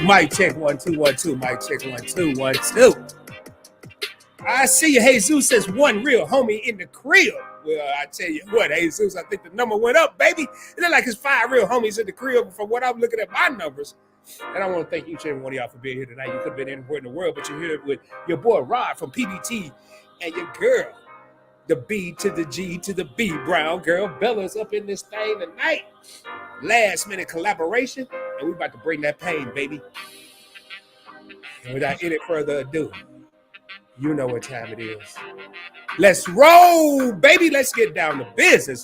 Mic check 1 2 1 2. Mic check 1 2 1 2. I see you. Jesus says one real homie in the crib. Well, I tell you what, Jesus, I think the number went up, baby. It looked like it's 5 real homies in the crib from what I'm looking at my numbers. And I want to thank each and every one of y'all for being here tonight. You could have been anywhere in the world, but you're here with your boy Rod from PBT and your girl, the B to the G to the B, brown girl. Bella's up in this thing tonight. Last minute collaboration, and we about to bring that pain, baby. And without any further ado, you know what time it is. Let's roll, baby. Let's get down to business.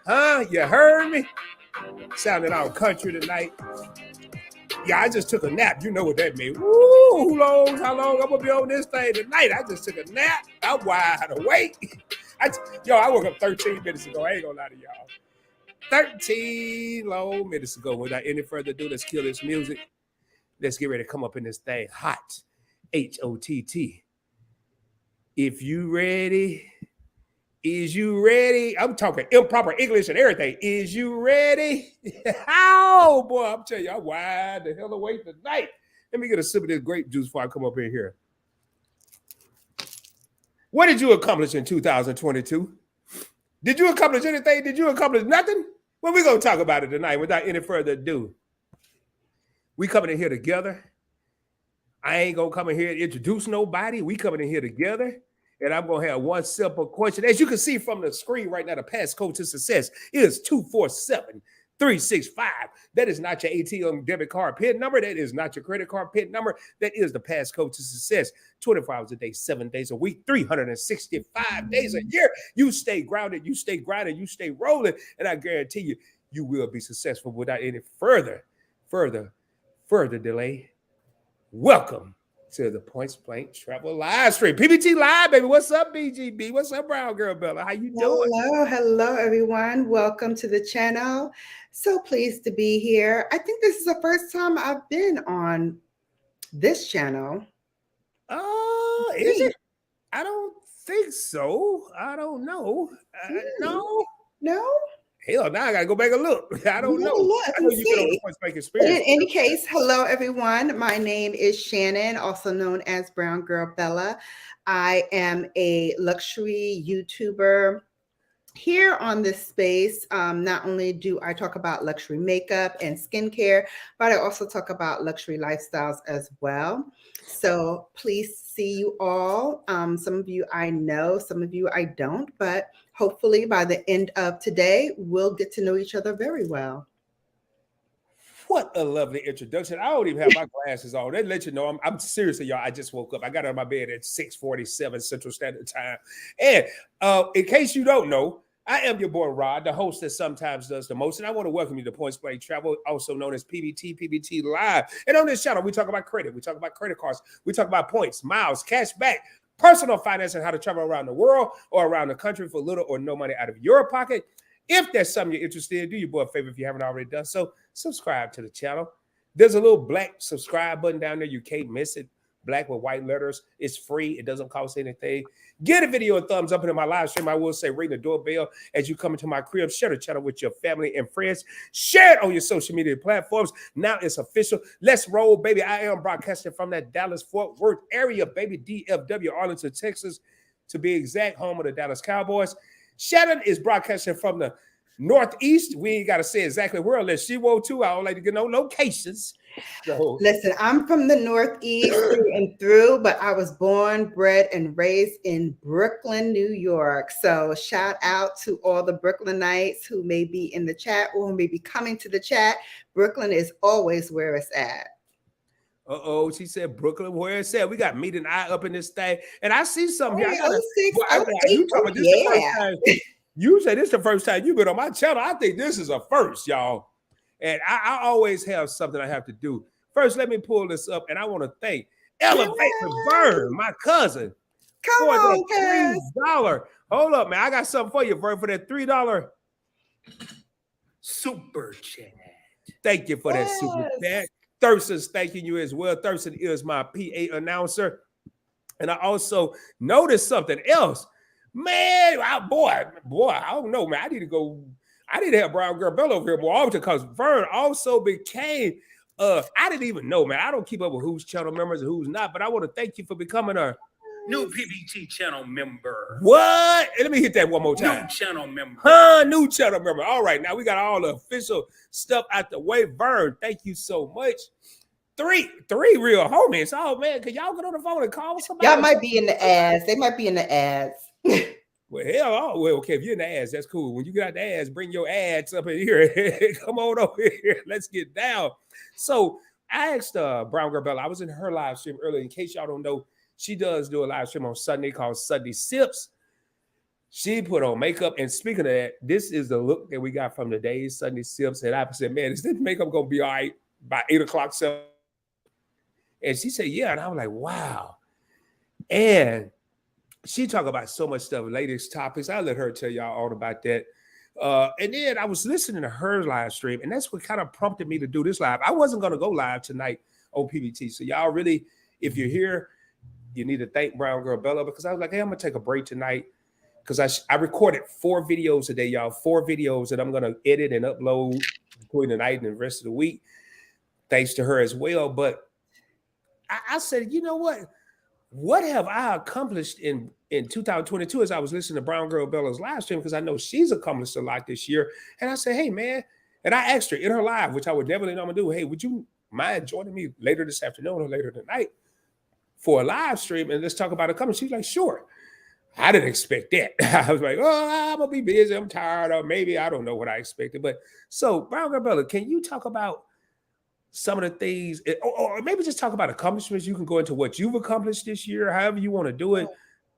Huh? You heard me? Sounding all country tonight. Yeah, I just took a nap. You know what that means. Woo, how long I'm going to be on this thing tonight? I just took a nap. I'm wide awake. I woke up 13 minutes ago. I ain't going to lie to y'all. 13 long minutes ago. Without any further ado, let's kill this music. Let's get ready to come up in this thing hot. HOTT. If you ready, is you ready? I'm talking improper English and everything. Is you ready? Oh, boy, I'm telling you, I'm wide the hell awake tonight. Let me get a sip of this grape juice before I come up in here. What did you accomplish in 2022? Did you accomplish anything? Did you accomplish nothing? Well, we're going to talk about it tonight without any further ado. We coming in here together. I ain't going to come in here and introduce nobody. We coming in here together. And I'm going to have one simple question. As you can see from the screen right now, the passcode to success is 247365. That is not your ATM debit card PIN number. That is not your credit card PIN number. That is the passcode to success. 24 hours a day, 7 days a week, 365 days a year. You stay grounded, you stay grinding, you stay rolling. And I guarantee you, you will be successful without any further delay. Welcome to the Points Blank Travel Live Stream. PBT Live, baby. What's up, BGB? What's up, brown girl Bella? How you doing? Hello, everyone. Welcome to the channel. So pleased to be here. I think this is the first time I've been on this channel. Oh, is it? I don't think so. I don't know. No? Hell, now I gotta go back and look. I don't know. I know you get on the Points Blank experience. In any case, hello everyone. My name is Shannon, also known as Brown Girl Bella. I am a luxury YouTuber here on this space. Not only do I talk about luxury makeup and skincare, but I also talk about luxury lifestyles as well. So please see you all. Some of you I know, some of you I don't, but hopefully by the end of today, we'll get to know each other very well. What a lovely introduction. I don't even have my glasses on. They let you know I'm seriously, y'all. I just woke up. I got out of my bed at 6:47 Central Standard Time. And in case you don't know, I am your boy Rod, the host that sometimes does the most. And I want to welcome you to Points Blank Travel, also known as PBT Live. And on this channel, we talk about credit. We talk about credit cards. We talk about points, miles, cash back, personal finance, and how to travel around the world or around the country for little or no money out of your pocket. If there's something you're interested in, do your boy a favor if you haven't already done so. Subscribe to the channel. There's a little black subscribe button down there. You can't miss it. Black with white letters. It's free. It doesn't cost anything. Get a video a thumbs up into my live stream. I will say ring the doorbell as you come into my crib. Share the channel with your family and friends. Share it on your social media platforms. Now it's official. Let's roll, baby. I am broadcasting from that Dallas-Fort Worth area, baby. DFW, Arlington, Texas, to be exact, home of the Dallas Cowboys. Shannon is broadcasting from the Northeast. We ain't got to say exactly where unless she wants to. I don't like to get no locations. So, Listen, I'm from the Northeast through and through, but I was born, bred, and raised in Brooklyn, New York. So shout out to all the Brooklynites who may be in the chat or who may be coming to the chat. Brooklyn is always where it's at. she said Brooklyn, where it's at. We got Meet and I up in this thing. And I see something here. I Hey, gotta, '06, you '08, talking oh about this the first yeah. time. You say this the first time you've been on my channel. I think this is a first, y'all. And I always have something I have to do. First, let me pull this up, and I want to thank Elevate the Vern, my cousin, Come for on, that cuz. $3. Hold up, man. I got something for you, Vern, for that $3 super chat. Thank you for that super chat. Thurston's thanking you as well. Thurston is my PA announcer. And I also noticed something else. Man, boy, I don't know, man. I need to have Brown Girl Bella over here more often because Vern also became I didn't even know, man. I don't keep up with who's channel members and who's not, but I want to thank you for becoming a new PBT channel member. What? Let me hit that one more time. New channel member. New channel member. All right, now we got all the official stuff out the way. Vern, thank you so much. Three real homies. Oh man, can y'all get on the phone and call somebody? Y'all might be in the ads. They might be in the ads. Well, hell, well, okay. If you're in the ads, that's cool. When you got the ads, bring your ads up in here. Come on over here. Let's get down. So I asked Brown Girl Bella. I was in her live stream earlier. In case y'all don't know, she does do a live stream on Sunday called Sunday Sips. She put on makeup. And speaking of that, this is the look that we got from today's Sunday Sips. And I said, man, is this makeup going to be all right by 8 o'clock? 7? And she said, yeah. And I was like, wow. And she talked about so much stuff, latest topics. I'll let her tell y'all all about that. And then I was listening to her live stream, and that's what kind of prompted me to do this live. I wasn't going to go live tonight on PBT. So y'all really, if you're here, you need to thank Brown Girl Bella because I was like, hey, I'm going to take a break tonight because I recorded 4 videos today, y'all, 4 videos that I'm going to edit and upload between the night and the rest of the week, thanks to her as well. But I said, you know what have I accomplished in 2022 as I was listening to Brown Girl Bella's live stream, because I know she's accomplished a lot this year. And I said, hey, man, and I asked her in her live, which I would definitely normally do, hey, would you mind joining me later this afternoon or later tonight for a live stream and let's talk about it coming? She's like, sure. I didn't expect that. I was like, oh, I'm going to be busy. I'm tired. Or maybe I don't know what I expected. But so, Brown Girl Bella, can you talk about some of the things, or maybe just talk about accomplishments? You can go into what you've accomplished this year, however you want to do it.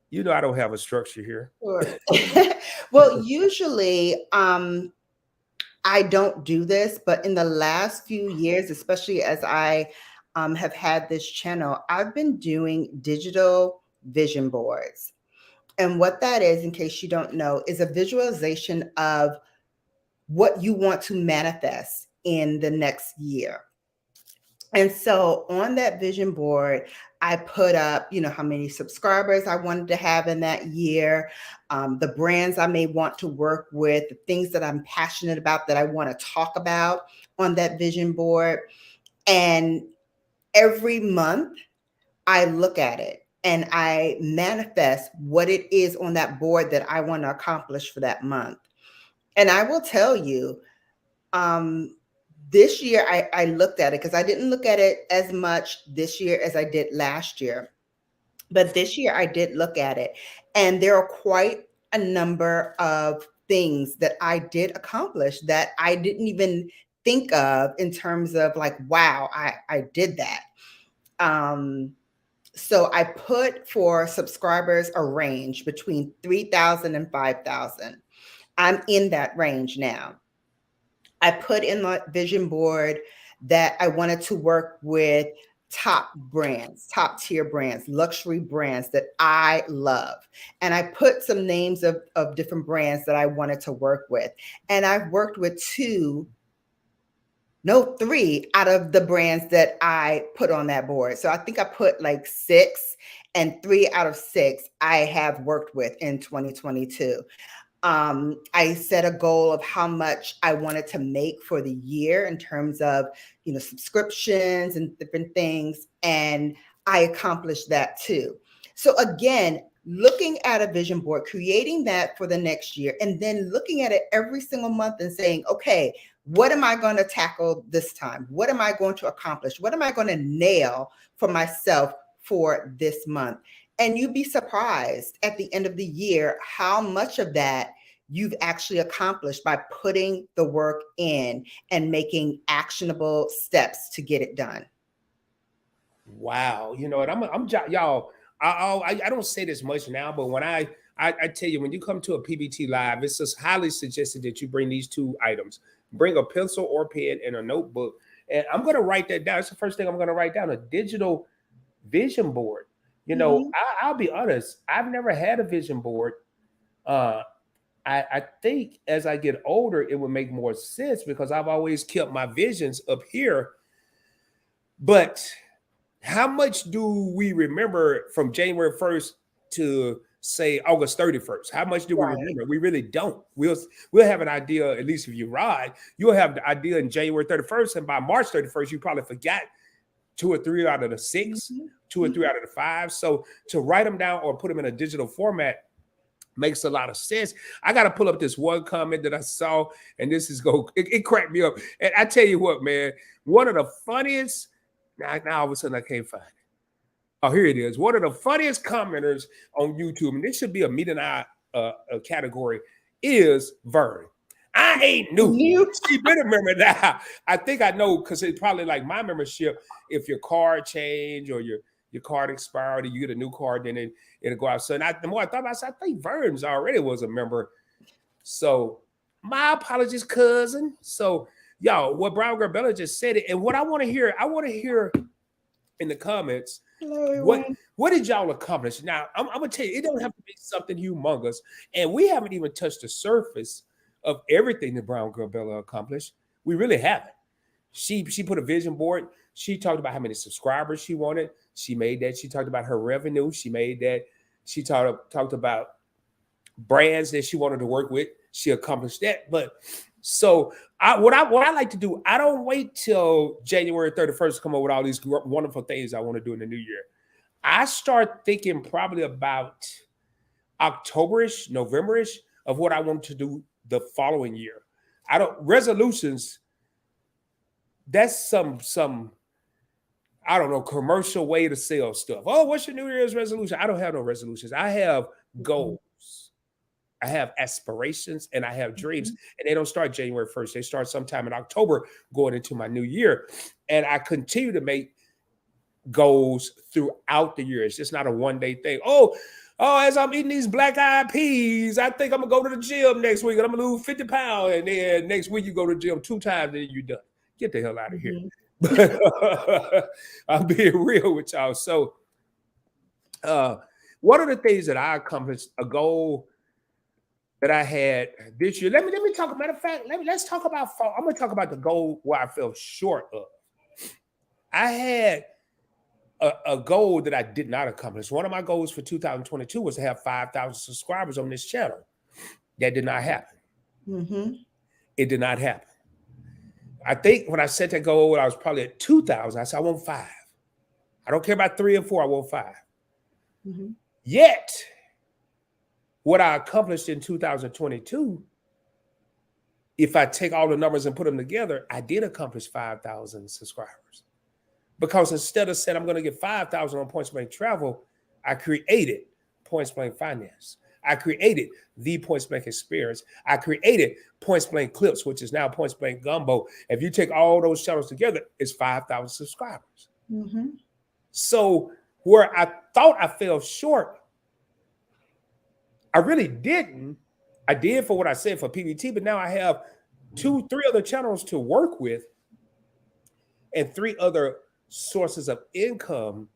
You know, I don't have a structure here. Sure. Well, usually I don't do this, but in the last few years, especially as I have had this channel, I've been doing digital vision boards. And what that is, in case you don't know, is a visualization of what you want to manifest in the next year. And so on that vision board, I put up, how many subscribers I wanted to have in that year, the brands I may want to work with, the things that I'm passionate about that I want to talk about on that vision board. And every month I look at it and I manifest what it is on that board that I want to accomplish for that month. And I will tell you, this year, I looked at it because I didn't look at it as much this year as I did last year. But this year I did look at it. And there are quite a number of things that I did accomplish that I didn't even think of in terms of like, wow, I did that. So I put for subscribers a range between 3,000 and 5,000. I'm in that range now. I put in my vision board that I wanted to work with top brands, top tier brands, luxury brands that I love. And I put some names of different brands that I wanted to work with. And I've worked with 3 out of the brands that I put on that board. So I think I put like 6, and 3 out of 6 I have worked with in 2022. I set a goal of how much I wanted to make for the year in terms of, subscriptions and different things. And I accomplished that too. So again, looking at a vision board, creating that for the next year, and then looking at it every single month and saying, okay, what am I going to tackle this time? What am I going to accomplish? What am I going to nail for myself for this month? And you'd be surprised at the end of the year how much of that you've actually accomplished by putting the work in and making actionable steps to get it done. Wow, you know, and y'all. I don't say this much now, but when I tell you, when you come to a PBT live, it's just highly suggested that you bring these two items: bring a pencil or pen and a notebook. And I'm going to write that down. It's the first thing I'm going to write down: a digital vision board. You know, I'll be honest, I've never had a vision board. I think as I get older, it would make more sense because I've always kept my visions up here. But how much do we remember from January 1st to say August 31st? How much do we remember? We really don't. We'll have an idea, at least if you ride, you'll have the idea in January 31st, and by March 31st, you probably forgot 2 or 3 out of the 6, 2 or 3 out of the 5. So to write them down or put them in a digital format makes a lot of sense. I got to pull up this one comment that I saw, and this is it cracked me up. And I tell you what, man, one of the funniest, now all of a sudden I can't find it. Oh, here it is. One of the funniest commenters on YouTube, and this should be a meet and I category, is Vern. I ain't new. She better remember that. I think I know because it's probably like my membership. If your card change or your card expired or you get a new card, then it'll go out. So the more I thought about it, I think Vern's already was a member. So my apologies, cousin. So y'all, what Brown Girl Bella just said it, and what I want to hear in the comments, what did y'all accomplish? Now, I'm gonna tell you, it don't have to be something humongous, and we haven't even touched the surface of everything that Brown Girl Bella accomplished. We really haven't. She put a vision board. She talked about how many subscribers she wanted. She made that. She talked about her revenue. She made that. She talked about brands that she wanted to work with. She accomplished that. But so what I like to do, I don't wait till January 31st to come up with all these wonderful things I want to do in the new year. I start thinking probably about Octoberish, Novemberish of what I want to do the following year. Resolutions. That's some I don't know, commercial way to sell stuff. Oh, what's your New Year's resolution? I don't have no resolutions. I have goals. I have aspirations and I have dreams. And they don't start January 1st. They start sometime in October going into my new year. And I continue to make goals throughout the year. It's just not a one-day thing. Oh, as I'm eating these black-eyed peas, I think I'm going to go to the gym next week and I'm going to lose 50 pounds. And then next week you go to the gym 2 times and you're done. Get the hell out of here. But I'm being real with y'all. So one of the things that I accomplished, a goal that I had this year, let me talk, matter of fact, let's talk about fall. I'm going to talk about the goal where I fell short of. I had a goal that I did not accomplish. One of my goals for 2022 was to have 5,000 subscribers on this channel. That did not happen. It did not happen. I think when I set that goal, I was probably at 2,000. I said, I want 5. I don't care about 3 or 4. I want 5. Yet, what I accomplished in 2022, if I take all the numbers and put them together, I did accomplish 5,000 subscribers. Because instead of saying I'm going to get 5,000 on Points Blank Travel, I created Points Blank Finance. I created the Points Blank Experience. I created Points Blank Clips, which is now Points Blank Gumbo. If you take all those channels together, it's 5,000 subscribers. So where I thought I fell short, I really didn't. I did for what I said for PBT, but now I have 2, 3 other channels to work with and 3 other sources of income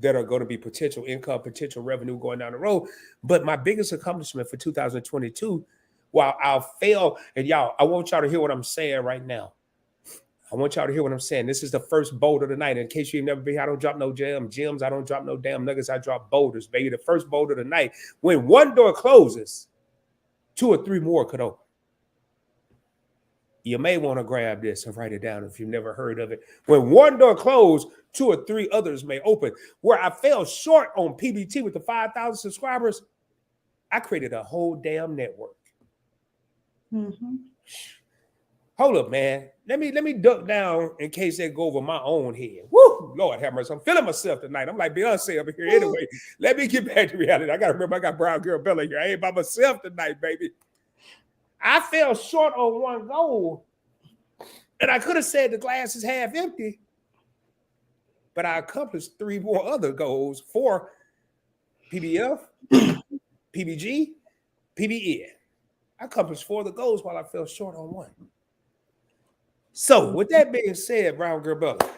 that are going to be potential income, potential revenue going down the road. But my biggest accomplishment for 2022, while I'll fail, and y'all, I want y'all to hear what I'm saying right now. I want y'all to hear what I'm saying. This is the first boulder of the night. In case you've never been here, I don't drop no gems. I don't drop no damn nuggets. I drop boulders, baby. The first boulder of the night. When one door closes, 2 or 3 more could open. You may want to grab this and write it down if you've never heard of it. When one door closed, 2 or 3 others may open. Where I fell short on PBT with the 5,000 subscribers, I created a whole damn network. Mm-hmm. Hold up, man. Let me duck down in case they go over my own head. Woo! Lord have mercy. I'm feeling myself tonight. I'm like Beyonce up here anyway. Let me get back to reality. I got to remember I got Brown Girl Bella here. I ain't by myself tonight, baby. I fell short on one goal, and I could have said the glass is half empty, but I accomplished 3 more other goals for PBF, PBG, PBN. I accomplished 4 of the goals while I fell short on one. So, with that being said, Brown Girl Bella,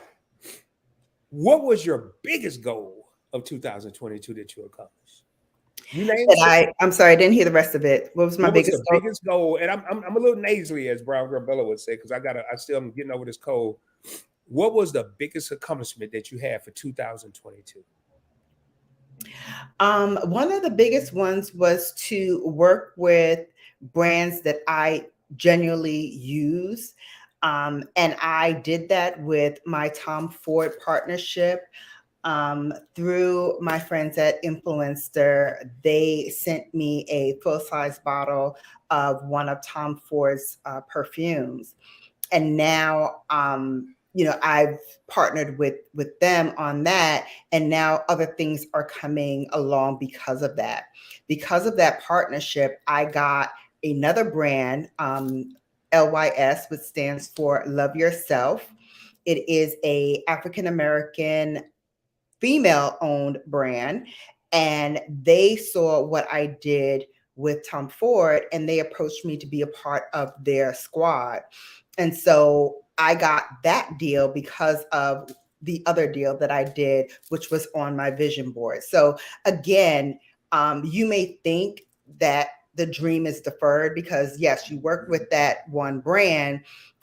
what was your biggest goal of 2022 that you accomplished? You named it. I'm sorry, I didn't hear the rest of it. What was my biggest goal? Biggest goal? And I'm a little nasally, as Brown Girl Bella would say, because I still am getting over this cold. What was the biggest accomplishment that you had for 2022? One of the biggest ones was to work with brands that I genuinely use. And I did that with my Tom Ford partnership. Through my friends at Influencer, they sent me a full-size bottle of one of Tom Ford's perfumes. And now, I've partnered with them on that. And now other things are coming along because of that. Because of that partnership, I got another brand, LYS, which stands for Love Yourself. It is a African-American female-owned brand, and they saw what I did with Tom Ford, and they approached me to be a part of their squad. And so I got that deal because of the other deal that I did, which was on my vision board. So again, you may think that the dream is deferred because yes, you work with that one brand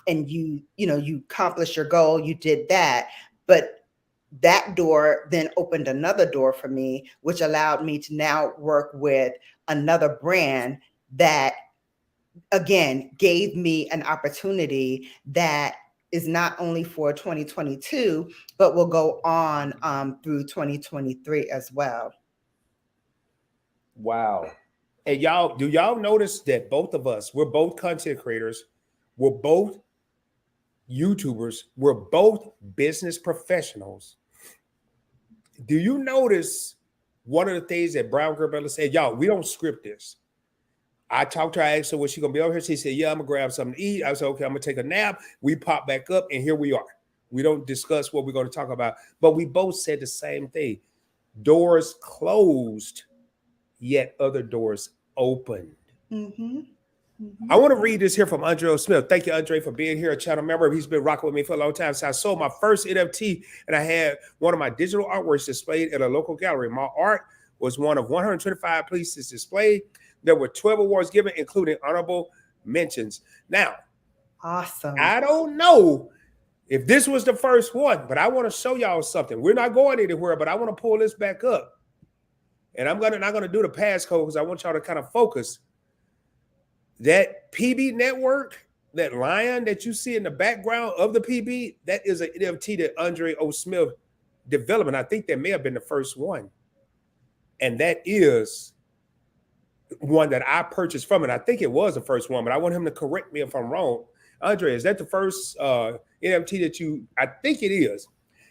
and you accomplished your goal, you did that, but that door then opened another door for me, which allowed me to now work with another brand that, again, gave me an opportunity that is not only for 2022, but will go on through 2023 as well. Wow. And do y'all notice that both of us, we're both content creators, we're both YouTubers, we're both business professionals. Do you notice one of the things that Brown Girl Bella said? Y'all, we don't script this. I talked to her, I asked her, was she gonna be over here? She said, yeah, I'm gonna grab something to eat. I said, okay, I'm gonna take a nap. We pop back up, and here we are. We don't discuss what we're gonna talk about, but we both said the same thing. Doors closed, yet other doors opened. Mm-hmm. Mm-hmm. I want to read this here from Andre Smith. Thank you, Andre, for being here, a channel member. He's been rocking with me for a long time. So I sold my first NFT, and I had one of my digital artworks displayed at a local gallery. My art was one of 125 pieces displayed. There were 12 awards given, including honorable mentions. Now, awesome. I don't know if this was the first one, but I want to show y'all something. We're not going anywhere, but I want to pull this back up. And I'm not going to do the passcode because I want y'all to kind of focus. That PB network, that lion that you see in the background of the PB, that is an NFT that Andre O. Smith developed. And I think that may have been the first one. And that is one that I purchased from it. I think it was the first one, but I want him to correct me if I'm wrong. Andre, is that the first NFT that you, I think it is.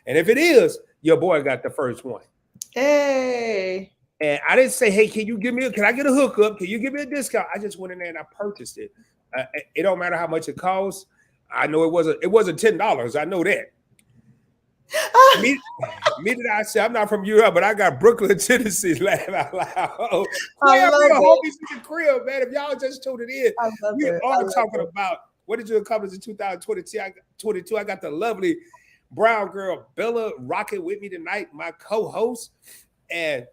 And if it is, your boy got the first one. Hey. And I didn't say, hey, can I get a hookup? Can you give me a discount? I just went in there and I purchased it. It don't matter how much it costs. I know it wasn't $10. I know that. me that I say I'm not from Europe, but I got Brooklyn, Tennessee. Laugh out loud. I love homies in the crib, man. If y'all just tuned it in, we are talking about what did you accomplish in 2022. I got the lovely Brown Girl Bella rocking with me tonight, my co-host. And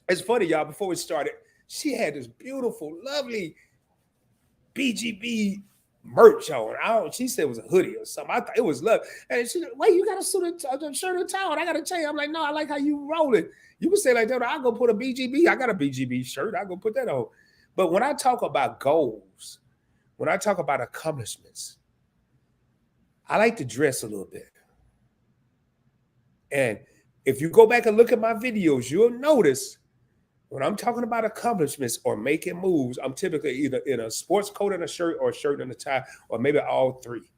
it's funny, y'all, before we started, she had this beautiful, lovely BGB merch on. She said it was a hoodie or something. I thought it was love. And she said, wait, you got a shirt and towel. I got to tell you. I'm like, no, I like how you rolling. You can say like that, I'll go put a BGB. I got a BGB shirt. I'll go put that on. But when I talk about goals, when I talk about accomplishments, I like to dress a little bit. And if you go back and look at my videos, you'll notice when I'm talking about accomplishments or making moves, I'm typically either in a sports coat and a shirt or a shirt and a tie, or maybe all three.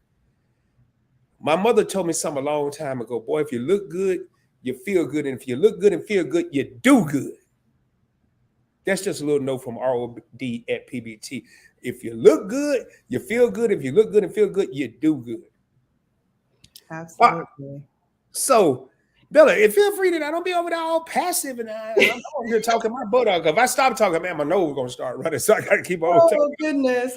My mother told me something a long time ago, boy, if you look good, you feel good. And if you look good and feel good, you do good. That's just a little note from ROD at PBT. If you look good, you feel good. If you look good and feel good, you do good. Absolutely. So, Bella, if feel free to don't be over there all passive and I'm over here talking my butt off. If I stop talking, man, my nose is gonna start running. So I gotta keep on talking.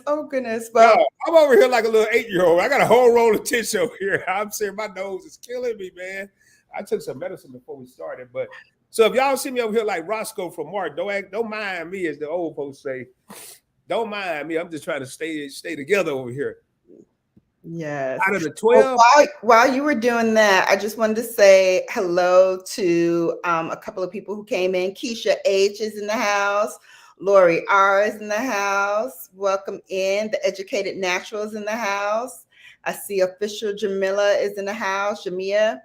Oh goodness. Well, yo, I'm over here like a little 8-year-old. I got a whole roll of tissue over here. I'm saying my nose is killing me, man. I took some medicine before we started, but so if y'all see me over here like Roscoe from Mark, don't mind me, as the old folks say. Don't mind me. I'm just trying to stay together over here. Yes. Out of the 12. Well, while you were doing that, I just wanted to say hello to a couple of people who came in. Keisha H is in the house. Lori R is in the house. Welcome in. The Educated Natural is in the house. I see Official Jamila is in the house. Jamia.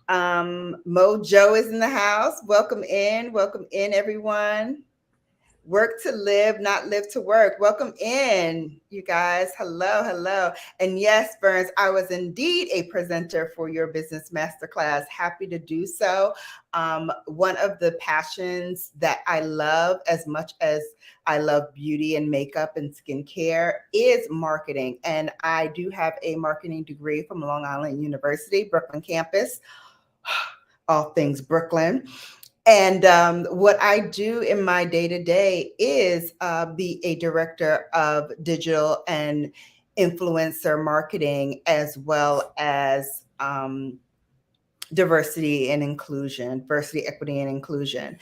Mojo is in the house. Welcome in, everyone. Work to live, not live to work. Welcome in, you guys. Hello. And yes, Burns, I was indeed a presenter for your business masterclass. Happy to do so. One of the passions that I love as much as I love beauty and makeup and skincare is marketing. And I do have a marketing degree from Long Island University, Brooklyn campus. All things Brooklyn. And what I do in my day-to-day is be a director of digital and influencer marketing, as well as diversity, equity, and inclusion.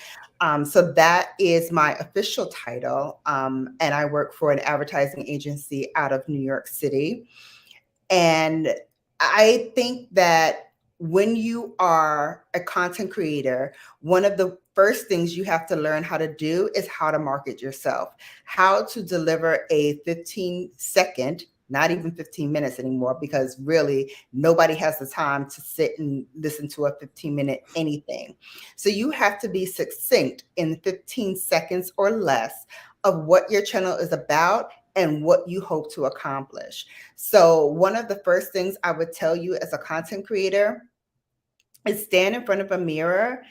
So that is my official title. And I work for an advertising agency out of New York City. And I think that when you are a content creator, one of the first things you have to learn how to do is how to market yourself, how to deliver a 15-second, not even 15 minutes anymore, because really nobody has the time to sit and listen to a 15-minute anything. So you have to be succinct in 15 seconds or less of what your channel is about and what you hope to accomplish. So one of the first things I would tell you as a content creator is stand in front of a mirror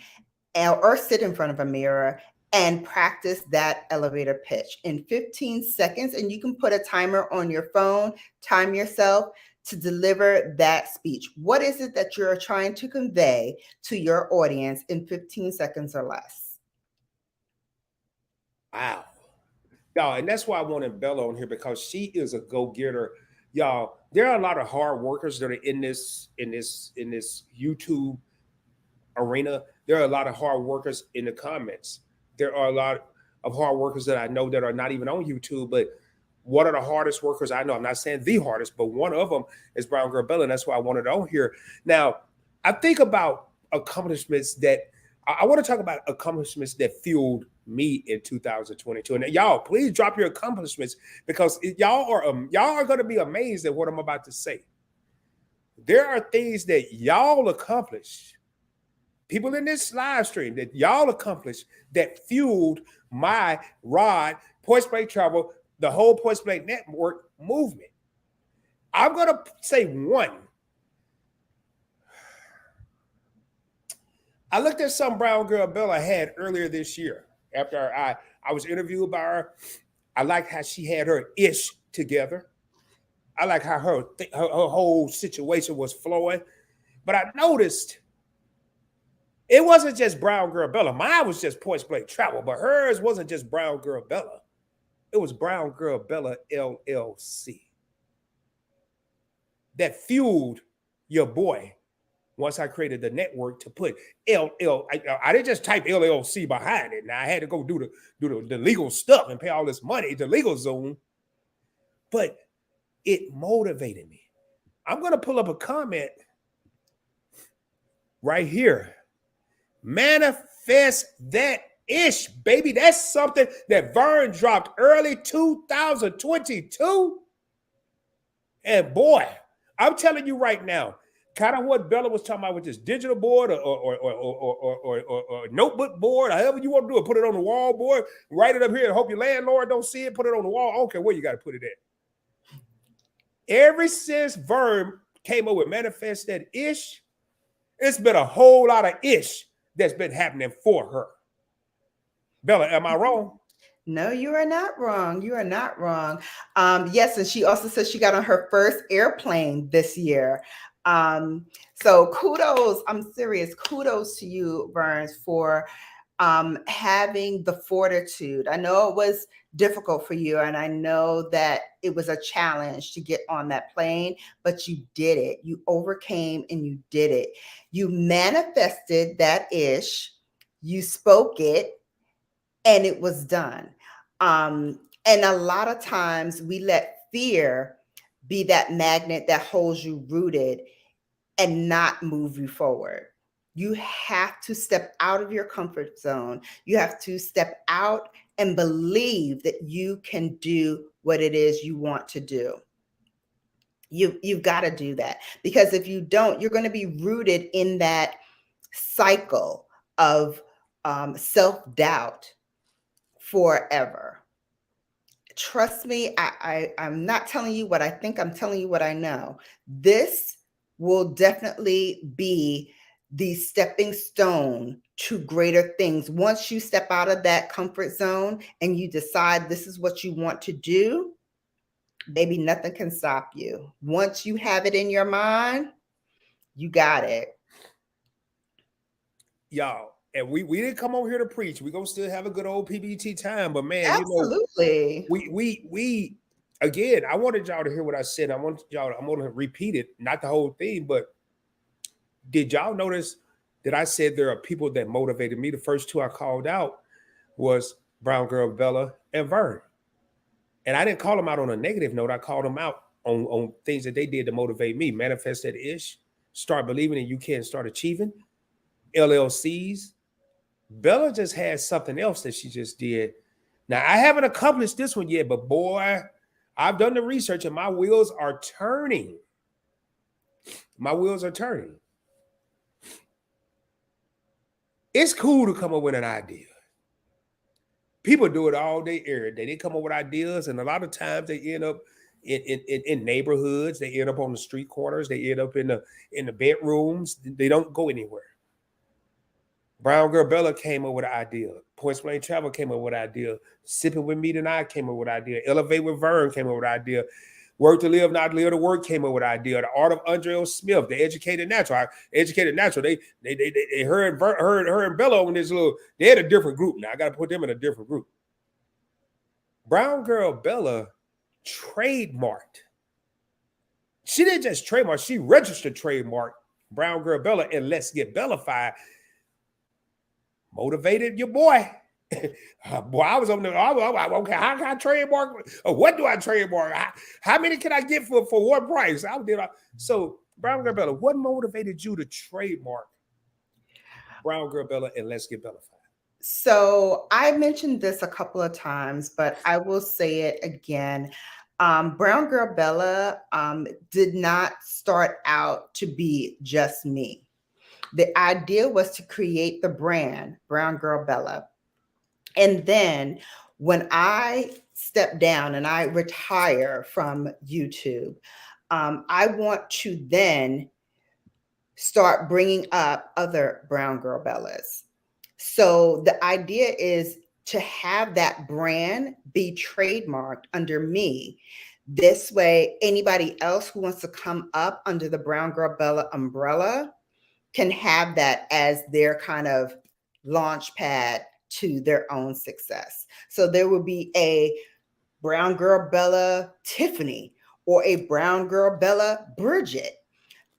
or sit in front of a mirror and practice that elevator pitch in 15 seconds. And you can put a timer on your phone, time yourself to deliver that speech. What is it that you're trying to convey to your audience in 15 seconds or less? Wow. Y'all, and that's why I wanted Bella on here, because she is a go-getter. Y'all, there are a lot of hard workers that are in this YouTube arena. There are a lot of hard workers in the comments. There are a lot of hard workers that I know that are not even on YouTube, but one of the hardest workers I know, I'm not saying the hardest, but one of them is Brown Girl Bella, and that's why I wanted on here. Now, I think about accomplishments that I want to talk about accomplishments that fueled me in 2022. And y'all, please drop your accomplishments, because y'all are going to be amazed at what I'm about to say. There are things that y'all accomplished, people in this live stream that y'all accomplished, that fueled my ROD, Points Blank Travel, the whole Points Blank Network movement. I'm going to say one. I looked at some Brown Girl Bella had earlier this year after I was interviewed by her. I liked how she had her ish together. I like how her whole situation was flowing. But I noticed it wasn't just Brown Girl Bella. Mine was just Points Blank Travel, but hers wasn't just Brown Girl Bella. It was Brown Girl Bella LLC. That fueled your boy. Once I created the network to put I didn't just type LLC behind it. Now I had to go do the legal stuff and pay all this money to Legal Zone. But it motivated me. I'm going to pull up a comment right here. Manifest that ish, baby. That's something that Vern dropped early 2022. And boy, I'm telling you right now, kind of what Bella was talking about with this digital board or notebook board, however you want to do it, put it on the wall board, write it up here and hope your landlord don't see it, put it on the wall. I don't care where you got to put it at. Ever since Vern came up with Manifest That Ish, it's been a whole lot of ish that's been happening for her. Bella, am I wrong? No, you are not wrong. You are not wrong. Yes, and she also said she got on her first airplane this year. So kudos, I'm serious. Kudos to you, Burns, for having the fortitude. I know it was difficult for you, and I know that it was a challenge to get on that plane, but you did it. You overcame and you did it. You manifested that ish, you spoke it, and it was done. And a lot of times we let fear be that magnet that holds you rooted and not move you forward. You have to step out of your comfort zone. You have to step out and believe that you can do what it is you want to do. You've got to do that, because if you don't, you're going to be rooted in that cycle of self-doubt forever. Trust me, I'm not telling you what I think, I'm telling you what I know. This will definitely be the stepping stone to greater things. Once you step out of that comfort zone and you decide this is what you want to do, baby, nothing can stop you. Once you have it in your mind, you got it. Y'all, and we didn't come over here to preach. We're gonna still have a good old PBT time, but man, Absolutely. we again, I wanted y'all to hear what I said. I'm gonna repeat it, not the whole thing, but did y'all notice that I said there are people that motivated me? The first two I called out was Brown Girl Bella and Vern. And I didn't call them out on a negative note. I called them out on things that they did to motivate me. Manifest That Ish, start believing that you can start achieving, LLCs. Bella just had something else that she just did. Now, I haven't accomplished this one yet, but boy, I've done the research and my wheels are turning. My wheels are turning. It's cool to come up with an idea. People do it all day, every day. They come up with ideas, and a lot of times they end up in neighborhoods. They end up on the street corners. They end up in the bedrooms. They don't go anywhere. Brown Girl Bella came up with an idea. Points Blank Travel came up with an idea. Sipping with Me Tonight came up with an idea. Elevate with Vern came up with an idea. Work to Live, Not Live to Work came up with an idea. The Art of Andre O. Smith, the Educated Natural. Educated Natural. They heard her and Bella on this little. They had a different group now. I got to put them in a different group. Brown Girl Bella trademarked. She didn't just trademark. She registered trademark Brown Girl Bella and Let's Get Bellafied. Motivated your boy. Boy, I was on the okay. How can I trademark? What do I trademark? How many can I get for what price? So Brown Girl Bella, what motivated you to trademark Brown Girl Bella and Let's Get Bellafied? So I mentioned this a couple of times, but I will say it again. Brown Girl Bella did not start out to be just me. The idea was to create the brand Brown Girl Bella. And then when I step down and I retire from YouTube, I want to then start bringing up other Brown Girl Bellas. So the idea is to have that brand be trademarked under me. This way, anybody else who wants to come up under the Brown Girl Bella umbrella can have that as their kind of launch pad to their own success. So there will be a Brown Girl Bella Tiffany or a Brown Girl Bella Bridget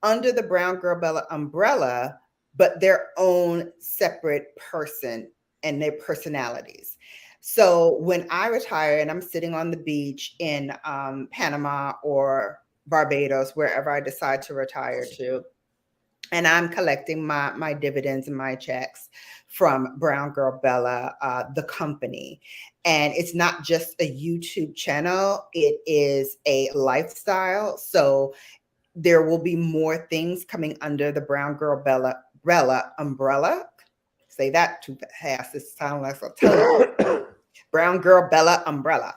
under the Brown Girl Bella umbrella, but their own separate person and their personalities. So when I retire and I'm sitting on the beach in Panama or Barbados, wherever I decide to retire to, and I'm collecting my dividends and my checks from Brown Girl Bella, the company. And it's not just a YouTube channel, it is a lifestyle. So there will be more things coming under the Brown Girl Bella umbrella. Say that too fast. It sounds like a tongue. Brown Girl Bella umbrella.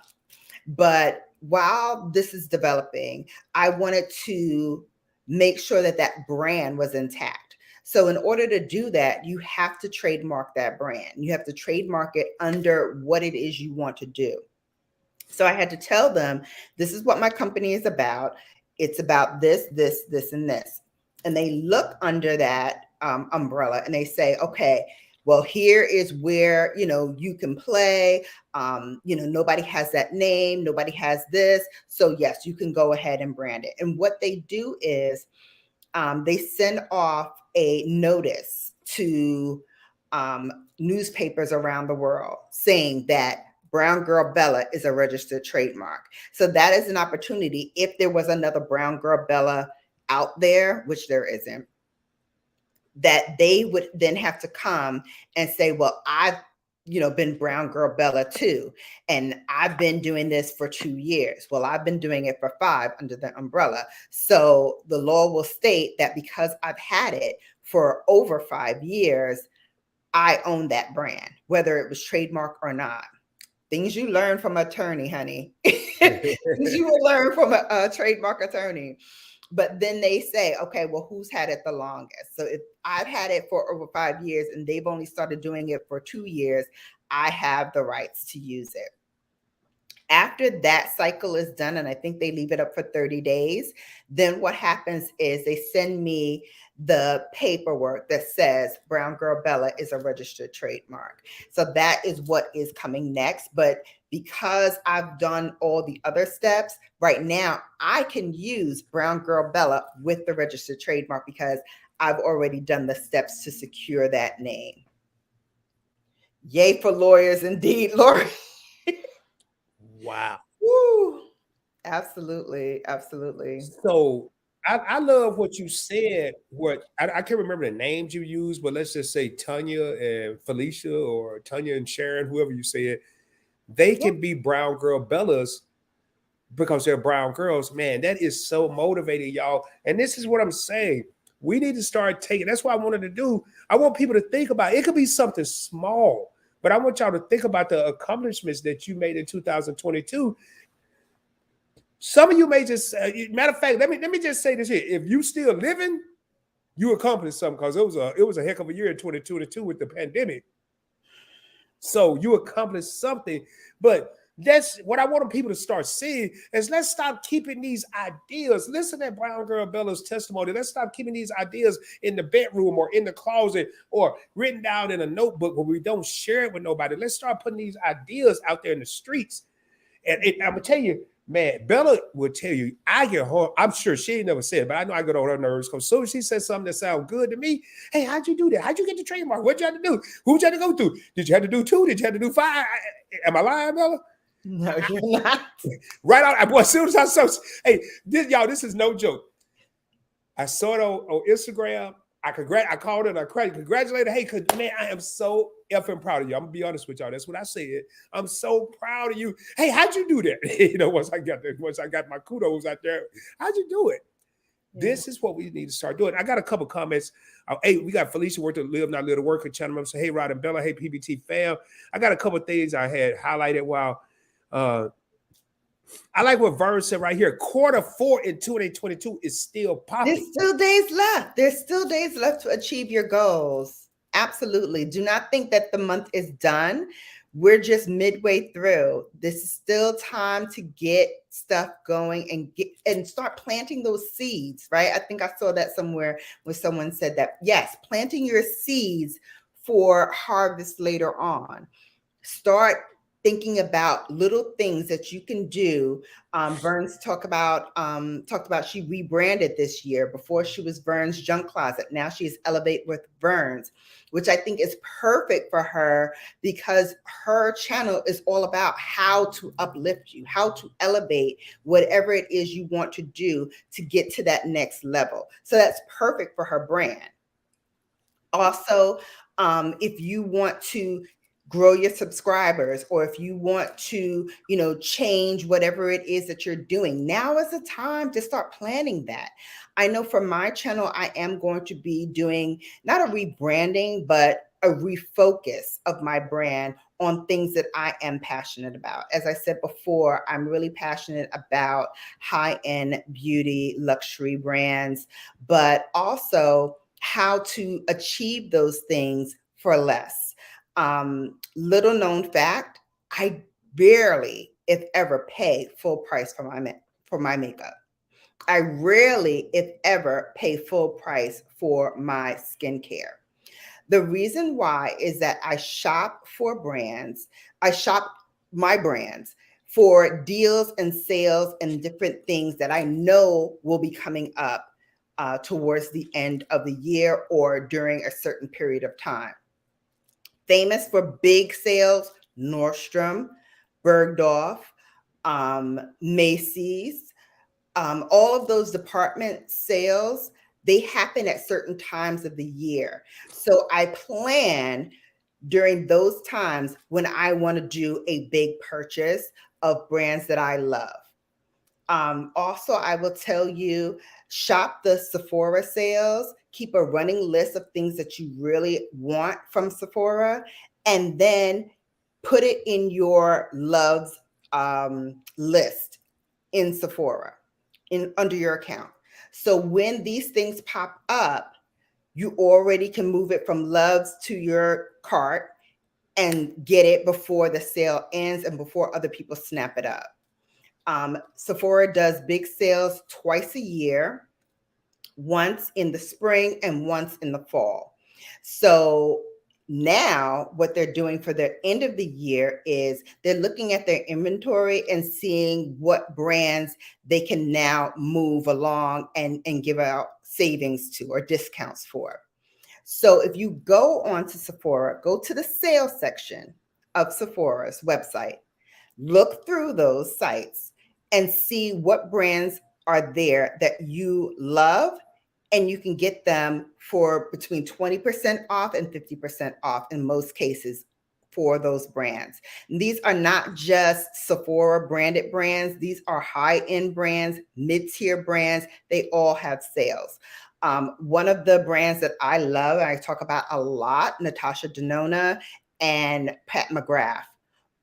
But while this is developing, I wanted to make sure that that brand was intact. So in order to do that, you have to trademark that brand. You have to trademark it under what it is you want to do. So I had to tell them, this is what my company is about. It's about this, this, this, and this. And they look under that umbrella and they say, okay, well, here is where, you can play. Nobody has that name. Nobody has this. So yes, you can go ahead and brand it. And what they do is they send off a notice to newspapers around the world saying that Brown Girl Bella is a registered trademark. So that is an opportunity. If there was another Brown Girl Bella out there, which there isn't, that they would then have to come and say, well, I've been Brown Girl Bella too. And I've been doing this for 2 years. Well, I've been doing it for 5 under the umbrella. So the law will state that because I've had it for over 5 years, I own that brand, whether it was trademark or not. Things you learn from an attorney, honey. Things you will learn from a trademark attorney. But then they say, okay, well, who's had it the longest? So if I've had it for over 5 years and they've only started doing it for 2 years, I have the rights to use it. After that cycle is done, and I think they leave it up for 30 days, then what happens is they send me the paperwork that says Brown Girl Bella is a registered trademark. So that is what is coming next. But because I've done all the other steps, right now I can use Brown Girl Bella with the registered trademark because I've already done the steps to secure that name. Yay for lawyers indeed, Lori. Wow. Woo. Absolutely. Absolutely. So I love what you said. I can't remember the names you used, but let's just say Tanya and Felicia, or Tanya and Sharon, whoever you said, they can be Brown Girl Bellas because they're brown girls. Man, that is so motivating, y'all. And this is what I'm saying. We need to start taking, that's what I wanted to do. I want people to think about it. It could be something small, but I want y'all to think about the accomplishments that you made in 2022. Some of you may just, matter of fact, let me just say this here. If you still living, you accomplished something, because it was a heck of a year in 2022 with the pandemic. So you accomplished something. But that's what I want people to start seeing, is let's stop keeping these ideas. Listen to Brown Girl Bella's testimony. Let's stop keeping these ideas in the bedroom or in the closet or written down in a notebook where we don't share it with nobody. Let's start putting these ideas out there in the streets. And I'm going to tell you, man, Bella will tell you, I get her, I'm sure she ain't never said it, but I know I get on her nerves, because so she says something that sounds good to me. Hey, how'd you do that? How'd you get the trademark? What'd you have to do? Who'd you have to go through? Did you have to do 2? Did you have to do 5? Am I lying, Bella? No, you're not. Right out, as soon as I saw, hey, this is no joke. I saw it on Instagram. I called her and I congratulated her. Hey, man, I am so effing proud of you. I'm gonna be honest with y'all. That's what I said. I'm so proud of you. Hey, how'd you do that? Once I got my kudos out there, how'd you do it? Yeah. This is what we need to start doing. I got a couple comments. Hey, we got Felicia Work to Live, Not Live to Work. Channel member say, hey, Rod and Bella. Hey, PBT fam. I got a couple things I had highlighted while. I like what Vern said right here. Q4 in 2022 is still popping. There's still days left. There's still days left to achieve your goals. Absolutely. Do not think that the month is done. We're just midway through. This is still time to get stuff going and start planting those seeds, right? I think I saw that somewhere where someone said that, yes, planting your seeds for harvest later on. Start thinking about little things that you can do. Vern's talked about she rebranded this year. Before she was Vern's Junk Closet. Now she's Elevate with Vern's, which I think is perfect for her, because her channel is all about how to uplift you, how to elevate whatever it is you want to do to get to that next level. So that's perfect for her brand. Also, if you want to grow your subscribers, or if you want to, change whatever it is that you're doing, now is the time to start planning that. I know for my channel, I am going to be doing not a rebranding, but a refocus of my brand on things that I am passionate about. As I said before, I'm really passionate about high-end beauty, luxury brands, but also how to achieve those things for less. Little known fact, I barely, if ever, pay full price for my makeup. I rarely, if ever, pay full price for my skincare. The reason why is that I shop for brands. I shop my brands for deals and sales and different things that I know will be coming up towards the end of the year or during a certain period of time. Famous for big sales, Nordstrom, Bergdorf, Macy's, all of those department sales, they happen at certain times of the year. So I plan during those times when I want to do a big purchase of brands that I love. Also, I will tell you, shop the Sephora sales, keep a running list of things that you really want from Sephora, and then put it in your loves list in Sephora, under your account. So when these things pop up, you already can move it from loves to your cart and get it before the sale ends and before other people snap it up. Sephora does big sales twice a year, once in the spring and once in the fall. So now what they're doing for their end of the year is they're looking at their inventory and seeing what brands they can now move along and give out savings to or discounts for. So if you go on to Sephora, go to the sales section of Sephora's website, look through those sites and see what brands are there that you love, and you can get them for between 20% off and 50% off in most cases for those brands. And these are not just Sephora branded brands. These are high-end brands, mid-tier brands. They all have sales. One of the brands that I love, and I talk about a lot, Natasha Denona and Pat McGrath.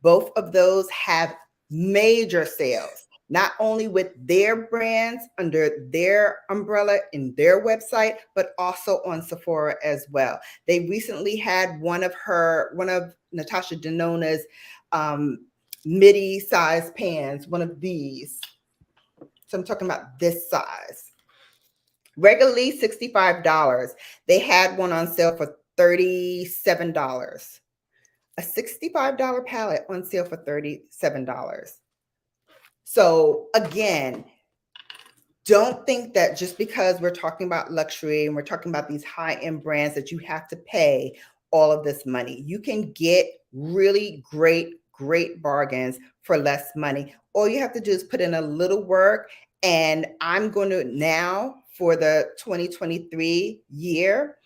Both of those have major sales, not only with their brands under their umbrella in their website, but also on Sephora as well. They recently had one of Natasha Denona's midi size pans, one of these. So I'm talking about this size. Regularly $65. They had one on sale for $37. A $65 palette on sale for $37. So again, don't think that just because we're talking about luxury and we're talking about these high-end brands that you have to pay all of this money. You can get really great bargains for less money. All you have to do is put in a little work. And I'm going to now, for the 2023 year,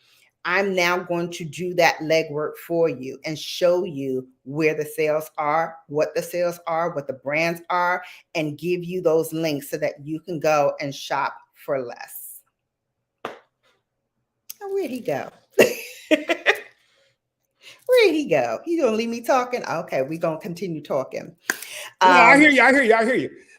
I'm now going to do that legwork for you and show you where the sales are, what the brands are, and give you those links so that you can go and shop for less. Oh, where'd he go? Where'd he go? He gonna leave me talking? Okay, we're gonna continue talking. No, I hear you.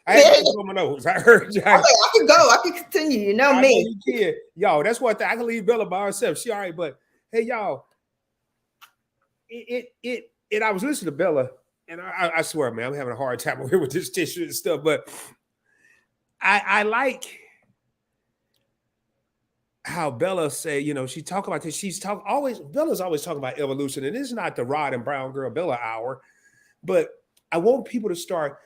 I had to go my nose. I heard you. Okay, I can go. I can continue. You know me. Know you can. Yo, that's one thing. I can leave Bella by herself. She all right, but hey, y'all. I was listening to Bella, and I swear, man, I'm having a hard time over here with this tissue and stuff. But I like how Bella say, she talk about this. Bella's always talking about evolution, and it's not the Rod and Brown Girl Bella hour, but I want people to start.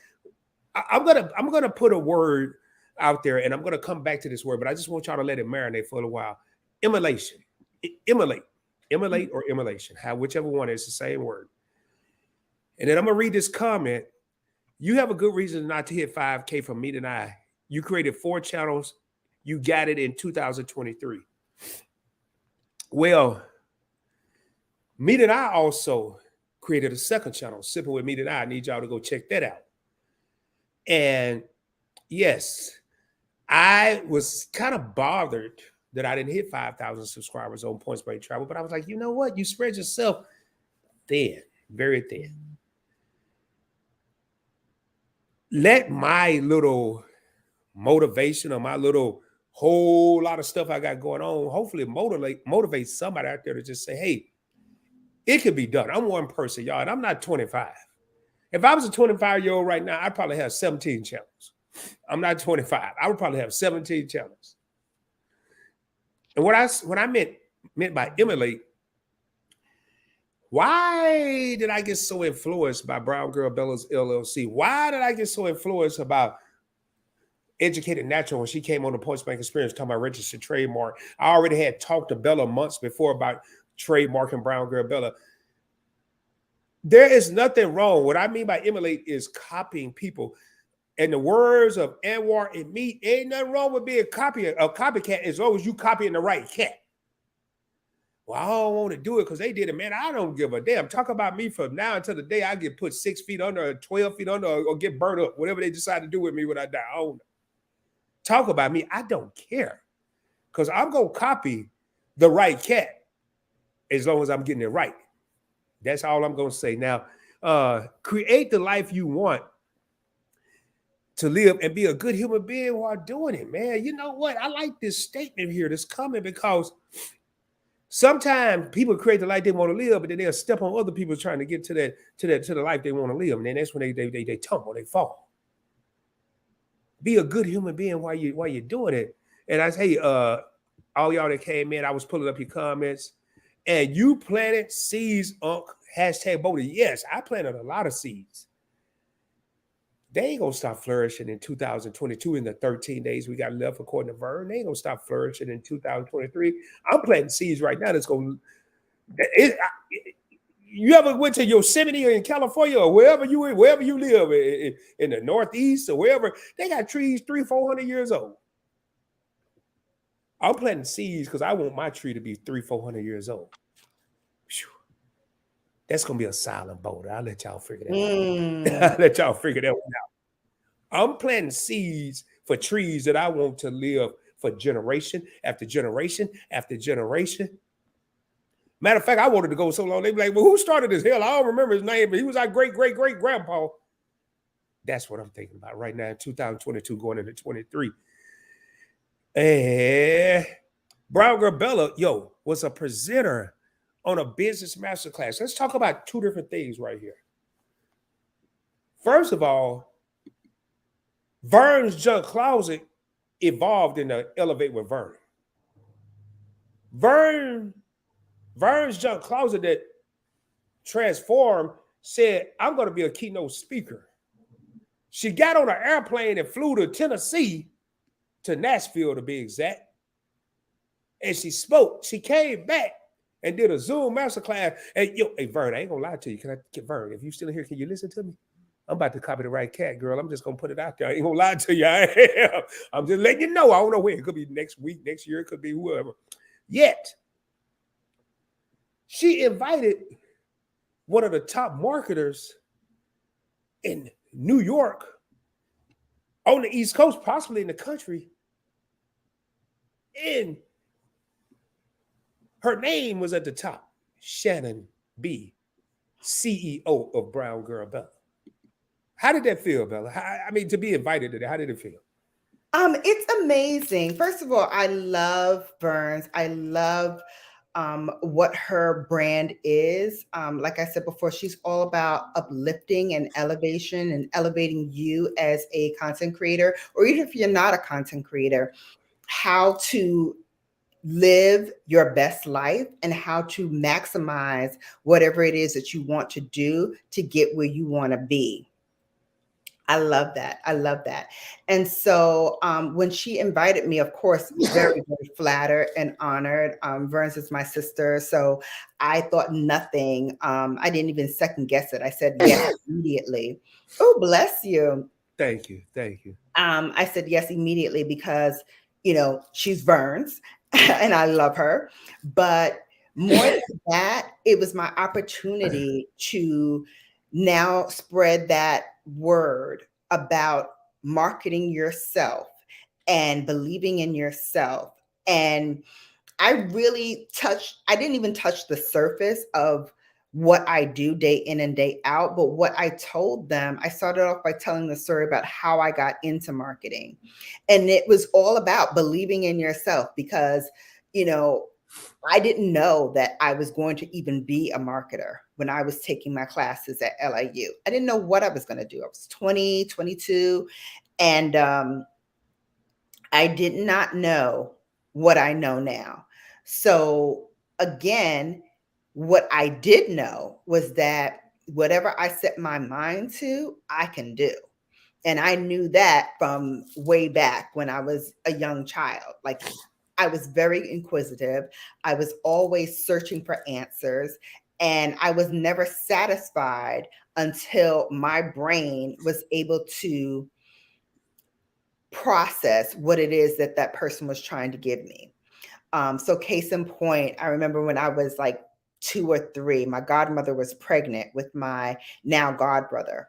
I'm gonna put a word out there, and I'm gonna come back to this word, but I just want y'all to let it marinate for a little while. Immolation, immolate or immolation, whichever one is the same word. And then I'm gonna read this comment. You have a good reason not to hit 5K from me tonight. You created 4 channels. You got it in 2023. Well, me and I also created a second channel, Sipping with Me Tonight. I need y'all to go check that out. And yes, I was kind of bothered that I didn't hit 5,000 subscribers on Points Break Travel, but I was like, you know what? You spread yourself thin, very thin. Let my little motivation or my little whole lot of stuff I got going on, hopefully motivate somebody out there to just say, hey, it could be done. I'm one person, y'all, and I'm not 25. If I was a 25-year-old right now, I'd probably have 17 channels. I'm not 25. I would probably have 17 channels. And what I meant by emulate, why did I get so influenced by Brown Girl Bella's LLC? Why did I get so influenced about Educated Natural when she came on the Points Bank Experience talking about registered trademark? I already had talked to Bella months before about trademarking Brown Girl Bella. There is nothing wrong. What I mean by emulate is copying people. In the words of Anwar and me, ain't nothing wrong with being a copycat as long as you copying the right cat. Well, I don't want to do it because they did it, man. I don't give a damn. Talk about me from now until the day I get put 6 feet under, or 12 feet under, or get burnt up, whatever they decide to do with me when I die. I don't know. Talk about me. I don't care because I'm going to copy the right cat as long as I'm getting it right. That's all I'm going to say. Now, create the life you want to live and be a good human being while doing it, man. You know what? I like this statement here that's coming because sometimes people create the life they want to live, but then they'll step on other people trying to get to the life they want to live. And then that's when they tumble, they fall. Be a good human being while you're doing it. And I say, all y'all that came in, I was pulling up your comments. And you planted seeds, #Bodie. Yes, I planted a lot of seeds. They ain't gonna stop flourishing in 2022 in the 13 days we got left according to Vern. They ain't gonna stop flourishing in 2023. I'm planting seeds right now that's gonna. You ever went to Yosemite or in California or wherever you live in the Northeast or wherever, they got trees 300-400 years old. I'm planting seeds because I want my tree to be 300-400 years old. Whew. That's gonna be a silent boulder. I'll let y'all figure that out. I'll let y'all figure that one out. I'm planting seeds for trees that I want to live for generation after generation after generation. Matter of fact, I wanted to go so long. They'd be like, well, who started this? Hell, I don't remember his name, but he was our great-great-great-grandpa. That's what I'm thinking about right now in 2022 going into 23. And Brown Girl Bella, was a presenter on a business masterclass. Let's talk about two different things right here. First of all, Vern's junk closet evolved in the Elevate with Vern. Vern's junk closet that transformed said, I'm going to be a keynote speaker. She got on an airplane and flew to Tennessee, to Nashville to be exact. And she spoke. She came back and did a Zoom masterclass. And hey, Vern, I ain't gonna lie to you. Can I get Vern? If you still here, can you listen to me? I'm about to copy the right cat, girl. I'm just gonna put it out there. I ain't gonna lie to you. I am. I'm just letting you know. I don't know when. It could be next week, next year. It could be whoever. Yet, she invited one of the top marketers in New York, on the East Coast, possibly in the country. And her name was at the top, Shannon B., CEO of Brown Girl Bella. How did that feel, Bella? I mean, to be invited to that, how did it feel? It's amazing. First of all, I love Burns. I love what her brand is. Like I said before, she's all about uplifting and elevation and elevating you as a content creator, or even if you're not a content creator, how to live your best life and how to maximize whatever it is that you want to do to get where you want to be. I love that. I love that. And so when she invited me, of course, very, very flattered and honored. Verns is my sister. So I thought nothing. I didn't even second guess it. I said yes immediately. Oh, bless you. Thank you. Thank you. I said yes immediately because, she's Verns and I love her. But More than that, it was my opportunity to now spread that word about marketing yourself and believing in yourself. And I didn't even touch the surface of what I do day in and day out. But what I told them, I started off by telling the story about how I got into marketing. And it was all about believing in yourself because, you know, I didn't know that I was going to even be a marketer when I was taking my classes at LIU. I didn't know what I was going to do. I was 20, 22, and I did not know what I know now. So, again, what I did know was that whatever I set my mind to, I can do. And I knew that from way back when I was a young child. Like, I was very inquisitive. I was always searching for answers. And I was never satisfied until my brain was able to process what it is that that person was trying to give me. So case in point, I remember when I was like 2 or 3, my godmother was pregnant with my now godbrother.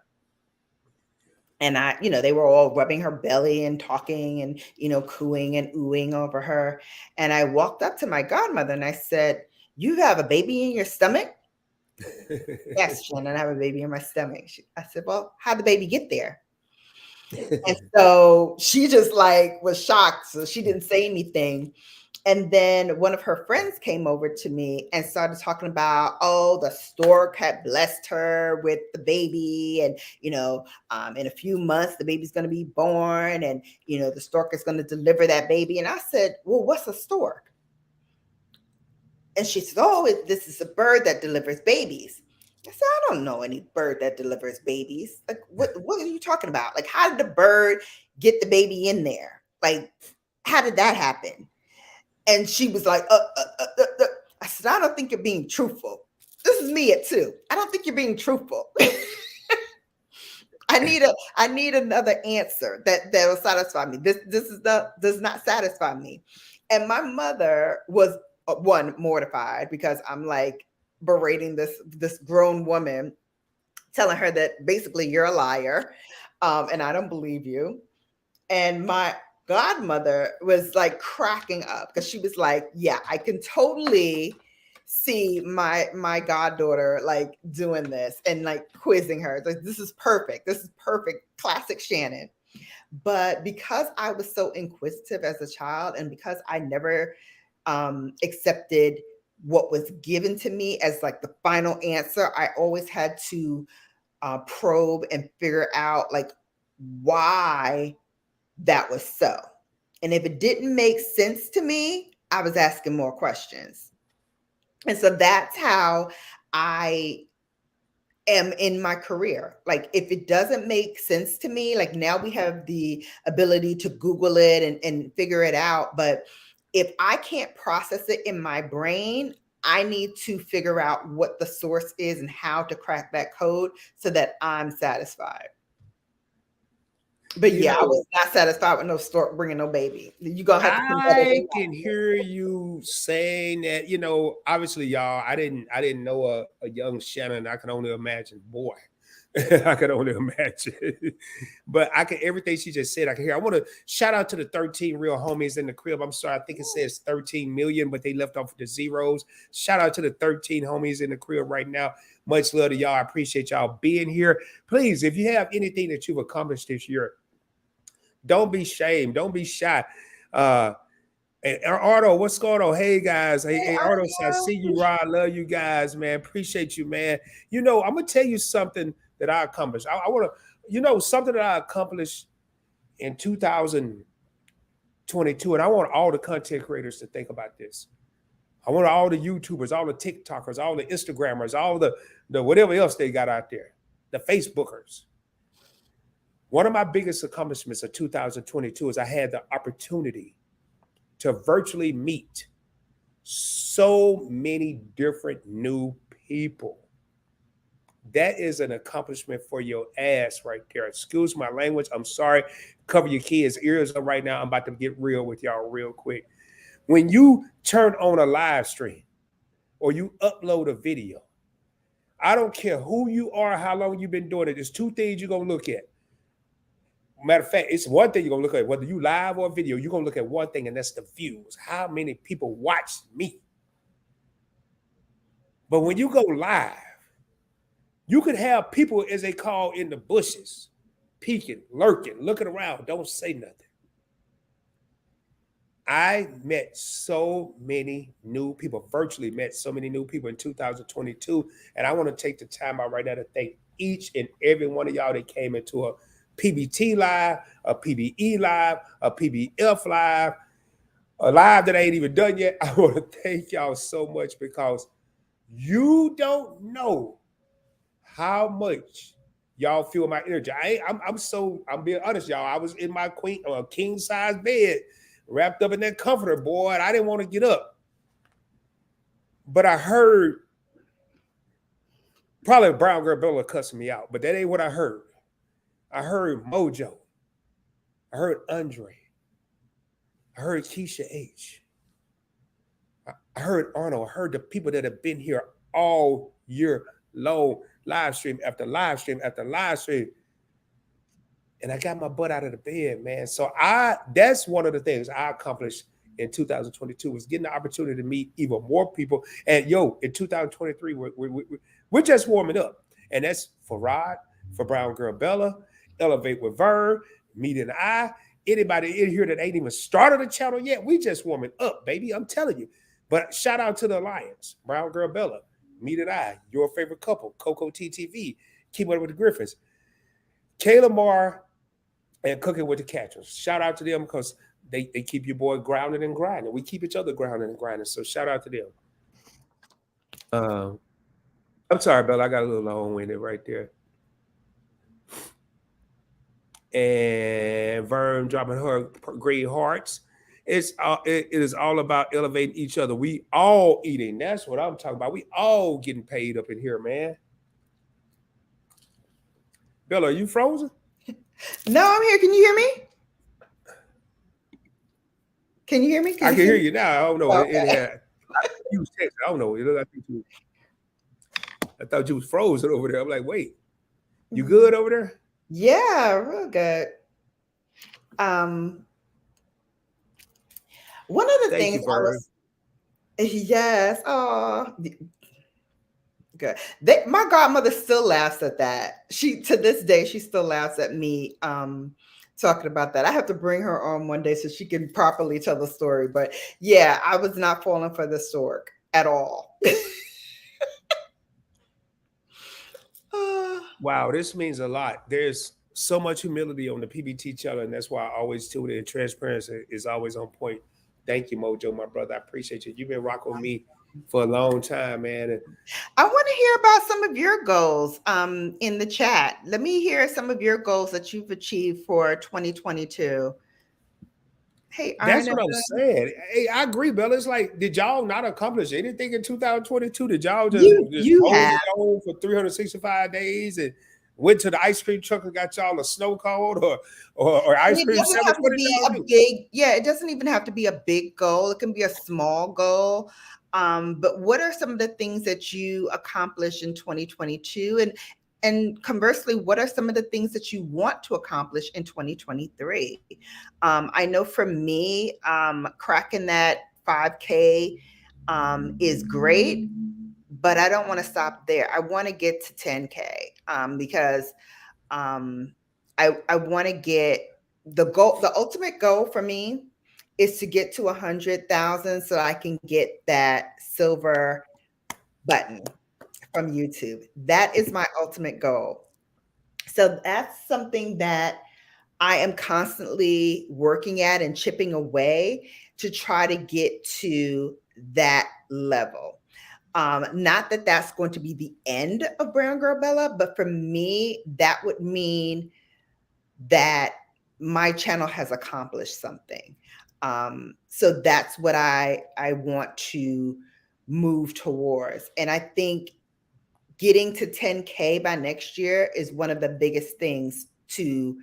And they were all rubbing her belly and talking and, cooing and oohing over her. And I walked up to my godmother and I said, "You have a baby in your stomach?" "Yes, Shannon, I have a baby in my stomach." I said, "Well, how'd the baby get there?" And so she just like was shocked. So she didn't say anything. And then one of her friends came over to me and started talking about, oh, the stork had blessed her with the baby. And, in a few months, the baby's going to be born. And, the stork is going to deliver that baby. And I said, "Well, what's a stork?" And she said, "Oh, this is a bird that delivers babies." I said, "I don't know any bird that delivers babies. Like, what are you talking about? Like, how did the bird get the baby in there? Like, how did that happen?" And she was like, I said, "I don't think you're being truthful." This is me at 2. "I don't think you're being truthful." I need another answer that will satisfy me. This does not satisfy me. And my mother was one mortified because I'm like berating this grown woman, telling her that basically you're a liar, and I don't believe you. And my godmother was like cracking up because she was like, "Yeah, I can totally see my goddaughter like doing this and like quizzing her. Like, this is perfect. This is perfect. Classic Shannon." But because I was so inquisitive as a child and because I never accepted what was given to me as like the final answer, I always had to probe and figure out like why that was so. And if it didn't make sense to me, I was asking more questions. And so that's how I am in my career. Like, if it doesn't make sense to me, like now we have the ability to Google it and figure it out. But if I can't process it in my brain, I need to figure out what the source is and how to crack that code so that I'm satisfied. But yeah, I was not satisfied with no stork bringing no baby. You're gonna have to put that I in. can hear you saying that, obviously, y'all, I didn't know a young Shannon. I can only imagine, boy. I could only imagine. But I can everything she just said, I can hear. I want to shout out to the 13 real homies in the crib. I'm sorry, I think it says 13 million, but they left off the zeros. Shout out to the 13 homies in the crib right now. Much love to y'all. I appreciate y'all being here. Please, if you have anything that you've accomplished this year, don't be shamed. Don't be shy. And Ardo, what's going on? Hey guys. Hey Ardo, I see you, Rod. Love you guys, man. Appreciate you, man. I'm gonna tell you something that I accomplished. I want to, something that I accomplished in 2022, and I want all the content creators to think about this. I want all the YouTubers, all the TikTokers, all the Instagrammers, all the whatever else they got out there, the Facebookers. One of my biggest accomplishments of 2022 is I had the opportunity to virtually meet so many different new people. That is an accomplishment for your ass right there. Excuse my language. I'm sorry. Cover your kids' ears up right now. I'm about to get real with y'all real quick. When you turn on a live stream, or you upload a video. I don't care who you are, how long you've been doing it. There's two things you're gonna look at. Matter of fact, it's one thing you're gonna look at, whether you live or video, you're gonna look at one thing, and that's the views. How many people watch me? But when you go live, you could have people, as they call, in the bushes, peeking, lurking, looking around, don't say nothing. I met so many new people, virtually met so many new people in 2022. And I want to take the time out right now to thank each and every one of y'all that came into a PBT live, a PBE live, a PBF live, a live that I ain't even done yet. I want to thank y'all so much because you don't know how much y'all feel my energy. I'm being honest, y'all. I was in my king size bed, wrapped up in that comforter, boy, and I didn't want to get up. But I heard probably Brown Girl Bella cussing me out, but that ain't what I heard. I heard Mojo. I heard Andre. I heard Keisha H. I heard Arnold. I heard the people that have been here all year long, live stream after live stream after live stream. And I got my butt out of the bed, man. So that's one of the things I accomplished in 2022 was getting the opportunity to meet even more people. And in 2023, we're just warming up. And that's for Rod, for Brown Girl Bella, Elevate with Vern, Meet and I. Anybody in here that ain't even started a channel yet, we just warming up, baby. I'm telling you. But shout out to the Alliance, Brown Girl Bella, Meet and I, your favorite couple, Coco TTV, Keep Up with the Griffins, Kayla Marr, and Cooking with the Catchers. Shout out to them because they keep your boy grounded and grinding. We keep each other grounded and grinding. So shout out to them. I'm sorry, Bella. I got a little long-winded right there. And Vern dropping her great hearts. It is all about elevating each other. We all eating. That's what I'm talking about. We all getting paid up in here, man. Bella, are you frozen? No, I'm here. Can you hear me? Can you hear me? I can hear you now. I don't know. Okay. It had. You was texting. I don't know. I thought you was frozen over there. I'm like, wait, you good over there? Yeah, real good. One of the things yes, oh, good. My godmother still laughs at that. To this day, she still laughs at me talking about that. I have to bring her on one day so she can properly tell the story. But yeah, I was not falling for the stork at all. Wow, this means a lot. There's so much humility on the PBT channel, and that's why I always tune in. Transparency is always on point. Thank you, Mojo, my brother. I appreciate you. You've been rocking with me for a long time, man. And I want to hear about some of your goals in the chat. Let me hear some of your goals that you've achieved for 2022. Hey, that's what I'm saying. Hey, I agree, Bella. It's like, did y'all not accomplish anything in 2022? Did y'all just hold it on for 365 days and went to the ice cream truck and got y'all a snow cone or ice cream? It doesn't even have to be a big goal. It can be a small goal. But what are some of the things that you accomplished in 2022? And conversely, what are some of the things that you want to accomplish in 2023? I know for me, cracking that 5K is great, but I don't want to stop there. I want to get to 10K because I want to get the goal. The ultimate goal for me is to get to 100,000 so I can get that silver button from YouTube. That is my ultimate goal. So that's something that I am constantly working at and chipping away to try to get to that level. Not that that's going to be the end of Brown Girl Bella, but for me, that would mean that my channel has accomplished something. So that's what I want to move towards. And I think getting to 10K by next year is one of the biggest things to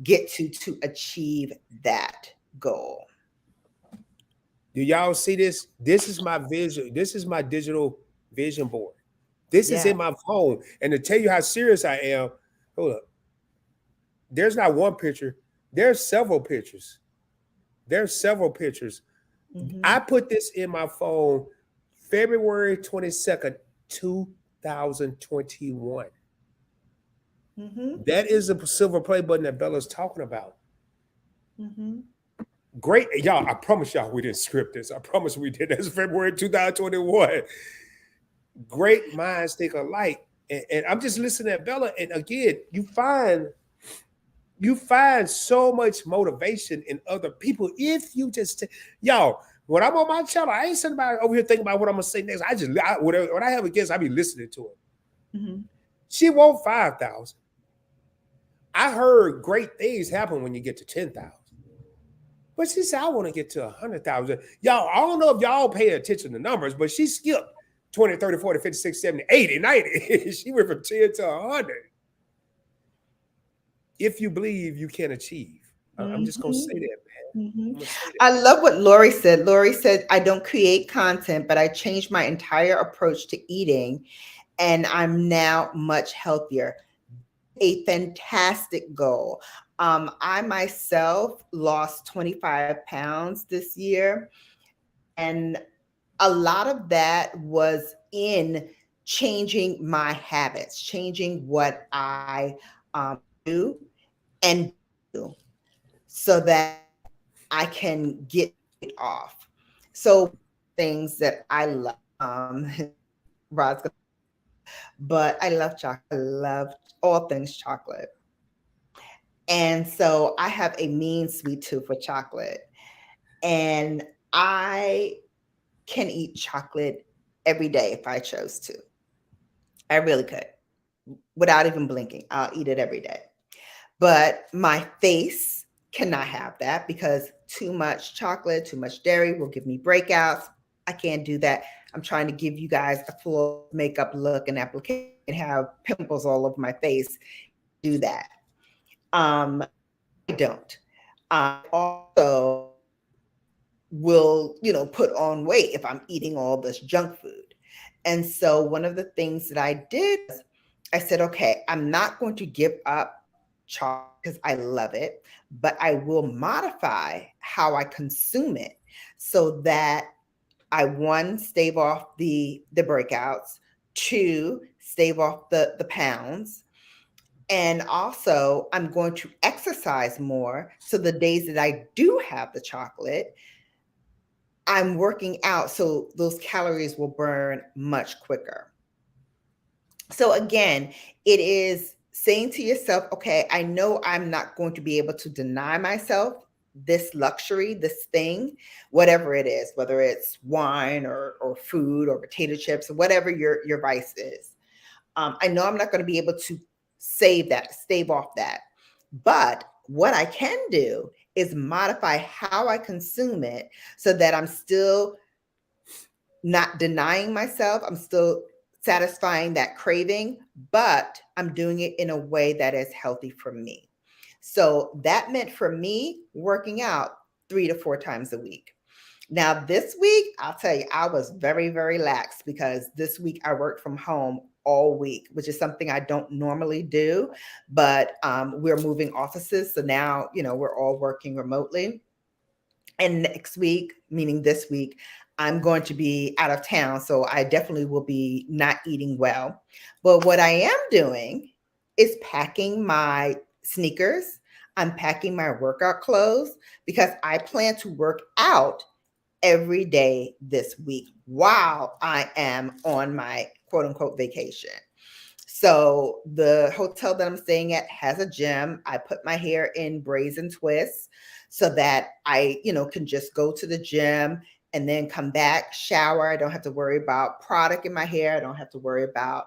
get to achieve that goal. Do y'all see this? This is my vision. This is my digital vision board. This is Yeah. in my phone. And to tell you how serious I am, hold up. There's not one picture. There's several pictures. There's several pictures. Mm-hmm. I put this in my phone February 22nd, 2021. Mm-hmm. That is the silver play button that Bella's talking about. Mm-hmm. Great. Y'all, I promise y'all we didn't script this. I promise we did. That's February 2021. Great minds think alike. And I'm just listening at Bella. And again, you find so much motivation in other people if you just y'all. When I'm on my channel, I ain't sitting about over here thinking about what I'm gonna say next. Whatever, when I have a guest, I be listening to it. Mm-hmm. She want 5,000. I heard great things happen when you get to 10,000. But she said, I want to get to 100,000. Y'all, I don't know if y'all pay attention to numbers, but she skipped 20, 30, 40, 50, 60, 70, 80, 90. She went from 10 to 100. If you believe, you can achieve. I'm just going to say that, man. Mm-hmm. I'm going to say that. I love what Lori said. Lori said, I don't create content, but I changed my entire approach to eating, and I'm now much healthier. A fantastic goal. I myself lost 25 pounds this year, and a lot of that was in changing my habits, changing what I do and do so that I can get it off. So things that I love, Rod's gonna, but I love chocolate. I love all things chocolate. And so I have a mean sweet tooth for chocolate. And I can eat chocolate every day if I chose to. I really could without even blinking. I'll eat it every day. But my face cannot have that because too much chocolate, too much dairy will give me breakouts. I can't do that. I'm trying to give you guys a full makeup look and application and have pimples all over my face. Do that. I don't. I also will, put on weight if I'm eating all this junk food. And so one of the things that I did was I said, okay, I'm not going to give up chocolate because I love it, but I will modify how I consume it so that I one stave off the breakouts, two stave off the pounds, and also I'm going to exercise more. So the days that I do have the chocolate, I'm working out so those calories will burn much quicker. So again, it is saying to yourself, okay, I know I'm not going to be able to deny myself this luxury, this thing, whatever it is, whether it's wine or food or potato chips or whatever your vice is. I know I'm not going to be able to stave off that. But what I can do is modify how I consume it so that I'm still not denying myself. I'm still satisfying that craving, but I'm doing it in a way that is healthy for me. So that meant for me working out 3 to 4 times a week. Now, this week, I'll tell you, I was very, very lax because this week I worked from home all week, which is something I don't normally do. But we're moving offices. So now, we're all working remotely. And next week, meaning this week, I'm going to be out of town. So I definitely will be not eating well. But what I am doing is packing my sneakers. I'm packing my workout clothes because I plan to work out every day this week while I am on my quote unquote vacation. So the hotel that I'm staying at has a gym. I put my hair in braids and twists so that I, can just go to the gym and then come back, shower. I don't have to worry about product in my hair. I don't have to worry about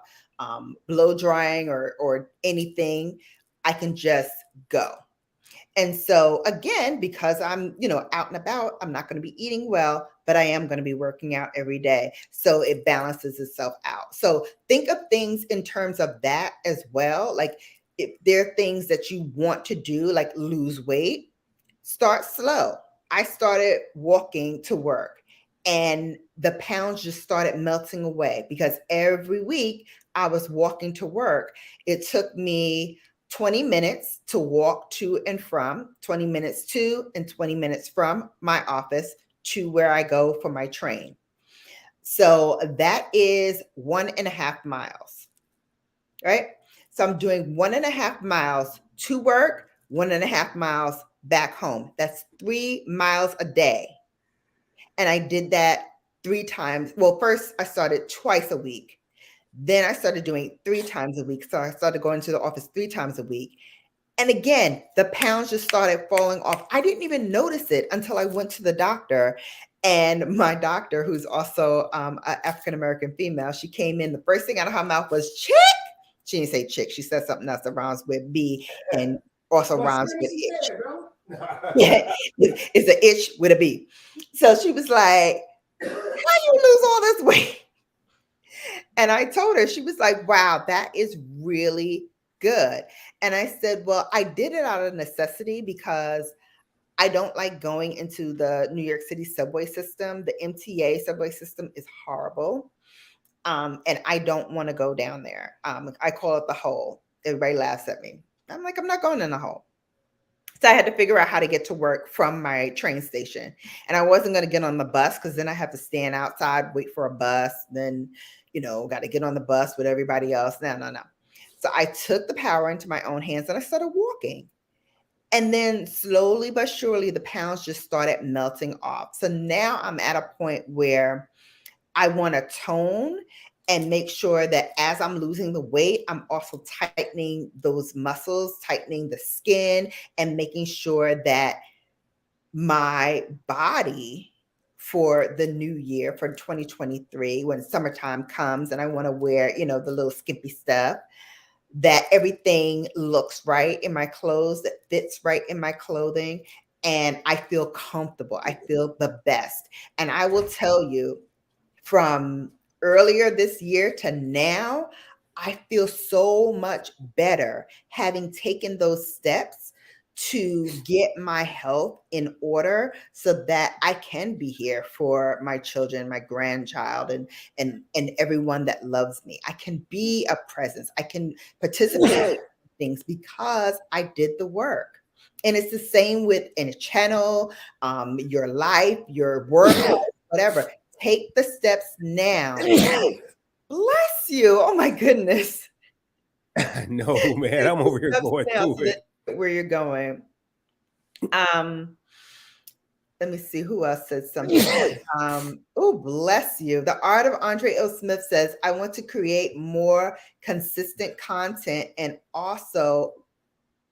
blow drying or anything. I can just go. And so again, because I'm, out and about, I'm not going to be eating well, but I am going to be working out every day. So it balances itself out. So think of things in terms of that as well. Like if there are things that you want to do, like lose weight, start slow. I started walking to work, and the pounds just started melting away because every week I was walking to work. It took me 20 minutes to walk to and from, 20 minutes to and 20 minutes from my office to where I go for my train. So that is 1.5 miles, right? So I'm doing 1.5 miles to work, 1.5 miles back home. That's 3 miles a day. And I did that 3 times. Well, first I started twice a week. Then I started doing 3 times a week. So I started going to the office 3 times a week. And again, the pounds just started falling off. I didn't even notice it until I went to the doctor. And my doctor, who's also an African-American female, she came in. The first thing out of her mouth was chick. She didn't say chick. She said something else that rhymes with B and also rhymes with itch. Yeah, it's an itch with a B. So she was like, how you lose all this weight? And I told her, she was like, wow, that is really good. And I said, well, I did it out of necessity because I don't like going into the New York City subway system. The MTA subway system is horrible. And I don't want to go down there. I call it the hole. Everybody laughs at me. I'm like, I'm not going in the hole. So I had to figure out how to get to work from my train station. And I wasn't going to get on the bus because then I have to stand outside, wait for a bus, then, got to get on the bus with everybody else. No. So I took the power into my own hands and I started walking. And then slowly but surely, the pounds just started melting off. So now I'm at a point where I want to tone and make sure that as I'm losing the weight, I'm also tightening those muscles, tightening the skin, and making sure that my body for the new year, for 2023, when summertime comes and I want to wear, the little skimpy stuff, that everything looks right in my clothes, that fits right in my clothing, and I feel comfortable. I feel the best. And I will tell you, from earlier this year to now, I feel so much better having taken those steps to get my health in order so that I can be here for my children, my grandchild, and everyone that loves me. I can be a presence. I can participate in things because I did the work. And it's the same with in a channel, your life, your work, whatever. Take the steps now. Bless you. Oh my goodness. No, man, I'm over here going through it. Where you're going. Let me see who else said something. Oh, bless you. The Art of Andre L. Smith says, I want to create more consistent content and also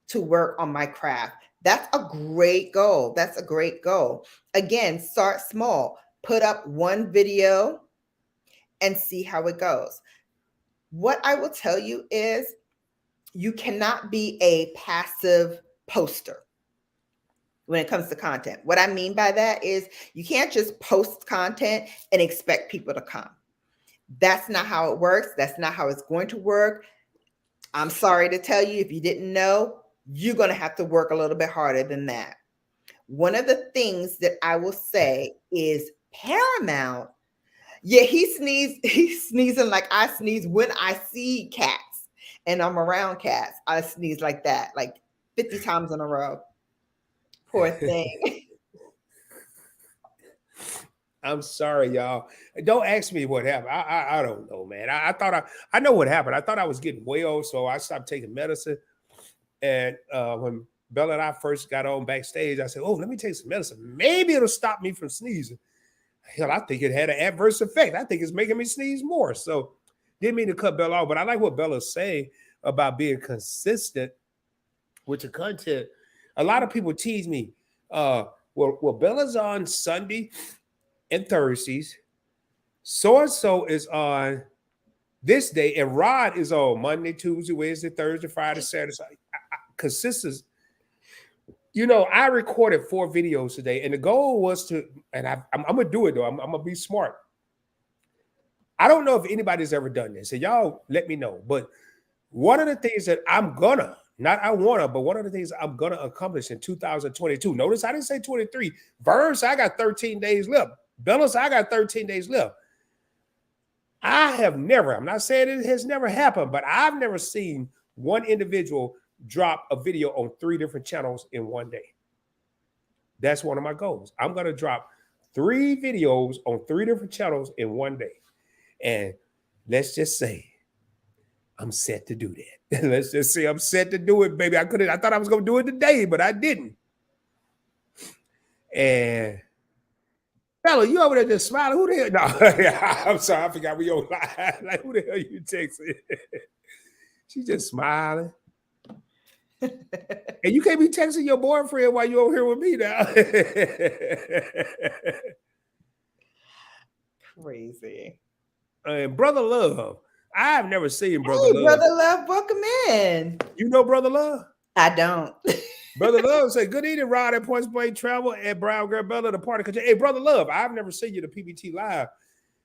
to work on my craft. That's a great goal. That's a great goal. Again, start small. Put up one video and see how it goes. What I will tell you is you cannot be a passive poster when it comes to content. What I mean by that is you can't just post content and expect people to come. That's not how it works. That's not how it's going to work. I'm sorry to tell you, if you didn't know, you're going to have to work a little bit harder than that. One of the things that I will say is paramount. Yeah, he's sneezing like I sneeze when I see cats and I'm around cats. I sneeze like that, like 50 times in a row. Poor thing. I'm sorry, y'all. Don't ask me what happened. I don't know, man. I thought I know what happened. I thought I was getting well, so I stopped taking medicine. And when Bella and I first got on backstage, I said, "Oh, let me take some medicine. Maybe it'll stop me from sneezing." Hell, I think it had an adverse effect. I think it's making me sneeze more. So didn't mean to cut Bella off, but I like what Bella's saying about being consistent with your content. A lot of people tease me. Well, Bella's on Sunday and Thursdays. So-and-so is on this day, and Rod is on Monday, Tuesday, Wednesday, Thursday, Friday, Saturday. Consistent. I recorded 4 videos today, and the goal was to, and I'm going to do it, though. I'm going to be smart. I don't know if anybody's ever done this, and y'all let me know. But one of the things that I'm going to Not I want to, but one of the things I'm going to accomplish in 2022. Notice I didn't say 23. Vern, I got 13 days left. Bella, I got 13 days left. I have never, I'm not saying it has never happened, but I've never seen one individual drop a video on 3 different channels in one day. That's one of my goals. I'm going to drop 3 videos on 3 different channels in one day. And let's just say I'm set to do that. Let's just say I'm set to do it, baby. I thought I was going to do it today, but I didn't. And Bella, you over there just smiling. Who the hell? No, I'm sorry. I forgot we on live. Like, who the hell you texting? She's just smiling. And you can't be texting your boyfriend while you're over here with me now. Crazy. And Brother Love. I've never seen Brother Love. Brother Love, welcome in. You know Brother Love? I don't. Brother Love say, good evening, Rod at Points Blank Travel and Brown Girl Bella, the party. Hey, Brother Love, I've never seen you to PBT Live,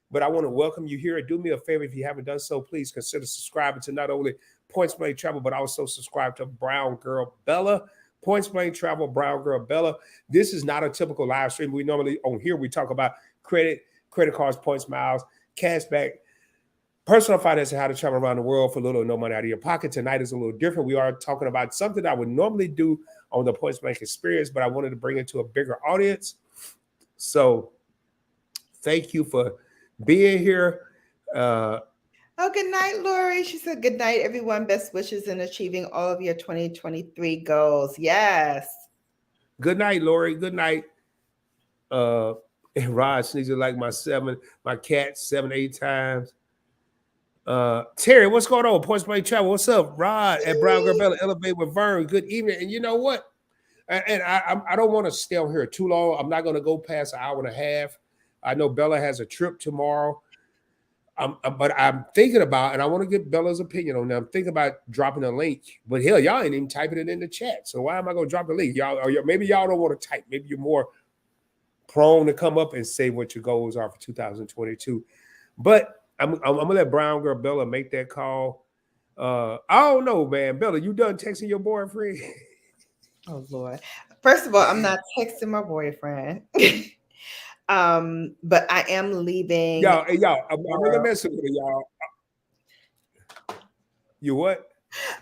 but I want to welcome you here. Do me a favor, if you haven't done so, please consider subscribing to not only Points Blank Travel, but also subscribe to Brown Girl Bella. Points Blank Travel, Brown Girl Bella. This is not a typical live stream. We normally, on here, we talk about credit cards, points, miles, cash back, personal finance, and how to travel around the world for little or no money out of your pocket. Tonight is a little different. We are talking about something I would normally do on the Points Blank experience, but I wanted to bring it to a bigger audience. So thank you for being here. Oh, good night, Lori. She said, good night, everyone. Best wishes in achieving all of your 2023 goals. Yes. Good night, Lori. Good night. And Rod sneezes like my cat 7, 8 times. Terry, what's going on? Points Blank Travel. What's up? Rod at Brown Girl Bella, Elevate with Vern. Good evening. And you know what? And I don't want to stay on here too long. I'm not going to go past an hour and a half. I know Bella has a trip tomorrow. But I'm thinking about, and I want to get Bella's opinion on that. I'm thinking about dropping a link. But hell, y'all ain't even typing it in the chat. So why am I going to drop the link? Maybe y'all don't want to type. Maybe you're more prone to come up and say what your goals are for 2022. But I'm gonna let Brown Girl Bella make that call. I don't know, man. Bella, you done texting your boyfriend? Oh Lord. First of all, I'm not texting my boyfriend. But I am leaving. Y'all, I'm gonna mess with y'all. You what?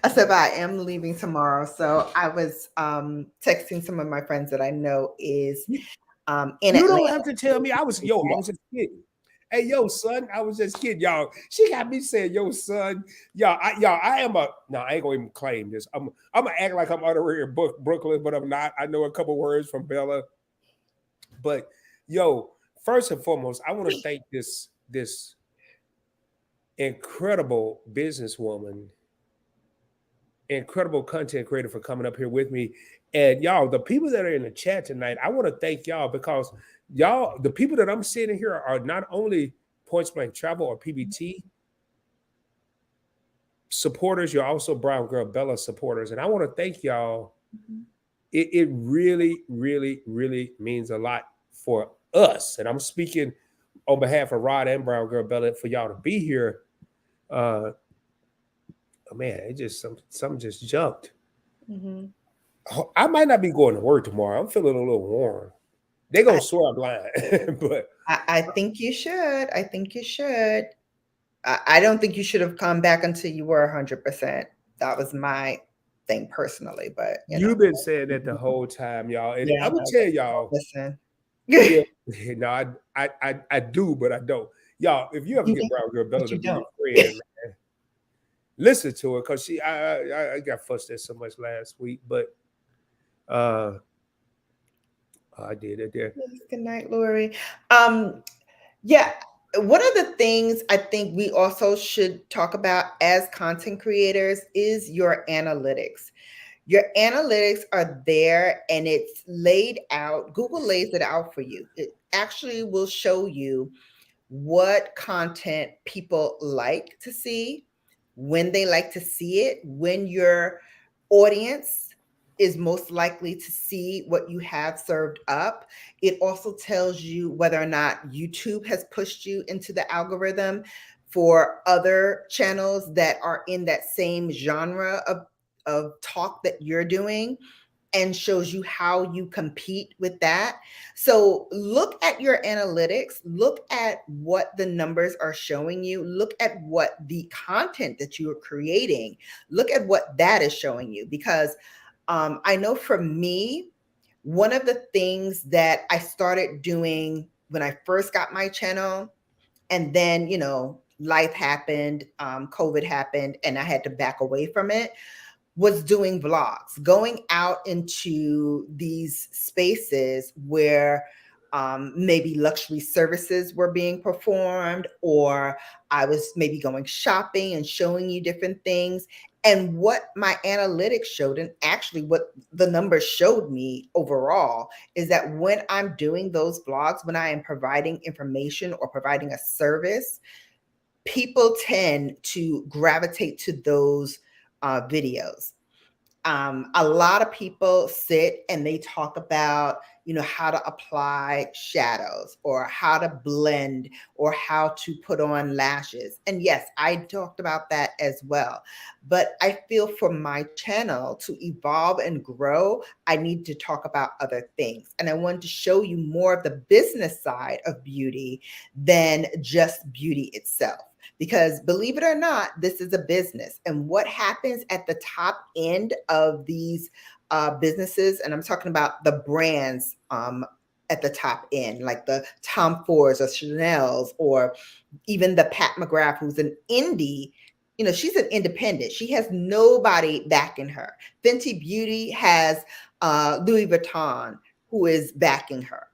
I said, but I am leaving tomorrow. So I was texting some of my friends that I know is in Atlanta. You don't have to tell me. I was just kidding. Hey, yo, son, I was just kidding, y'all. She got me saying, yo, son. I ain't gonna even claim this. I'm gonna act like I'm honorary in Brooklyn, but I'm not. I know a couple words from Bella. But yo, first and foremost, I want to thank this incredible businesswoman, incredible content creator for coming up here with me. And y'all, the people that are in the chat tonight, I want to thank y'all because y'all, the people that I'm seeing here are not only Points Blank Travel or PBT supporters, you're also Brown Girl Bella supporters. And I want to thank y'all. Mm-hmm. It really, really, really means a lot for us. And I'm speaking on behalf of Rod and Brown Girl Bella for y'all to be here. Oh man, it just something just jumped. Mm-hmm. I might not be going to work tomorrow. I'm feeling a little warm. They're gonna swear I'm lying, but I think you should. I think you should. I don't think you should have come back until you were 100%. That was my thing personally, but you've been saying that the whole time, y'all. And I'm gonna tell y'all. Listen. Yeah, no, I do, but I don't. Y'all, if you ever get Brown Girl Bella to be your friend, man, listen to her because I got fussed at so much last week, but I did it there. Good night, Lori. Yeah, one of the things I think we also should talk about as content creators is your analytics. Your analytics are there and it's laid out. Google lays it out for you. It actually will show you what content people like to see, when they like to see it, when your audience is most likely to see what you have served up. It also tells you whether or not YouTube has pushed you into the algorithm for other channels that are in that same genre of talk that you're doing and shows you how you compete with that. So look at your analytics, look at what the numbers are showing you, look at what the content that you are creating, look at what that is showing you. Because I know for me, one of the things that I started doing when I first got my channel, and then, life happened, COVID happened, and I had to back away from it, was doing vlogs, going out into these spaces where maybe luxury services were being performed, or I was maybe going shopping and showing you different things. And what my analytics showed, and actually what the numbers showed me overall, is that when I'm doing those vlogs, when I am providing information or providing a service, people tend to gravitate to those videos. A lot of people sit and they talk about, how to apply shadows or how to blend or how to put on lashes. And yes, I talked about that as well. But I feel for my channel to evolve and grow, I need to talk about other things. And I wanted to show you more of the business side of beauty than just beauty itself. Because believe it or not, this is a business. And what happens at the top end of these businesses, and I'm talking about the brands at the top end, like the Tom Fords or Chanel's, or even the Pat McGrath, who's an indie. She's an independent. She has nobody backing her. Fenty Beauty has Louis Vuitton, who is backing her.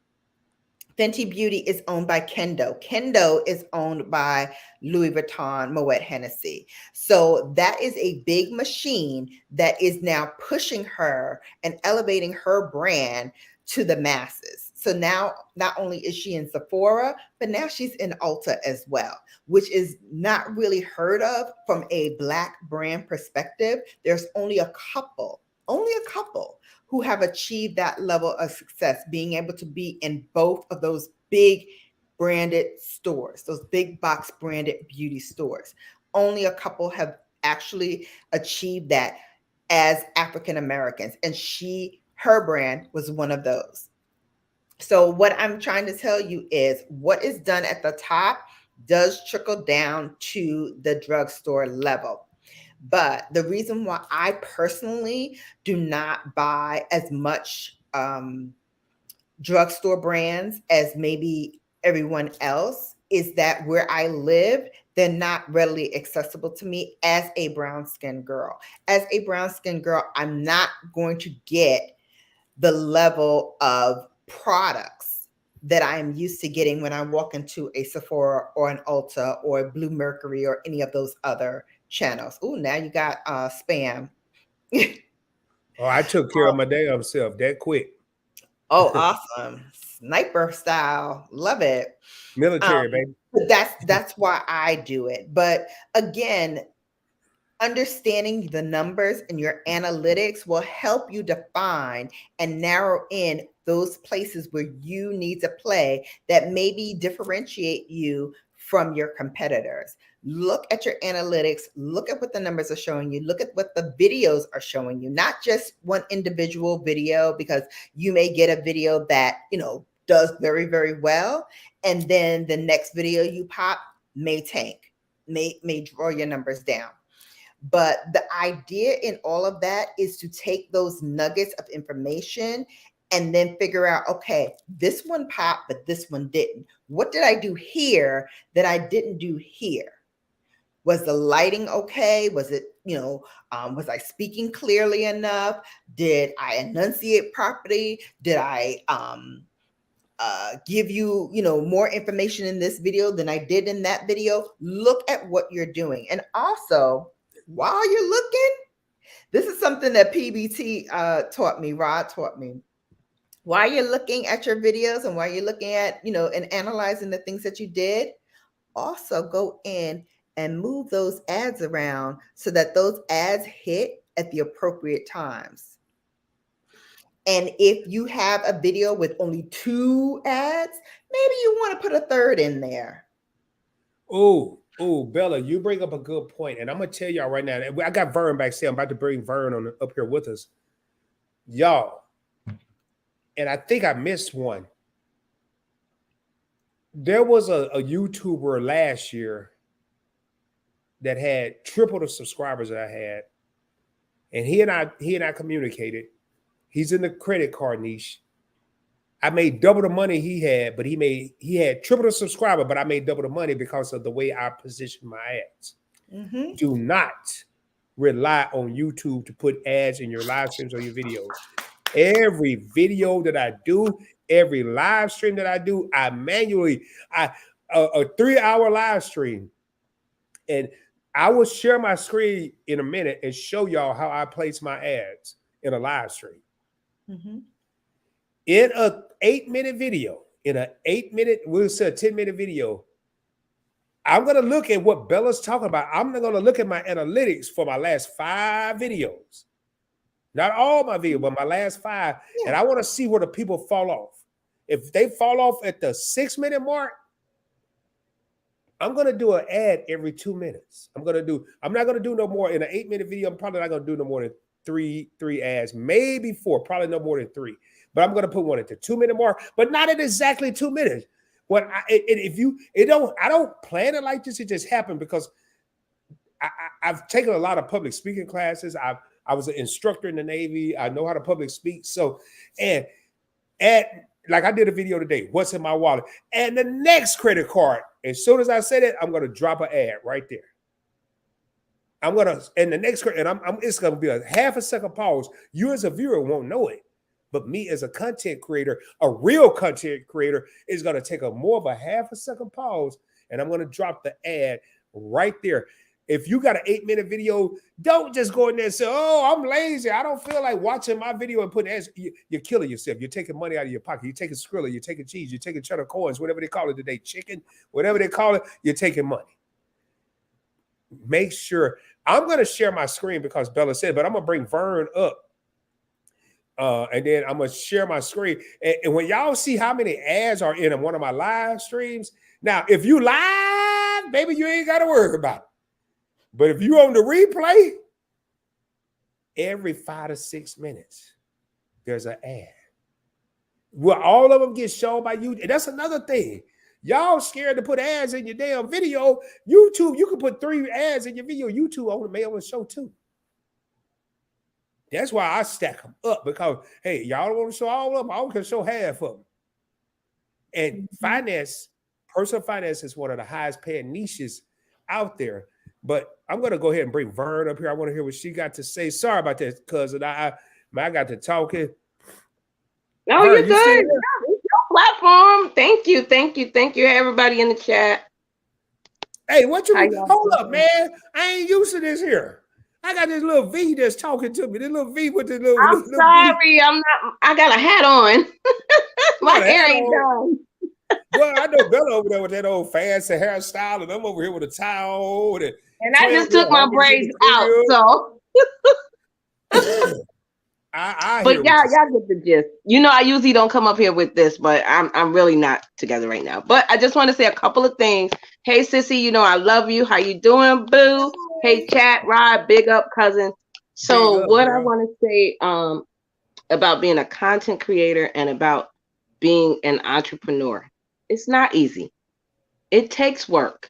Fenty Beauty is owned by Kendo. Kendo is owned by Louis Vuitton, Moet Hennessy. So that is a big machine that is now pushing her and elevating her brand to the masses. So now not only is she in Sephora, but now she's in Ulta as well, which is not really heard of from a Black brand perspective. There's only a couple who have achieved that level of success, being able to be in both of those big branded stores, those big box branded beauty stores. Only a couple have actually achieved that as African Americans, and her brand was one of those. So what I'm trying to tell you is what is done at the top does trickle down to the drugstore level. But the reason why I personally do not buy as much drugstore brands as maybe everyone else is that where I live, they're not readily accessible to me as a brown skinned girl. As a brown skinned girl, I'm not going to get the level of products that I am used to getting when I walk into a Sephora or an Ulta or a Blue Mercury or any of those other channels. Oh, now you got spam. Oh, I took care of my damn self that quick. Oh, awesome. Sniper style. Love it. Military, baby. That's why I do it. But again, understanding the numbers and your analytics will help you define and narrow in those places where you need to play that maybe differentiate you from your competitors. Look at your analytics, look at what the numbers are showing you, look at what the videos are showing you, not just one individual video, because you may get a video that, does very, very well. And then the next video you pop may tank, may draw your numbers down. But the idea in all of that is to take those nuggets of information and then figure out, okay, this one popped, but this one didn't. What did I do here that I didn't do here? Was the lighting okay? Was it, was I speaking clearly enough? Did I enunciate properly? Did I give you, more information in this video than I did in that video? Look at what you're doing. And also, while you're looking, this is something that PBT taught me, Rod taught me. While you're looking at your videos and while you're looking at, and analyzing the things that you did, also go in and move those ads around so that those ads hit at the appropriate times. And if you have a video with only 2 ads, maybe you want to put a third in there. Oh, Oh, Bella, you bring up a good point, and I'm gonna tell y'all right now. I got Vern backstage. I'm about to bring Vern on up here with us, y'all. And I think I missed one. There was a YouTuber last year that had triple the subscribers that I had, and he and I communicated. He's in the credit card niche. I made double the money he had, but he had triple the subscriber, but I made double the money because of the way I position my ads. Mm-hmm. Do not rely on YouTube to put ads in your live streams or your videos. Every video that I do, every live stream that I do, I manually, a 3-hour live stream, and I will share my screen in a minute and show y'all how I place my ads in a live stream. Mm-hmm. In a 8-minute video, we'll say a 10-minute video, I'm going to look at what Bella's talking about. I'm going to look at my analytics for my last 5 videos. Not all my videos, but my last 5. Yeah. And I want to see where the people fall off. If they fall off at the 6-minute mark, I'm going to do an ad every 2 minutes. I'm not going to do no more in an 8-minute video. I'm probably not going to do no more than three ads, maybe 4, probably no more than 3. But I'm going to put one at the 2-minute mark, but not at exactly 2 minutes. I don't plan it like this. It just happened because I've taken a lot of public speaking classes. I was an instructor in the Navy. I know how to public speak. So, and like I did a video today, what's in my wallet? And the next credit card, as soon as I say that, I'm going to drop an ad right there. It's going to be a half a second pause. You as a viewer won't know it. But me as a content creator, a real content creator, is going to take more of a half a second pause, and I'm going to drop the ad right there. If you got an 8-minute video, don't just go in there and say, oh, I'm lazy. I don't feel like watching my video and putting ads. You're killing yourself. You're taking money out of your pocket. You're taking Skrilla. You're taking cheese. You're taking cheddar coins, whatever they call it today, chicken, whatever they call it, you're taking money. Make sure. I'm going to share my screen because Bella said, but I'm going to bring Vern up. And then I'm going to share my screen. And when y'all see how many ads are in one of my live streams, now, if you live, baby, you ain't got to worry about it. But if you on the replay, every 5 to 6 minutes, there's an ad. Well, all of them get shown by you. And that's another thing. Y'all scared to put ads in your damn video. YouTube, you can put 3 ads in your video. YouTube only may only show 2. That's why I stack them up, because, hey, y'all don't want to show all of them. I only can show half of them. And personal finance is one of the highest paying niches out there. But I'm going to go ahead and bring Vern up here. I want to hear what she got to say. Sorry about that, cousin. I got to talking. No, Vern, you're good. It's your platform. Thank you. Hey, everybody in the chat. Hey, hold up, man. I ain't used to this here. I got this little V that's talking to me. This little V with the little. I'm sorry, I'm not. I got a hat on. My hair ain't done. Well, I know Bella over there with that old fancy hairstyle, and I'm over here with a towel. And I just took my braids out, so. But y'all get the gist. You know, I usually don't come up here with this, but I'm really not together right now. But I just want to say a couple of things. Hey, sissy, you know I love you. How you doing, boo? Hey, chat, Rod, big up, cousin. So what I want to say about being a content creator and about being an entrepreneur, it's not easy. It takes work.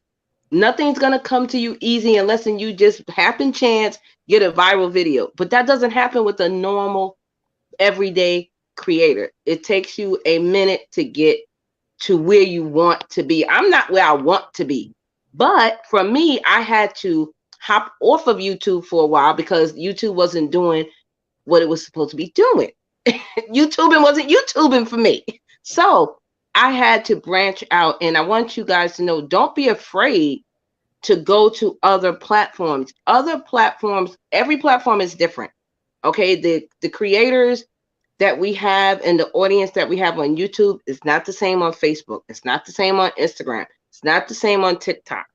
Nothing's going to come to you easy unless you just happen chance get a viral video. But that doesn't happen with a normal, everyday creator. It takes you a minute to get to where you want to be. I'm not where I want to be. But for me, I had to hop off of YouTube for a while because YouTube wasn't doing what it was supposed to be doing. YouTubing wasn't YouTubing for me. So I had to branch out, and I want you guys to know, don't be afraid to go to other platforms. Other platforms, every platform is different. Okay, the creators that we have and the audience that we have on YouTube is not the same on Facebook. It's not the same on Instagram. It's not the same on TikTok.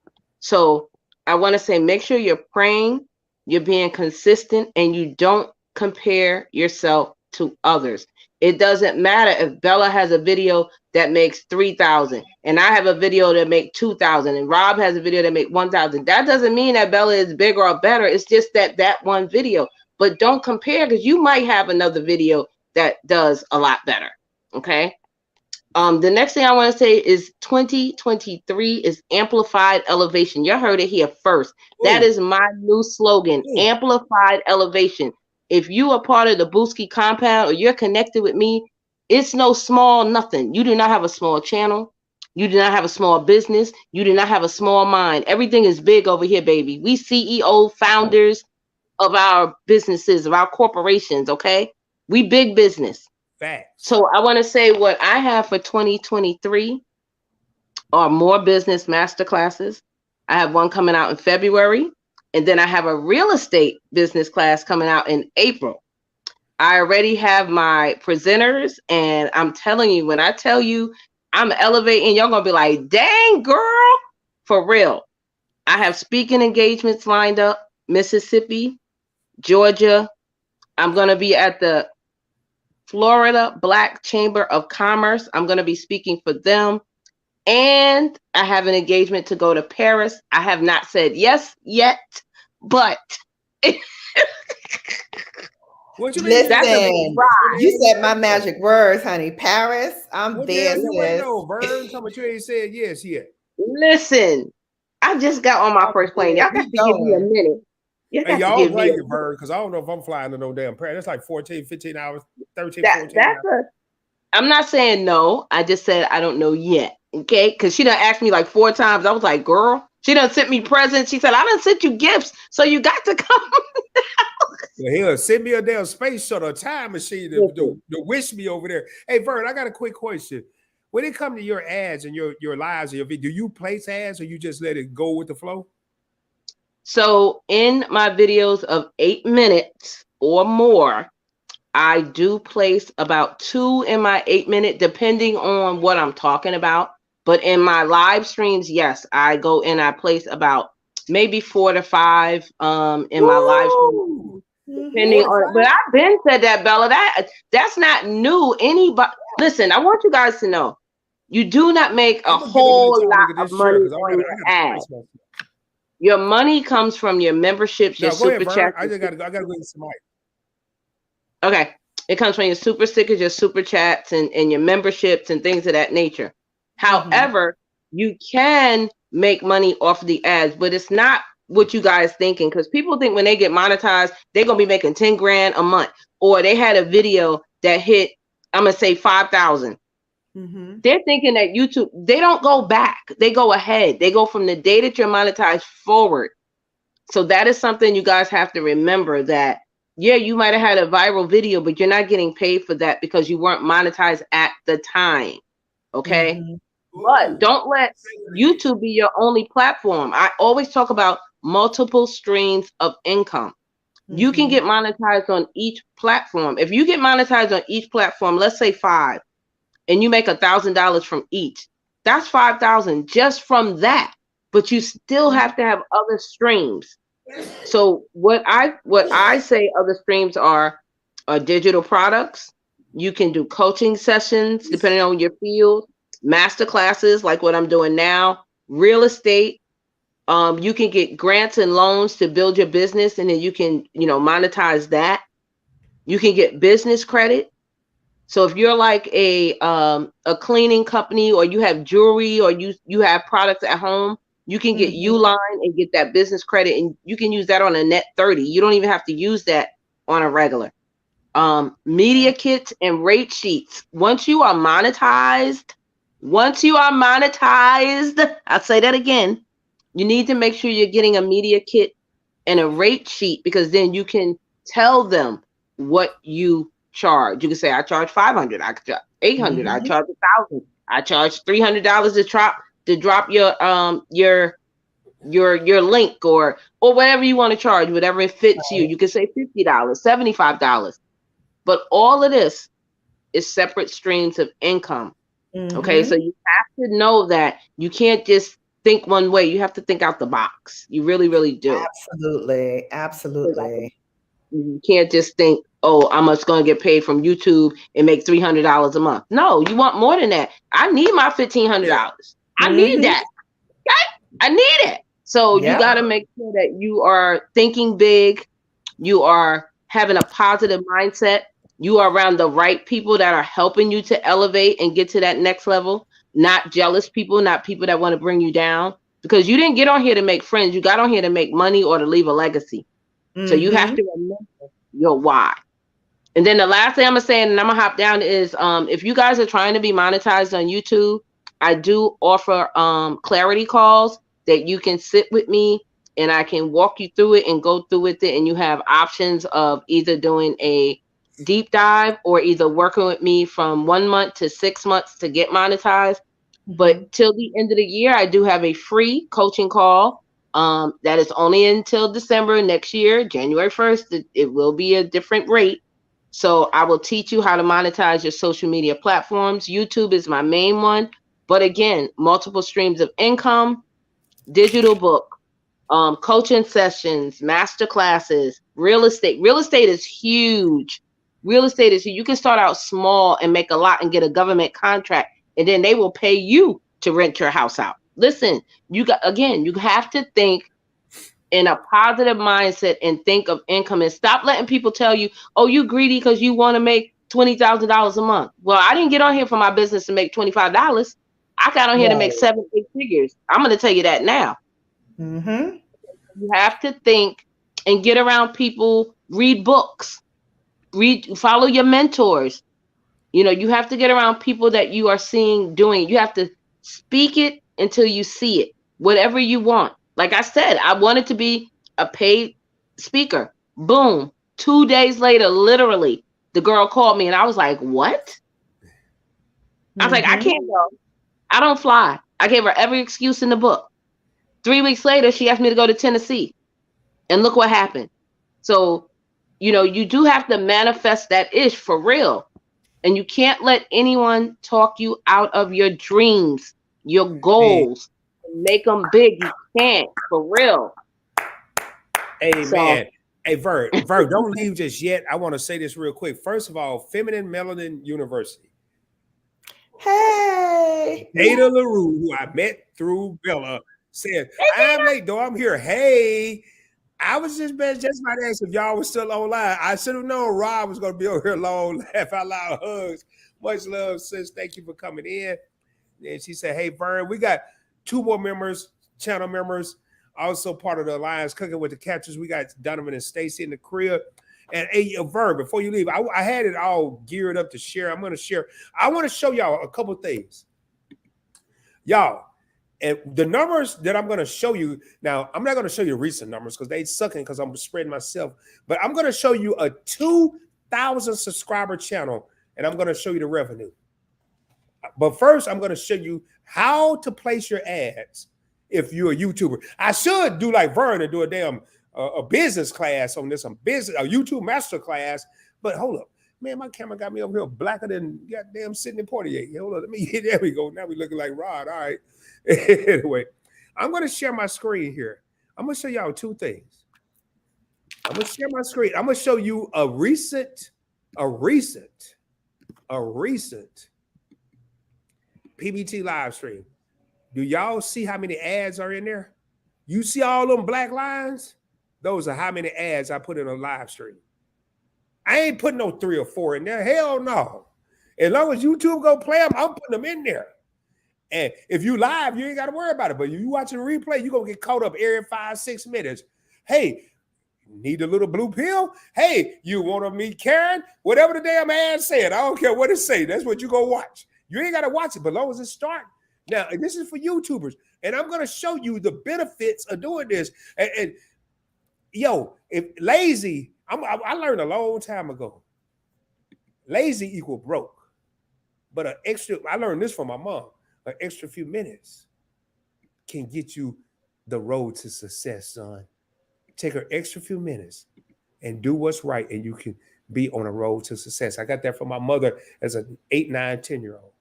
So I want to say, make sure you're praying, you're being consistent, and you don't compare yourself to others. It doesn't matter if Bella has a video that makes 3,000 and I have a video that make 2,000 and Rob has a video that make 1,000. That doesn't mean that Bella is bigger or better. It's just that one video. But don't compare, because you might have another video that does a lot better. Okay. The next thing I want to say is 2023 is amplified elevation. You heard it here first. Ooh. That is my new slogan, amplified elevation. If you are part of the Booski compound or you're connected with me, it's no small nothing. You do not have a small channel. You do not have a small business. You do not have a small mind. Everything is big over here, baby. We CEO founders of our businesses, of our corporations, okay? We big business. Facts. So I want to say what I have for 2023 are more business masterclasses. I have one coming out in February. And then I have a real estate business class coming out in April. I already have my presenters, and I'm telling you, when I tell you I'm elevating, y'all gonna be like, dang, girl, for real. I have speaking engagements lined up, Mississippi, Georgia. I'm gonna be at the Florida Black Chamber of Commerce. I'm gonna be speaking for them. And I have an engagement to go to Paris. I have not said yes yet, but what you mean? Listen, you said my magic words, honey. Paris, I'm there. Vern, tell me you ain't said yes yet. Listen, I just got on my first plane. Y'all got to give me a minute. Y'all play it, Vern, because I don't know if I'm flying to no damn Paris. That's like 14, 15 hours, 13, 14 hours. I'm not saying no. I just said I don't know yet. Okay, because she done asked me like 4 times. I was like, girl, she done sent me presents. She said, I done sent you gifts, so you got to come. Well, he'll send me a damn space shuttle, a time machine to wish me over there. Hey, Vern, I got a quick question. When it comes to your ads and your lives and your video, do you place ads or you just let it go with the flow? So in my videos of 8 minutes or more, I do place about 2 in my 8-minute, depending on what I'm talking about. But in my live streams, yes, I go in, I place about maybe 4 to 5 in my live streams, depending on. But I've been said that, Bella. That's not new. Anybody, listen, I want you guys to know, you do not make a whole lot of money on your ads. Your money comes from your memberships, your super chats. I gotta go get some mic. Okay. It comes from your super stickers, your super chats, and your memberships and things of that nature. However, you can make money off of the ads, but it's not what you guys thinking, because people think when they get monetized, they're going to be making 10 grand a month, or they had a video that hit, I'm going to say 5,000. They're thinking that YouTube, they don't go back. They go ahead. They go from the day that you're monetized forward. So that is something you guys have to remember, that yeah, you might have had a viral video, but you're not getting paid for that because you weren't monetized at the time. Okay. But don't let YouTube be your only platform. I always talk about multiple streams of income. You can get monetized on each platform. If you get monetized on each platform, let's say 5, and you make $1,000 from each, that's 5,000 just from that. But you still have to have other streams. So what I say other streams are digital products. You can do coaching sessions depending on your field, master classes like what I'm doing now, real estate. You can get grants and loans to build your business, and then you can, monetize that. You can get business credit. So if you're like a cleaning company, or you have jewelry, or you have products at home, you can get Uline and get that business credit, and you can use that on a net 30. You don't even have to use that on a regular. Media kits and rate sheets. Once you are monetized, I'll say that again, you need to make sure you're getting a media kit and a rate sheet, because then you can tell them what you charge. You can say, I charge $500, I charge $800, I charge $1,000, I charge $300 to drop your link, or whatever you want to charge, whatever it fits you. You can say $50, $75. But all of this is separate streams of income. Okay, so you have to know that you can't just think one way. You have to think out the box. You really, really do. Absolutely. You can't just think, oh, I'm just going to get paid from YouTube and make $300 a month. No, you want more than that. I need my $1,500. I need that. Okay? I need it. So you got to make sure that you are thinking big. You are having a positive mindset. You are around the right people that are helping you to elevate and get to that next level. Not jealous people, not people that want to bring you down. Because you didn't get on here to make friends. You got on here to make money or to leave a legacy. So you have to remember your why. And then the last thing I'm gonna say, and I'm gonna hop down, is if you guys are trying to be monetized on YouTube, I do offer clarity calls that you can sit with me and I can walk you through it and go through with it. And you have options of either doing a deep dive or either working with me from 1 month to 6 months to get monetized. But till the end of the year, I do have a free coaching call that is only until December next year, January 1st. It will be a different rate. So I will teach you how to monetize your social media platforms. YouTube is my main one. But again, multiple streams of income, digital book, coaching sessions, master classes, real estate. Real estate is huge. Real estate is huge. You can start out small and make a lot and get a government contract, and then they will pay you to rent your house out. Listen, you have to think in a positive mindset and think of income and stop letting people tell you, oh, you greedy because you want to make $20,000 a month. Well, I didn't get on here for my business to make $25. I got on here to make 7, 8 figures. I'm going to tell you that now. You have to think and get around people, read books, follow your mentors. You know, you have to get around people that you are seeing doing it. You have to speak it until you see it, whatever you want. Like I said, I wanted to be a paid speaker. Boom. 2 days later, literally, the girl called me and I was like, what? I was like, I can't go. I don't fly. I gave her every excuse in the book. 3 weeks later, she asked me to go to Tennessee. And look what happened. So, you know, you do have to manifest that ish for real. And you can't let anyone talk you out of your dreams, your goals, and make them big. You can't, for real. Amen. So, hey, Ver, don't leave just yet. I want to say this real quick. First of all, Feminine Melanin University. Hey. Ada LaRue, who I met through Bella, said, I'm late, though. I'm here. Hey. I was just about to ask if y'all was still online. I should have known Rob was going to be over here long, laugh out loud, hugs. Much love, sis. Thank you for coming in. And she said, hey, Vern, we got 2 more members, channel members, also part of the Alliance Cooking with the Catchers. We got Donovan and Stacy in the crib. And hey, Vern, before you leave, I had it all geared up to share. I'm going to share. I want to show y'all a couple things. Y'all. And the numbers that I'm going to show you now, I'm not going to show you recent numbers because they sucking because I'm spreading myself. But I'm going to show you a 2,000 subscriber channel, and I'm going to show you the revenue. But first, I'm going to show you how to place your ads if you're a YouTuber. I should do like Vern and do a damn a business class on this, a YouTube master class. But hold up. Man, my camera got me over here blacker than goddamn Sidney Poitier. Hold on, there we go. Now we looking like Rod. All right. Anyway, I'm going to share my screen here. I'm going to show y'all 2 things. I'm going to share my screen. I'm going to show you a recent PBT live stream. Do y'all see how many ads are in there? You see all them black lines? Those are how many ads I put in a live stream. I ain't putting no 3 or 4 in there. Hell no. As long as YouTube go play them, I'm putting them in there. And if you live, you ain't got to worry about it. But if you watching a replay, you're going to get caught up every 5-6 minutes. Hey, need a little blue pill? Hey, you want to meet Karen? Whatever the damn ad said, I don't care what it say. That's what you go watch. You ain't got to watch it, but as long as it start. Now, this is for YouTubers. And I'm going to show you the benefits of doing this. And yo, if lazy, I learned a long time ago. Lazy equal broke. But I learned this from my mom. An extra few minutes can get you the road to success, son. Take an extra few minutes and do what's right, and you can be on a road to success. I got that from my mother as an 8, 9, 10-year-old.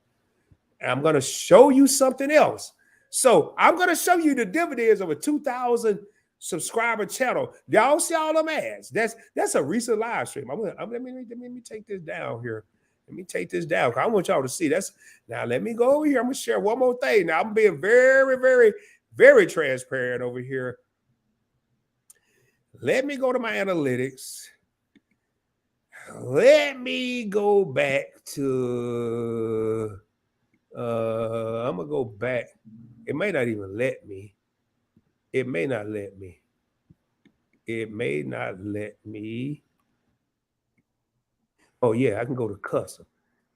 And I'm going to show you something else. So I'm going to show you the dividends of a 2,000 subscriber channel. Y'all see all them ads. That's a recent live stream. Let me take this down here. Let me take this down. I want y'all to see. Now let me go over here. I'm gonna share one more thing. Now I'm being very, very, very transparent over here. Let me go to my analytics. Let me go back to I'm gonna go back. It may not even let me. It may not let me. It may not let me. Oh, yeah, I can go to custom.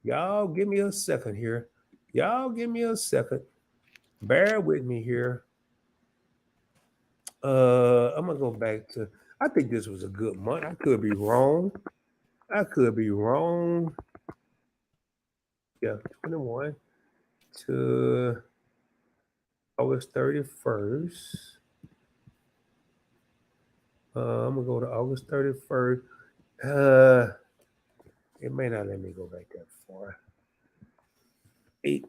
Y'all give me a second here. Y'all give me a second. Bear with me here. I'm gonna go back to, I think this was a good month. I could be wrong. I could be wrong. Yeah, 21 to August 31st. I'm gonna go to August 31st. It may not let me go back that far. 8,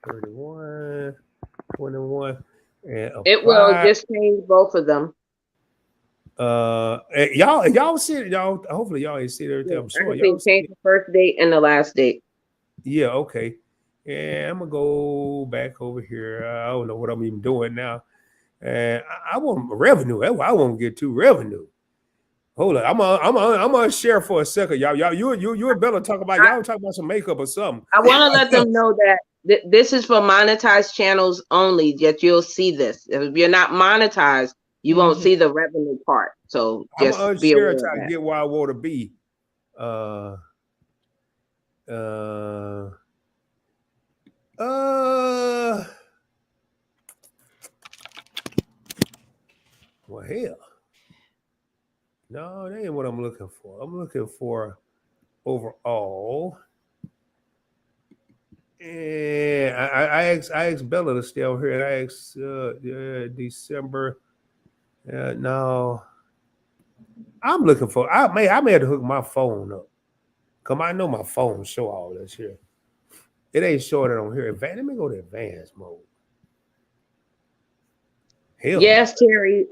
31, 21, and it will just change both of them. Y'all see it, y'all. Hopefully y'all ain't see everything. I'm sure y'all change the first date and the last date. Yeah, okay. Yeah, I'm gonna go back over here. I don't know what I'm even doing now. And I want revenue. I won't get to revenue. Hold on, I'm gonna share for a second, y'all. You and Bella talk about y'all talk about some makeup or something. I want to let them know that this is for monetized channels only. That you'll see this. If you're not monetized, you won't see the revenue part. So just I'm be aware of trying to get where I want to be. Well, hell. No, that ain't what I'm looking for. I'm looking for overall. And I asked Bella to stay over here. And I asked December. No, I'm looking for. I may have to hook my phone up. Come, I know my phone show all this here. It ain't showing it on here. Let me go to advanced mode. Hell yes, no. Terry.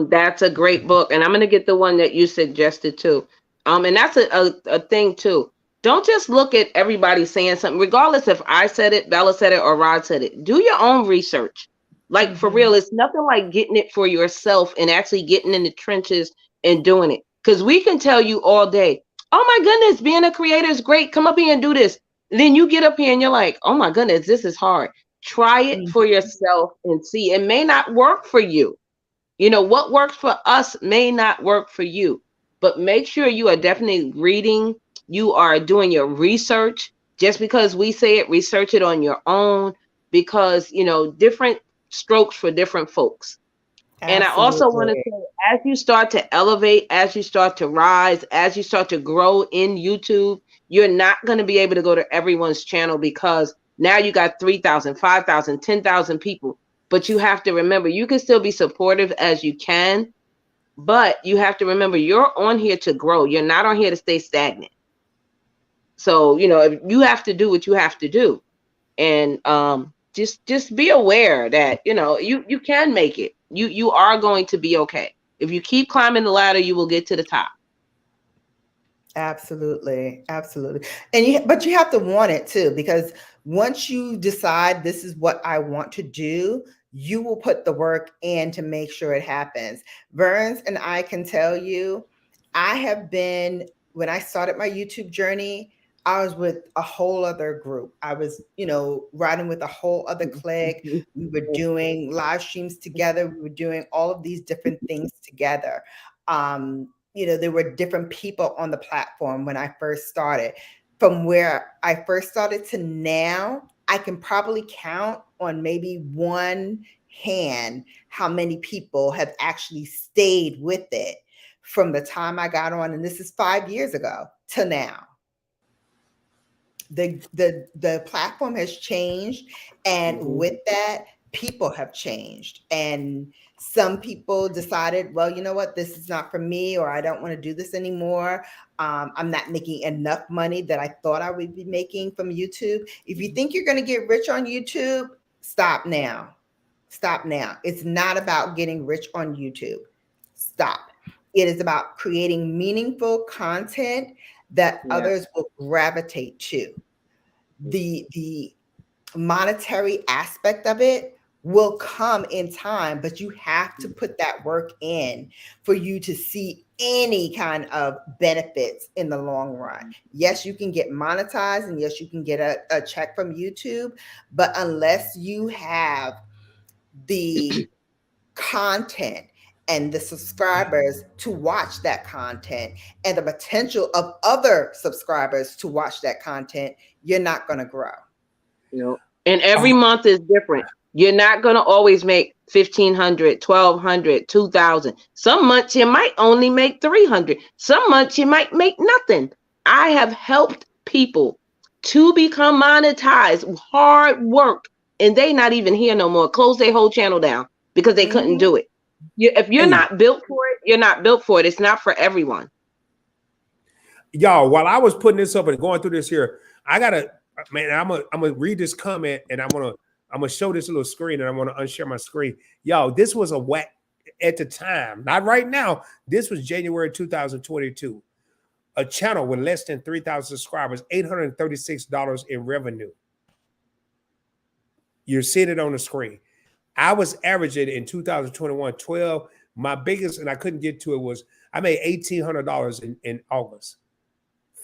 That's a great book, and I'm gonna get the one that you suggested too. And that's a thing too. Don't just look at everybody saying something, regardless if I said it, Bella said it, or Rod said it. Do your own research. Like for real, it's nothing like getting it for yourself and actually getting in the trenches and doing it. Because we can tell you all day, oh my goodness, being a creator is great. Come up here and do this. And then you get up here and you're like, oh my goodness, this is hard. Try it for yourself and see. It may not work for you. You know, what works for us may not work for you. But make sure you are definitely reading. You are doing your research. Just because we say it, research it on your own. Because, you know, different strokes for different folks. Absolutely. And I also want to say, as you start to elevate, as you start to rise, as you start to grow in YouTube, you're not going to be able to go to everyone's channel because now you got 3,000, 5,000, 10,000 people. But you have to remember, you can still be supportive as you can, but you have to remember you're on here to grow. You're not on here to stay stagnant. So, you know, you have to do what you have to do. And just be aware that, you know, you can make it. You are going to be okay. If you keep climbing the ladder, you will get to the top. Absolutely. Absolutely. But you have to want it too, because once you decide this is what I want to do, you will put the work in to make sure it happens. Verns and I can tell you, when I started my YouTube journey, I was with a whole other group. I was, you know, riding with a whole other clique. We were doing live streams together. We were doing all of these different things together. You know, there were different people on the platform when I first started. From where I first started to now, I can probably count on maybe one hand how many people have actually stayed with it from the time I got on, and this is 5 years ago, to now. The platform has changed, and with that, people have changed. And some people decided, well, you know what, this is not for me, or I don't want to do this anymore. I'm not making enough money that I thought I would be making from YouTube. If you think you're going to get rich on YouTube, stop now. Stop now. It's not about getting rich on YouTube. Stop. It is about creating meaningful content that others will gravitate to. The monetary aspect of it will come in time, but you have to put that work in for you to see any kind of benefits in the long run. Yes, you can get monetized, and yes, you can get a check from YouTube, but unless you have the content and the subscribers to watch that content and the potential of other subscribers to watch that content, you're not going to grow. And every month is different. You're not going to always make 1,500, 1,200, 2,000. Some months you might only make 300. Some months you might make nothing. I have helped people to become monetized, hard work, and they not even here no more. Close their whole channel down because they couldn't do it. If you're not built for it, you're not built for it. It's not for everyone. Y'all, while I was putting this up and going through this here, I'm gonna read this comment, and I'm gonna show this little screen, and I'm gonna unshare my screen. Y'all, this was a whack at the time, not right now. This was January 2022. A channel with less than 3,000 subscribers, $836 in revenue. You're seeing it on the screen. I was averaging in 2021 12. My biggest, and I couldn't get to it, was I made $1,800 in August.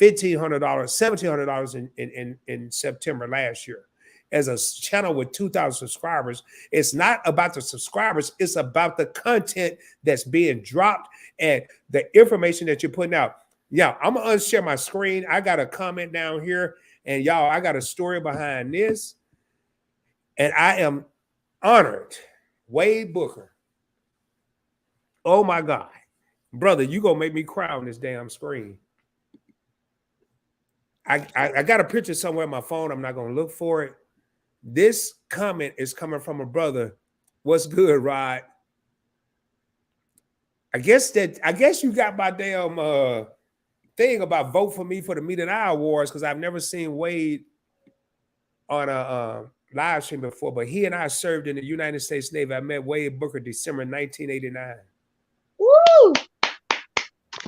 $1,500, $1,700 in September last year. As a channel with 2,000 subscribers, it's not about the subscribers, it's about the content that's being dropped and the information that you're putting out. Yeah, I'm gonna unshare my screen. I got a comment down here, and y'all, I got a story behind this, and I am honored. Wade Booker. Oh my God, brother, you gonna make me cry on this damn screen. I got a picture somewhere on my phone. I'm not going to look for it. This comment is coming from a brother. What's good, Rod? I guess you got my damn thing about vote for me for the Meet and I Awards, because I've never seen Wade on a live stream before, but he and I served in the United States Navy. I met Wade Booker December 1989. Woo!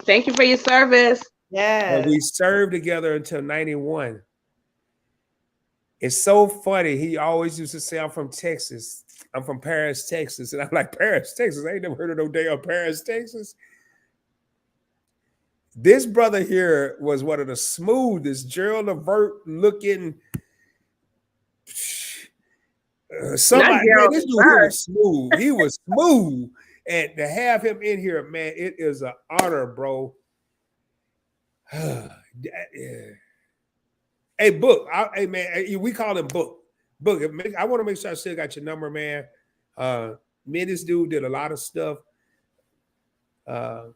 Thank you for your service. Yeah. And we served together until 91. It's so funny. He always used to say, I'm from Texas. I'm from Paris, Texas. And I'm like, Paris, Texas? I ain't never heard of no damn Paris, Texas. This brother here was one of the smoothest, Gerald Levert looking. Somebody, man, this dude here was smooth. He was smooth. And to have him in here, man, it is an honor, bro. Hey, Book. Hey, man, we call him Book. Book. I want to make sure I still got your number, man. Me and this dude did a lot of stuff. God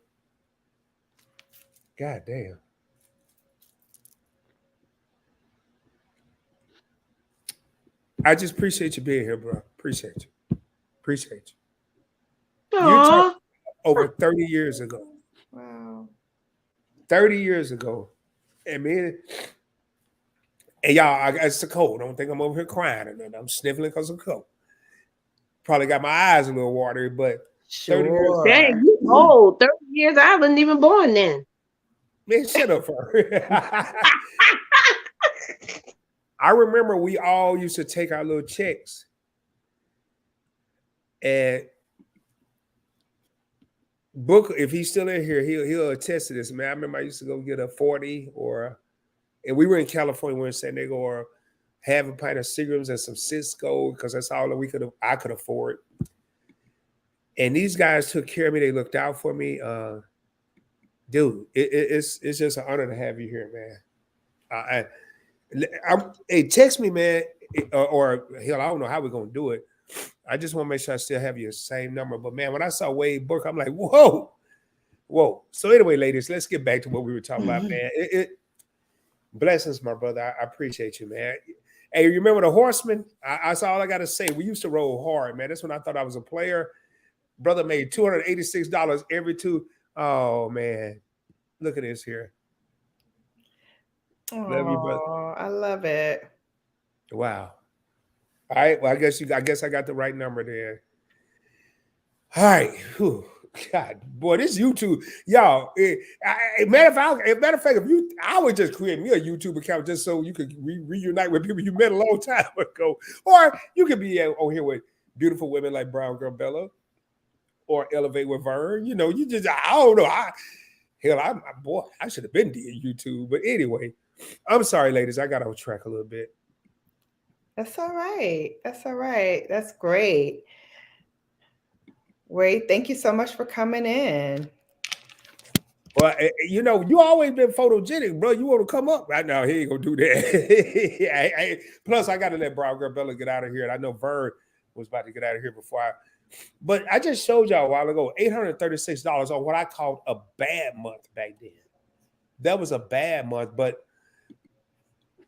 damn. I just appreciate you being here, bro. Appreciate you. Appreciate you. You're talking over 30 years ago. Wow. 30 years ago. And man, and y'all, it's the cold. Don't think I'm over here crying and I'm sniffling because of cold. Probably got my eyes a little watery, but 30 years. Dang, you old. 30 years, I wasn't even born then. Man, shut up for her. I remember we all used to take our little checks. And Book, if he's still in here, he'll attest to this, man. I remember I used to go get a 40 and we were in California, we were in San Diego, or have a pint of Seagrams and some Cisco, because that's all that I could afford. And these guys took care of me. They looked out for me. Dude, it's just an honor to have you here, man. Hey, text me, man, or hell, I don't know how we're gonna do it. I just want to make sure I still have your same number. But man, when I saw Wade Booker, I'm like, whoa. So anyway, ladies, let's get back to what we were talking about, man. Blessings, my brother. I appreciate you, man. Hey, you remember the Horsemen? That's all I got to say. We used to roll hard, man. That's when I thought I was a player. Brother made $286 every two. Oh, man. Look at this here. Love you, brother. I love it. Wow. All right. Well, I guess I got the right number there. All right. Whew. God, boy, this YouTube, y'all. Matter of fact, I would just create me a YouTube account just so you could reunite with people you met a long time ago, or you could be on here with beautiful women like Brown Girl Bella, or Elevate with Vern. You know, I don't know. I should have been doing YouTube, but anyway, I'm sorry, ladies. I got off track a little bit. That's all right. That's all right. That's great. Wade, thank you so much for coming in. Well, you know, you always been photogenic, bro. You want to come up right now? He ain't gonna do that. Plus, I got to let Brown Girl Bella get out of here, and I know Vern was about to get out of here before But I just showed y'all a while ago $836 on what I called a bad month back then. That was a bad month, but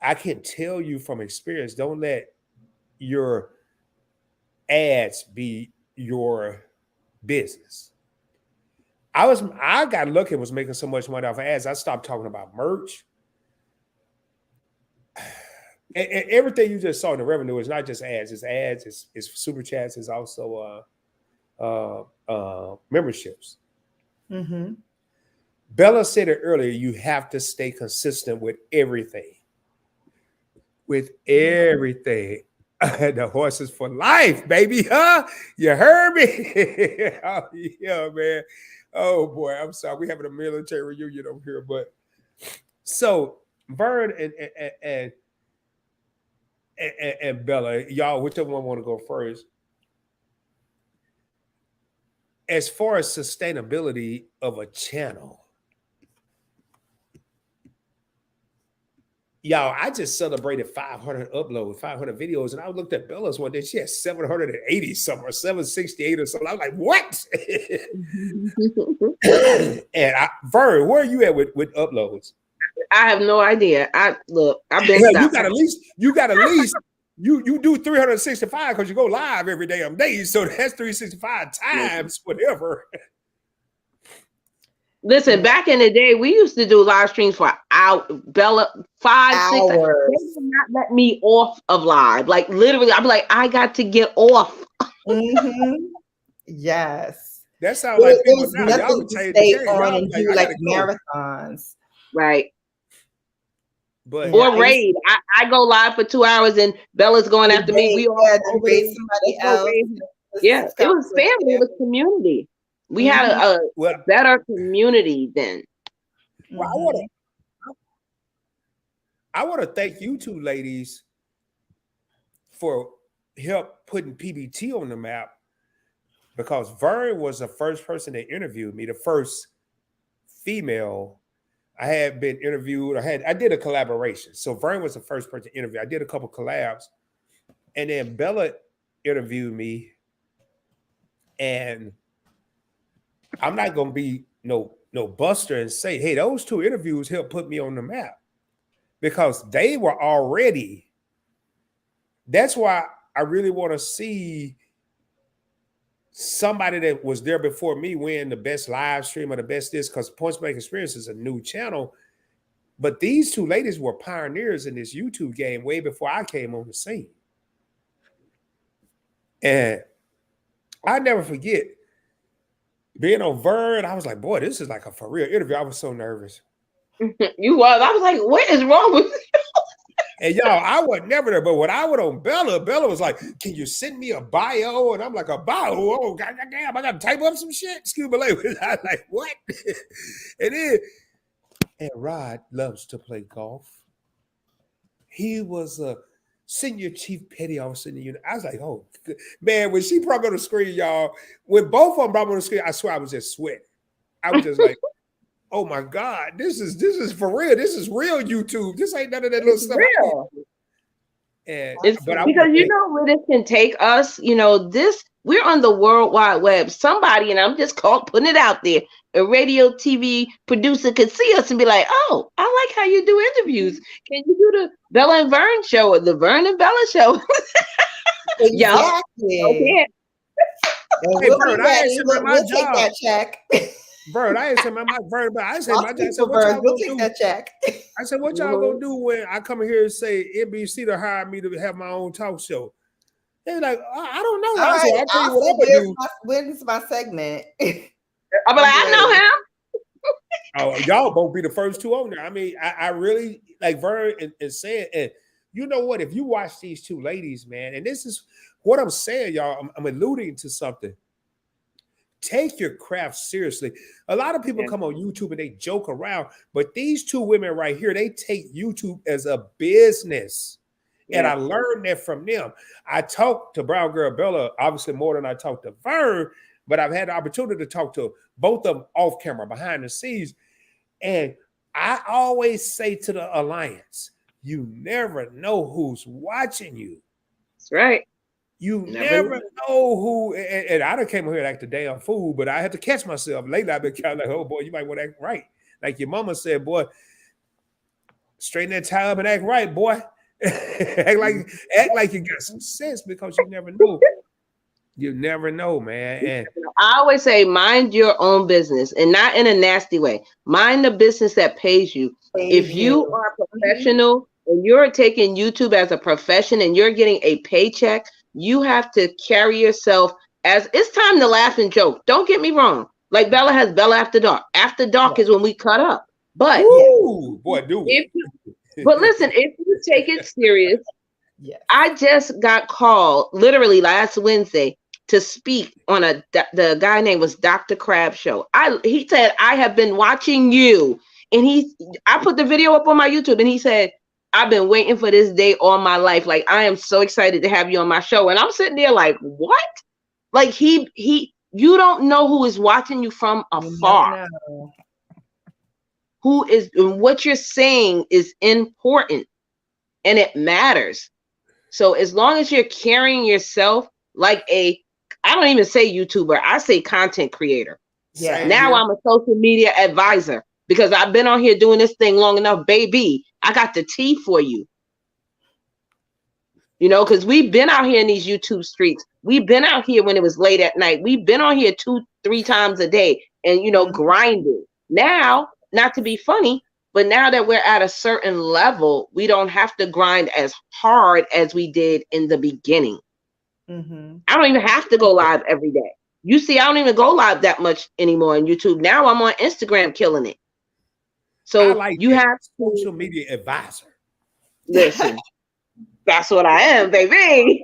I can tell you from experience, don't let your ads be your business. I got lucky and was making so much money off of ads. I stopped talking about merch. And everything you just saw in the revenue is not just ads, it's super chats, it's also memberships. Mm-hmm. Bella said it earlier, you have to stay consistent with everything. With everything. The horses for life, baby, huh? You heard me? Oh, yeah, man. Oh, boy, I'm sorry. We're having a military reunion over here. But so Vern and Bella, y'all, whichever one want to go first. As far as sustainability of a channel, y'all, I just celebrated 500 uploads, 500 videos, and I looked at Bella's one day. She had 780 something or 768 or something. I was like, what? And Vern, where are you at with uploads? I have no idea. I've been you got at least you do 365 because you go live every damn day. So that's 365 times whatever. Listen, back in the day, we used to do live streams for hours. Bella, 5, 6 hours. They would not let me off of live. Like literally, I'd be like, I got to get off. Mm-hmm. Yes. That sounds like people now. Y'all would stay on and do like marathons. Right. But or raid. I go live for 2 hours and Bella's going after me. We all raid somebody else. Yeah, it was family. It was community. We had a better community then. Well, I want to thank you two ladies for help putting PBT on the map, because Vern was the first person that interviewed me, the first female. I had been interviewed. I did a collaboration. So Vern was the first person to interview. I did a couple collabs, and then Bella interviewed me. And I'm not gonna be no buster and say, hey, those two interviews helped put me on the map, because they were already. That's why I really want to see somebody that was there before me win the best live stream or the best this, because Points Blank Experience is a new channel. But these two ladies were pioneers in this YouTube game way before I came on the scene. And I never forget being on Vern. I was like, boy, this is like a for real interview. I was so nervous. You was. I was like, what is wrong with you? And y'all, I was never there, but when I went on Bella was like, can you send me a bio? And I'm like, a bio? Oh, goddamn, I got to type up some shit. Scuba language. I was like, what? And Rod loves to play golf. He was a senior chief petty officer in the unit. I was like, oh, man, when she brought me on the screen, y'all, when both of them brought me on the screen, I swear I was just sweating. I was just like, oh my God, this is for real. This is real YouTube. This ain't none of that little stuff. Real. And because you know where this can take us. You know, we're on the World Wide Web. Somebody, and I'm just putting it out there, a radio TV producer could see us and be like, oh, I like how you do interviews. Can you do the Bella and Vern show or the Vern and Bella show? Exactly. Okay. Hey, Vern, I ain't sent my job. Take that check. Vern, I ain't sent my Vern, but I said my job. We'll take that check. I said, what y'all gonna do when I come here and say NBC to hire me to have my own talk show? They're like, I don't know. All So right, I'll tell you I'll what I'm say, gonna do. when's my segment? I'm like, I know him. Oh, y'all both be the first two on there. I mean, I really like Vern and saying, and you know what? If you watch these two ladies, man, and this is what I'm saying, y'all, I'm alluding to something. Take your craft seriously. A lot of people come on YouTube and they joke around, but these two women right here, they take YouTube as a business. And I learned that from them. I talked to Brown Girl Bella, obviously more than I talked to Vern, but I've had the opportunity to talk to both of them off camera, behind the scenes. And I always say to the alliance, you never know who's watching you. That's right. You never know who, and I done came here and act a damn fool, but I had to catch myself. Lately, I've been kind of like, oh boy, you might want to act right. Like your mama said, boy, straighten that tie up and act right, boy. act like you got some sense, because you never know. You never know, man. And I always say, mind your own business, and not in a nasty way. Mind the business that pays you. If you are a professional and you're taking YouTube as a profession and you're getting a paycheck, you have to carry yourself as it's time to laugh and joke. Don't get me wrong. Like Bella has Bella After Dark. After Dark is when we cut up. But boy, do but listen, if you take it serious, I just got called literally last Wednesday to speak on the guy name was Dr. Crab show. He said, I have been watching you, and I put the video up on my YouTube, and he said, I've been waiting for this day all my life. Like, I am so excited to have you on my show. And I'm sitting there like, what? Like you don't know who is watching you from afar. Who is, and what you're saying is important and it matters. So as long as you're carrying yourself like I don't even say YouTuber, I say content creator. Now I'm a social media advisor because I've been on here doing this thing long enough, baby. I got the tea for you. You know, because we've been out here in these YouTube streets. We've been out here when it was late at night. We've been on here 2-3 times a day and, you know, grinding. Now, not to be funny, but now that we're at a certain level, we don't have to grind as hard as we did in the beginning. I don't even have to go live every day. You see, I don't even go live that much anymore on YouTube. Now I'm on Instagram killing it. So you have social media advisor. Listen, that's what I am, baby.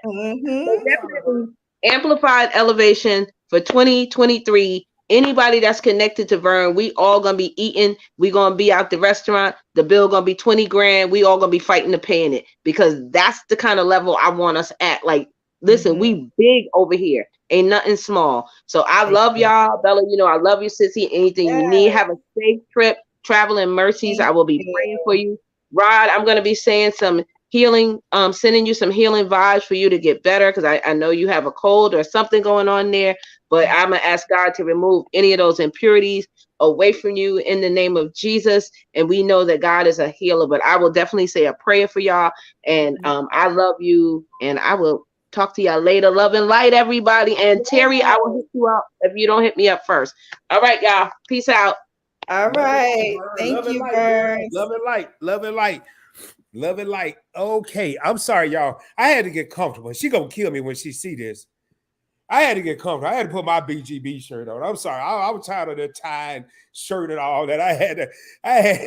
Definitely amplified elevation for 2023. Anybody that's connected to Vern, we all gonna be eating. We gonna be out the restaurant. The bill gonna be 20 grand. We all gonna be fighting to paying it, because that's the kind of level I want us at. Like, listen, we big over here. Ain't nothing small. So I love y'all, Bella. You know I love you, sissy. Anything you need, have a safe trip. Traveling mercies. I will be praying for you, Rod. I'm gonna be saying some healing, sending you some healing vibes for you to get better, because I know you have a cold or something going on there. But I'm going to ask God to remove any of those impurities away from you in the name of Jesus. And we know that God is a healer. But I will definitely say a prayer for y'all. And I love you. And I will talk to y'all later. Love and light, everybody. And Terry, I will hit you up if you don't hit me up first. All right, y'all. Peace out. All right. Thank you, Vern. Love and light. Love and light. Love and light. Okay. I'm sorry, y'all. I had to get comfortable. She going to kill me when she see this. I had to get comfortable. I had to put my BGB shirt on. I'm sorry. I was tired of the tie and shirt and all that. I had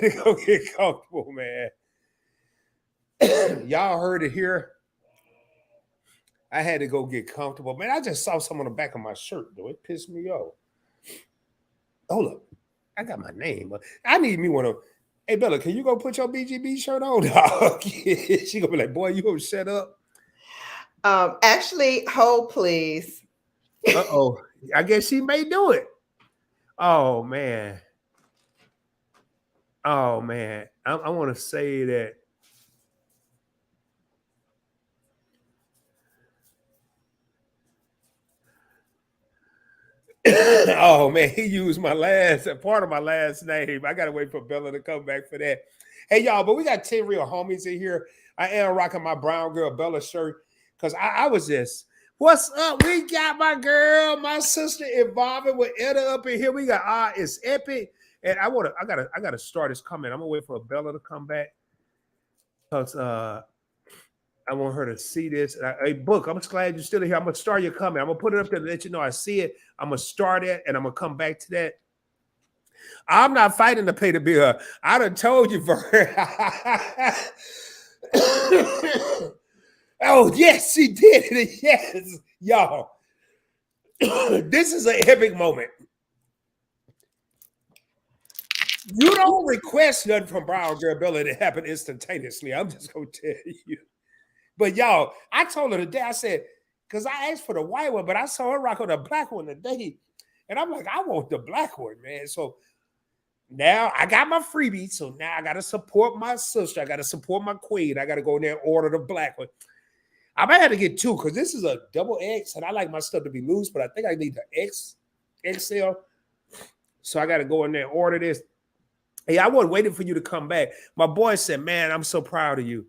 to go get comfortable, man. Y'all heard it here. I had to go get comfortable. Man, I just saw some on the back of my shirt, though. It pissed me off. Hold up. I got my name. I need me one of. Hey, Bella, can you go put your BGB shirt on? She gonna be like, boy, you gonna shut up? Actually, hold please. Uh-oh. I guess she may do it. Oh, man. Oh, man. I want to say that. Oh, man. He used part of my last name. I got to wait for Bella to come back for that. Hey, y'all, but we got 10 real homies in here. I am rocking my Brown Girl Bella shirt because I was just. What's up? We got my girl, my sister involving with Etta up in here. We got it's epic. And I gotta start this comment. I'm gonna wait for Bella to come back. Because I want her to see this. Hey, Book, I'm just glad you're still here. I'm going to start your comment. I'm going to put it up there to let you know I see it. I'm going to start it, and I'm going to come back to that. I'm not fighting to pay the bill. I done told you, Vern. Oh, yes, she did it. Yes, y'all. This is an epic moment. You don't request nothing from Brown Girl Bella to happen instantaneously. I'm just going to tell you. But y'all, I told her today, I said, because I asked for the white one, but I saw her rock on the black one today. And I'm like, I want the black one, man. So now I got my freebie. So now I got to support my sister. I got to support my queen. I got to go in there and order the black one. I might have to get two because this is a double X and I like my stuff to be loose, but I think I need the XL. So I got to go in there and order this. Hey, I wasn't waiting for you to come back. My boy said, man, I'm so proud of you.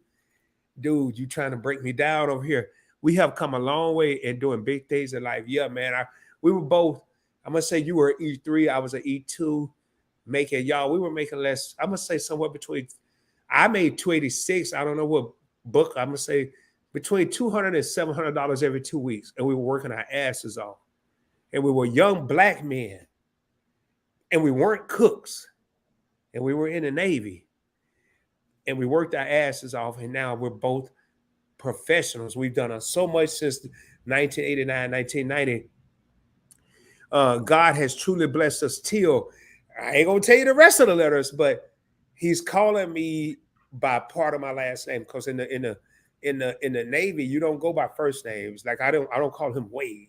Dude, you trying to break me down over here. We have come a long way in doing big things in life. Yeah, man. We were both, I'm going to say you were E3, I was an E2. We were making less. I'm going to say somewhere between, I made $286. I don't know what book. I'm going to say between $200 and $700 every 2 weeks. And we were working our asses off. And we were young black men. And we weren't cooks. And we were in the Navy. And we worked our asses off. And now we're both professionals. We've done so much since 1989, 1990. God has truly blessed us till, I ain't going to tell you the rest of the letters, but he's calling me by part of my last name. Because in the Navy, you don't go by first names. Like I don't call him Wade.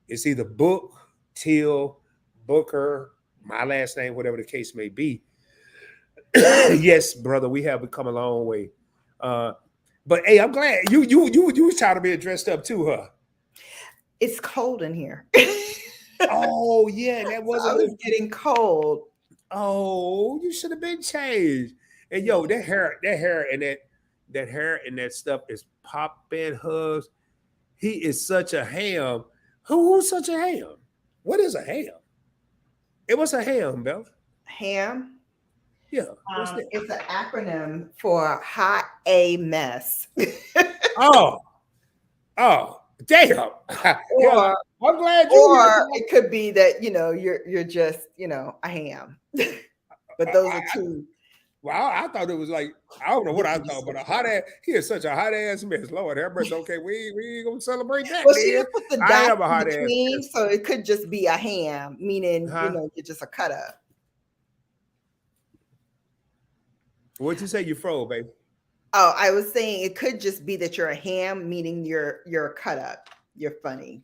It's either Book, Till, Booker, my last name, whatever the case may be. Yes, brother, we have come a long way. But hey, I'm glad you was tired of being dressed up too, huh? It's cold in here. Oh yeah, that wasn't. I was getting cold. Oh, you should have been changed. And yo, that hair and that stuff is popping hugs. He is such a ham. Who's such a ham? What is a ham? It was a ham, Belle. Ham? Yeah. It's an acronym for hot a mess. Oh, damn. Or, I'm glad you. Or it could be that you're just a ham. But those are two. Well, I thought it was like, I don't know what I thought, but a hot ass. He is such a hot ass mess. Lord have mercy. Okay, we ain't gonna celebrate that. Well, she didn't put the I am a dot hot in between, ass. so it could just be a ham, meaning you're just a cut up. What'd you say? You froze, baby? Oh, I was saying it could just be that you're a ham, meaning you're a cut up. You're funny.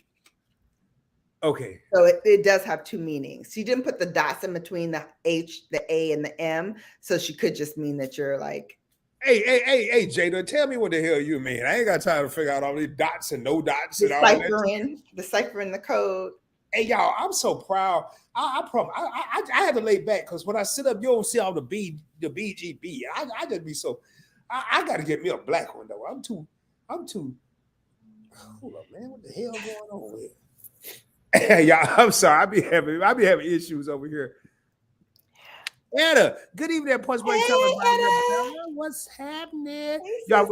Okay. So it does have two meanings. She didn't put the dots in between the H, the A, and the M. So she could just mean that you're like. Hey, Jada, tell me what the hell you mean. I ain't got time to figure out all these dots and no dots and all that. Deciphering the code. Hey, y'all, I'm so proud. I had to lay back because when I sit up, you don't see all the BGB. I just be so. I got to get me a black one though. I'm too. Hold up, man. What the hell going on here? Y'all, I'm sorry. I be having issues over here. Anna, good evening, Punch Boy. Hey, what's happening? Hey, y'all,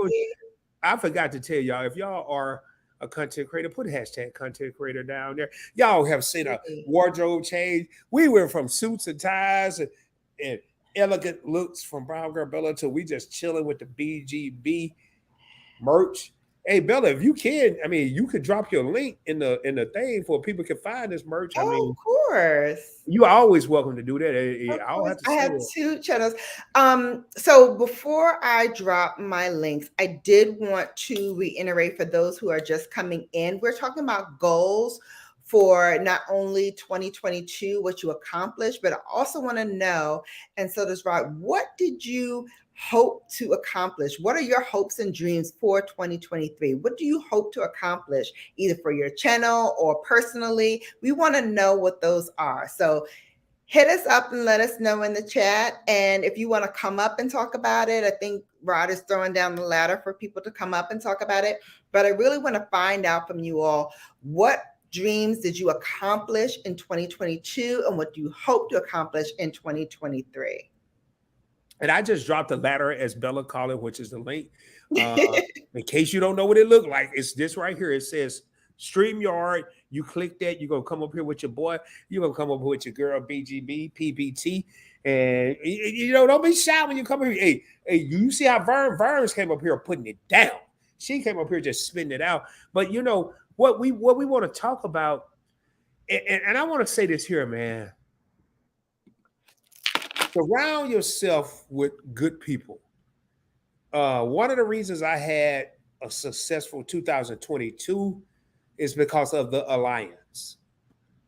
I forgot to tell y'all, if y'all are a content creator, put hashtag content creator down there. Y'all have seen a wardrobe change. We went from suits and ties and elegant looks from Brown Girl Bella to we just chilling with the BGB merch. Hey Bella, if you can, I mean, you could drop your link in the thing for people can find this merch. I mean, of course, you are always welcome to do that. I have two channels. So before I drop my links, I did want to reiterate for those who are just coming in, we're talking about goals for not only 2022, what you accomplished, but I also want to know, and so does Rod, what did you hope to accomplish? What are your hopes and dreams for 2023? What do you hope to accomplish either for your channel or personally? We want to know what those are. So hit us up and let us know in the chat. And if you want to come up and talk about it, I think Rod is throwing down the ladder for people to come up and talk about it. But I really want to find out from you all, what dreams did you accomplish in 2022 and what do you hope to accomplish in 2023? And I just dropped the ladder, as Bella called it, which is the link. In case you don't know what it looked like, it's this right here. It says StreamYard. You click that, you're gonna come up here with your boy. You're gonna come up with your girl BGB, PBT, and you know, don't be shy when you come here. Hey, you see how Verns came up here putting it down. She came up here just spitting it out. But you know what we want to talk about, and I want to say this here, man. Surround yourself with good people. One of the reasons I had a successful 2022 is because of the Alliance.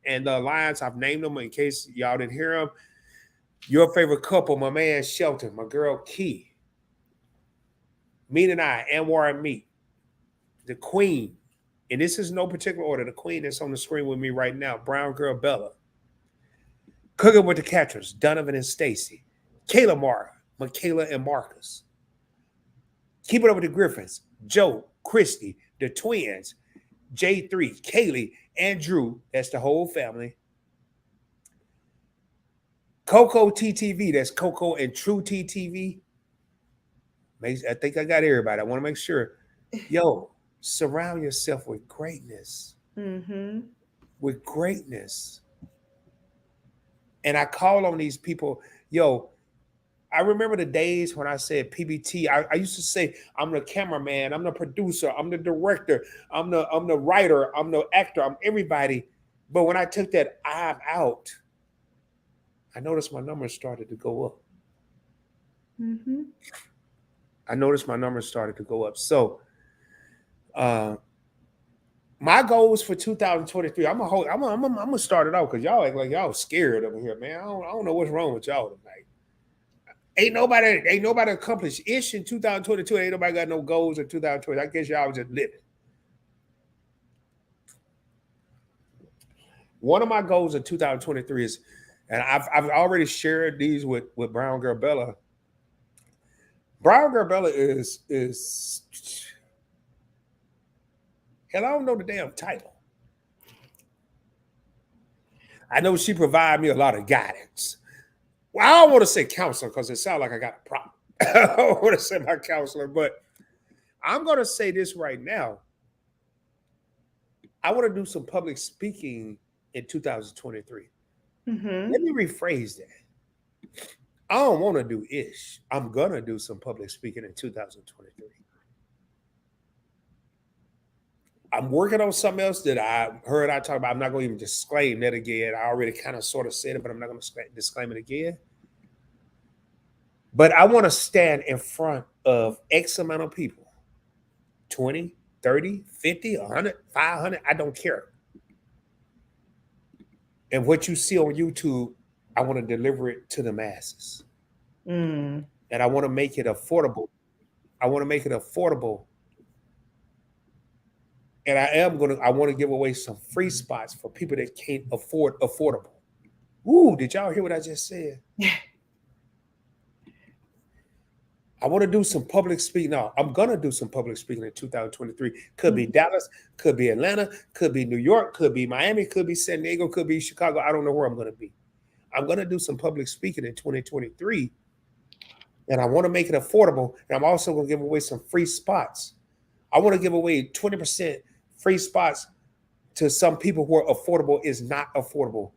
And the Alliance, I've named them in case y'all didn't hear them. Your favorite couple, my man Shelton, my girl Key, Mean and I, Anwar and me, the Queen, and this is no particular order, the Queen that's on the screen with me right now, Brown Girl Bella, Cooking with the Catchers, Donovan and Stacy, Kayla Mara, Michaela and Marcus, Keep It Up with the Griffins, Joe, Christy, the twins, J3, Kaylee, and Drew, that's the whole family, Coco TTV, that's Coco and True TTV. I think I got everybody. I want to make sure. Yo, surround yourself with greatness. Mm-hmm. With greatness. And I call on these people. Yo, I remember the days when I said PBT. I used to say, I'm the cameraman, I'm the producer, I'm the director, I'm the writer, I'm the actor, I'm everybody. But when I took that I'm out, I noticed my numbers started to go up. Mm-hmm. I noticed my numbers started to go up. So my goals for 2023, I'm gonna start it out because y'all act like y'all scared over here, man. I don't know what's wrong with y'all tonight. Ain't nobody accomplished ish in 2022. Ain't nobody got no goals in 2020. I guess y'all was just living. One of my goals in 2023 is, and I've already shared these with Brown Girl Bella. Brown Girl Bella is hell, I don't know the damn title. I know she provided me a lot of guidance. Well, I don't want to say counselor because it sounds like I got a problem. I don't want to say my counselor, but I'm going to say this right now. I want to do some public speaking in 2023. Mm-hmm. Let me rephrase that. I don't want to do ish. I'm going to do some public speaking in 2023. I'm working on something else that I heard I talk about. I'm not going to even disclaim that again. I already kind of sort of said it, but I'm not going to disclaim it again. But I want to stand in front of X amount of people, 20, 30, 50, 100, 500, I don't care. And what you see on YouTube, I want to deliver it to the masses. Mm. And I want to make it affordable. I want to make it affordable. And I want to give away some free spots for people that can't afford affordable. Ooh, did y'all hear what I just said? Yeah. I want to do some public speaking. No, I'm going to do some public speaking in 2023. Could be Dallas, could be Atlanta, could be New York, could be Miami, could be San Diego, could be Chicago. I don't know where I'm going to be. I'm going to do some public speaking in 2023. And I want to make it affordable. And I'm also going to give away some free spots. I want to give away 20% free spots to some people who are affordable is not affordable.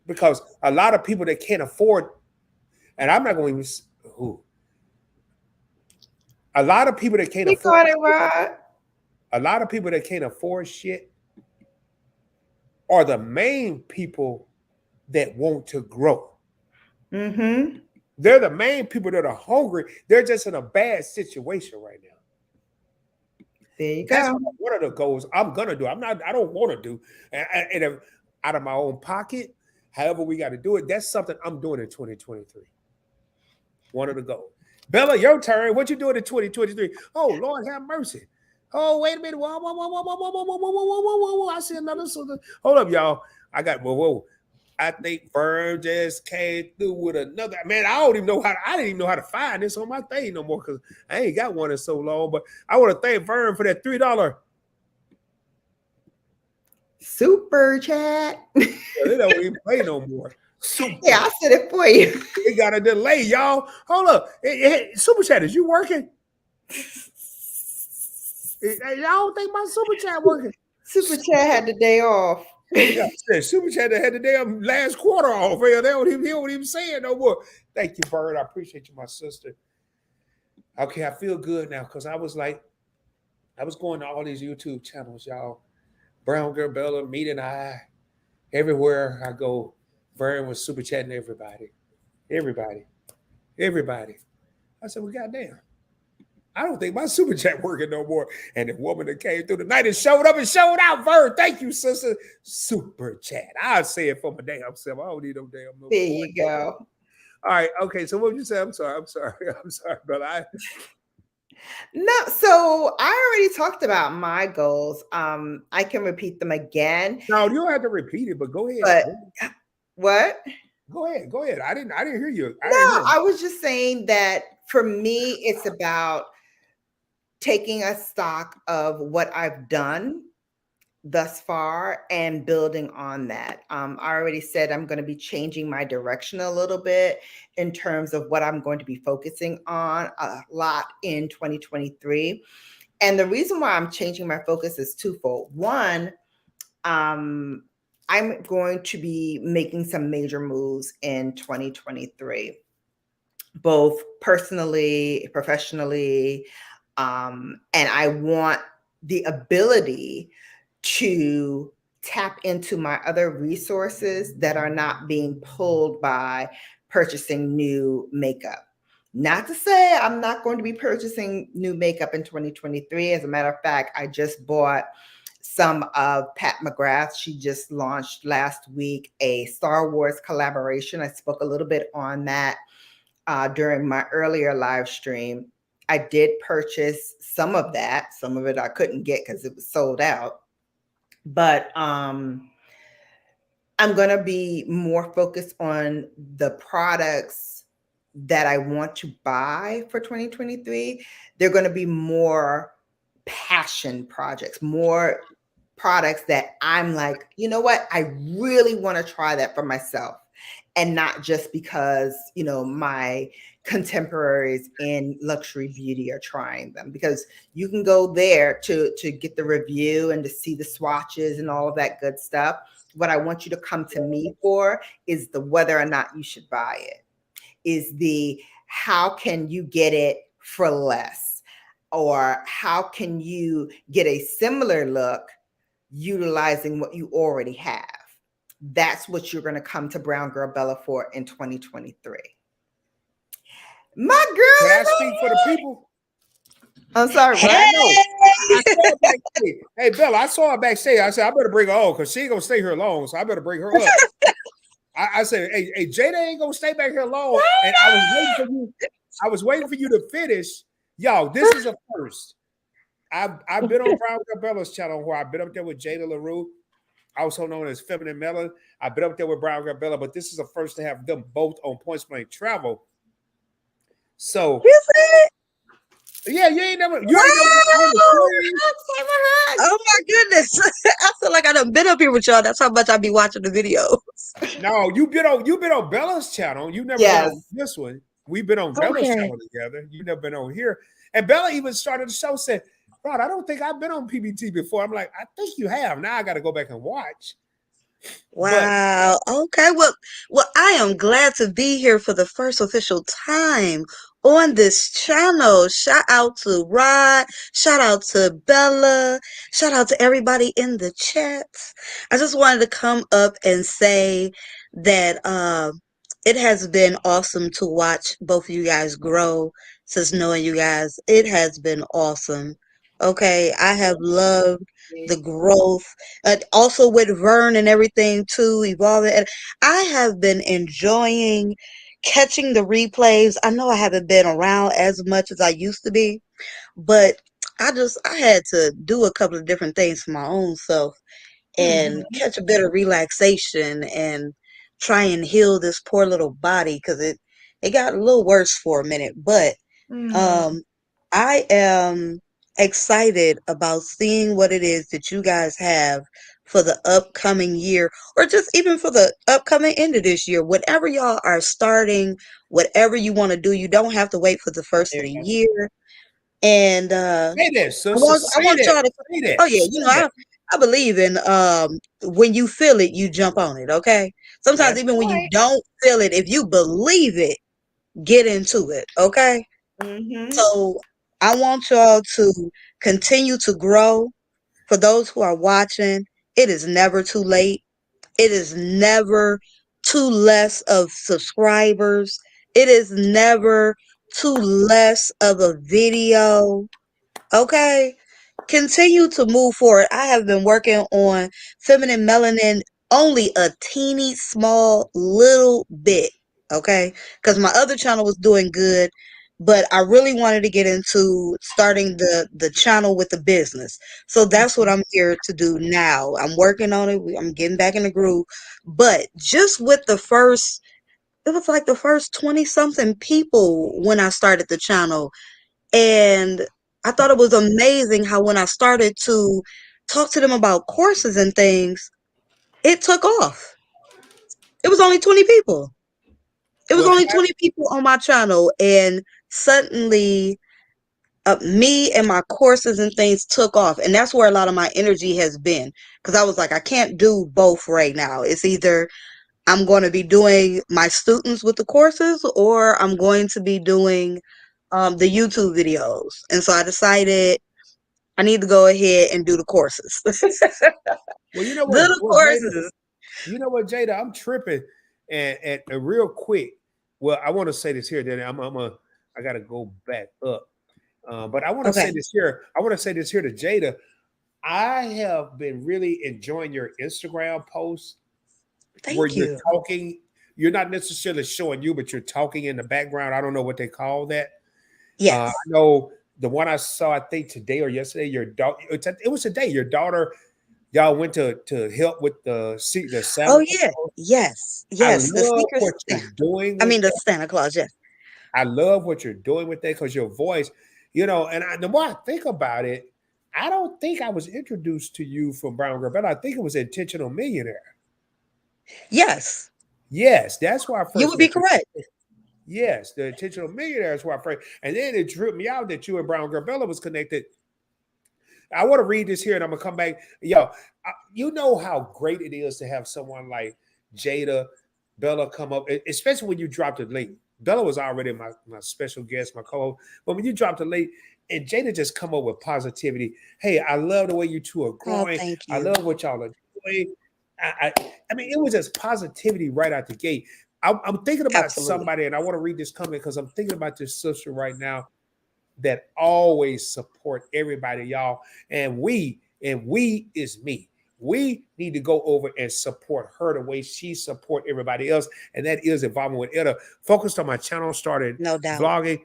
Because a lot of people that can't afford, and I'm not going to even, a lot of people that can't afford it, right? A lot of people that can't afford shit are the main people that want to grow. Mm-hmm. They're the main people that are hungry. They're just in a bad situation right now. There you That's go. one of the goals I'm gonna do. I don't want to do, and out of my own pocket, however we got to do it. That's something I'm doing in 2023. One of the goals. Bella, your turn. What you doing in 2023? Oh, Lord have mercy. Oh, wait a minute. Whoa. I see another. Hold up, y'all. I got whoa. I think Vern just came through with another. Man, I didn't even know how to find this on my thing no more because I ain't got one in so long. But I want to thank Vern for that $3 super chat. Yeah, they don't even play no more. Super. Yeah, I said it for you. It got a delay, y'all. Hold up. Super chat, is you working? Y'all don't think my super chat working? Super Chat had the day off. Yeah, super chat had the damn last quarter off. Hell, he don't even say it no more. Thank you, Bird. I appreciate you, my sister. Okay, I feel good now because I was going to all these YouTube channels, y'all. Brown Girl Bella, Meat and I, everywhere I go, Vern was super chatting everybody. Everybody. I said, well, goddamn. I don't think my super chat working no more. And the woman that came through the night and showed up and showed out, Vern. Thank you, sister. Super chat. I'll say it for my damn self. I don't need no damn no There you go. All right. Okay. So what would you say? I'm sorry, brother. No, so I already talked about my goals. I can repeat them again. No, you don't have to repeat it, but go ahead. But what? Go ahead. I didn't hear you. I was just saying that for me, it's about taking a stock of what I've done thus far and building on that. I already said I'm going to be changing my direction a little bit in terms of what I'm going to be focusing on a lot in 2023. And the reason why I'm changing my focus is twofold. One, I'm going to be making some major moves in 2023, both personally, professionally, and I want the ability to tap into my other resources that are not being pulled by purchasing new makeup. Not to say I'm not going to be purchasing new makeup in 2023. As a matter of fact, I just bought some of Pat McGrath. She just launched last week a Star Wars collaboration. I spoke a little bit on that during my earlier live stream. I did purchase some of that. Some of it I couldn't get because it was sold out. But I'm going to be more focused on the products that I want to buy for 2023. They're going to be more passion projects, more products that I'm like, you know what? I really want to try that for myself. And not just because, my contemporaries in luxury beauty are trying them, because you can go there to get the review and to see the swatches and all of that good stuff. What I want you to come to me for is the whether or not you should buy it, is the how can you get it for less, or how can you get a similar look utilizing what you already have. That's what you're going to come to Brown Girl Bella for in 2023. My girl. Can I speak for the people? I'm sorry. Hey, I know. I saw her backstage. Hey, Bella, I saw her backstage. I said, I better bring her on because she ain't going to stay here long. So I better bring her up. I said, hey, Jada ain't going to stay back here long. And I was waiting for you to finish. Y'all, this is a first. I've been on Brown Girl Bella's channel where I've been up there with Jada LaRue, also known as Feminine Melon. I've been up there with Brown Girl Bella, but this is the first to have them both on Points Blank Travel. So you said, yeah, you ain't never. Oh my goodness! I feel like I done been up here with y'all. That's how much I be watching the videos. No, you've been on Bella's channel. You never been on this one. We've been on Bella's channel together. You never been on here. And Bella even started the show. Said, "Rod, I don't think I've been on PBT before." I'm like, "I think you have." Now I got to go back and watch. Wow. Okay. Well, I am glad to be here for the first official time on this channel. Shout out to Rod. Shout out to Bella. Shout out to everybody in the chat. I just wanted to come up and say that it has been awesome to watch both of you guys grow since knowing you guys. It has been awesome. Okay. I have loved the growth, also with Vern and everything too, evolving. And I have been enjoying catching the replays. I know I haven't been around as much as I used to be, but I had to do a couple of different things for my own self and catch a bit of relaxation and try and heal this poor little body, because it got a little worse for a minute. But I am excited about seeing what it is that you guys have for the upcoming year, or just even for the upcoming end of this year. Whatever y'all are starting, whatever you want to do, you don't have to wait for the first of the Yeah. year. And Say that, I sister. want I Say want that. y'all to. Say that. Oh yeah, Say that. I believe in when you feel it, you jump on it. Okay. Sometimes That's even when you right. don't feel it, if you believe it, get into it. Okay. Mm-hmm. So I want y'all to continue to grow. For those who are watching, it is never too late. It is never too less of subscribers. It is never too less of a video. Okay? Continue to move forward. I have been working on feminine melanin only a teeny small little bit, okay? Because my other channel was doing good, but I really wanted to get into starting the channel with the business. So that's what I'm here to do now. I'm working on it. I'm getting back in the groove. But just with the first, it was like the first 20 something people when I started the channel, and I thought it was amazing how when I started to talk to them about courses and things, it took off. It was only 20 people. It was Well, only 20 people on my channel. And suddenly, me and my courses and things took off. And that's where a lot of my energy has been. Because I was like, I can't do both right now. It's either I'm going to be doing my students with the courses, or I'm going to be doing the YouTube videos. And so I decided I need to go ahead and do the courses. Do well, you know the what, Jada? courses. You know what, Jada? I'm tripping, and real quick. Well, I want to say this here. Then I got to go back up. But I want to say Okay. this here. I want to say this here to Jada. I have been really enjoying your Instagram posts where Thank you're you. talking. You're not necessarily showing you, but you're talking in the background. I don't know what they call that. I Yes. know the one I saw, I think today or yesterday, your daughter, it was today, your daughter, y'all went to help with the Santa Oh yeah. Claus. Yes. I Yes. The love secret what you're Santa. doing I with mean the that. Santa Claus. Yes. I love what you're doing with that because your voice, the more I think about it, I don't think I was introduced to you from Brown Girl, but I think it was Intentional Millionaire. Yes. Yes, that's where I You first would be met you. correct. Yes, the Intentional Millionaire is where I first, and then it tripped me out that you and Brown Girl Bella was connected. I want to read this here and I'm gonna come back. Yo, you know how great it is to have someone like Jada Bella come up, especially when you dropped the link. Bella was already my special guest, my co-host. But when you dropped the link and Jada just come up with positivity. Hey, I love the way you two are Oh, growing. thank I you. love what y'all are doing. I mean, it was just positivity right out the gate. I'm thinking about Absolutely. somebody, and I want to read this comment because I'm thinking about this sister right now that always support everybody, y'all. And we is me. We need to go over and support her the way she support everybody else, and that is involvement with Etta. Focused on my channel, started No doubt. vlogging,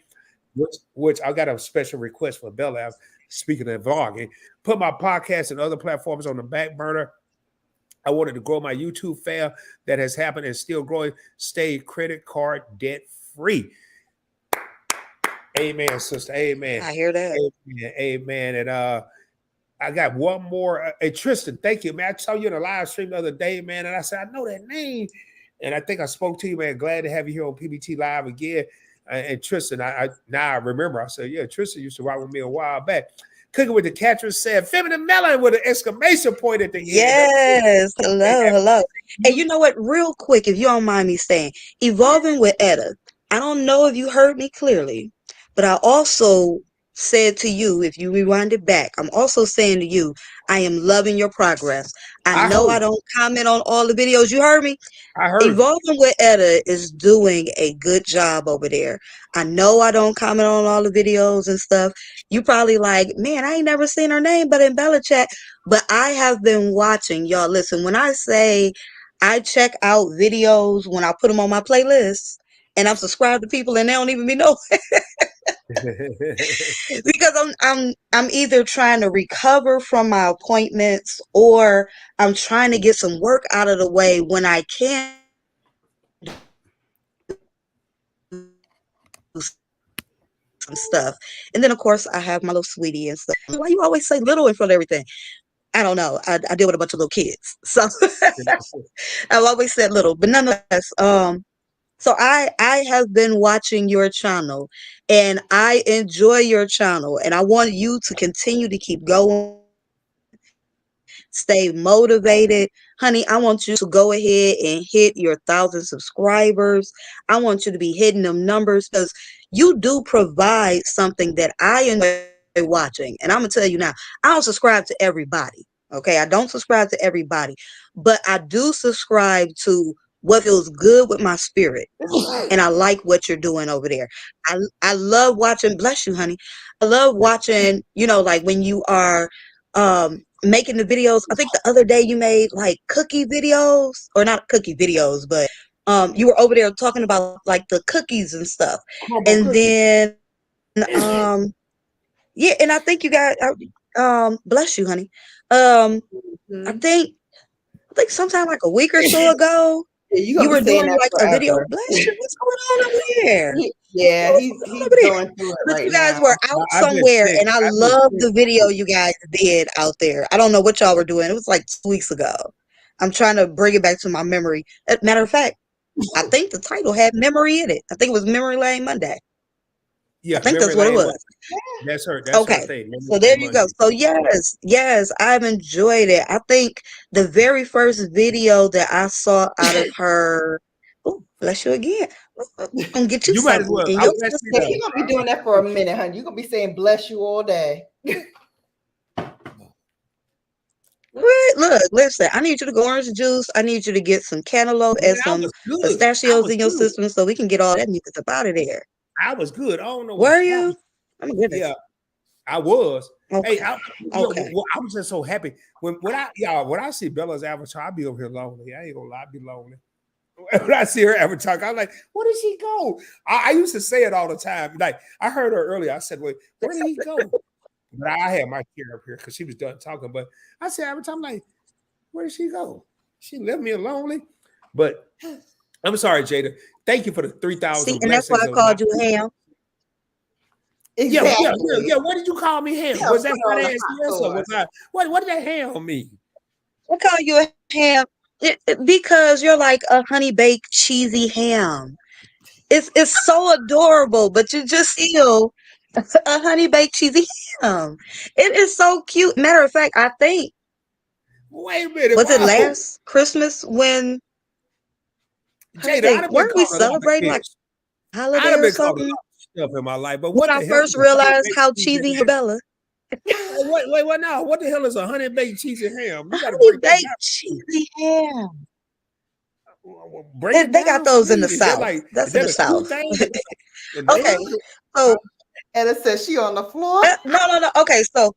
which I got a special request for Bella. Speaking of vlogging, put my podcast and other platforms on the back burner. I wanted to grow my YouTube fam that has happened and still growing. Stay credit card debt free. Amen, sister. Amen. I hear that. Amen. Amen. And I got one more. Hey, Tristan, thank you, man. I saw you in a live stream the other day, man. And I said, I know that name. And I think I spoke to you, man. Glad to have you here on PBT Live again. And Tristan, I now I remember. I said, yeah, Tristan used to rock with me a while back. Cooking with the Catcher's said, feminine melon with an exclamation point at the end. Yes. Hello. Hello. And You you know what? Real quick, if you don't mind me saying, evolving with Etta. I don't know if you heard me clearly, but I also said to you, if you rewind it back, I'm also saying to you, I am loving your progress. I I know heard I you. don't comment on all the videos. You heard me? I heard you. Evolving with Etta is doing a good job over there. I know I don't comment on all the videos and stuff. You probably like, man, I ain't never seen her name, but in Bella Chat. But I have been watching. Y'all, listen, when I say I check out videos when I put them on my playlist and I'm subscribed to people and they don't even be know because I'm either trying to recover from my appointments, or I'm trying to get some work out of the way when I can do some stuff. And then of course I have my little sweetie and stuff. Why you always say little in front of everything? I don't know. I deal with a bunch of little kids, so I've always said little, but nonetheless, so I have been watching your channel, and I enjoy your channel, and I want you to continue to keep going, stay motivated. Honey, I want you to go ahead and hit your 1,000 subscribers. I want you to be hitting them numbers because you do provide something that I enjoy watching. And I'm gonna tell you now, I don't subscribe to everybody. Okay, I don't subscribe to everybody, but I do subscribe to what feels good with my spirit. And I like what you're doing over there. I love watching, bless you, honey. I love watching, like when you are making the videos. I think the other day you made like cookie videos, or not cookie videos, but you were over there talking about like the cookies and stuff. And then yeah, and I think you got bless you, honey. I think sometime like a week or so ago, you were doing like a video. Bless you, what's going on over there? Yeah, he's going through it right you guys now. were out somewhere, and I love the video you guys did out there. I don't know what y'all were doing. It was like 2 weeks ago. I'm trying to bring it back to my memory. Matter of fact, I think the title had memory in it. I think it was Memory Lane Monday. Yeah, I think that's what it was. That's her. That's okay. Her thing. So there you go. So yes, I've enjoyed it. I think the very first video that I saw out of her. Oh, bless you again. I'm gonna get you might as something. well. You're gonna be doing that for a minute, honey. You're gonna be saying "bless you" all day. Look, listen. I need you to go orange juice. I need you to get some cantaloupe and some pistachios in your system, so we can get all that mucus up out of there. I was good. I don't know. Were you? Oh my goodness. Yeah, I was. Okay. Hey, I was just so happy when I see Bella's avatar. I be over here lonely. I ain't gonna lie, I be lonely. When I see her avatar, I'm like, where did she go? I used to say it all the time. Like I heard her earlier. I said, wait, where did he go? But I had my chair up here because she was done talking. But I said every time, I'm like, where did she go? She left me lonely. But I'm sorry, Jada. Thank you for the 3,000. And that's why I called you Ham. Exactly. Yeah. What did you call me ham? Was that for ass? Was I? What did that ham mean? I call you a ham because you're like a honey baked cheesy ham. It's so adorable, but you just feel a honey baked cheesy ham. It is so cute. Matter of fact, I think. Wait a minute. Was it last Christmas when? Jada, weren't we celebrating like holiday or something? Stuff in my life, but when I first realized how cheesy Bella. Wait, now what the hell is a honey baked cheesy ham? You gotta honey baked cheesy ham. They got those in the South. That's in the South. Okay, so Ella says she on the floor. No. Okay, so.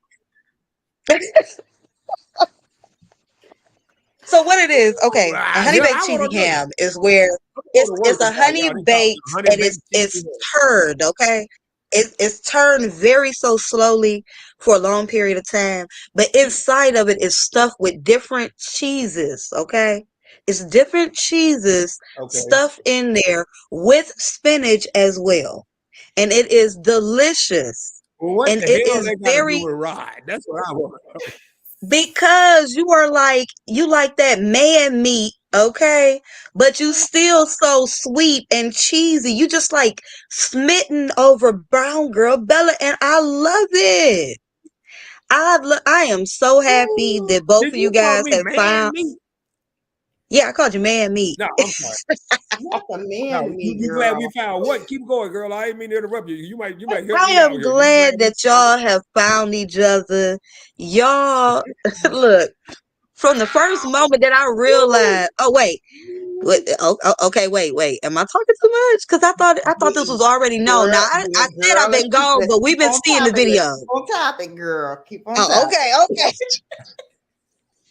So what it is, okay, a honey baked cheesy ham is where it's a honey baked and it's turned, okay? It's turned very so slowly for a long period of time, but inside of it is stuffed with different cheeses, okay? It's different cheeses stuffed in there with spinach as well, and it is delicious. Well, what and the it hell is they very do with ride? That's what I want. Because you like that man meat, okay? But you still so sweet and cheesy. You just like smitten over brown girl Bella, and I love it. I am so happy that both of you guys have found. Yeah, I called you man meat. No, I'm sorry. That's a man meat. You glad we found what? Keep going, girl. I didn't mean to interrupt you. You might help me I am glad that y'all have found each other. Y'all, look, from the first moment that I realized, okay, wait. Am I talking too much? Because I thought this was already known. Now I said I've been gone, but we've been seeing the video. On topic, girl. Keep on. Okay.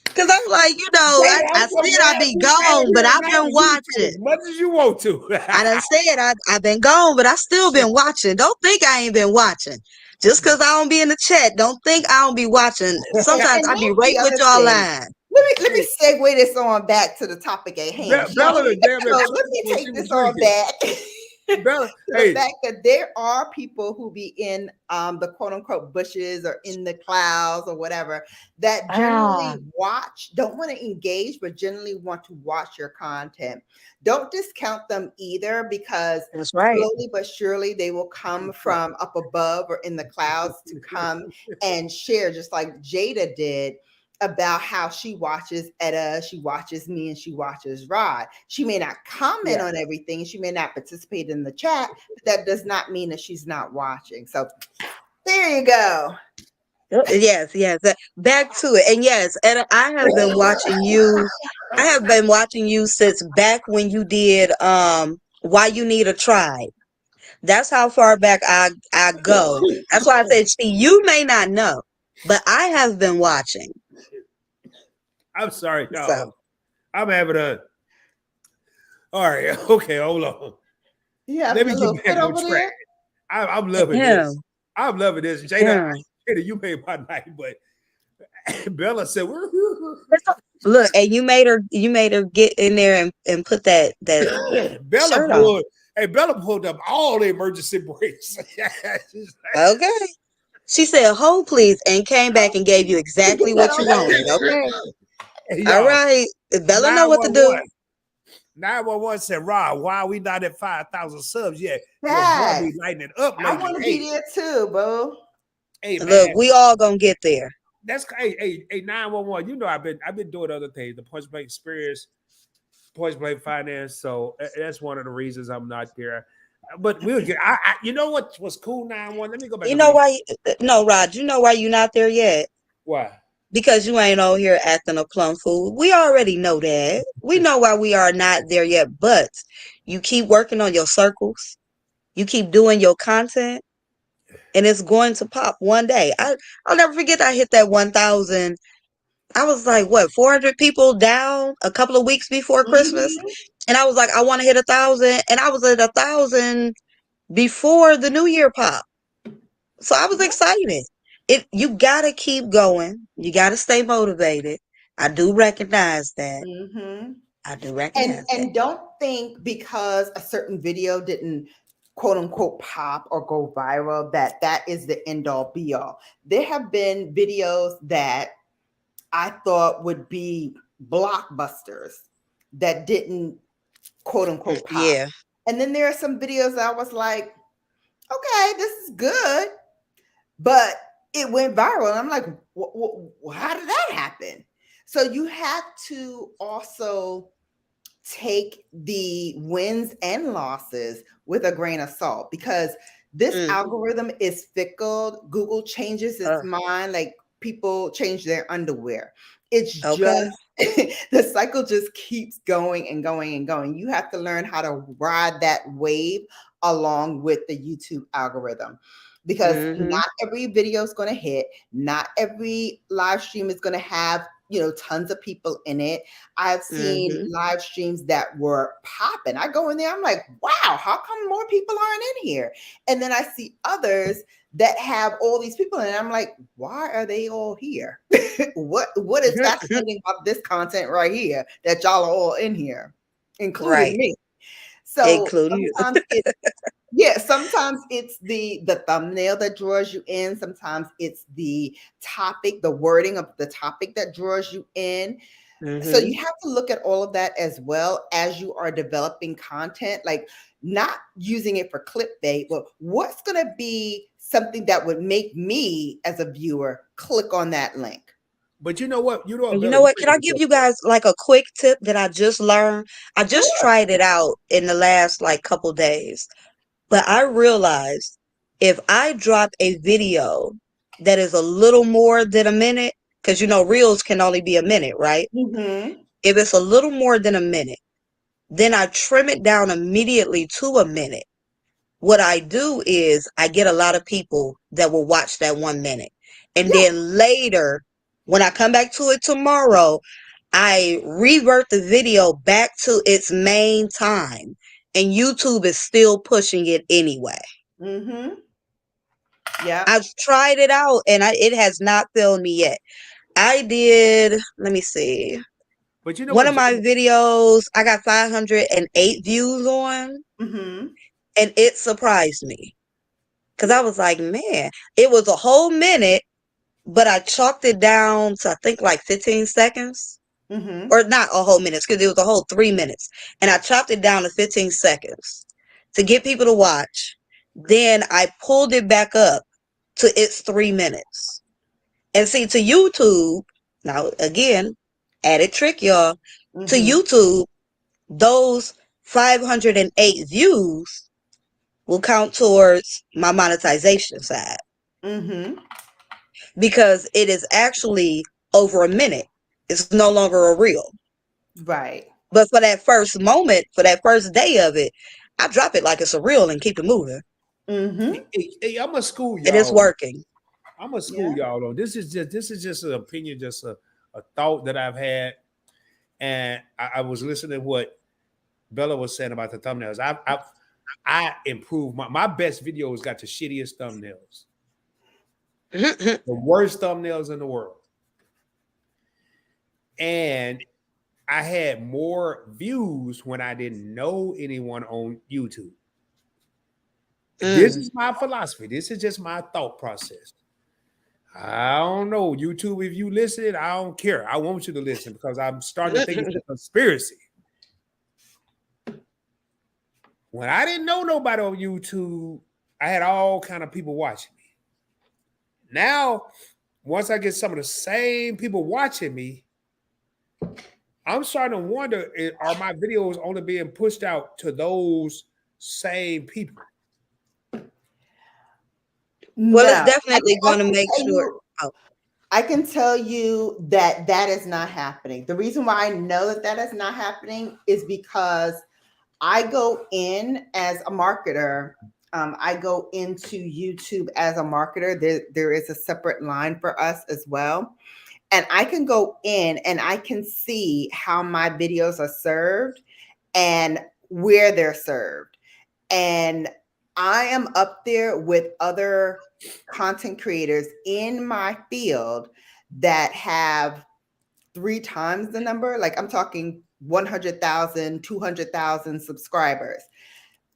Because I'm like, I said I'd be gone, but I've been watching. As much as you want to. I done said I've been gone, but I still been watching. Don't think I ain't been watching. Just because I don't be in the chat, don't think I don't be watching. Sometimes I be right with y'all line. Let me segue this on back to the topic at hand. Bella, let me take this on back. Bella, To the hey, fact that there are people who be in the quote unquote bushes or in the clouds or whatever that generally don't want to engage, but generally want to watch your content. Don't discount them either, because That's right. slowly but surely they will come from up above or in the clouds to come and share, just like Jada did, about how she watches Etta, she watches me, and she watches Rod. She may not comment on everything, she may not participate in the chat, but that does not mean that she's not watching. So there you go. Yes, yes. Back to it. And yes, and I have been watching you. I have been watching you since back when you did Why You Need a Tribe. That's how far back I go. That's why I said, see, you may not know, but I have been watching. I'm sorry, y'all. So I'm having a. All right, okay, hold on. Yeah, Let me get back on track. I'm loving this. I'm loving this. Jada, you made my night, but Bella said, look, and you made her get in there and put that Bella shirt pulled, on. hey, Bella pulled up all the emergency brakes. Okay. She said, hold please, and came back and gave you exactly what you wanted. Okay. Hey, all right. Bella know what to do. 911 said, Rob, why are we not at 5,000 subs yet? Yes. Be lighting it up. I want to be there too, boo. Hey, man. Look, we all gonna get there. That's hey 911. You know, I've been doing other things, the Punch Blank Experience, Punch Blank Finance. So that's one of the reasons I'm not there. But we'll get. You know what was cool? 911. Let me go back. You know why? No, Rod. You know why you're not there yet? Why? Because you ain't over here acting a plum fool. We already know that. We know why we are not there yet. But you keep working on your circles. You keep doing your content, and it's going to pop one day. I'll never forget I hit that 1,000. I was like, what, 400 people down a couple of weeks before Christmas? And I was like, I want to hit 1,000. And I was at 1,000 before the New Year pop. So I was excited. You gotta keep going. You gotta stay motivated. I do recognize that. I do recognize that. And don't think because a certain video didn't quote unquote pop or go viral that is the end all be all. There have been videos that I thought would be blockbusters that didn't quote unquote pop. Yeah. And then there are some videos that I was like, okay, this is good, but it went viral. And I'm like, how did that happen? So you have to also take the wins and losses with a grain of salt, because this algorithm is fickle. Google changes its mind like people change their underwear. It's just the cycle just keeps going and going and going. You have to learn how to ride that wave along with the YouTube algorithm, because not every video is going to hit. Not every live stream is going to have tons of people in it. I've seen live streams that were popping. I go in there, I'm like, wow, how come more people aren't in here? And then I see others that have all these people in it. I'm like, why are they all here? What is fascinating about this content right here that y'all are all in here, including me? So sometimes sometimes it's the thumbnail that draws you in. Sometimes it's the topic, the wording of the topic that draws you in. So you have to look at all of that as well as you are developing content, like not using it for clickbait, but what's going to be something that would make me as a viewer click on that link. But you know what? You know what? Can I give you guys like a quick tip that I just learned? I just tried it out in the last like couple days. But I realized if I drop a video that is a little more than a minute, because reels can only be a minute, right? If it's a little more than a minute, then I trim it down immediately to a minute. What I do is I get a lot of people that will watch that 1 minute. And then later, when I come back to it tomorrow, I revert the video back to its main time. And YouTube is still pushing it anyway. Yeah. I've tried it out and it has not failed me yet. I did, let me see. But one of my videos, I got 508 views on. And it surprised me because I was like, man, it was a whole minute, but I chalked it down to I think like 15 seconds. Mm-hmm. Or not a whole minute, because it was a whole 3 minutes. And I chopped it down to 15 seconds to get people to watch. Then I pulled it back up to its 3 minutes. And see, to YouTube, now again, added trick, y'all. To Mm-hmm. YouTube, those 508 views will count towards my monetization side Mm-hmm. because it is actually over a minute. It's no longer a reel. Right. But for that first moment, for that first day of it, I drop it like it's a reel and keep it moving. Mm-hmm. Hey, I'm a school And it's y'all. working. I'm a school Yeah. y'all on. This is just an opinion, just a thought that I've had. And I was listening to what Bella was saying about the thumbnails. I improved my best videos got the shittiest thumbnails. The worst thumbnails in the world. And I had more views when I didn't know anyone on YouTube. This is my philosophy. This is just my thought process. I don't know. YouTube, if you listen, I don't care. I want you to listen because I'm starting to think it's a conspiracy. When I didn't know nobody on YouTube, I had all kind of people watching me. Now, once I get some of the same people watching me, I'm starting to wonder, are my videos only being pushed out to those same people? Well, it's No, definitely I going to can make tell sure. you, Oh, I can tell you that that is not happening. The reason why I know that that is not happening is because I go in as a marketer. I go into YouTube as a marketer. There is a separate line for us as well. And I can go in and I can see how my videos are served and where they're served. And I am up there with other content creators in my field that have 3 times the number. Like I'm talking 100,000, 200,000 subscribers.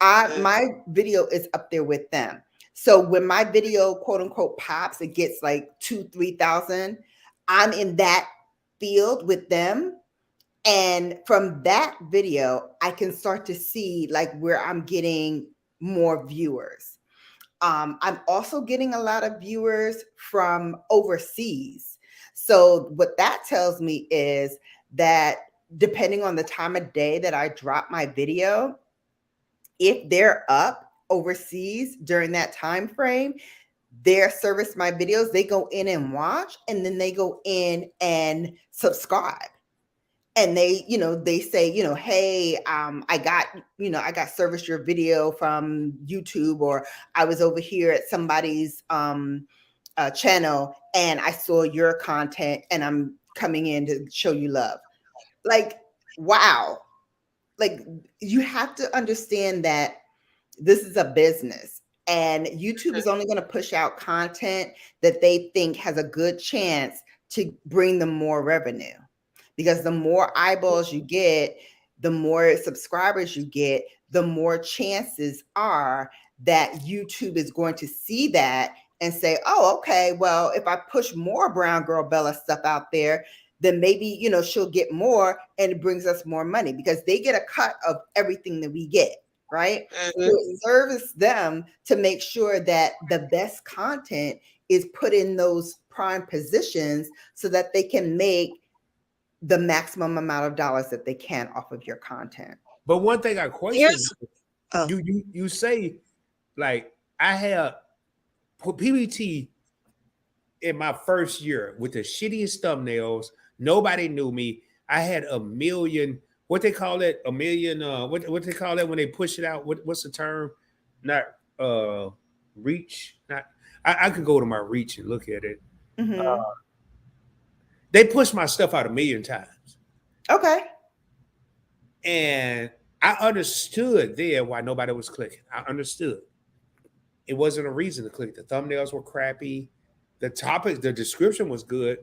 My video is up there with them. So when my video quote unquote pops, it gets like 2, 3,000. I'm in that field with them. And from that video, I can start to see like where I'm getting more viewers. I'm also getting a lot of viewers from overseas. So what that tells me is that depending on the time of day that I drop my video, if they're up overseas during that time frame, they're service my videos, they go in and watch, and then they go in and subscribe. And they, they say, hey, I got service your video from YouTube, or I was over here at somebody's channel and I saw your content and I'm coming in to show you love. Like, wow. Like, you have to understand that this is a business, and YouTube is only going to push out content that they think has a good chance to bring them more revenue. Because the more eyeballs you get, the more subscribers you get, the more chances are that YouTube is going to see that and say, oh, okay, well, if I push more Brown Girl Bella stuff out there, then maybe, she'll get more and it brings us more money, because they get a cut of everything that we get, right? So it serves them to make sure that the best content is put in those prime positions so that they can make the maximum amount of dollars that they can off of your content. But one thing I question, here's oh, you say, like, I had PBT in my first year with the shittiest thumbnails. Nobody knew me. I had a million. What they call it? A million. What they call it when they push it out? What's the term? Not reach. Not. I could go to my reach and look at it. Mm-hmm. They push my stuff out 1,000,000 times, Okay. and I understood there why nobody was clicking. I understood. It wasn't a reason to click. The thumbnails were crappy. The topic, the description was good.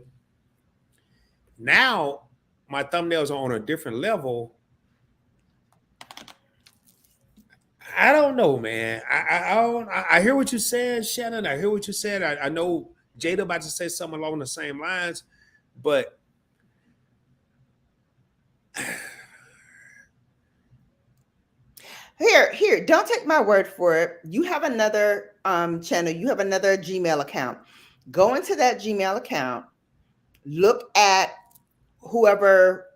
Now my thumbnails are on a different level. I don't know, man. I hear what you said, Shannon. I hear what you said. I know Jada about to say something along the same lines, but Here, don't take my word for it. You have another channel, you have another Gmail account. Go into that Gmail account, look at whoever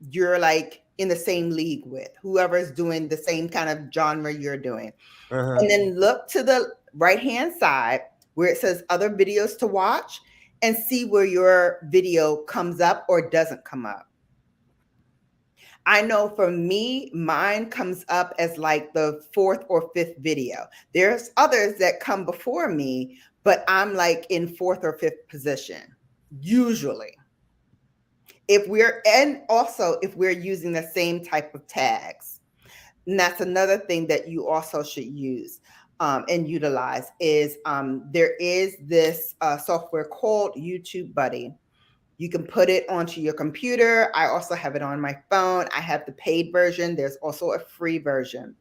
you're like in the same league with, whoever's doing the same kind of genre you're doing. And then look to the right hand side where it says other videos to watch and see where your video comes up or doesn't come up. I know for me, mine comes up as like the 4th or 5th video. There's others that come before me, but I'm like in 4th or 5th position, usually. And also if we're using the same type of tags. And that's another thing that you also should use and utilize is there is this software called YouTube Buddy. You can put it onto your computer. I also have it on my phone. I have the paid version. There's also a free version.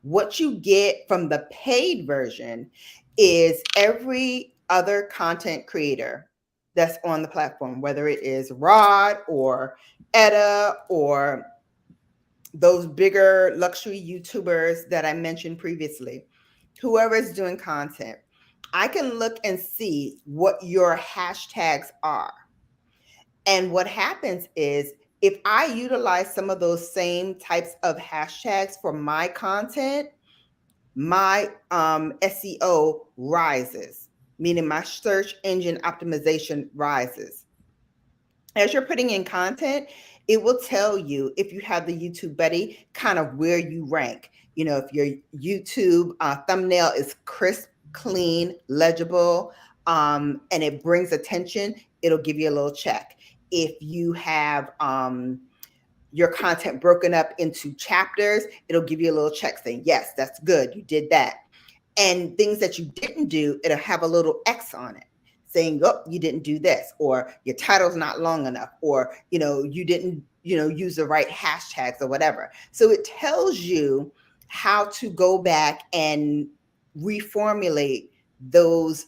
What you get from the paid version is every other content creator that's on the platform, whether it is Rod or Etta or those bigger luxury YouTubers that I mentioned previously, whoever is doing content, I can look and see what your hashtags are. And what happens is if I utilize some of those same types of hashtags for my content, my SEO rises, meaning my search engine optimization rises. As you're putting in content, it will tell you if you have the YouTube Buddy, kind of where you rank. You know, if your YouTube thumbnail is crisp, clean, legible, and it brings attention, it'll give you a little check. If you have your content broken up into chapters, it'll give you a little check saying, yes, that's good, you did that. And things that you didn't do, it'll have a little X on it saying, oh, you didn't do this, or your title's not long enough, or, you know, you didn't, you know, use the right hashtags or whatever. So it tells you how to go back and reformulate those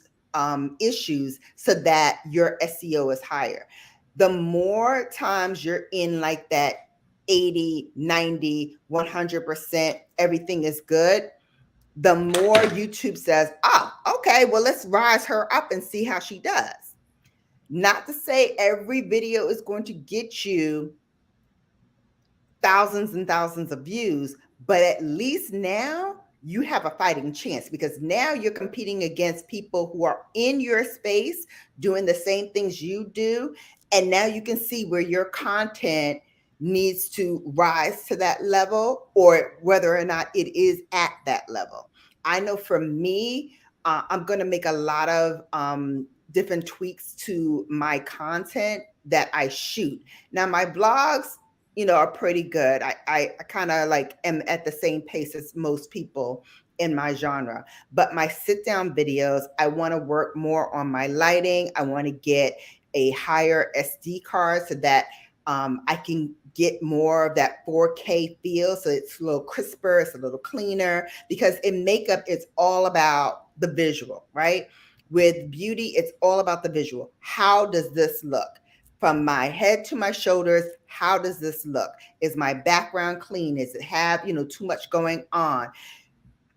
issues so that your SEO is higher. The more times you're in like that 80, 90, 100%, everything is good, the more YouTube says, oh, okay, well, let's rise her up and see how she does. Not to say every video is going to get you thousands and thousands of views, but at least now you have a fighting chance because now you're competing against people who are in your space doing the same things you do. And now you can see where your content needs to rise to that level or whether or not it is at that level. I know for me, I'm going to make a lot of different tweaks to my content that I shoot. Now, my blogs, you know, are pretty good. I kind of like am at the same pace as most people in my genre. But my sit down videos, I want to work more on my lighting. I want to get a higher SD card so that I can get more of that 4K feel. So it's a little crisper, it's a little cleaner, because in makeup, it's all about the visual, right? With beauty, it's all about the visual. How does this look? From my head to my shoulders, how does this look? Is my background clean? Does it have, you know, too much going on?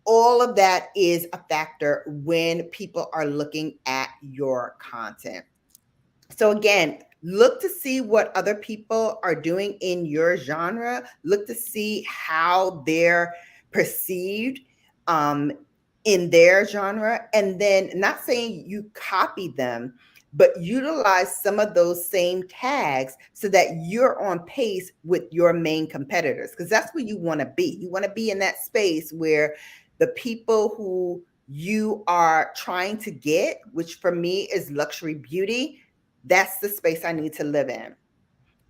All of that is a factor when people are looking at your content. So again, look to see what other people are doing in your genre. Look to see how they're perceived in their genre. And then not saying you copy them, but utilize some of those same tags so that you're on pace with your main competitors, because that's where you want to be. You want to be in that space where the people who you are trying to get, which for me is luxury beauty, that's the space I need to live in.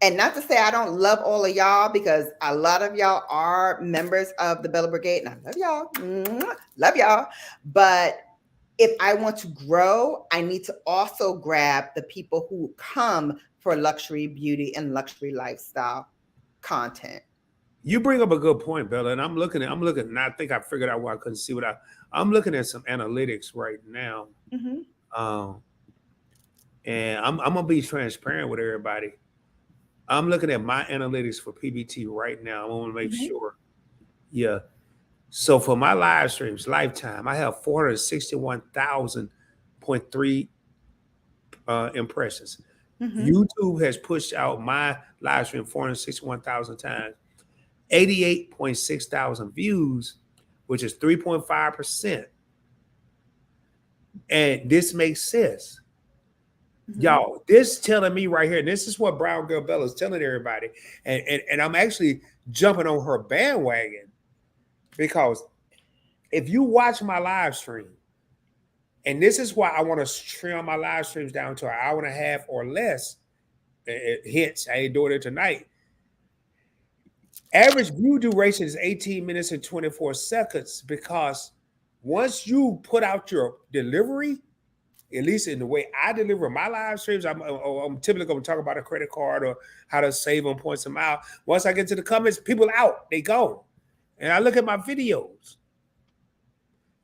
And not to say I don't love all of y'all, because a lot of y'all are members of the Bella Brigade, and I love y'all, love y'all. But if I want to grow, I need to also grab the people who come for luxury beauty and luxury lifestyle content. You bring up a good point, Bella, and I'm looking, and I think I figured out why I couldn't see I'm looking at some analytics right now. Mm-hmm. Um, and I'm gonna be transparent with everybody. I'm looking at my analytics for PBT right now. I want to make Mm-hmm. sure. Yeah. So for my live streams, lifetime, I have 461,000.3 impressions. Mm-hmm. YouTube has pushed out my live stream 461,000 times, 88.6 thousand views, which is 3.5%. And this makes sense. Mm-hmm. Y'all, this telling me right here, and this is what Brown Girl Bella is telling everybody. And I'm actually jumping on her bandwagon because if you watch my live stream, and this is why I want to trim my live streams down to an hour and a half or less. Hence, I ain't doing it tonight. Average view duration is 18 minutes and 24 seconds because once you put out your delivery, at least in the way I deliver my live streams, I'm typically going to talk about a credit card or how to save on points a mile. Once I get to the comments, people out, they go. And I look at my videos.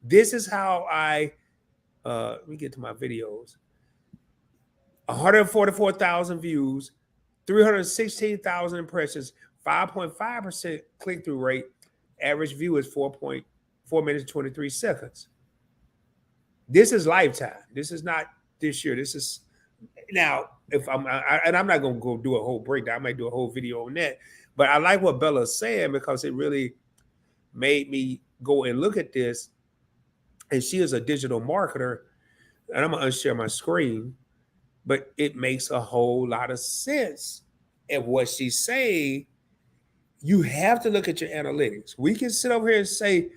This is how let me get to my videos. 144,000 views, 316,000 impressions, 5.5% click-through rate. Average view is 4.4 minutes and 23 seconds. This is lifetime. This is not this year. This is now. If and I'm not going to go do a whole breakdown. I might do a whole video on that. But I like what Bella's saying because it really made me go and look at this. And she is a digital marketer. And I'm going to unshare my screen. But it makes a whole lot of sense. And what she's saying, you have to look at your analytics. We can sit over here and say,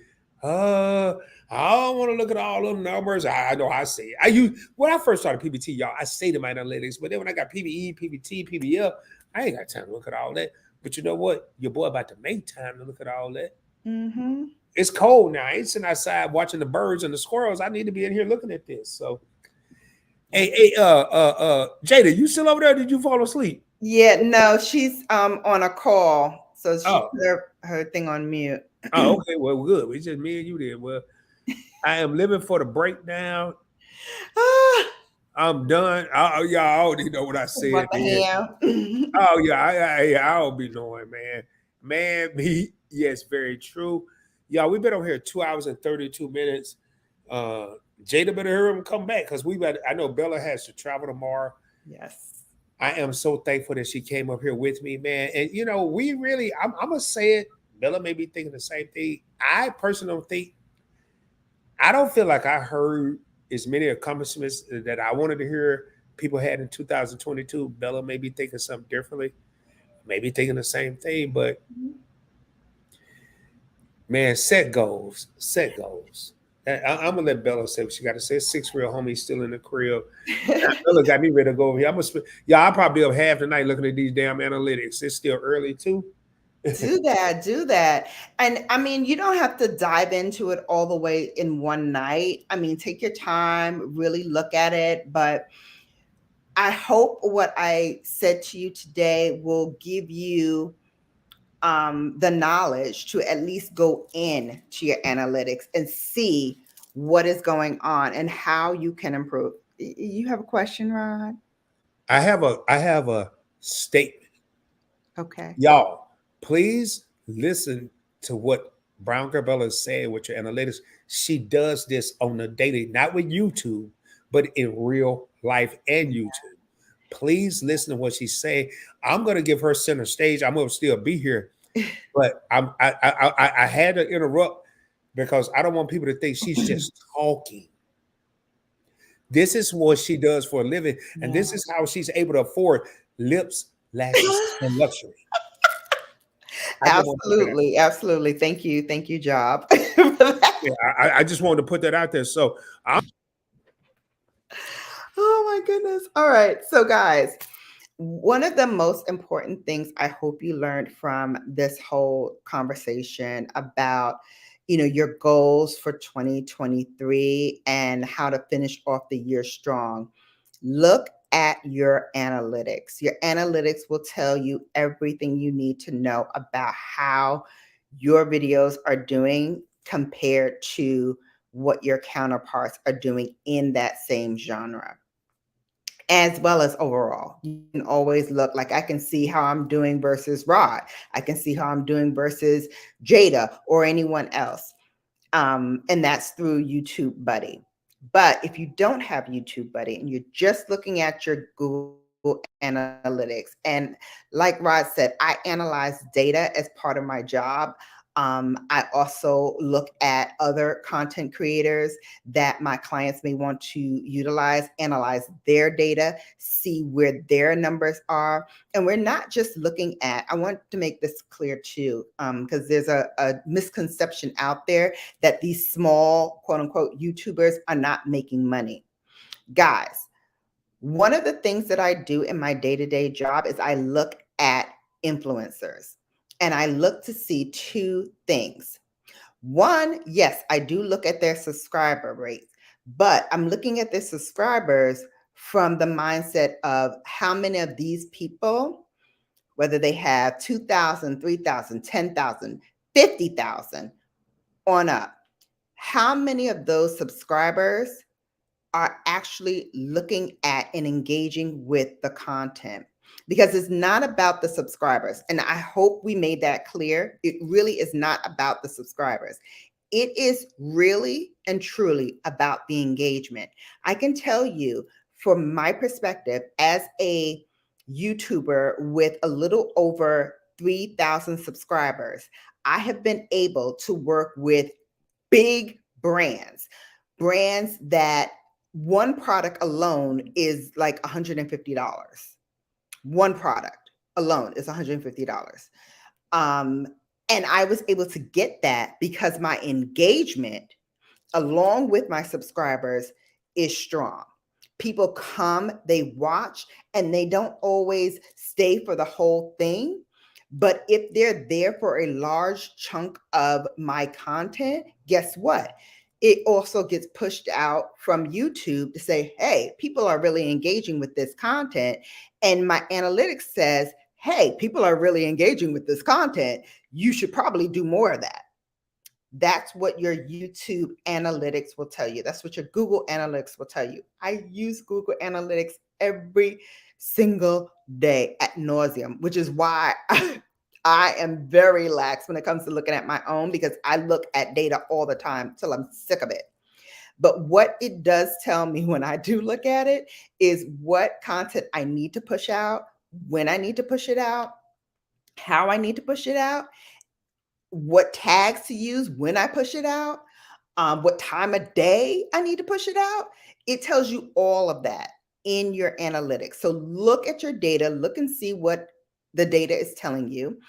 I don't want to look at all them numbers. I know I say it. When I first started PBT, y'all, I stated my analytics. But then when I got PBE, PBT, PBF, I ain't got time to look at all that. But you know what? Your boy about to make time to look at all that. Mm-hmm. It's cold now. I ain't sitting outside watching the birds and the squirrels. I need to be in here looking at this. So hey, Jada, you still over there? Did you fall asleep? Yeah, no, she's on a call, so she Oh, put her thing on mute. oh, okay. Well, good. It's just me and you then. Well, I am living for the breakdown. Ah, I'm done. Y'all already know what I said. about the ham. Oh yeah, I don't be knowing, man. Man, me, yes, very true. Y'all, we've been over here 2 hours and 32 minutes. Jada better hear him come back because I know Bella has to travel tomorrow. Yes. I am so thankful that she came up here with me, man. And you know, we really, I'm gonna say it. Bella may be thinking the same thing. I personally don't think, I don't feel like I heard as many accomplishments that I wanted to hear people had in 2022. Bella may be thinking something differently, maybe thinking the same thing, but man, set goals, set goals. I'm gonna let Bella say what she got to say. 6 real homies still in the crib. Bella got me ready to go over here. I'll probably be up half the night looking at these damn analytics. It's still early too. Do that. And I mean, you don't have to dive into it all the way in one night. I mean, take your time, really look at it. But I hope what I said to you today will give you the knowledge to at least go in to your analytics and see what is going on and how you can improve. You have a question, Rod? I have a statement. Okay. Y'all, please listen to what Brown Girl Bella is saying with your analytics. She does this on a daily, not with YouTube, but in real life and YouTube. Please listen to what she's saying. I'm going to give her center stage. I'm going to still be here, but I had to interrupt because I don't want people to think she's just talking. This is what she does for a living, and this is how she's able to afford lips, lashes, and luxury. Absolutely. Thank you, Job. Yeah, I just wanted to put that out there. So, oh my goodness. All right. So, guys, one of the most important things I hope you learned from this whole conversation about, your goals for 2023 and how to finish off the year strong. Look at your analytics. Your analytics will tell you everything you need to know about how your videos are doing compared to what your counterparts are doing in that same genre, as well as overall. You can always look, like I can see how I'm doing versus Rod. I can see how I'm doing versus Jada or anyone else. And that's through YouTube Buddy. But if you don't have YouTube Buddy and you're just looking at your Google Analytics, and like Rod said, I analyze data as part of my job. I also look at other content creators that my clients may want to utilize, analyze their data, see where their numbers are. And we're not just looking at, I want to make this clear too, because there's a misconception out there that these small, quote unquote, YouTubers are not making money. Guys, one of the things that I do in my day-to-day job is I look at influencers, and I look to see two things. One, yes, I do look at their subscriber rates, but I'm looking at their subscribers from the mindset of how many of these people, whether they have 2,000, 3,000, 10,000, 50,000 on up, how many of those subscribers are actually looking at and engaging with the content? Because it's not about the subscribers. And I hope we made that clear. It really is not about the subscribers. It is really and truly about the engagement. I can tell you from my perspective as a YouTuber with a little over 3,000 subscribers, I have been able to work with big brands that one product alone is like $150. One product alone is $150. And I was able to get that because my engagement along with my subscribers is strong. People come, they watch, and they don't always stay for the whole thing. But if they're there for a large chunk of my content, guess what? It also gets pushed out from YouTube to say, hey, people are really engaging with this content. And my analytics says, hey, people are really engaging with this content. You should probably do more of that. That's what your YouTube analytics will tell you. That's what your Google Analytics will tell you. I use Google Analytics every single day ad nauseum, which is why I am very lax when it comes to looking at my own, because I look at data all the time till I'm sick of it. But what it does tell me when I do look at it is what content I need to push out, when I need to push it out, how I need to push it out, what tags to use when I push it out, what time of day I need to push it out. It tells you all of that in your analytics. So look at your data, look and see what the data is telling you.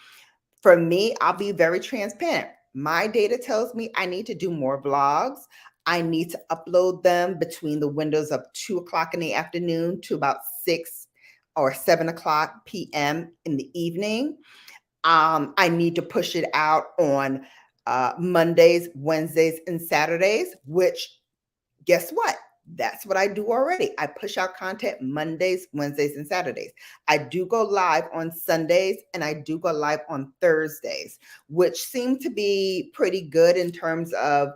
For me, I'll be very transparent. My data tells me I need to do more vlogs. I need to upload them between the windows of 2 o'clock in the afternoon to about 6 or 7 o'clock p.m. in the evening. I need to push it out on Mondays, Wednesdays, and Saturdays, which guess what? That's what I do already. I push out content Mondays, Wednesdays, and Saturdays. I do go live on Sundays and I do go live on Thursdays, which seem to be pretty good in terms of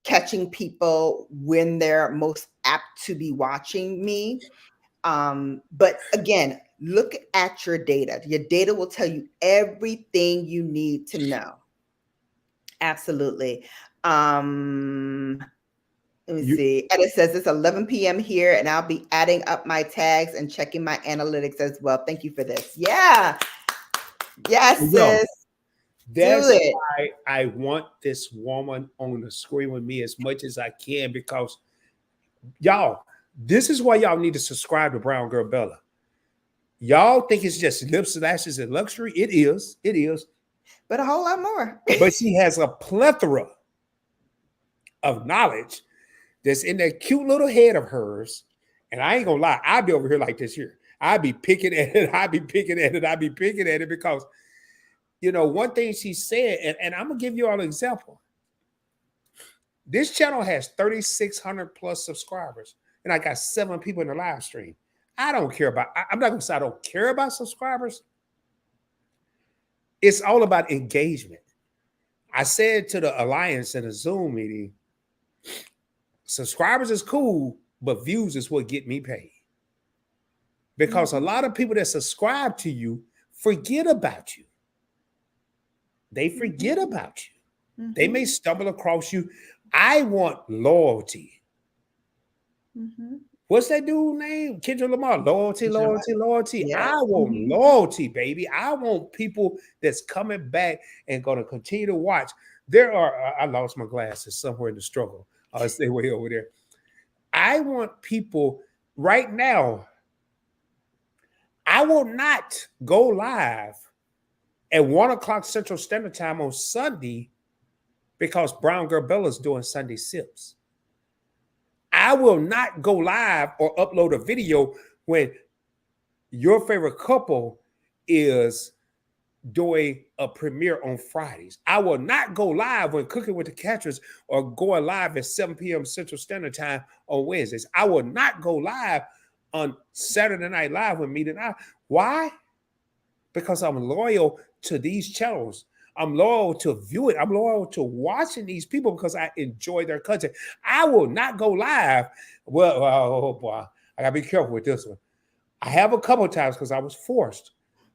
catching people when they're most apt to be watching me. But again, look at your data. Your data will tell you everything you need to know. Absolutely. Let me see. Edit says it's 11 p.m. here, and I'll be adding up my tags and checking my analytics as well. Thank you for this. Yeah. Yes, sis. That's why I want this woman on the screen with me as much as I can, because y'all, this is why y'all need to subscribe to Brown Girl Bella. Y'all think it's just lips, lashes, and luxury. It is. It is. But a whole lot more. But she has a plethora of knowledge that's in that cute little head of hers. And I ain't gonna lie, I'd be over here like this here. I'd be picking at it. I'd be picking at it. I'd be picking at it because, you know, one thing she said, and I'm gonna give you all an example. This channel has 3,600 plus subscribers. and I got 7 people in the live stream. I don't care about, I'm not going to say I don't care about subscribers. It's all about engagement. I said to the Alliance in a Zoom meeting, subscribers is cool, but views is what get me paid. Because a lot of people that subscribe to you forget about you. They forget about you. They may stumble across you. I want loyalty. What's that dude name? Kendrick Lamar. Loyalty, loyalty, loyalty. Yes. I want loyalty, baby. I want people that's coming back and going to continue to watch. There are, I lost my glasses somewhere in the struggle. I'll stay way over there. I want people right now. I will not go live at 1 o'clock Central Standard Time on Sunday because Brown Girl Bella's doing Sunday Sips. I will not go live or upload a video when your favorite couple is doing a premiere on Fridays. I will not go live when Cooking with the Catchers or going live at 7 p.m. Central Standard Time on Wednesdays. I will not go live on Saturday Night Live with Meet and I. Why? Because I'm loyal to these channels. I'm loyal to view it. I'm loyal to watching these people because I enjoy their content. I will not go live. Well, oh boy, I gotta be careful with this one. I have a couple of times because I was forced.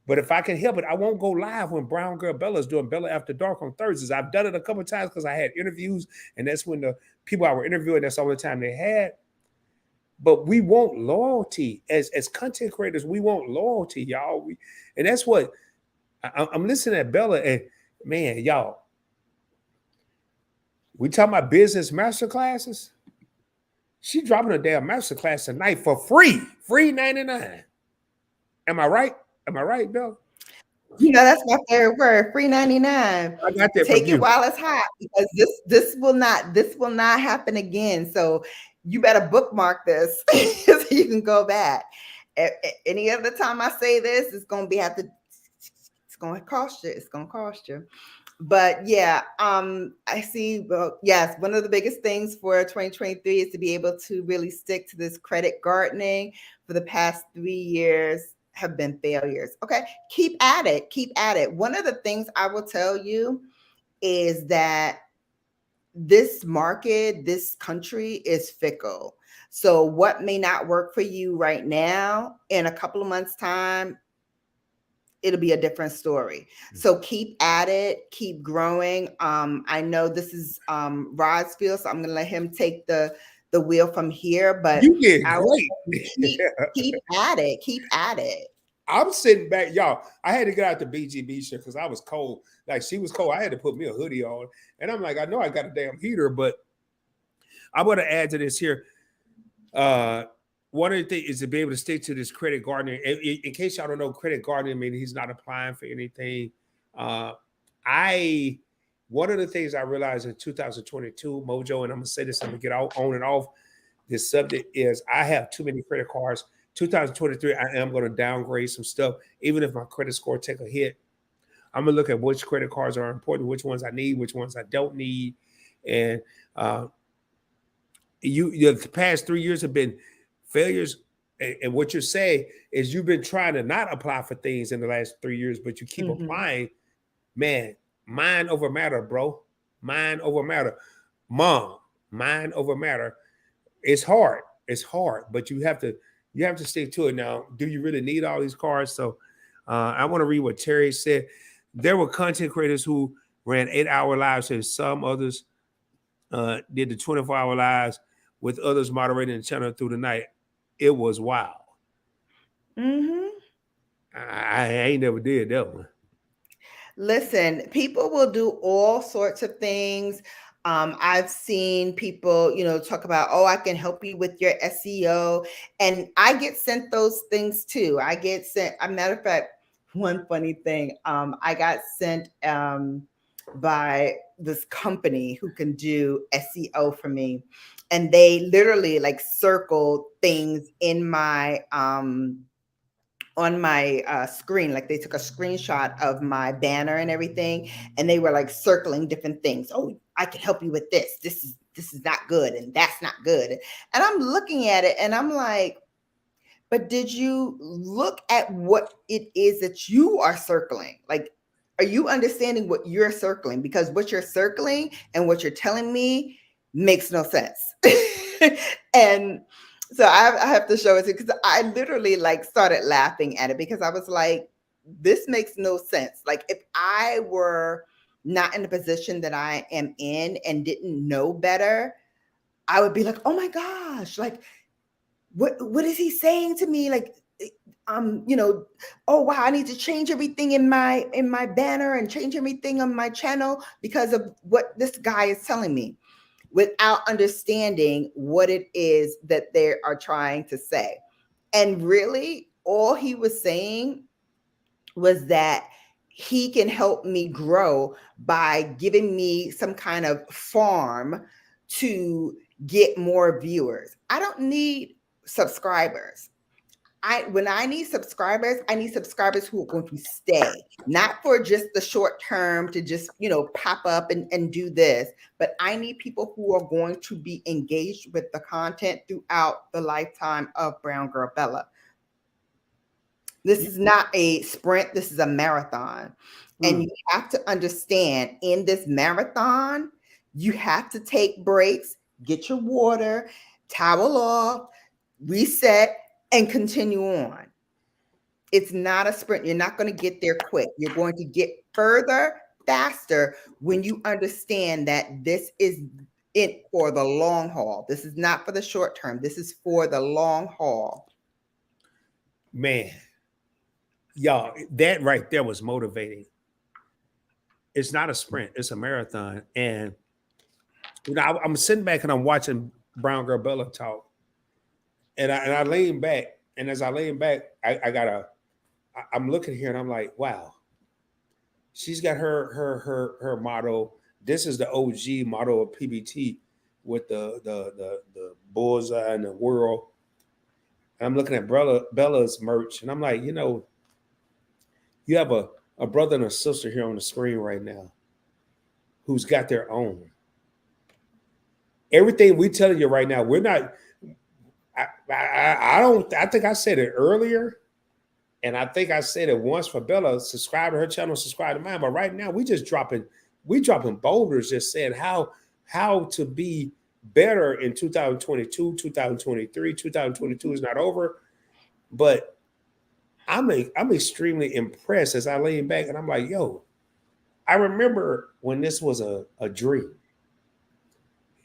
But if I can help it, I won't go live when Brown Girl Bella is doing Bella After Dark on Thursdays. I've done it a couple of times because I had interviews, and that's when the people I were interviewing, that's all the time they had. But we want loyalty. As content creators, we want loyalty, y'all. And that's what I'm listening at Bella, and man, y'all, we talking about business masterclasses. She dropping a damn masterclass tonight for free $99. Am I right? Am I right, Bella? You know, that's my favorite word, free 99. I got that. Take it while it's hot, because this will not happen again. So you better bookmark this so you can go back. Any other time I say this, it's gonna cost you. It's gonna cost you. But yeah, I see. Well, yes, one of the biggest things for 2023 is to be able to really stick to this credit gardening. For the past 3 years have been failures. Okay, keep at it. Keep at it. One of the things I will tell you is that this market, this country is fickle. So what may not work for you right now, in a couple of months' time, it'll be a different story. So keep at it, keep growing. I know this is Rod's field, so I'm gonna let him take the wheel from here. But you did great. Keep at it. Keep at it. I'm sitting back, y'all. I had to get out the BGB shirt because I was cold. Like she was cold. I had to put me a hoodie on. And I'm like, I know I got a damn heater, but I want to add to this here. One of the things is to be able to stick to this credit gardening. In case y'all don't know, credit gardening means he's not applying for anything. One of the things I realized in 2022, Mojo, and I'm gonna say this, I'm gonna get on and off this subject, is I have too many credit cards. 2023, I am going to downgrade some stuff, even if my credit score take a hit. I'm gonna look at which credit cards are important, which ones I need, which ones I don't need, and the past 3 years have been failures. And what you're saying is you've been trying to not apply for things in the last 3 years, but you keep applying. Man, mind over matter, bro. Mind over matter. Mom, mind over matter. It's hard. It's hard, but you have to stick to it. Now, do you really need all these cards? So I want to read what Terry said. There were content creators who ran 8-hour lives, and some others did the 24-hour lives with others moderating the channel through the night. It was wild. I ain't never did that one. Listen, people will do all sorts of things. I've seen people, talk about, oh, I can help you with your SEO. And I get sent those things too. I get sent, a matter of fact, one funny thing, I got sent by this company who can do SEO for me. And they literally like circled things in my on my screen. Like they took a screenshot of my banner and everything, and they were like circling different things. Oh, I can help you with this. This is this is not good and that's not good. And I'm looking at it and I'm like, but did you look at what it is that you are circling? Like, are you understanding what you're circling? Because what you're circling and what you're telling me makes no sense. And so I have to show it to you, because I literally like started laughing at it, because I was like, this makes no sense. Like, if I were not in the position that I am in and didn't know better, I would be like, oh my gosh, like, what is he saying to me? Like, you know, oh wow, I need to change everything in my banner and change everything on my channel because of what this guy is telling me, without understanding what it is that they are trying to say. And really, all he was saying was that he can help me grow by giving me some kind of farm to get more viewers. I don't need subscribers. When I need subscribers, I need subscribers who are going to stay, not for just the short term to just, you know, pop up and do this, but I need people who are going to be engaged with the content throughout the lifetime of Brown Girl Bella. This is not a sprint, this is a marathon. And you have to understand, in this marathon, you have to take breaks, get your water, towel off, reset, and continue on. It's not a sprint. You're not going to get there quick. You're going to get further faster when you understand that this is it for the long haul. This is not for the short term. This is for the long haul. Man, y'all, that right there was motivating. It's not a sprint, it's a marathon. And you know, I'm sitting back and I'm watching Brown Girl Bella talk. And I lean back, and as I lean back, I'm looking here and I'm like, wow, she's got her motto. This is the OG motto of PBT with the bullseye and the world. And I'm looking at Bella's merch, and I'm like, you know, you have a brother and a sister here on the screen right now who's got their own. Everything we telling you right now, we're not. I think I said it earlier, and I think I said it once for Bella. Subscribe to her channel, subscribe to mine. But right now, we dropping boulders, just saying how to be better in 2022, 2023. 2022 is not over, but I'm extremely impressed as I lean back and I'm like, yo, I remember when this was a dream.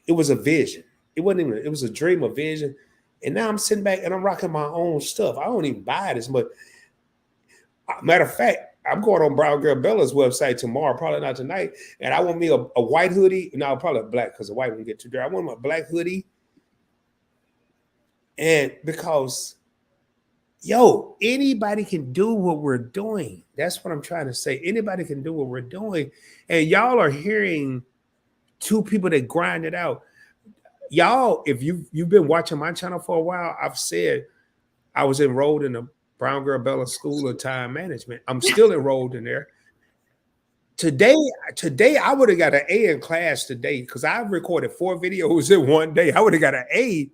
It was a vision. It wasn't even. It was a dream, a vision. And now I'm sitting back and I'm rocking my own stuff. I don't even buy this, but matter of fact, I'm going on Brown Girl Bella's website tomorrow, probably not tonight. And I want me a white hoodie. No, probably black, because the white won't get too dirty. I want my black hoodie. And because, yo, anybody can do what we're doing. That's what I'm trying to say. Anybody can do what we're doing. And y'all are hearing two people that grind it out. Y'all, if you've been watching my channel for a while, I've said I was enrolled in the Brown Girl Bella School of Time Management. I'm still enrolled in there. Today I would have got an A in class today because I've recorded 4 videos in one day. I would have got an A.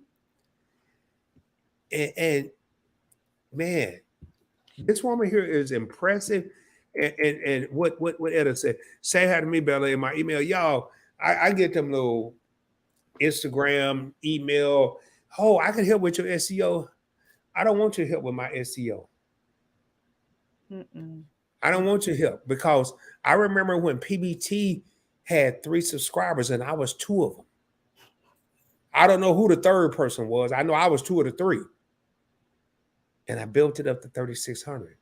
And man, this woman here is impressive. And what Etta said, say hi to me, Bella, in my email. Y'all, I get them little Instagram, email. Oh, I can help with your SEO. I don't want your help with my SEO. I don't want your help because I remember when PBT had 3 subscribers and I was 2 of them. I don't know who the third person was. I know I was 2 of the 3. And I built it up to 3,600.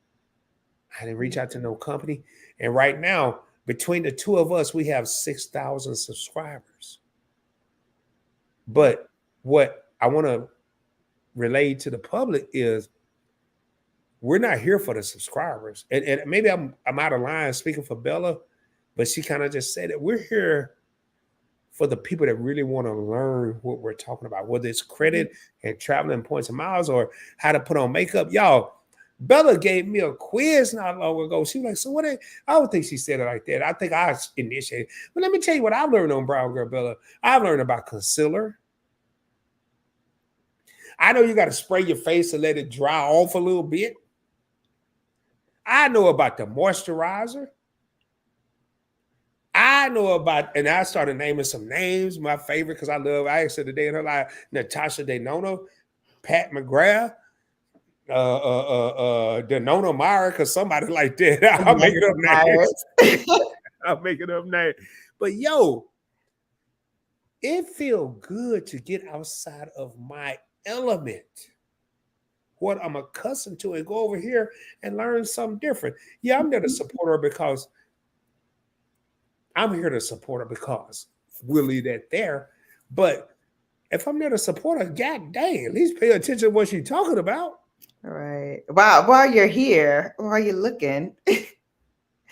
I didn't reach out to no company. And right now, between the 2 of us, we have 6,000 subscribers. But what I want to relay to the public is we're not here for the subscribers. And maybe I'm out of line speaking for Bella, but she kind of just said it. We're here for the people that really want to learn what we're talking about, whether it's credit and traveling points and miles or how to put on makeup. Y'all, Bella gave me a quiz not long ago. She was like, so what? I don't think she said it like that. I think I initiated. But let me tell you what I learned on Brown Girl Bella. I learned about concealer. I know you got to spray your face and let it dry off a little bit. I know about the moisturizer. I know about, and I started naming some names, my favorite, because I said today in her life, Natasha Denona, Pat McGrath, Denona Meyer, because somebody like that. I'm making up names. I'm making up names. But yo, it feels good to get outside of my element, what I'm accustomed to, and go over here and learn something different. Yeah, I'm there to support her because I'm here to support her because we'll leave that there. But if I'm there to support her, god dang, at least pay attention to what she's talking about. All right. While you're here, while you're looking.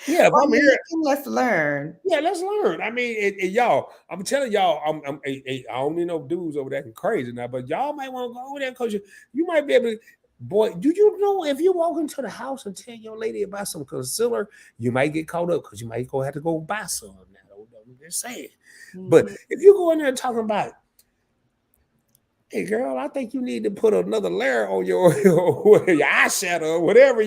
Yeah, if I'm here, let's learn. Yeah, let's learn. I mean, y'all, I'm telling y'all, I don't need no dudes over there acting crazy now, but y'all might want to go over there because you might be able to. Boy, do you know if you walk into the house and tell your lady about some concealer, you might get caught up because you might have to go buy some now. I'm just saying. Mm-hmm. But if you go in there talking about, hey girl, I think you need to put another layer on your eyeshadow or whatever.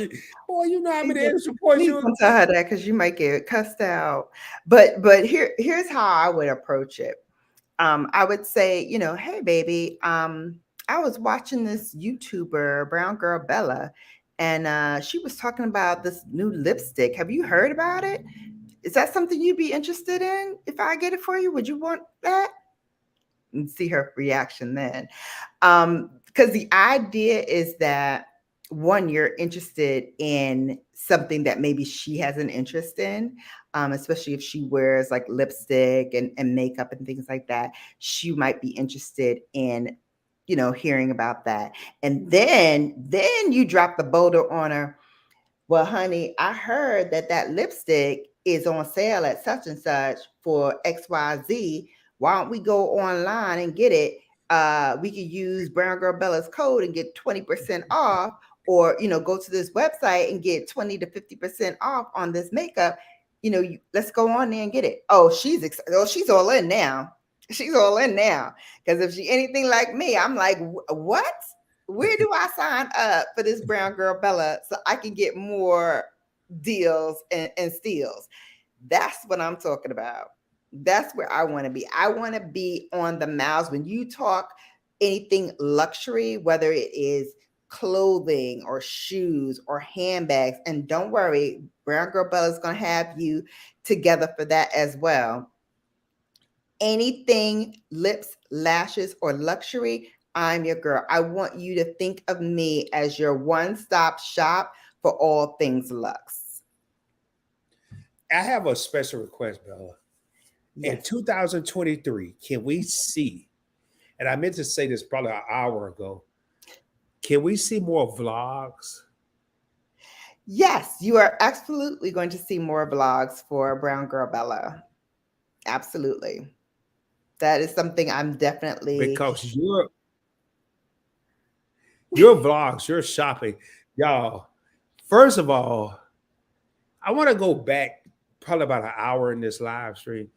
Boy, you know how many extra points you don't tell her that because you might get cussed out. But here's how I would approach it. I would say, hey baby, I was watching this YouTuber, Brown Girl Bella, and she was talking about this new lipstick. Have you heard about it? Is that something you'd be interested in? If I get it for you, would you want that? And see her reaction then. Because the idea is that, one, you're interested in something that maybe she has an interest in, especially if she wears like lipstick and makeup and things like that. She might be interested in, hearing about that. And then you drop the boulder on her. Well, honey, I heard that lipstick is on sale at such and such for XYZ. Why don't we go online and get it? We could use Brown Girl Bella's code and get 20% off, or, go to this website and get 20 to 50% off on this makeup. Let's go on there and get it. Oh, she's all in now. She's all in now. Because if she anything like me, I'm like, what? Where do I sign up for this Brown Girl Bella so I can get more deals and steals? That's what I'm talking about. That's where I want to be. I want to be on the mouse. When you talk anything luxury, whether it is clothing or shoes or handbags, and don't worry, Brown Girl Bella is going to have you together for that as well. Anything lips, lashes, or luxury, I'm your girl. I want you to think of me as your one-stop shop for all things luxe. I have a special request, Bella. Yes. In 2023, can we see, and I meant to say this probably an hour ago, can we see more vlogs? Yes, you are absolutely going to see more vlogs for Brown Girl Bella. Absolutely. That is something I'm definitely... Because your vlogs, your shopping, y'all, first of all, I want to go back probably about an hour in this live stream.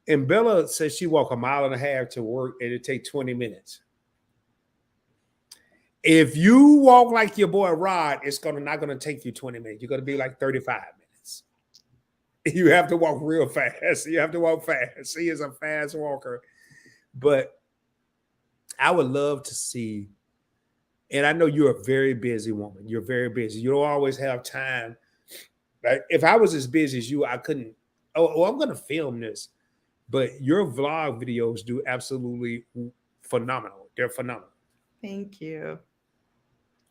And Bella says she walk 1.5 miles to work and it take 20 minutes. If you walk like your boy Rod, it's not gonna take you 20 minutes. You're gonna be like 35 minutes. You have to walk real fast. You have to walk fast. She is a fast walker. But I would love to see, and I know you're a very busy woman. You're very busy. You don't always have time. Like if I was as busy as you, I couldn't. Oh, I'm gonna film this. But your vlog videos do absolutely phenomenal. They're phenomenal. Thank you.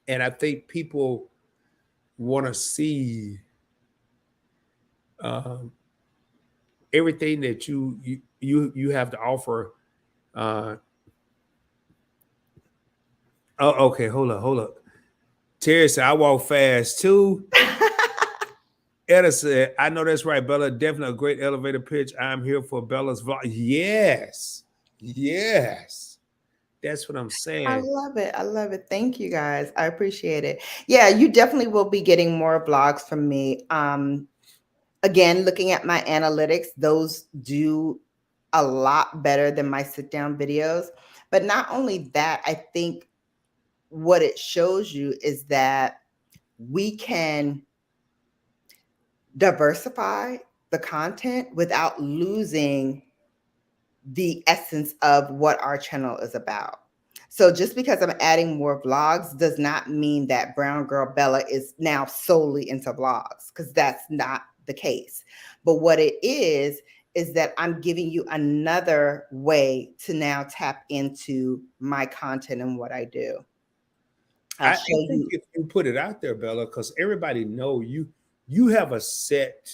And I think people want to see everything that you have to offer. Oh, okay. Hold up. Terry said, I walk fast too. Etta said, I know that's right, Bella. Definitely a great elevator pitch. I'm here for Bella's vlog. Yes. That's what I'm I saying. love it. I love it. Thank you guys. I appreciate it. Yeah, you definitely will be getting more vlogs from me. Again, looking at my analytics, those do a lot better than my sit down videos. But not only that, I think what it shows you is that we can diversify the content without losing the essence of what our channel is about. So just because I'm adding more vlogs does not mean that Brown Girl Bella is now solely into vlogs, because that's not the case. But what it is that I'm giving you another way to now tap into my content and what I do. I'll I show think you. if you put it out there, Bella, because everybody know you have a set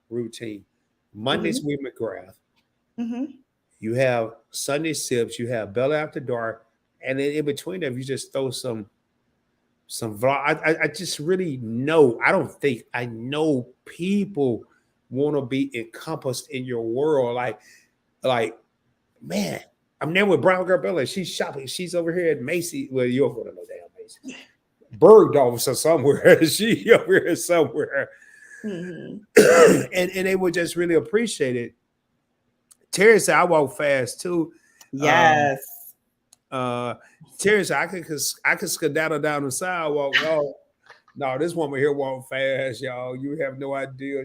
routine. Mondays with McGrath. Mhm. You have Sunday sips. You have Bella After Dark, and then in between them, you just throw some vlog. I just really know. I don't think I know people want to be encompassed in your world. Like man, I'm there with Brown Girl Bella. She's shopping. She's over here at Macy. Well, you don't go to no damn Macy. Bergdorf's or somewhere. She over here somewhere. Mhm. And they would just really appreciate it. Terry said I walk fast too. Um, Yes. uh, Terry said I could skedaddle down the sidewalk. Oh, no, this woman here walk fast, y'all. You have no idea.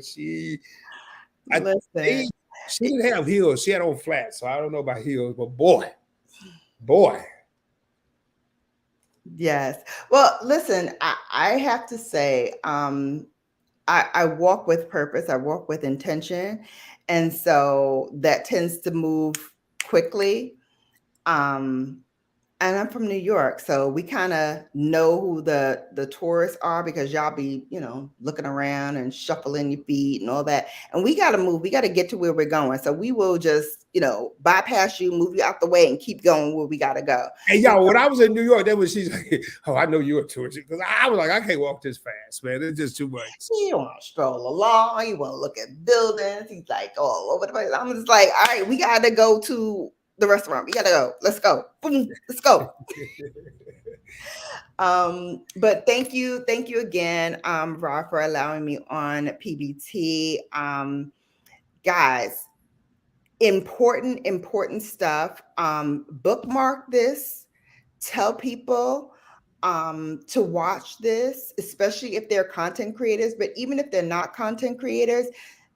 I Listen. think she didn't have heels. She had on flats, so I don't know about heels. But boy, Yes. Well, listen, I have to say, I walk with purpose, I walk with intention. And so that tends to move quickly. Um, and I'm from New York, so we kind of know who the tourists are, because y'all be, looking around and shuffling your feet and all that. And we got to move. We got to get to where we're going. So we will just, bypass you, move you out the way, and keep going where we got to go. and y'all, when I was in New York, that was she's like, "Oh, I know you're a tourist," because I was like, "I can't walk this fast, man. It's just too much." You want to stroll along. You want to look at buildings. He's like all over the place. I'm just like, all right, we got to go to the restaurant. We got to go. Let's go. Boom, let's go. But thank you again, Rob, for allowing me on PBT. Guys, important stuff. Bookmark this. Tell people to watch this, especially if they're content creators. But even if they're not content creators,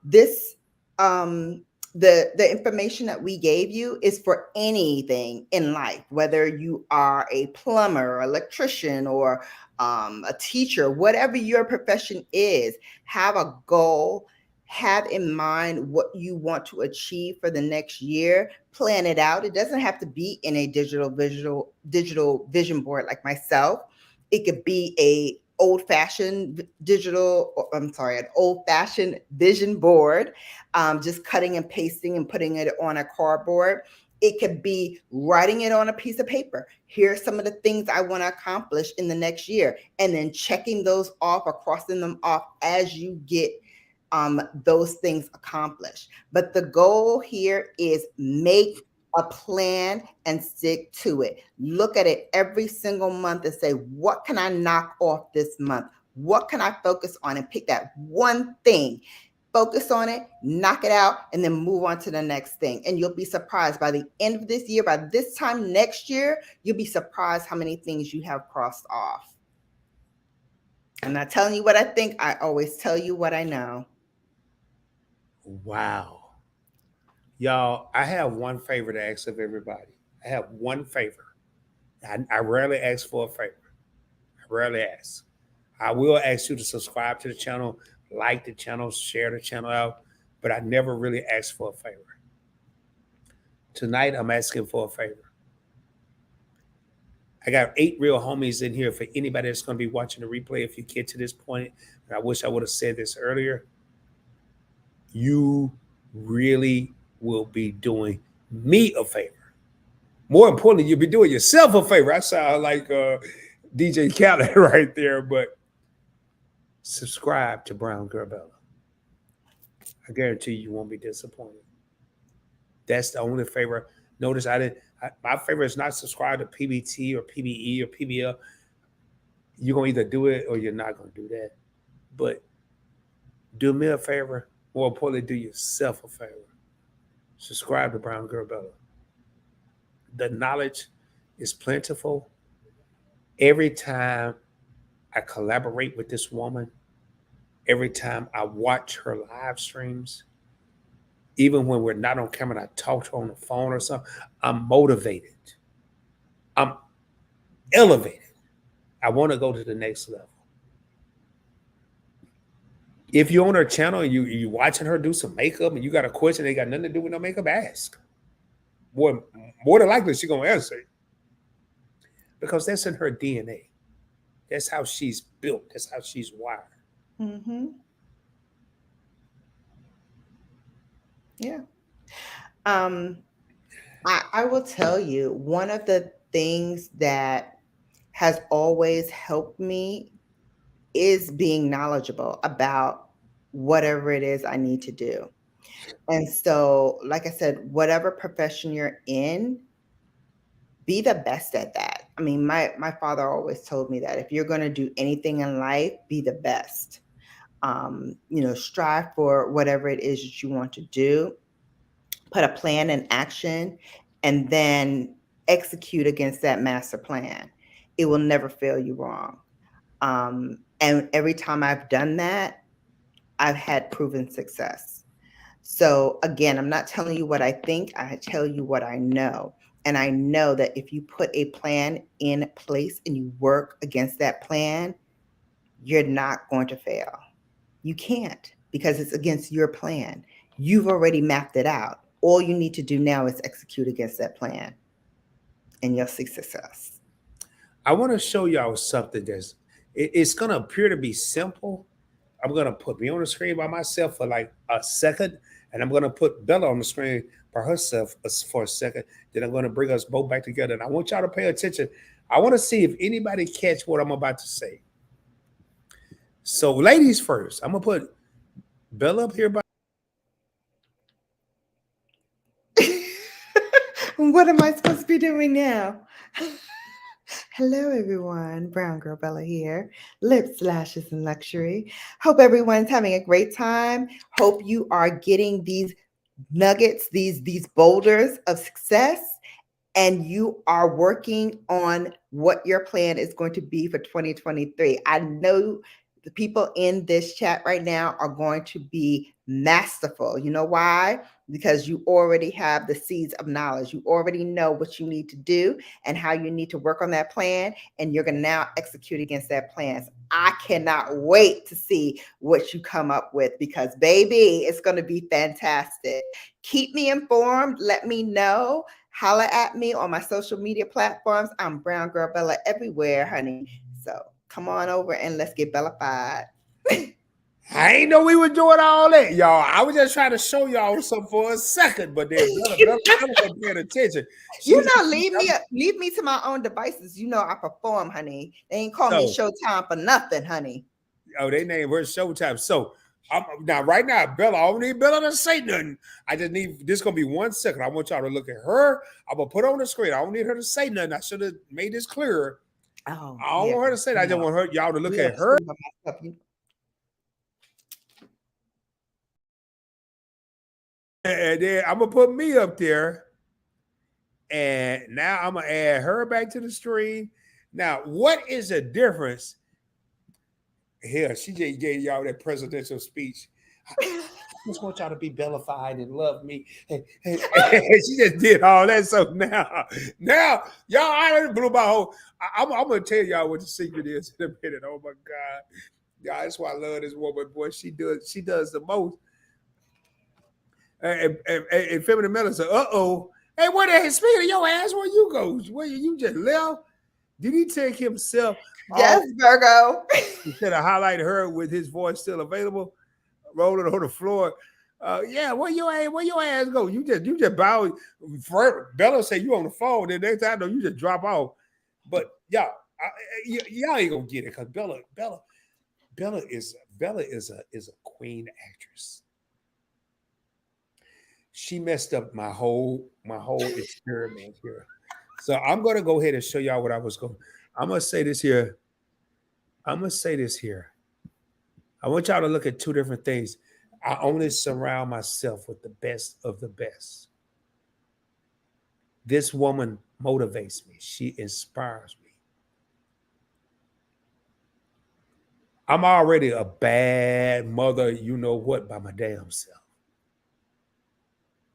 this um, the information that we gave you is for anything in life, whether you are a plumber, or electrician, or a teacher, whatever your profession is. Have a goal. Have in mind what you want to achieve for the next year. Plan it out. It doesn't have to be in a digital vision board like myself. It could be an old-fashioned vision board, just cutting and pasting and putting it on a cardboard. It could be writing it on a piece of paper. Here's some of the things I want to accomplish in the next year, and then checking those off or crossing them off as you get those things accomplished. But the goal here is make a plan and stick to it. Look at it every single month and say, what can I knock off this month? What can I focus on? And pick that one thing. Focus on it, knock it out, and then move on to the next thing. And you'll be surprised by the end of this year, by this time next year, you'll be surprised how many things you have crossed off. I'm not telling you what I think. I always tell you what I know. Wow. Y'all, I have one favor to ask of everybody. I have one favor. I rarely ask for a favor. I rarely ask. I will ask you to subscribe to the channel, like the channel, share the channel out, but I never really ask for a favor. Tonight, I'm asking for a favor. I got 8 real homies in here for anybody that's going to be watching the replay. If you get to this point, and I wish I would have said this earlier, you really will be doing me a favor. More importantly, you'll be doing yourself a favor. I sound like DJ Khaled right there, but subscribe to Brown Girl Bella. I guarantee you won't be disappointed. That's the only favor. Notice I didn't. My favorite is not subscribe to PBT or PBE or PBL. You're gonna either do it or you're not gonna do that. But do me a favor. More importantly, do yourself a favor. Subscribe to Brown Girl Bella. The knowledge is plentiful. Every time I collaborate with this woman, every time I watch her live streams, even when we're not on camera, I talk to her on the phone or something, I'm motivated. I'm elevated. I want to go to the next level. If you're on her channel and you watching her do some makeup and you got a question that got nothing to do with no makeup, ask. More than likely she's gonna answer it. Because that's in her DNA. That's how she's built. That's how she's wired. Mm-hmm. Yeah. I will tell you, one of the things that has always helped me is being knowledgeable about whatever it is I need to do. And so, like I said, whatever profession you're in, be the best at that. I mean, my father always told me that if you're going to do anything in life, be the best. Strive for whatever it is that you want to do, put a plan in action, and then execute against that master plan. It will never fail you wrong. And every time I've done that, I've had proven success. So again, I'm not telling you what I think, I tell you what I know. And I know that if you put a plan in place and you work against that plan, you're not going to fail. You can't, because it's against your plan. You've already mapped it out. All you need to do now is execute against that plan, and you'll see success. I want to show y'all something it's going to appear to be simple. I'm going to put me on the screen by myself for like a second, and I'm going to put Bella on the screen by herself for a second. Then I'm going to bring us both back together, and I want y'all to pay attention. I want to see if anybody catch what I'm about to say. So, ladies first, I'm going to put Bella up here by. What am I supposed to be doing now? Hello, everyone. Brown Girl Bella here. Lips, lashes, and luxury. Hope everyone's having a great time. Hope you are getting these nuggets, these boulders of success, and you are working on what your plan is going to be for 2023. I know the people in this chat right now are going to be masterful. You know why? Because you already have the seeds of knowledge. You already know what you need to do and how you need to work on that plan, and you're going to now execute against that plan. So I cannot wait to see what you come up with, because baby, it's going to be fantastic. Keep me informed. Let me know. Holla at me on my social media platforms. I'm Brown Girl Bella everywhere, honey. So come on over and let's get bellafied. I ain't know we were doing all that, y'all. I was just trying to show y'all something for a second, but then Bella wasn't paying attention. Leave me to my own devices. You know I perform, honey. They ain't call me Showtime for nothing, honey. Oh, they named her Showtime. So right now, Bella, I don't need Bella to say nothing. I just need this gonna be 1 second. I want y'all to look at her. I'm gonna put her on the screen. I don't need her to say nothing. I should have made this clearer. Oh, I don't want her to say that. I just want y'all to look at her. And then I'm gonna put me up there, and now I'm gonna add her back to the stream. Now, what is the difference? Here, she just gave y'all that presidential speech. I just want y'all to be bellafied and love me. And she just did all that. So now y'all, I already blew my whole. I'm gonna tell y'all what the secret is in a minute. Oh my God, y'all, that's why I love this woman. Boy, she does the most. And Feminine Metal said, hey, what the heck? Speaking of your ass, where you go? Where you just left? Did he take himself? Yes, Virgo. Instead of highlight her with his voice still available, rolling on the floor. Yeah, where your ass go? You just bow. Bella say you on the phone. Then next time, you just drop off. But y'all ain't gonna get it, because Bella is a queen actress. she messed up my whole experiment here. So I'm gonna go ahead and show y'all what I was going. I'm gonna say this here. I'm gonna say this here. I want y'all to look at two different things. I only surround myself with the best of the best. This woman motivates me. She inspires me. I'm already a bad mother, you know what, by my damn self.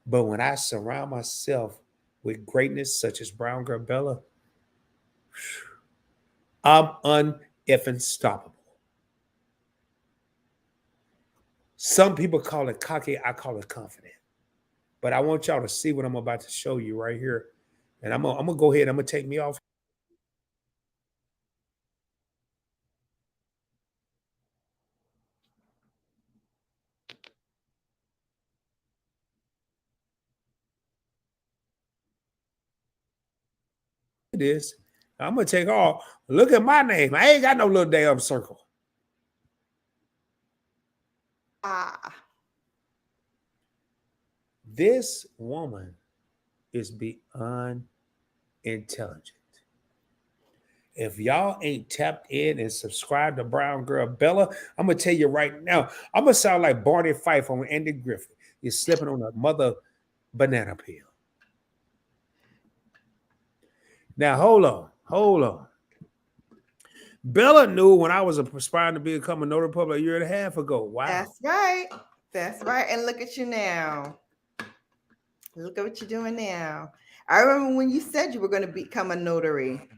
But when I surround myself with greatness such as Brown Girl Bella, I'm un-effing stoppable. Some people call it cocky, I call it confident. But I want y'all to see what I'm about to show you right here. And I'm gonna go ahead, I'm gonna take me off. It is. I'm gonna take off. Look at my name. I ain't got no little damn circle. Ah. This woman is beyond intelligent. If y'all ain't tapped in and subscribed to Brown Girl Bella, I'm gonna tell you right now, I'm gonna sound like Barney Fife on Andy Griffith. You're slipping on a mother banana peel. Now hold on. Bella knew when I was aspiring to become a notary public a year and a half ago. Wow. That's right. That's right. And look at you now. Look at what you're doing now. I remember when you said you were going to become a notary.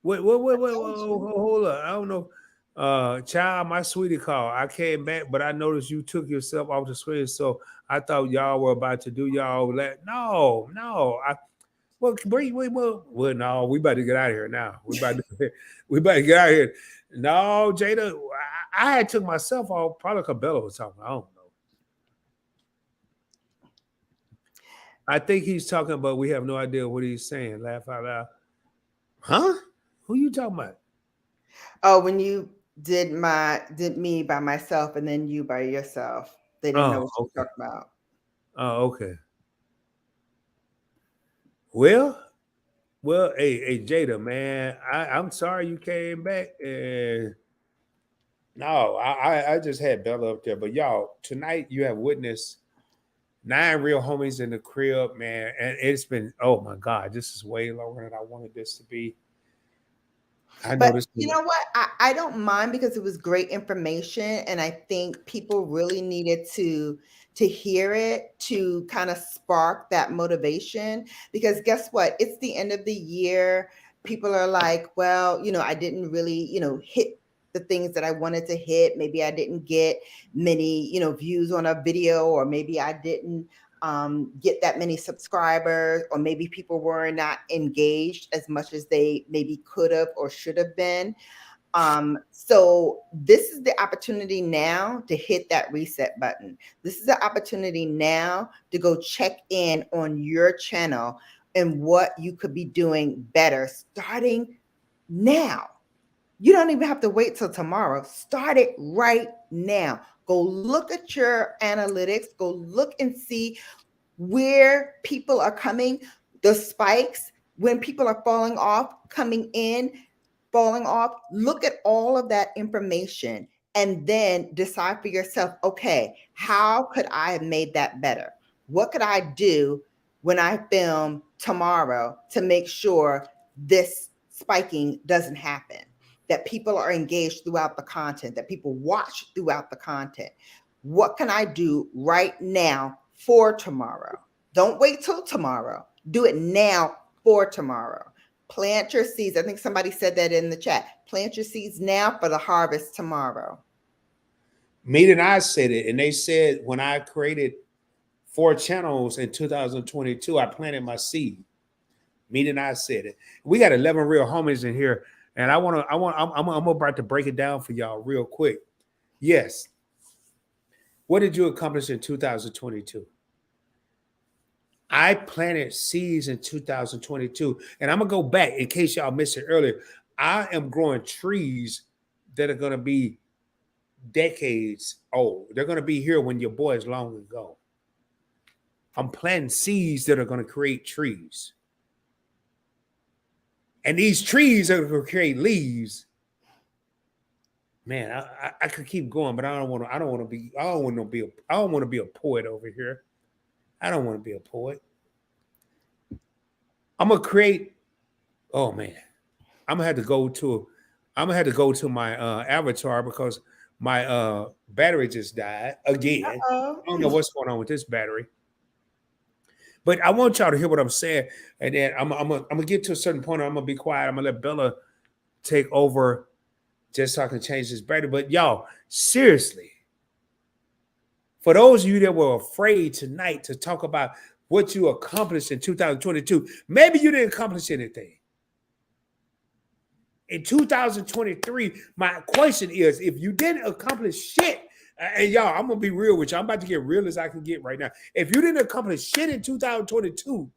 Wait, hold up. I don't know. Child, my sweetie called. I came back, but I noticed you took yourself off the screen. So I thought y'all were about to do y'all that. No. Well, no, we about to get out of here now. We about to get out of here. No, Jada, I had took myself off. Probably Cabela was talking. I don't know. I think he's talking about we have no idea what he's saying. Laugh out loud. Huh? Who you talking about? Oh, when you did me by myself and then you by yourself. They didn't know what you were talking about. Oh, okay. Well, hey, Jada, man, I'm sorry you came back. And no, I just had Bella up there. But y'all, tonight you have witnessed 9 real homies in the crib, man. And it's been, oh my God, this is way longer than I wanted this to be. I know But this. you know what? I don't mind because it was great information. And I think people really needed to hear it to kind of spark that motivation. Because guess what? It's the end of the year. People are like, well, I didn't really, hit the things that I wanted to hit. Maybe I didn't get many, views on a video, or maybe I didn't get that many subscribers, or maybe people were not engaged as much as they maybe could have or should have been. So this is the opportunity now to hit that reset button. This is the opportunity now to go check in on your channel and what you could be doing better starting now. You don't even have to wait till tomorrow. Start it right now. Go look at your analytics. Go look and see where people are coming, the spikes, when people are falling off, coming in, falling off. Look at all of that information and then decide for yourself, okay, how could I have made that better? What could I do when I film tomorrow to make sure this spiking doesn't happen? That people are engaged throughout the content, that people watch throughout the content. What can I do right now for tomorrow? Don't wait till tomorrow. Do it now for tomorrow. Plant your seeds. I think somebody said that in the chat. Plant your seeds now for the harvest tomorrow. Meet and I said it, and they said when I created 4 channels in 2022, I planted my seed. Meet and I said it. We got 11 real homies in here. And I'm about to break it down for y'all real quick. Yes. What did you accomplish in 2022? I planted seeds in 2022. And I'm going to go back in case y'all missed it earlier. I am growing trees that are going to be decades old. They're going to be here when your boy is long ago. I'm planting seeds that are going to create trees. And these trees are going to create leaves. Man, I could keep going, but I don't want to be a poet over here. I don't want to be a poet. I'm gonna create. Oh man, I'm gonna have to go to my avatar because my battery just died again. I don't know what's going on with this battery. But I want y'all to hear what I'm saying, and then I'm gonna get to a certain point. I'm gonna be quiet. I'm gonna let Bella take over, just so I can change this battery. But y'all, seriously, for those of you that were afraid tonight to talk about what you accomplished in 2022, maybe you didn't accomplish anything. In 2023, my question is, if you didn't accomplish shit, and y'all, I'm gonna be real with you. I'm about to get real as I can get right now. If you didn't accomplish shit in 2022,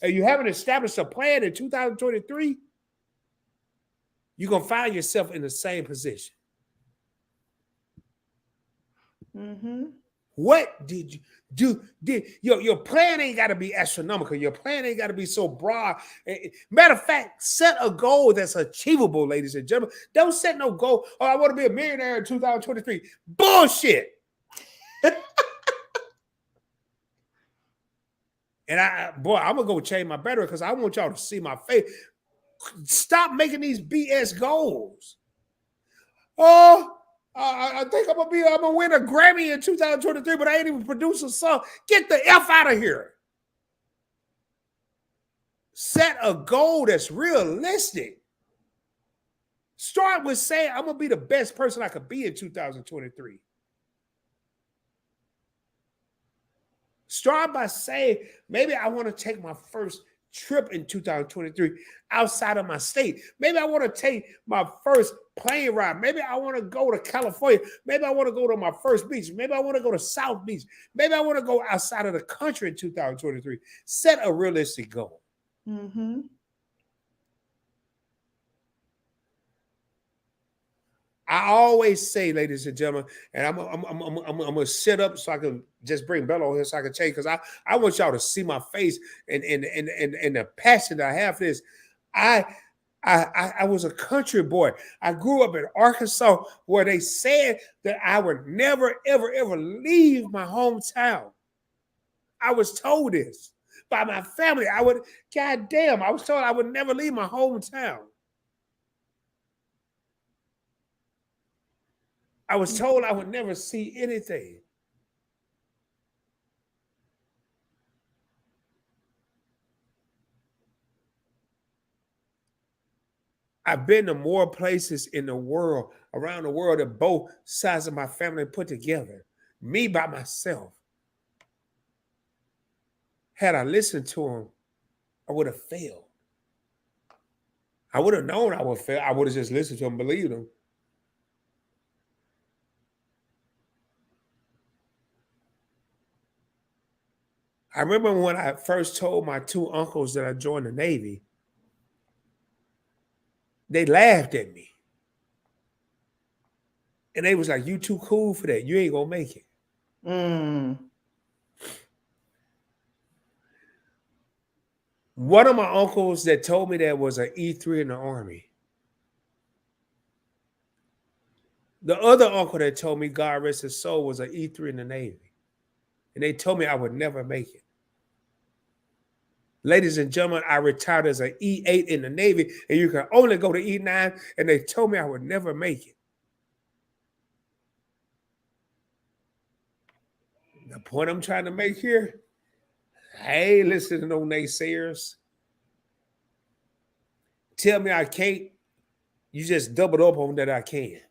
and you haven't established a plan in 2023, you're gonna find yourself in the same position. Mm-hmm. What did you do? Your plan ain't got to be astronomical. Your plan ain't got to be so broad. Matter of fact, set a goal that's achievable, ladies and gentlemen. Don't set no goal. Oh, I want to be a millionaire in 2023. Bullshit. And I'm gonna go change my battery because I want y'all to see my face. Stop making these BS goals. Oh, I think I'm gonna win a Grammy in 2023, but I ain't even produced a song. Get the F out of here. Set a goal that's realistic. Start with saying, I'm gonna be the best person I could be in 2023. Start by saying, maybe I want to take my first trip in 2023 outside of my state. Maybe I want to take my first plane ride. Maybe I want to go to California. Maybe I want to go to my first beach. Maybe I want to go to South Beach. Maybe I want to go outside of the country in 2023. Set a realistic goal. Mm-hmm. I always say, ladies and gentlemen, and I'm gonna sit up so I can just bring Bella on here so I can change, because I want y'all to see my face and the passion that I have for this. I was a country boy. I grew up in Arkansas, where they said that I would never, ever, ever leave my hometown. I was told this by my family. I was told I would never leave my hometown. I was told I would never see anything. I've been to more places in the world, around the world, than both sides of my family put together. Me by myself. Had I listened to them, I would have failed. I would have known I would fail. I would have just listened to them, believed them. I remember when I first told my two uncles that I joined the Navy, they laughed at me. And they was like, you too cool for that. You ain't gonna make it. Mm. One of my uncles that told me that was an E3 in the Army. The other uncle that told me, God rest his soul, was an E3 in the Navy. And they told me I would never make it. Ladies and gentlemen, I retired as an E8 in the Navy, and you can only go to E9, and they told me I would never make it. The point I'm trying to make here, hey, listen to no naysayers. Tell me I can't, you just doubled up on that I can.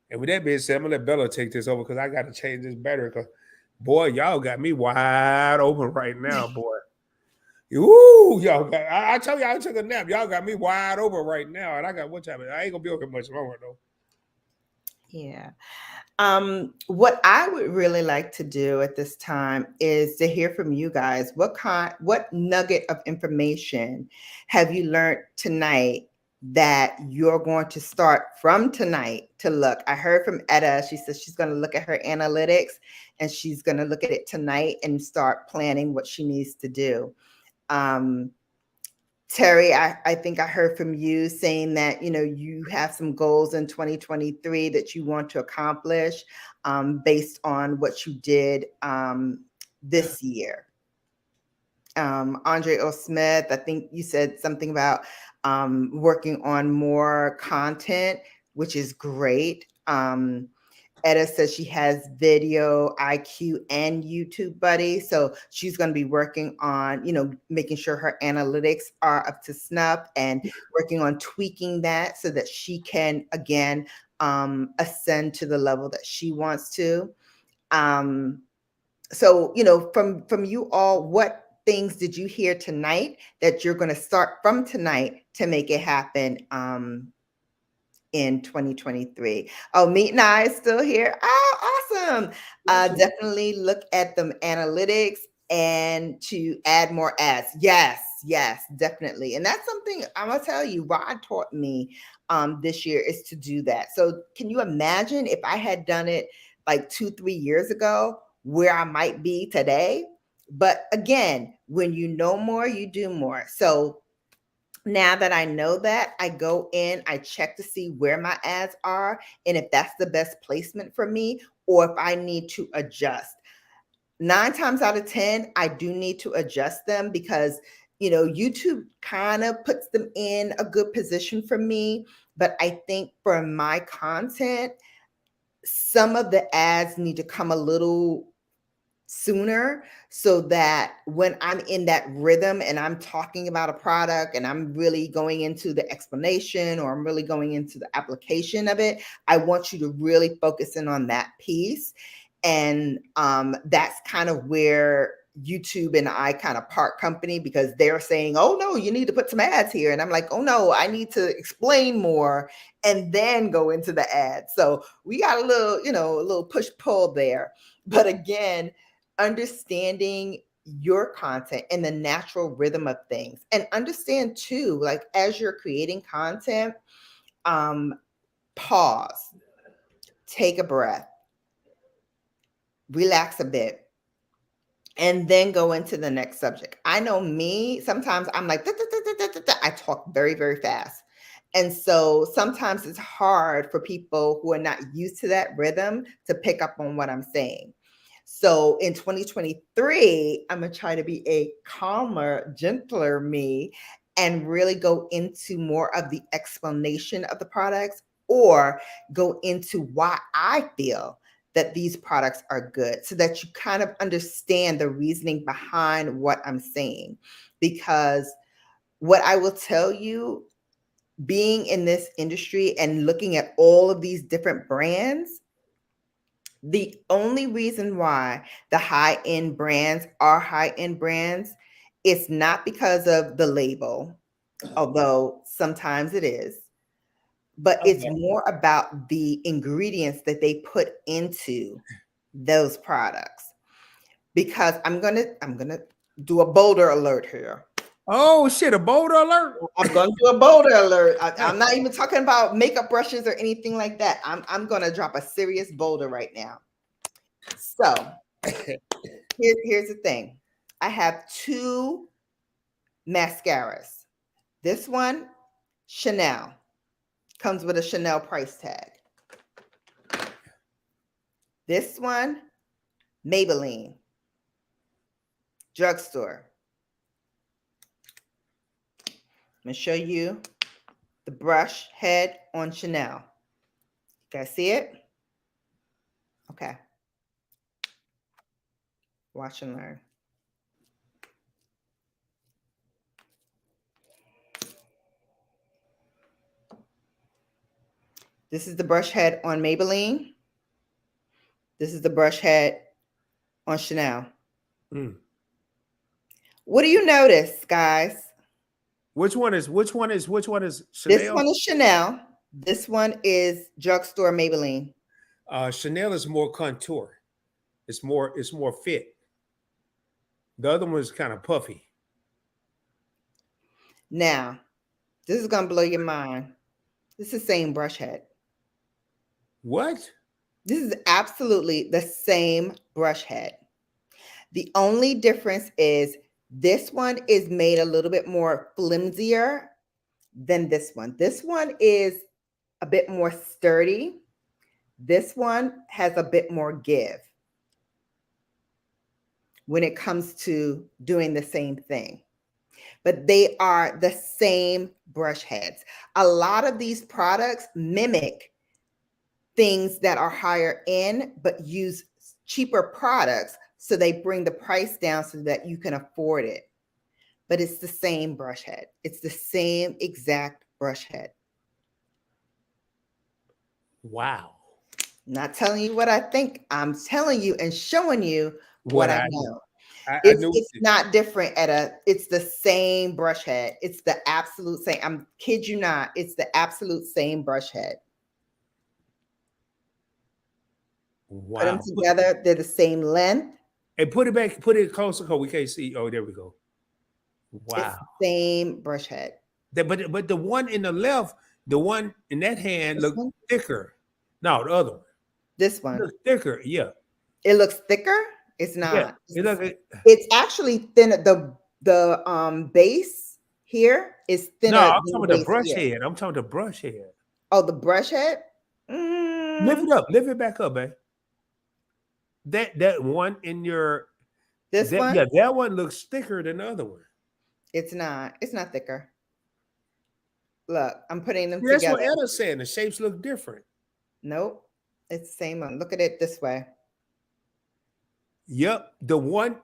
And with that being said, I'm going to let Bella take this over because I got to change this battery because, boy, y'all got me wide open right now, boy. Ooh, y'all got, I tell you, I took a nap. Y'all got me wide open right now. And I got what time? I ain't going to be okay much longer, though. Yeah. What I would really like to do at this time is to hear from you guys. What nugget of information have you learned tonight that you're going to start from tonight to look. I heard from Etta. She says she's going to look at her analytics and she's going to look at it tonight and start planning what she needs to do. Terry, I think I heard from you saying that, you know, you have some goals in 2023 that you want to accomplish based on what you did this year. Andre O. Smith, I think you said something about working on more content, which is great. Etta says she has Video IQ and YouTube Buddy. So she's going to be working on, you know, making sure her analytics are up to snuff and working on tweaking that so that she can, again, ascend to the level that she wants to. So, you know, from you all, what things did you hear tonight that you're going to start from tonight to make it happen in 2023? Oh, Meet and I is still here. Oh, awesome. Definitely look at the analytics and to add more ads. Yes, definitely. And that's something I'm going to tell you, Rod taught me this year is to do that. So can you imagine if I had done it like 2-3 years ago, where I might be today? But again, when you know more, you do more. So now that I know that, I go in, I check to see where my ads are and if that's the best placement for me or if I need to adjust. 9 times out of 10, I do need to adjust them because, you know, YouTube kind of puts them in a good position for me. But I think for my content, some of the ads need to come a little sooner so that when I'm in that rhythm and I'm talking about a product and I'm really going into the explanation or I'm really going into the application of it, I want you to really focus in on that piece. And that's kind of where YouTube and I kind of part company because they're saying, oh no, you need to put some ads here. And I'm like, oh no, I need to explain more and then go into the ads. So we got a little, you know, a little push pull there. But again, understanding your content and the natural rhythm of things, and understand too, like as you're creating content, pause, take a breath, relax a bit, and then go into the next subject. I know me, sometimes I'm like, I talk very, very fast. And so sometimes it's hard for people who are not used to that rhythm to pick up on what I'm saying. So in 2023, I'm going to try to be a calmer, gentler me and really go into more of the explanation of the products or go into why I feel that these products are good so that you kind of understand the reasoning behind what I'm saying. Because what I will tell you, being in this industry and looking at all of these different brands, the only reason why the high-end brands are high-end brands is not because of the label, although sometimes it is, but it's more about the ingredients that they put into those products. Because I'm gonna do a bolder alert here. Oh shit, a boulder alert. I'm going to do a bolder alert. I'm not even talking about makeup brushes or anything like that. I'm going to drop a serious boulder right now. So here's the thing. I have 2 mascaras. This one, Chanel, comes with a Chanel price tag. This one, Maybelline, drugstore. I'm going to show you the brush head on Chanel. You guys see it? Okay. Watch and learn. This is the brush head on Maybelline. This is the brush head on Chanel. What do you notice, guys? Which one is Chanel? This one is Chanel. This one is drugstore Maybelline. Chanel is more contour. It's more fit. The other one is kind of puffy. Now, This is going to blow your mind. This is the same brush head. What? This is absolutely the same brush head. The only difference is this one is made a little bit more flimsier than this one. This one is a bit more sturdy. This one has a bit more give when it comes to doing the same thing. But they are the same brush heads. A lot of these products mimic things that are higher end, but use cheaper products. So they bring the price down so that you can afford it. But it's the same brush head. It's the same exact brush head. Wow. Not telling you what I think. I'm telling you and showing you what I know. It's not different it's the same brush head. It's the absolute same. I'm kid you not. It's the absolute same brush head. Wow. Put them together. They're the same length. And put it back. Put it closer because we can't see. Oh, there we go. Wow. It's the same brush head. But the one in the left, the one in that hand looks thicker. No, the other one. This one. It looks thicker. Yeah. It looks thicker. It's not. Yeah, it's actually thinner. The base here is thinner. No, I'm talking about the brush head. I'm talking about the brush head. Oh, the brush head? Lift it up. Lift it back up, babe. That one in your one? Yeah, that one looks thicker than the other one. It's not. It's not thicker. Look, I'm putting them That's together. That's what Etta's saying. The shapes look different. Nope. It's the same one. Look at it this way. Yep. The one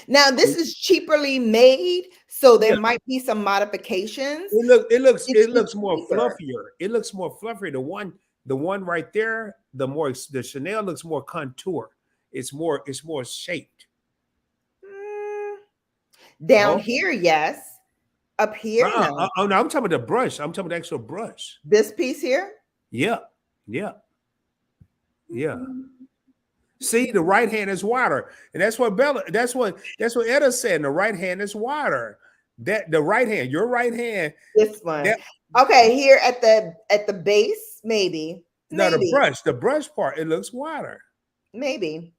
now this is cheaperly made, so there might be some modifications. It looks more fluffier. It looks more fluffier. The one right there, the Chanel looks more contour. It's more shaped. Down here, yes. Up here, no. Oh no, I'm talking about the brush. I'm talking about the actual brush. This piece here? Yeah. See, the right hand is wider, and that's what Etta said. The right hand is wider. That the right hand, your right hand. This one. Okay, here at the base, maybe. No, the brush part, it looks wider. Maybe,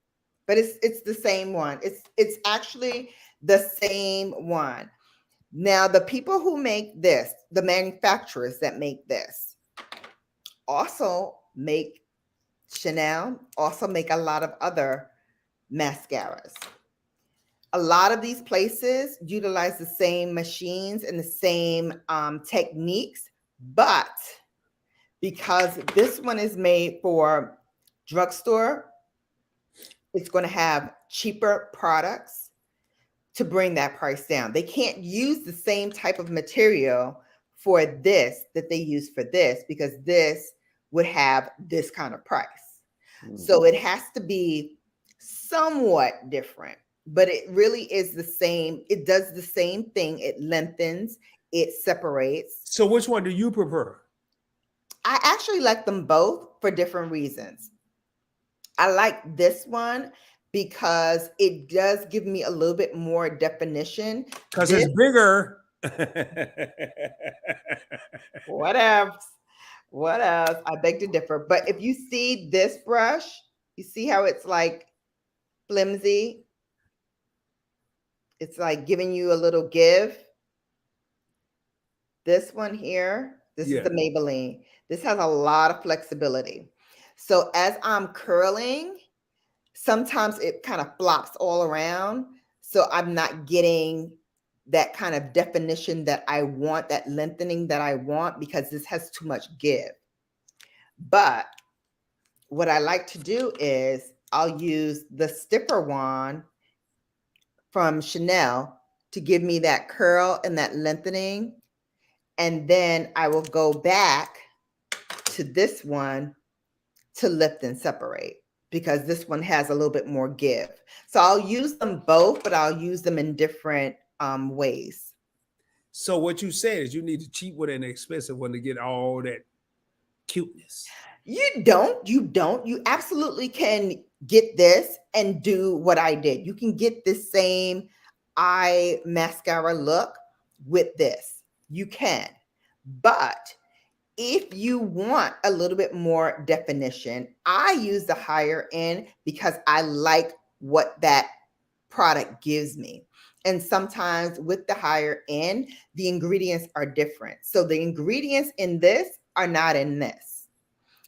but it's the same one. It's actually the same one. Now, the people who make this, the manufacturers that make this, also make Chanel, also make a lot of other mascaras. A lot of these places utilize the same machines and the same techniques, but because this one is made for drugstore, it's going to have cheaper products to bring that price down. They can't use the same type of material for this that they use for this, because this would have this kind of price. So it has to be somewhat different, but it really is the same. It does the same thing. It lengthens, it separates. So which one do you prefer? I actually like them both for different reasons. I like this one because it does give me a little bit more definition. Because it's bigger. What else? I beg to differ. But if you see this brush, you see how it's like flimsy. It's like giving you a little give. This one here, this is the Maybelline. This has a lot of flexibility. So as I'm curling, sometimes it kind of flops all around. So I'm not getting that kind of definition that I want, that lengthening that I want, because this has too much give. But what I like to do is I'll use the stiffer one from Chanel to give me that curl and that lengthening. And then I will go back to this one to lift and separate, because this one has a little bit more give. So I'll use them both, but I'll use them in different ways. So what you said is you need a cheap one and an expensive one to get all that cuteness. You don't. You absolutely can get this and do what I did. You can get the same eye mascara look with this. You can. But if you want a little bit more definition, I use the higher end because I like what that product gives me. And sometimes with the higher end, the ingredients are different. So the ingredients in this are not in this,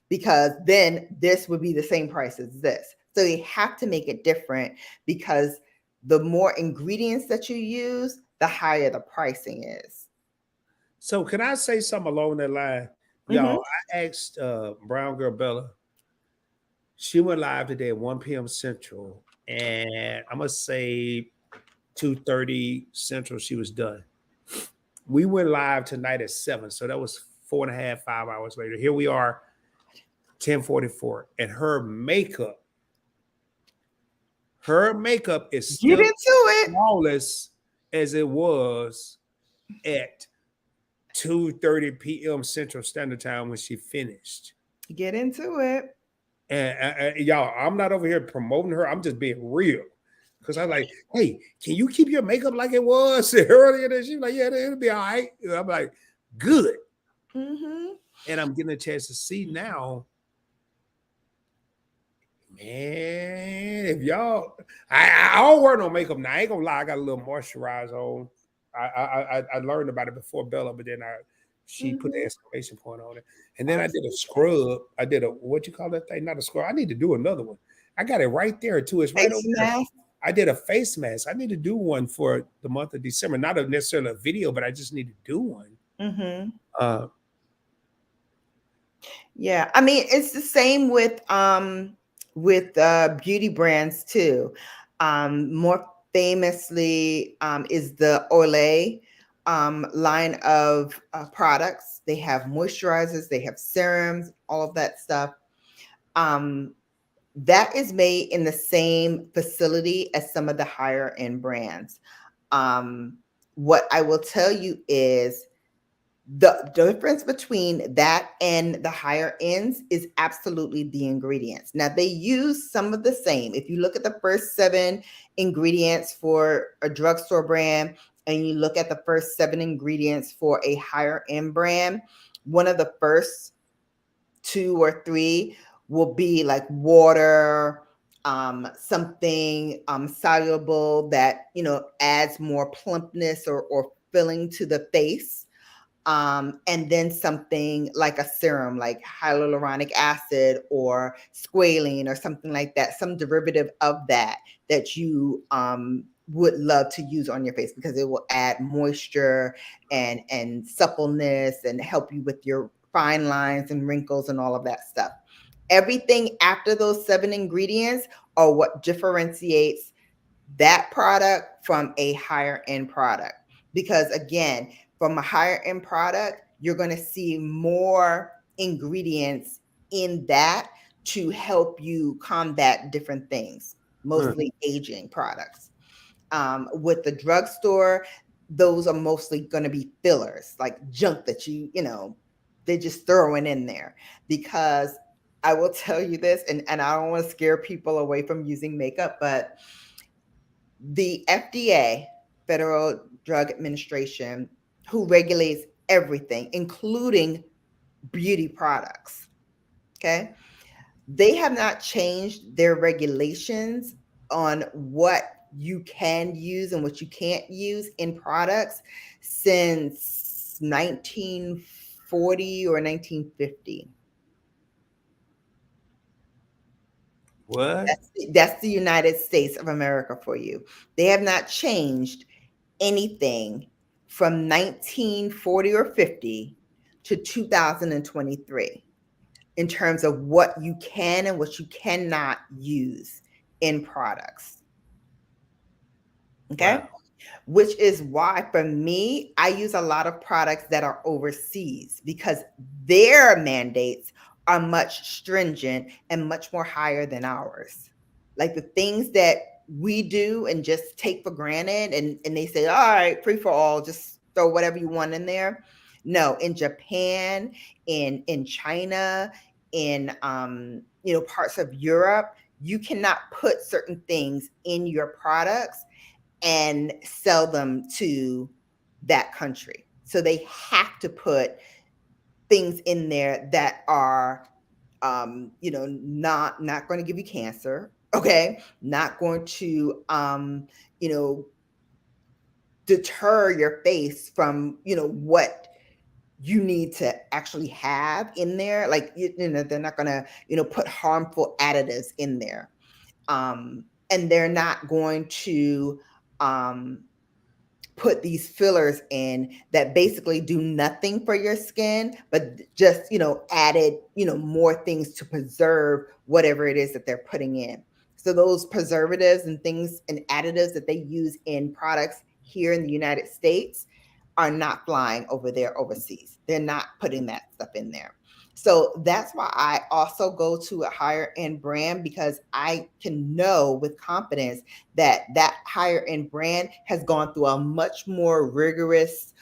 because then this would be the same price as this. So you have to make it different, because the more ingredients that you use, the higher the pricing is. So can I say something along that line? Mm-hmm. Y'all, I asked Brown Girl Bella. She went live today at 1 p.m. Central, and I'm gonna say 2:30 Central. She was done. We went live tonight at 7, so that was 4.5, 5 hours later. Here we are, 10:44, and her makeup is Get still into it. flawless as it was at 2:30 p.m. Central Standard Time when she finished. Get into it. And y'all, I'm not over here promoting her. I'm just being real. Because I'm like, hey, can you keep your makeup like it was earlier? And she's like, yeah, it'll be all right. And I'm like, good. Mm-hmm. And I'm getting a chance to see now, man, if y'all, I don't wear no makeup now. I ain't gonna lie, I got a little moisturizer on. I learned about it before Bella, but then she put the Mm-hmm. exclamation point on it. And then I did a scrub. I did a, what you call that thing? Not a scrub. I need to do another one. I got it right there too. It's right Face over there. mask. I did a face mask. I need to do one for the month of December. Not necessarily a video, but I just need to do one. Mm-hmm. Uh, Yeah, I mean, it's the same with beauty brands too. More famously is the Olay line of products. They have moisturizers, they have serums, all of that stuff. Um, that is made in the same facility as some of the higher end brands. What I will tell you is the difference between that and the higher ends is absolutely the ingredients. Now, they use some of the same. If you look at the first 7 ingredients for a drugstore brand and you look at the first 7 ingredients for a higher end brand, one of the first 2 or 3 will be like water, something soluble that, adds more plumpness or filling to the face, and then something like a serum like hyaluronic acid or squalene or something like that, some derivative of that you would love to use on your face, because it will add moisture and suppleness and help you with your fine lines and wrinkles and all of that stuff. Everything after those 7 ingredients are what differentiates that product from a higher end product. Because again, from a higher end product, you're going to see more ingredients in that to help you combat different things, mostly aging products. With the drugstore, those are mostly going to be fillers, like junk that they're just throwing in there. Because I will tell you this, and I don't want to scare people away from using makeup, but the FDA, Federal Drug Administration, who regulates everything, including beauty products, okay, they have not changed their regulations on what you can use and what you can't use in products since 1940 or 1950. what? That's the United States of America for you. They have not changed anything from 1940 or 50 to 2023 in terms of what you can and what you cannot use in products. Okay. Wow. Which is why, for me, I use a lot of products that are overseas, because their mandates are much stringent and much more higher than ours. Like the things that we do and just take for granted, and they say, all right, free for all, just throw whatever you want in there. No, in Japan, in China, in parts of Europe, you cannot put certain things in your products, and sell them to that country. So they have to put things in there that are, not going to give you cancer. Okay, not going to, deter your face from, what you need to actually have in there. Like, they're not going to, put harmful additives in there. And they're not going to put these fillers in that basically do nothing for your skin, but just, added, more things to preserve whatever it is that they're putting in. So those preservatives and things and additives that they use in products here in the United States are not flying over there overseas. They're not putting that stuff in there. So that's why I also go to a higher end brand, because I can know with confidence that that higher end brand has gone through a much more rigorous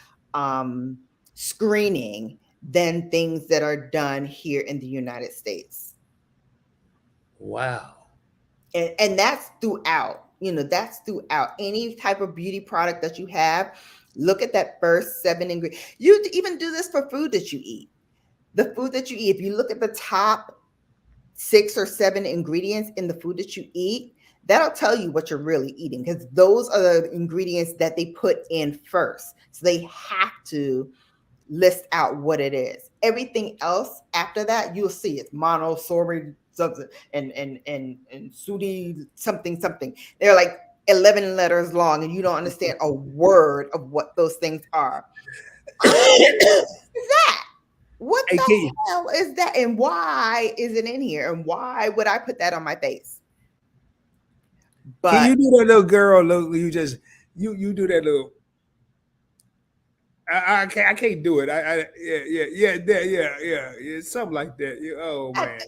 screening than things that are done here in the United States. Wow. And that's throughout, that's throughout any type of beauty product that you have. Look at that first 7 ingredients. You even do this for food that you eat. The food that you eat, if you look at the top 6 or 7 ingredients in the food that you eat, that'll tell you what you're really eating, because those are the ingredients that they put in first. So they have to list out what it is. Everything else after that, you'll see it's monosodium something and sodium something. They're like 11 letters long, and you don't understand a word of what those things are. What is that? What the hell is that? And why is it in here? And why would I put that on my face? But can you do that, little girl? You just you do that little. I can't do it. Yeah, something like that. Oh man.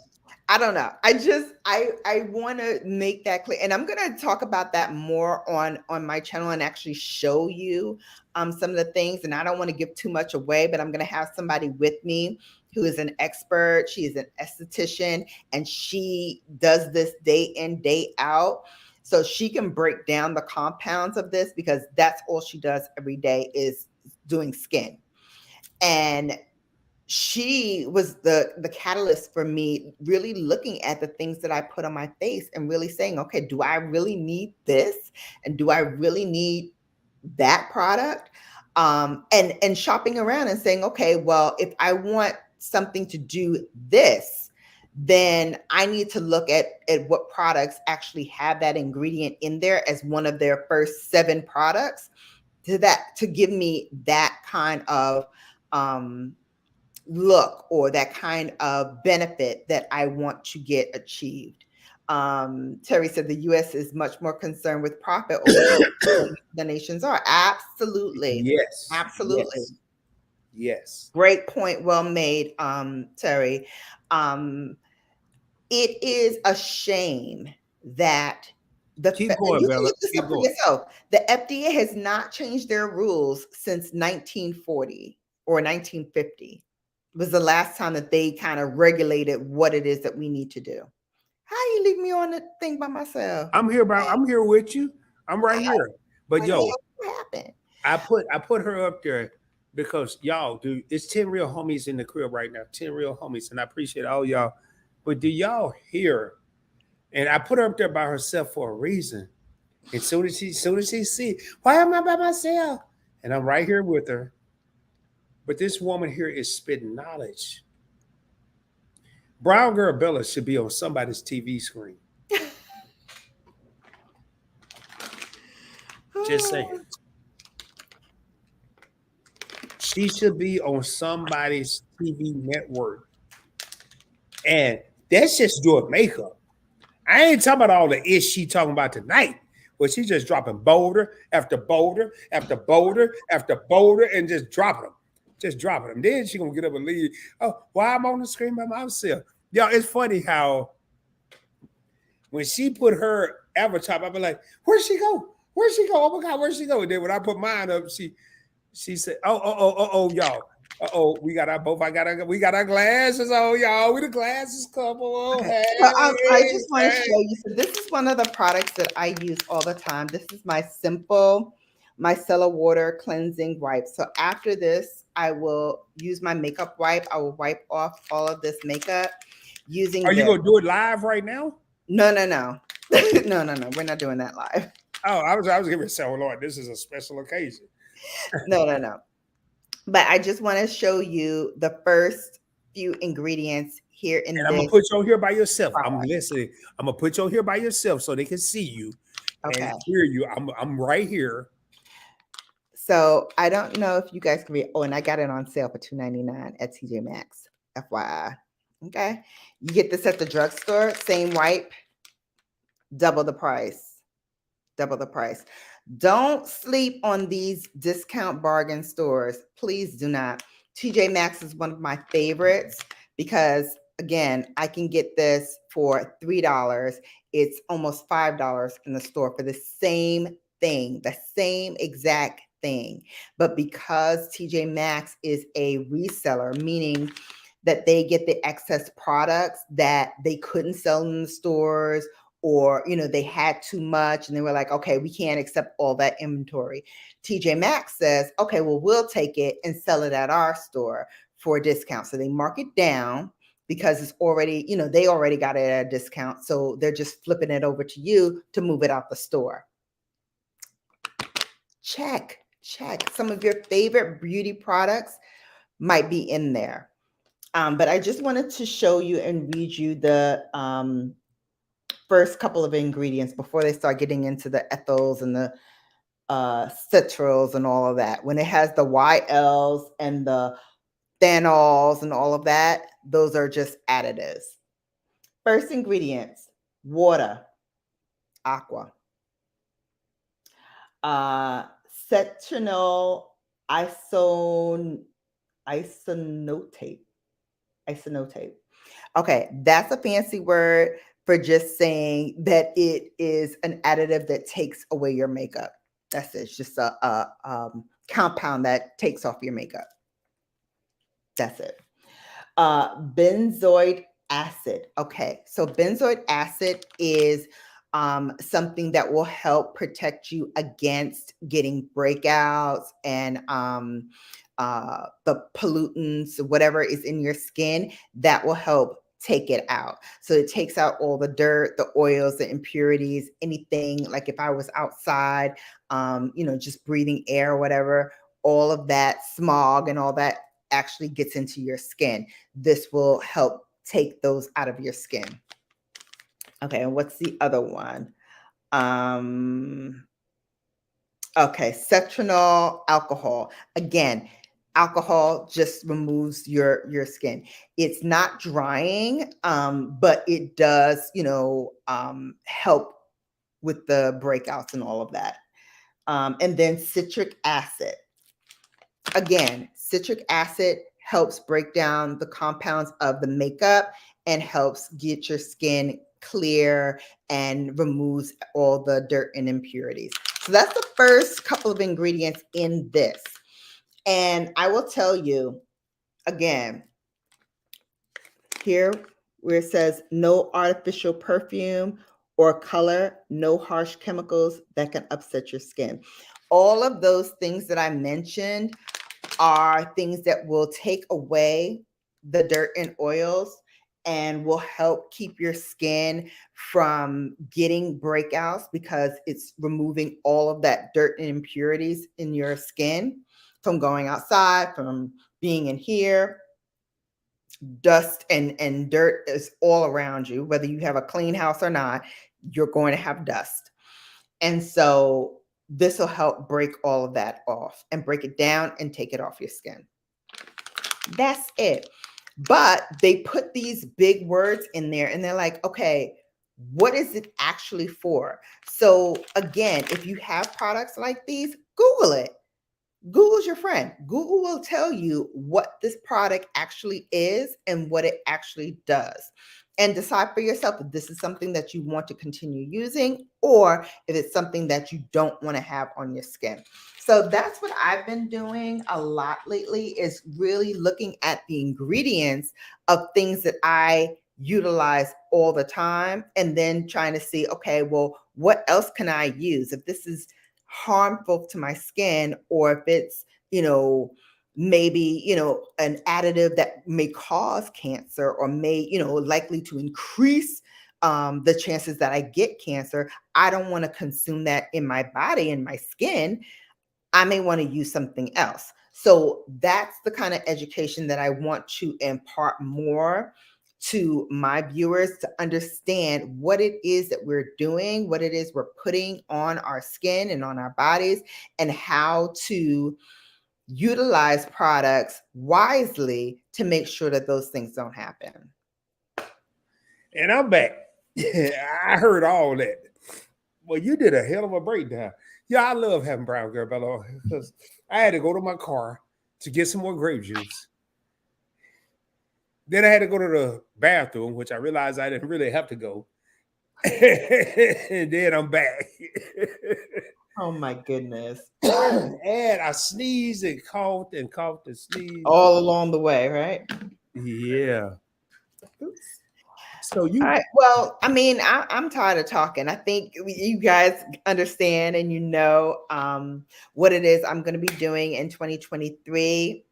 I don't know. I want to make that clear, and I'm going to talk about that more on my channel and actually show you some of the things. And I don't want to give too much away, but I'm going to have somebody with me who is an expert. She is an esthetician, and she does this day in, day out. So she can break down the compounds of this, because that's all she does every day is doing skin. And she was the catalyst for me really looking at the things that I put on my face and really saying, okay, do I really need this? And do I really need that product? And shopping around and saying, okay, well, if I want something to do this, then I need to look at what products actually have that ingredient in there as one of their first 7 products to give me that kind of look or that kind of benefit that I want to get achieved. Terry said the U.S. is much more concerned with profit over the nations are. Absolutely. Yes. Absolutely. Yes. Great point. Well made, Terry. It is a shame that keep going, Bella. Keep going. The FDA has not changed their rules since 1940 or 1950. Was the last time that they kind of regulated what it is that we need to do. How you leave me on the thing by myself? I'm here, bro. I'm here with you. I'm right here. But what happened? I put her up there because y'all, dude, it's 10 real homies in the crib right now. 10 real homies, and I appreciate all y'all. But do y'all hear? And I put her up there by herself for a reason. And soon as she see, why am I by myself? And I'm right here with her. But this woman here is spitting knowledge. Brown Girl Bella should be on somebody's TV screen. Just saying. She should be on somebody's TV network. And that's just doing makeup. I ain't talking about all the ish she talking about tonight. But she's just dropping boulder after boulder after boulder after boulder and just dropping them. Just dropping them. Then she gonna get up and leave. Oh, why I'm on the screen by myself? Y'all, it's funny how when she put her avatar, I be like, where'd she go? Where'd she go? Oh my God, where'd she go? And then when I put mine up, she said, oh, y'all. Uh-oh, we got our glasses on, y'all. We the glasses couple. Oh, Okay, hey, so I just want to hey. show you. So this is one of the products that I use all the time. This is my simple micellar water cleansing wipe. So after this, I will use my makeup wipe. I will wipe off all of this makeup using Are you this. gonna do it live right now? No, no, no. No. We're not doing that live. Oh, I was giving say, oh Lord, this is a special occasion. No. But I just want to show you the first few ingredients here in And I'm gonna this put you on here by yourself. I'm product. listening. I'm gonna put you on here by yourself so they can see you and Okay. hear you. I'm right here. So I don't know if you guys can read. Oh, and I got it on sale for $2.99 at TJ Maxx. FYI. Okay. You get this at the drugstore, same wipe, double the price. Double the price. Don't sleep on these discount bargain stores. Please do not. TJ Maxx is one of my favorites because, again, I can get this for $3. It's almost $5 in the store for the same thing, the same exact thing. But because TJ Maxx is a reseller, meaning that they get the excess products that they couldn't sell in the stores, or they had too much and they were like, okay, we can't accept all that inventory. TJ Maxx says, okay, well, we'll take it and sell it at our store for a discount. So they mark it down because it's already, they already got it at a discount. So they're just flipping it over to you to move it out the store. Check. Some of your favorite beauty products might be in there. But I just wanted to show you and read you the first couple of ingredients before they start getting into the ethyls and the citrals and all of that. When it has the YLs and the phenols and all of that, those are just additives. First ingredients: water, aqua, citronal isonotate. Okay, that's a fancy word for just saying that it is an additive that takes away your makeup. That's it. It's just a compound that takes off your makeup. That's it. Benzoic acid. Okay, so benzoic acid is something that will help protect you against getting breakouts and the pollutants, whatever is in your skin, that will help take it out. So it takes out all the dirt, the oils, the impurities, anything like if I was outside, just breathing air or whatever, all of that smog and all that actually gets into your skin. This will help take those out of your skin. Okay, and what's the other one? Okay, citronal alcohol. Again, alcohol just removes your skin. It's not drying, but it does, help with the breakouts and all of that. And then citric acid. Again, citric acid helps break down the compounds of the makeup and helps get your skin clear and removes all the dirt and impurities. So that's the first couple of ingredients in this. And I will tell you again, here where it says no artificial perfume or color, no harsh chemicals that can upset your skin. All of those things that I mentioned are things that will take away the dirt and oils and will help keep your skin from getting breakouts because it's removing all of that dirt and impurities in your skin from going outside, from being in here. Dust and dirt is all around you. Whether you have a clean house or not, you're going to have dust. And so this will help break all of that off and break it down and take it off your skin. That's it. But they put these big words in there and they're like, okay, what is it actually for? So again, if you have products like these, Google it. Google's your friend. Google will tell you what this product actually is and what it actually does. and decide for yourself if this is something that you want to continue using or if it's something that you don't want to have on your skin. So that's what I've been doing a lot lately, is really looking at the ingredients of things that I utilize all the time, and then trying to see, okay, well, what else can I use if this is harmful to my skin, or if it's, maybe, an additive that may cause cancer, or may, likely to increase the chances that I get cancer. I don't want to consume that in my body and my skin. I may want to use something else. So that's the kind of education that I want to impart more to my viewers, to understand what it is that we're doing, what it is we're putting on our skin and on our bodies, and how to utilize products wisely to make sure that those things don't happen. And I'm back. I heard all that. Well, you did a hell of a breakdown. Yeah, I love having Brown Girl Bella, because I had to go to my car to get some more grape juice. Then I had to go to the bathroom, which I realized I didn't really have to go. And then I'm back. Oh my goodness. And I sneezed and coughed and coughed and sneezed. All along the way, right? Yeah. Oops. So you. All right. Well, I mean, I'm tired of talking. I think you guys understand, and what it is I'm going to be doing in 2023.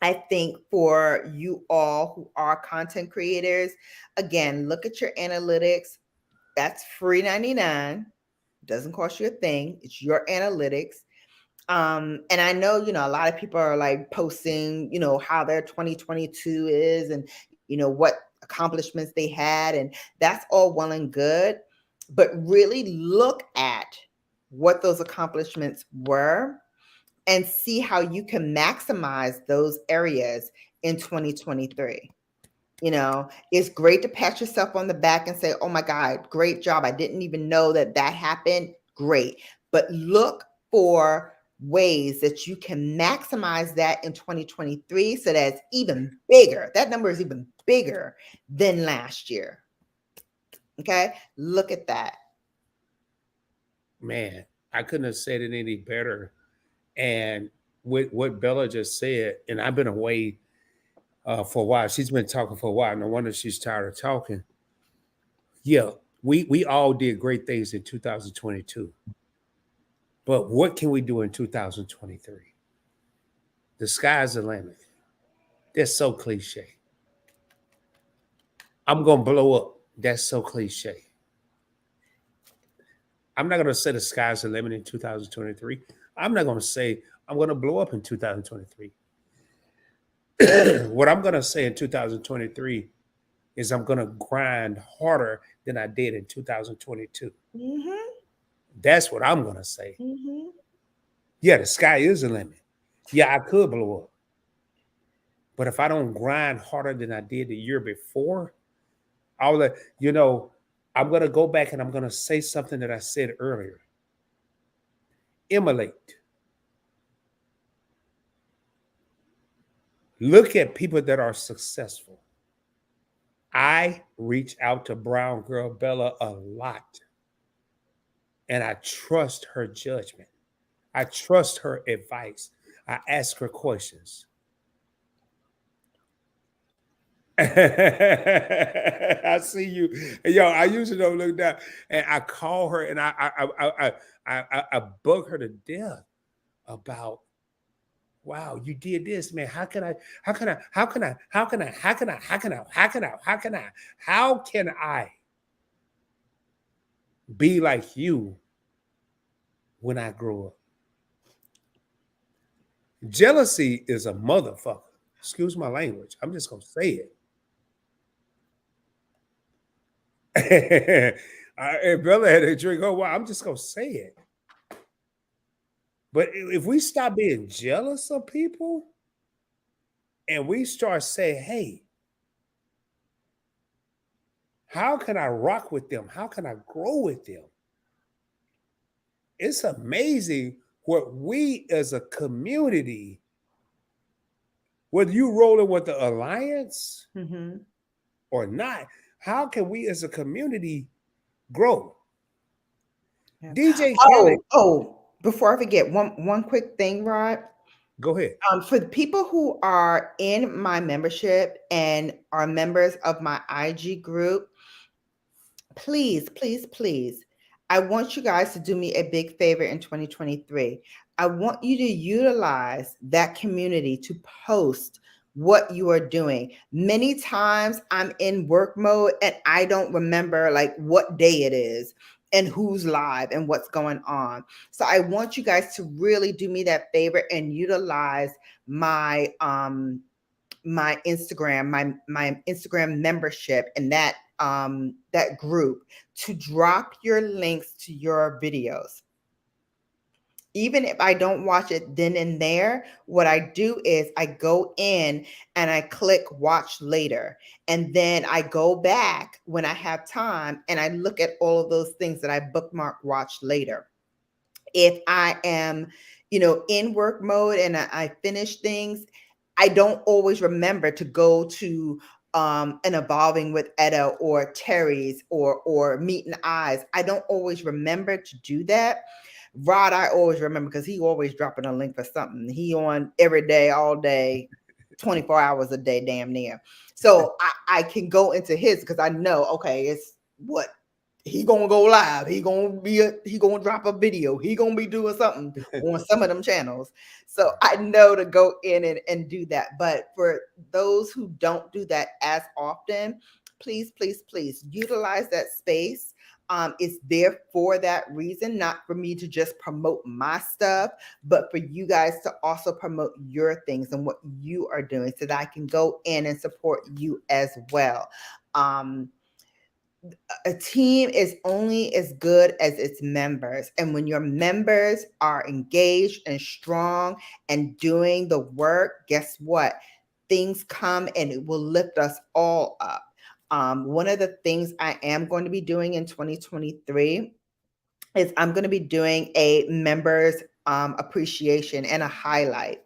I think for you all who are content creators, again, look at your analytics. That's free 99. Doesn't cost you a thing. It's your analytics. And I know, a lot of people are like posting, how their 2022 is, and, what accomplishments they had. And that's all well and good. But really look at what those accomplishments were and see how you can maximize those areas in 2023. It's great to pat yourself on the back and say, oh my God, great job. I didn't even know that happened. Great. But look for ways that you can maximize that in 2023, so that's even bigger. That number is even bigger than last year. Okay. Look at that. Man, I couldn't have said it any better. And with what Bella just said, and I've been away for a while. She's been talking for a while. No wonder she's tired of talking. Yeah, we all did great things in 2022. But what can we do in 2023? The sky's the limit. That's so cliche. I'm going to blow up. That's so cliche. I'm not going to say the sky's the limit in 2023. I'm not going to say I'm going to blow up in 2023. What I'm going to say in 2023 is I'm going to grind harder than I did in 2022. Mm-hmm. That's what I'm going to say. Mm-hmm. Yeah, the sky is the limit. Yeah, I could blow up. But if I don't grind harder than I did the year before, I'm going to go back and I'm going to say something that I said earlier. Emulate. Look at people that are successful. I reach out to Brown Girl Bella a lot. And I trust her judgment. I trust her advice. I ask her questions. I see you. Yo, I usually don't look down. And I call her and I bug her to death about, wow, you did this, man. How can I be like you when I grow up? Jealousy is a motherfucker. Excuse my language. I'm just gonna say it. And Bella had a drink. Oh, wow, I'm just gonna say it. But if we stop being jealous of people and we start saying, hey, how can I rock with them? How can I grow with them? It's amazing what we as a community, whether you rolling with the alliance or not, How can we as a community grow? Yeah. DJ Khaled, Before I forget, one quick thing, Rod. go ahead. For the people who are in my membership and are members of my IG group, please, please, please, I want you guys to do me a big favor in 2023. I want you to utilize that community to post what you are doing. Many times I'm in work mode and I don't remember like what day it is and who's live and what's going on. So I want you guys to really do me that favor and utilize my my Instagram membership and that group to drop your links to your videos. Even if I don't watch it then and there, what I do is I go in and I click watch later. And then I go back when I have time and I look at all of those things that I bookmark watch later. If I am, in work mode and I finish things, I don't always remember to go to an Evolving with Etta or Terry's or Meeting Eyes. I don't always remember to do that. Rod, I always remember because he always dropping a link for something. He on every day, all day, 24 hours a day, damn near. So I can go into his because I know, okay, it's what he gonna go live. He gonna drop a video. He gonna be doing something on some of them channels. So I know to go in and do that. But for those who don't do that as often, please, please, please utilize that space. It's there for that reason, not for me to just promote my stuff, but for you guys to also promote your things and what you are doing so that I can go in and support you as well. A team is only as good as its members. And when your members are engaged and strong and doing the work, guess what? Things come and it will lift us all up. One of the things I am going to be doing in 2023 is I'm going to be doing a members appreciation and a highlight.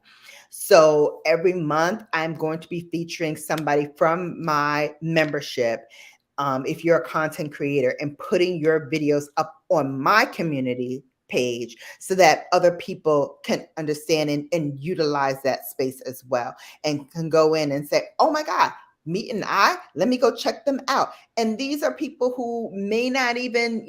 So every month I'm going to be featuring somebody from my membership. If you're a content creator, and putting your videos up on my community page so that other people can understand and utilize that space as well and can go in and say, oh my God, Meeting Eye, let me go check them out. And these are people who may not even,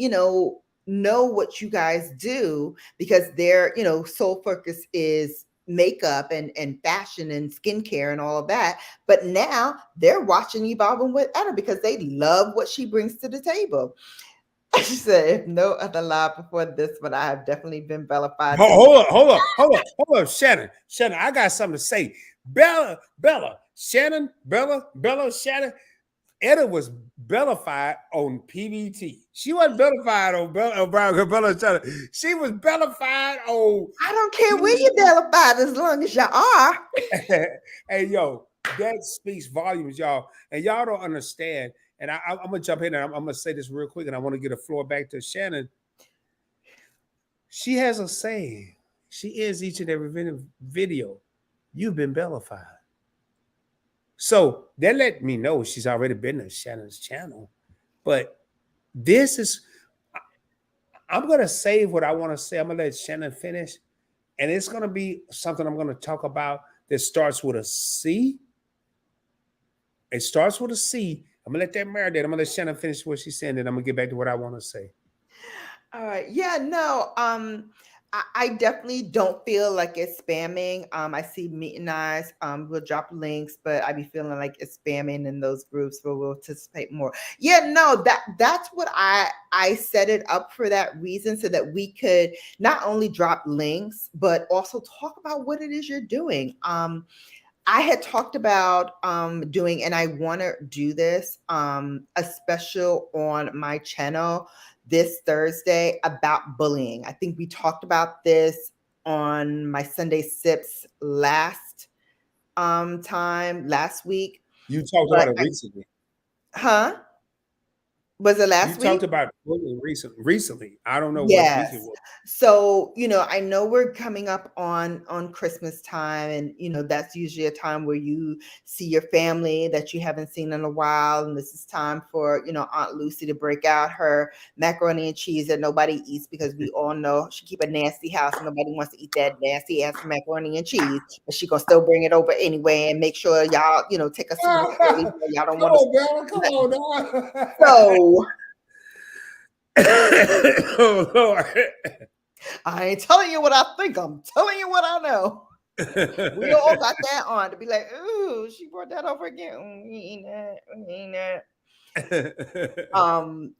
know what you guys do because their, sole focus is makeup and fashion and skincare and all of that. But now they're watching Evolving with Etta because they love what she brings to the table. She said, if no other live before this, but I have definitely been bellafied. Hold up, Shannon, I got something to say. Bella, Shannon, Shannon. Etta was bellafied on PBT. She wasn't bellafied on Bella Shannon. She was bellafied on. I don't care where you bellafied as long as you are. Hey, yo, that speaks volumes, y'all. And y'all don't understand. And I'm going to jump in and I'm going to say this real quick. And I want to get the floor back to Shannon. She has a saying. She ends each and every video. You've been bellafied. So that let me know she's already been to Shannon's channel. But this is, I'm going to save what I want to say. I'm going to let Shannon finish. And it's going to be something I'm going to talk about that starts with a C. It starts with a C. I'm going to let that marinate. I'm going to let Shannon finish what she's saying, and I'm going to get back to what I want to say. All right. Yeah, no. I definitely don't feel like it's spamming. I see Meeting Eyes. We'll drop links, but I be feeling like it's spamming in those groups where we'll participate more. Yeah, no, that's what I set it up for that reason, so that we could not only drop links, but also talk about what it is you're doing. I had talked about doing, and I want to do this, a special on my channel this Thursday about bullying. I think we talked about this on my Sunday Sips last week. You talked about it recently. Huh? Was it You last week? talked about bullying recently. I don't know what week it Yes. was. So, I know we're coming up on Christmas time, and that's usually a time where you see your family that you haven't seen in a while, and this is time for, Aunt Lucy to break out her macaroni and cheese that nobody eats, because we all know she keep a nasty house and nobody wants to eat that nasty ass macaroni and cheese, but she gonna still bring it over anyway and make sure y'all, take a super early, y'all don't Come want to. on, Bella. Come on, dog. So Oh Lord. I ain't telling you what I think, I'm telling you what I know. We all got that on to be like, ooh, she brought that over again. We ain't that. We ain't that.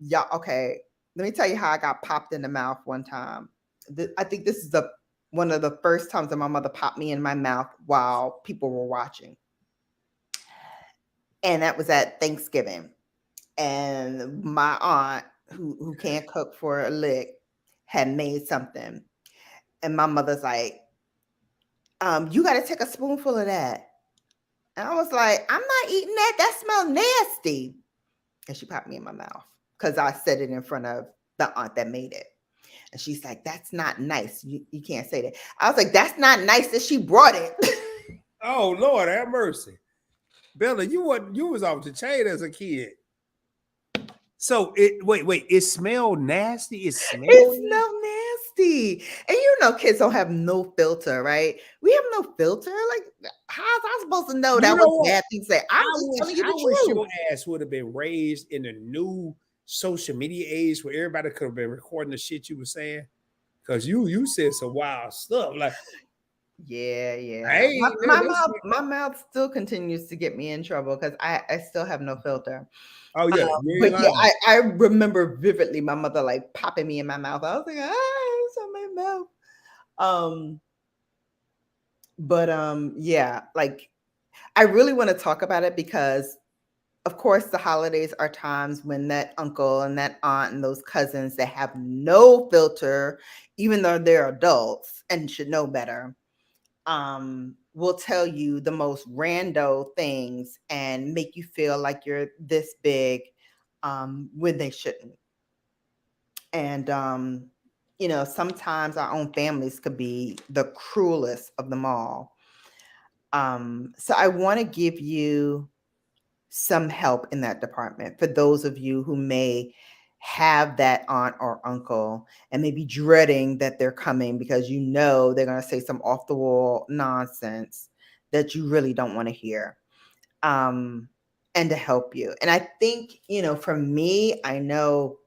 Yeah, okay. Let me tell you how I got popped in the mouth one time. I think this is one of the first times that my mother popped me in my mouth while people were watching. And that was at Thanksgiving. And my aunt, who can't cook for a lick, had made something. And my mother's like, you got to take a spoonful of that. And I was like, I'm not eating that. That smells nasty. And she popped me in my mouth because I said it in front of the aunt that made it. And she's like, that's not nice. You can't say that. I was like, that's not nice that she brought it. Oh Lord, have mercy. Bella, you was off the chain as a kid. So wait, it smelled nasty. It smelled nasty. And kids don't have no filter, right? We have no filter. Like, how's I supposed to know that was bad thing to say? I'm just telling you the wish truth. your ass would have been raised in the new social media age where everybody could have been recording the shit you were saying. Cause you said some wild stuff. Like, yeah. hey, My mouth still continues to get me in trouble because I still have no filter. oh yeah, But yeah, I remember vividly my mother like popping me in my mouth. I was like, it's on my mouth. But yeah, like I really want to talk about it because of course the holidays are times when that uncle and that aunt and those cousins that have no filter, even though they're adults and should know better, will tell you the most rando things and make you feel like you're this big, when they shouldn't. And sometimes our own families could be the cruelest of them all. So I want to give you some help in that department for those of you who may have that aunt or uncle and maybe dreading that they're coming because they're going to say some off the wall nonsense that you really don't want to hear, and to help you. And I think, for me, I know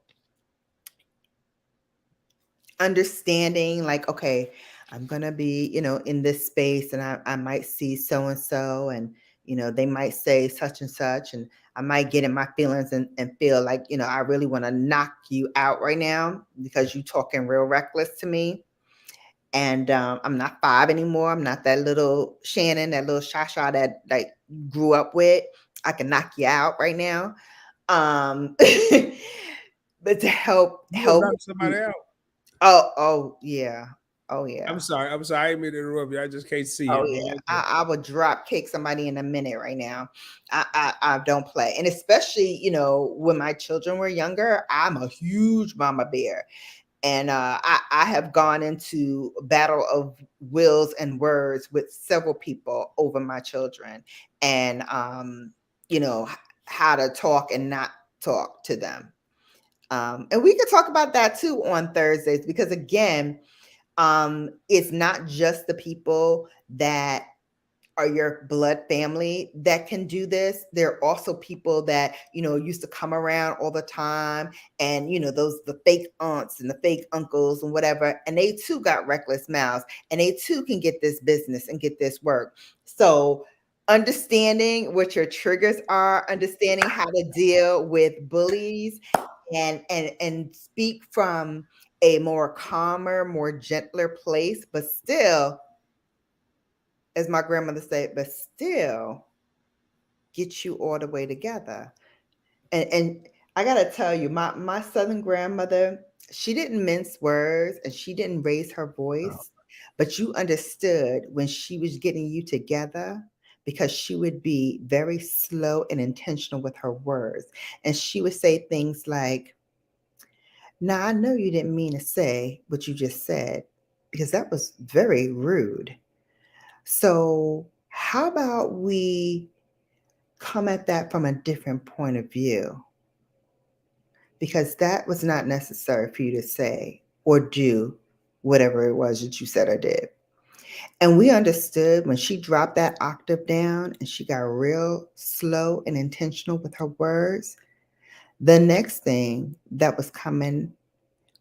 understanding like, okay, I'm going to be, in this space and I might see so-and-so and, they might say such and such, and I might get in my feelings and feel like, I really want to knock you out right now because you talking real reckless to me. And I'm not 5 anymore. I'm not that little Shannon, that little Shasha that like grew up with. I can knock you out right now. But to help knock somebody out. Oh yeah. Oh yeah. I'm sorry. I didn't mean to interrupt you. I just can't see Oh it. yeah. I would drop kick somebody in a minute right now. I don't play. And especially, when my children were younger, I'm a huge mama bear. And I have gone into battle of wills and words with several people over my children, and how to talk and not talk to them. And we could talk about that too on Thursdays, because again, it's not just the people that are your blood family that can do this. There are also people that, used to come around all the time, and, the fake aunts and the fake uncles and whatever. And they too got reckless mouths, and they too can get this business and get this work. So understanding what your triggers are, understanding how to deal with bullies, and speak from a more calmer, more gentler place, but still, as my grandmother said, but still get you all the way together. And I gotta tell you, my Southern grandmother, she didn't mince words and she didn't raise her voice, but you understood when she was getting you together because she would be very slow and intentional with her words. And she would say things like, now, I know you didn't mean to say what you just said because that was very rude. So, how about we come at that from a different point of view? Because that was not necessary for you to say or do whatever it was that you said or did. And we understood when she dropped that octave down and she got real slow and intentional with her words. The next thing that was coming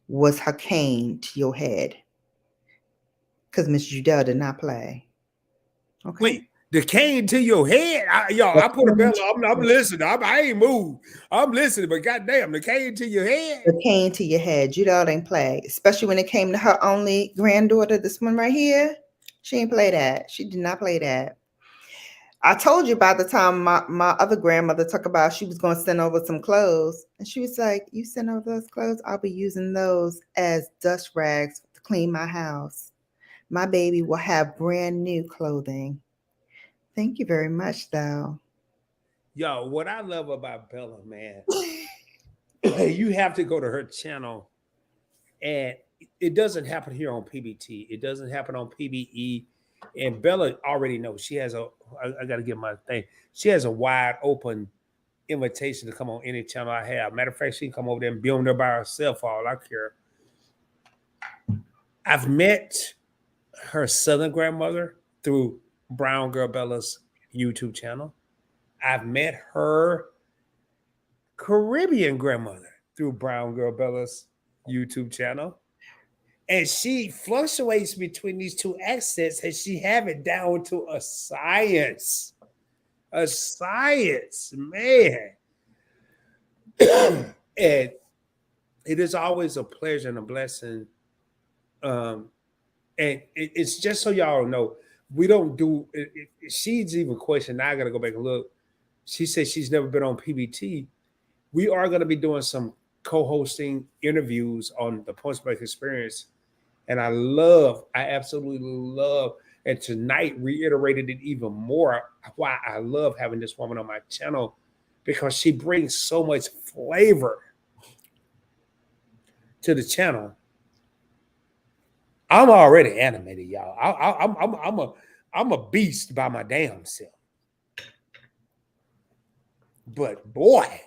was her cane to your head. Because Miss Judell did not play. Okay. Wait, the cane to your head? I put a bell on. I'm listening. I ain't moved. I'm listening, but goddamn, the cane to your head? The cane to your head. Judell didn't play, especially when it came to her only granddaughter, this one right here. She didn't play that. She did not play that. I told you about the time my other grandmother talked about she was going to send over some clothes. And she was like, you send over those clothes? I'll be using those as dust rags to clean my house. My baby will have brand new clothing. Thank you very much, though. Yo, what I love about Bella, man, you have to go to her channel, and it doesn't happen here on PBT. It doesn't happen on PBE. And Bella already knows she has I got to get my thing. She has a wide open invitation to come on any channel I have. Matter of fact, she can come over there and be on there by herself for all I care. I've met her Southern grandmother through Brown Girl Bella's YouTube channel. I've met her Caribbean grandmother through Brown Girl Bella's YouTube channel. And she fluctuates between these two accents and she have it down to a science. A science, man. And it is always a pleasure and a blessing. And it's just so y'all know, we don't do it. She's even questioned. Now I got to go back and look. She said she's never been on PBT. We are going to be doing some co-hosting interviews on the Postmaker Experience. And I absolutely love, and tonight reiterated it even more, why I love having this woman on my channel, because she brings so much flavor to the channel. I'm already animated, y'all. I'm a beast by my damn self. But boy,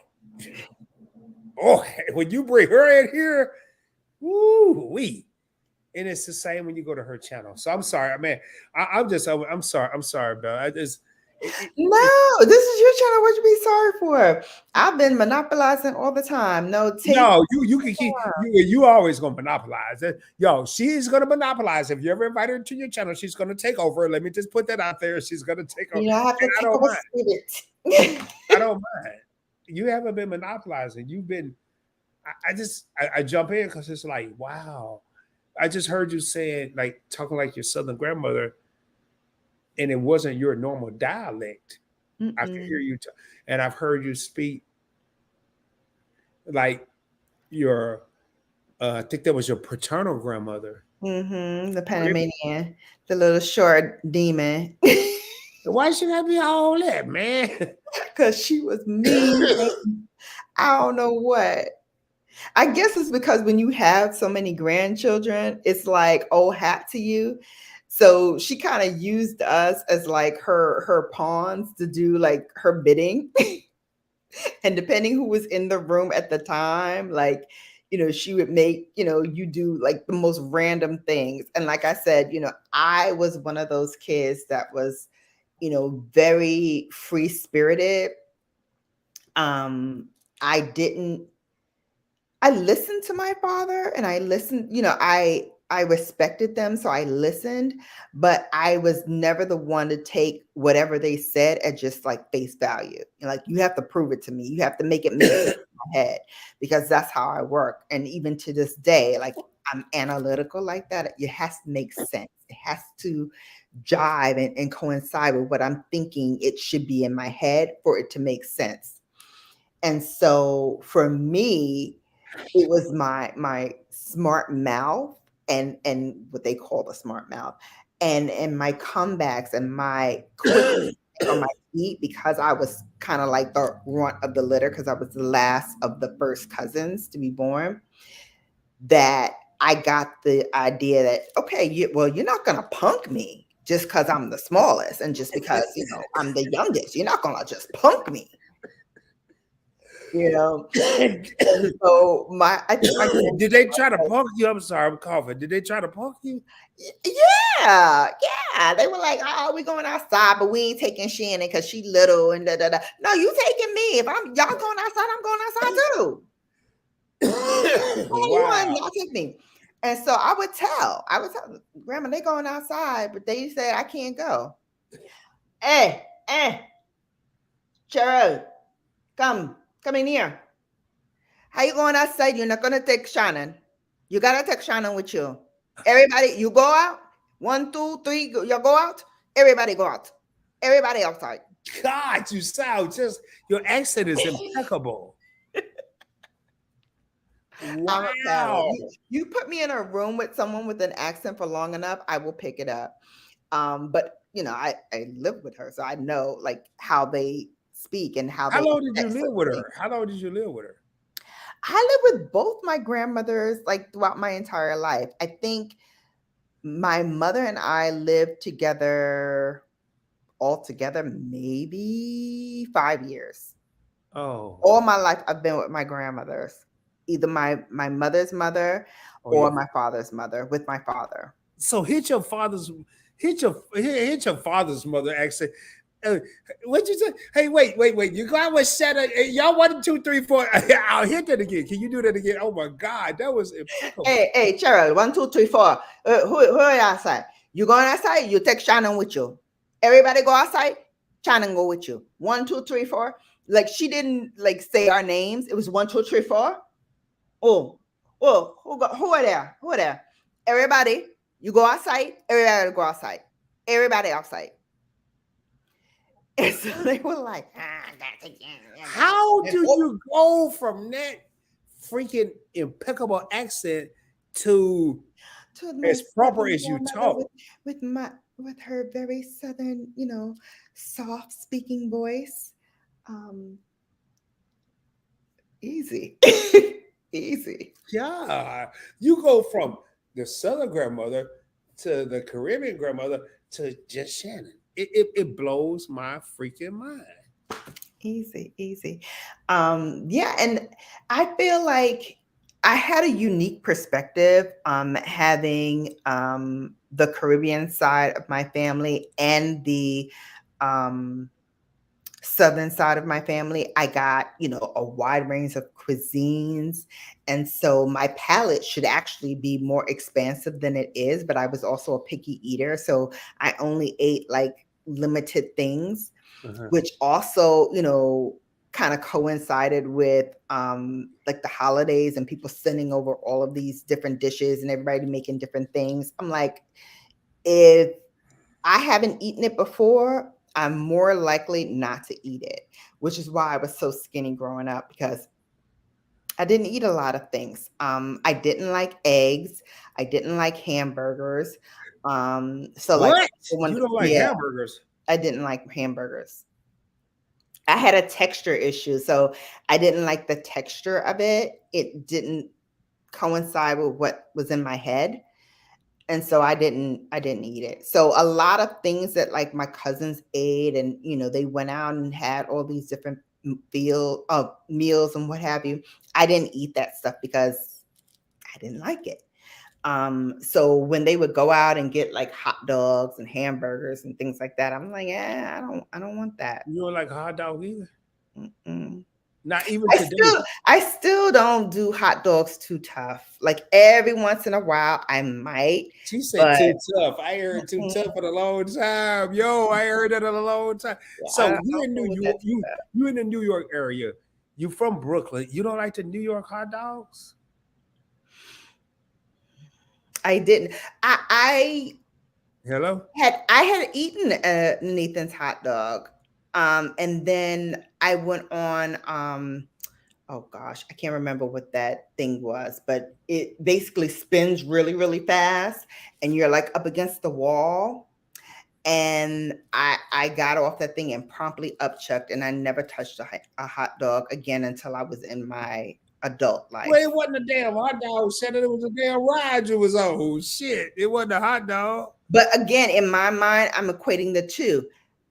when you bring her in here, woo-wee. And it's the same when you go to her channel. So I'm sorry, man. I'm sorry, Belle. No, this is your channel. What you be sorry for? I've been monopolizing all the time. No, you can keep you always gonna monopolize it. Yo, she's gonna monopolize. If you ever invite her to your channel, she's gonna take over. Let me just put that out there. She's gonna take over. You know, I have to take over spirit. I don't mind. You haven't been monopolizing. You've been. I jump in because it's like, wow. I just heard you saying, like, talking like your Southern grandmother, and it wasn't your normal dialect. I can hear you, and I've heard you speak like your, I think that was your paternal grandmother. The Panamanian, the little short demon. Why should I be all that, man? Because she was mean. I don't know what. I guess it's because when you have so many grandchildren, it's like old hat to you. So she kind of used us as like her pawns to do like her bidding. And depending who was in the room at the time, like, you know, she would make, you know, you do like the most random things. And like I said, you know, I was one of those kids that was, you know, very free spirited. I listened to my father and I listened, you know, I respected them. So I listened, but I was never the one to take whatever they said at just like face value. You know, like, you have to prove it to me. You have to make it make sense in my head, because that's how I work. And even to this day, like, I'm analytical like that. It has to make sense. It has to jive and coincide with what I'm thinking it should be in my head for it to make sense. And so for me, it was my smart mouth and what they call the smart mouth and my comebacks and my quick on my feet because I was kind of like the runt of the litter because I was the last of the first cousins to be born, that I got the idea that, okay, you're not going to punk me just because I'm the smallest and just because, I'm the youngest. You're not going to just punk me. And so I think did they try to punk you? I'm sorry, I'm coughing. Did they try to punk you? Yeah. They were like, "Oh, we going outside, but we ain't taking Shannon because she little and da da da." No, you taking me. If y'all going outside, I'm going outside too. Wow. Y'all take me. And so I would tell Grandma, they going outside, but they said I can't go. Hey, Cheryl, come in here. How you going outside? You're not gonna take Shannon. You gotta take Shannon with you. Everybody, you go out. 1, 2, 3, you go out. Everybody go out. Everybody outside. God, you sound your accent is impeccable. Wow. You put me in a room with someone with an accent for long enough, I will pick it up. But I live with her, so I know like how they speak and how long did you live with her? How long did you live with her? I lived with both my grandmothers like throughout my entire life. I think my mother and I lived together altogether maybe 5 years. Oh. All my life I've been with my grandmothers, either my mother's mother or my father's mother, with my father. So hit your father's mother accent. What'd you say? Hey, wait. You got what said y'all 1, 2, 3, 4. I'll hit that again. Can you do that again? Oh my God, that was impeccable. Hey, Cheryl, 1, 2, 3, 4. Who are you outside? You going outside? You take Shannon with you. Everybody go outside. Shannon go with you. 1, 2, 3, 4. Like she didn't like say our names. It was 1, 2, 3, 4. Oh, who are there? Who are there? Everybody, you go outside. Everybody go outside. Everybody outside. And so they were like, how do you go from that freaking impeccable accent to as proper as you talk? With her very southern, soft speaking voice. Easy. Easy. Yeah. You go from the southern grandmother to the Caribbean grandmother to just Shannon. It blows my freaking mind. Easy. Yeah, and I feel like I had a unique perspective having the Caribbean side of my family and the southern side of my family. I got, a wide range of cuisines. And so my palate should actually be more expansive than it is, but I was also a picky eater. So I only ate like limited things, which also, kind of coincided with like the holidays and people sending over all of these different dishes and everybody making different things. I'm like, if I haven't eaten it before, I'm more likely not to eat it, which is why I was so skinny growing up, because I didn't eat a lot of things. I didn't like eggs. I didn't like hamburgers. So what? You don't like hamburgers? I didn't like hamburgers. I had a texture issue, so I didn't like the texture of it. It didn't coincide with what was in my head. And so I didn't eat it. So a lot of things that like my cousins ate and, they went out and had all these different meals and what have you. I didn't eat that stuff because I didn't like it. So when they would go out and get like hot dogs and hamburgers and things like that, I'm like, I don't want that. You don't like a hot dog either? Mm-mm. Not even today. I still don't do hot dogs too tough. Like every once in a while, I might. She said too tough. I heard too tough for a long time. Yo, I heard that in a long time. Yeah, so you in New York, you in the New York area. You from Brooklyn. You don't like the New York hot dogs? I didn't. I Hello? I had eaten Nathan's hot dog. And then I went on oh gosh, I can't remember what that thing was, but it basically spins really, really fast and you're like up against the wall. And I got off that thing and promptly upchucked, and I never touched a hot dog again until I was in my adult life. Well, it wasn't a damn hot dog, Shannon. It was a damn ride you was on. Shit, it wasn't a hot dog. But again, in my mind, I'm equating the two.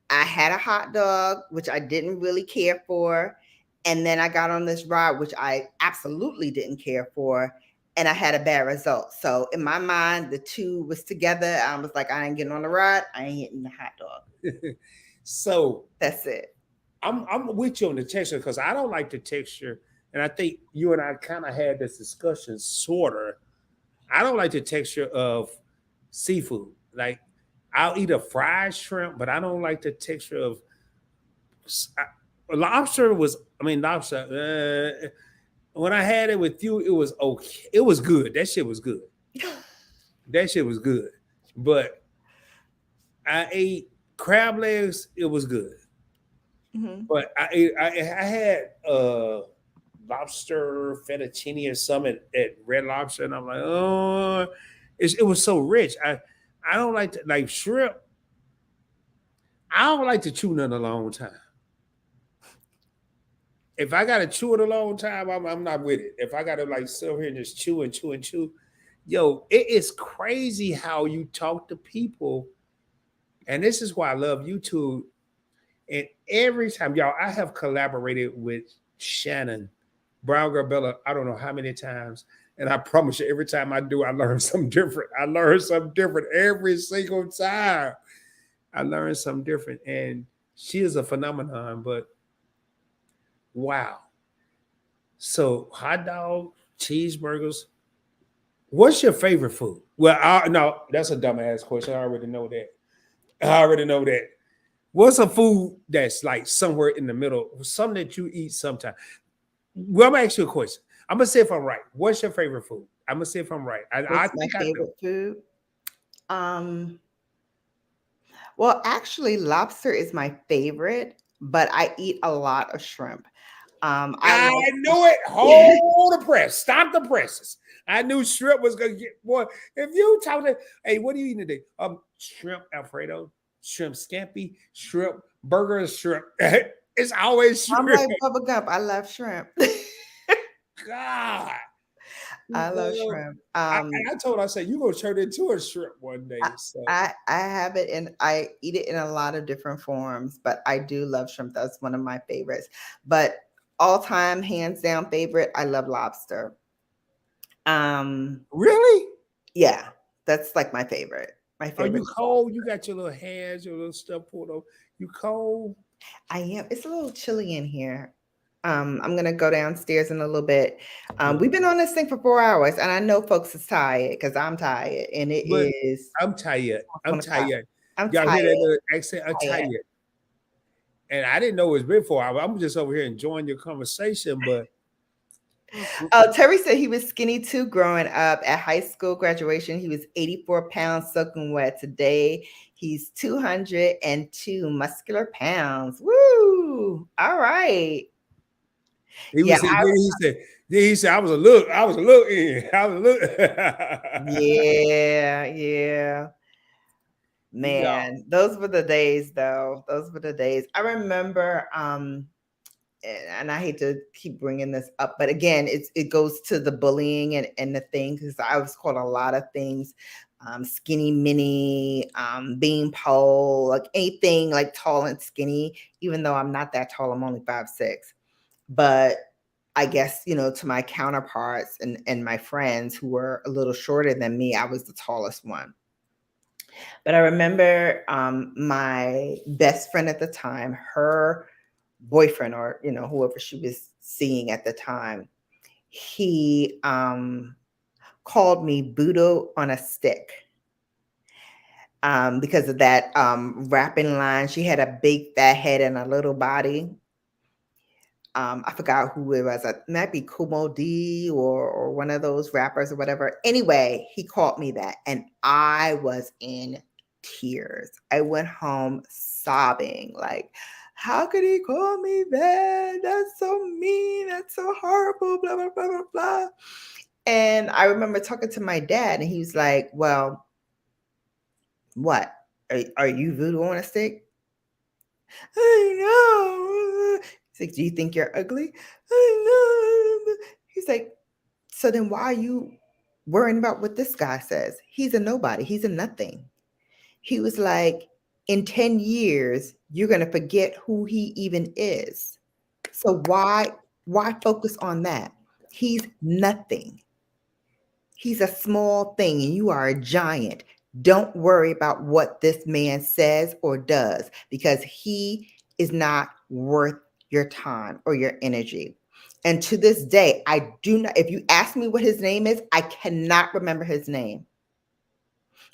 I had a hot dog, which I didn't really care for. And then I got on this ride, which I absolutely didn't care for. And I had a bad result. So in my mind, the two was together. I was like, I ain't getting on the ride. I ain't hitting the hot dog. So that's it. I'm with you on the texture because I don't like the texture. And I think you and I kind of had this discussion, sort of. I don't like the texture of seafood. Like, I'll eat a fried shrimp, but I don't like the texture of lobster. Lobster. When I had it with you, it was okay. It was good. That shit was good. That shit was good. But I ate crab legs. It was good. Mm-hmm. But I had lobster fettuccine or something at Red Lobster, and I'm like, oh, it was so rich. I don't like to, like shrimp. I don't like to chew none a long time. If I gotta chew it a long time, I'm not with it. If I gotta like sit here and just chew and chew and chew, yo, it is crazy how you talk to people, and this is why I love YouTube. And every time, y'all, I have collaborated with Shannon, Brown Girl Bella, I don't know how many times. And I promise you, every time I do, I learn something different. I learn something different every single time. I learn something different. And she is a phenomenon, but wow. So hot dog, cheeseburgers. What's your favorite food? Well, no, that's a dumbass question. I already know that. What's a food that's like somewhere in the middle, something that you eat sometime? Well, I'm gonna ask you a question. I'm gonna see if I'm right. What's your favorite food? I'm gonna see if I'm right. I think my favorite food. Well, actually, lobster is my favorite, but I eat a lot of shrimp. I knew it. Hold the press. Stop the presses. I knew shrimp was gonna get boy. If you talk to, hey, what are you eating today? Shrimp Alfredo, shrimp scampi, shrimp burger, shrimp. It's always shrimp. I'm like Bubba Gump. I love shrimp. God. I love shrimp. I told her, I said, you're gonna turn into a shrimp one day. So I have it and I eat it in a lot of different forms, but I do love shrimp. That's one of my favorites. But all time, hands down favorite, I love lobster. Really? Yeah, that's like my favorite. My favorite. Are you cold? You got your little hands, your little stuff pulled over. You cold? I am. It's a little chilly in here. I'm gonna go downstairs in a little bit. We've been on this thing for 4 hours, and I know folks is tired because I'm tired, and it is. I'm tired. I'm tired. I'm Y'all tired. hear that little accent? I'm tired. And I didn't know it was been 4 hours. I'm just over here enjoying your conversation, but. Terry said he was skinny too growing up. At high school graduation, he was 84 pounds soaking wet. Today, he's 202 muscular pounds. Woo! All right. He said, I was a look in. Yeah. Man, those were the days though. Those were the days. I remember, and I hate to keep bringing this up, but again, it goes to the bullying and the things, because I was called a lot of things, skinny mini, bean pole, like anything like tall and skinny, even though I'm not that tall, I'm only 5'6". But I guess, to my counterparts and my friends who were a little shorter than me, I was the tallest one. But I remember my best friend at the time, her boyfriend, or whoever she was seeing at the time, he called me Buddha on a stick because of that rapping line. She had a big fat head and a little body. I forgot who it was. It might be Kumo D or one of those rappers or whatever. Anyway, he called me that, and I was in tears. I went home sobbing, like, how could he call me that? That's so mean. That's so horrible, blah, blah, blah, blah, blah. And I remember talking to my dad, and he was like, well, what? are you voodoo on a stick? I know. He's like, do you think you're ugly? I know. He's like, so then why are you worrying about what this guy says? He's a nobody. He's a nothing. He was like, in 10 years, you're going to forget who he even is. So why focus on that? He's nothing. He's a small thing and you are a giant. Don't worry about what this man says or does because he is not worth your time or your energy. And to this day, I do not, if you ask me what his name is, I cannot remember his name.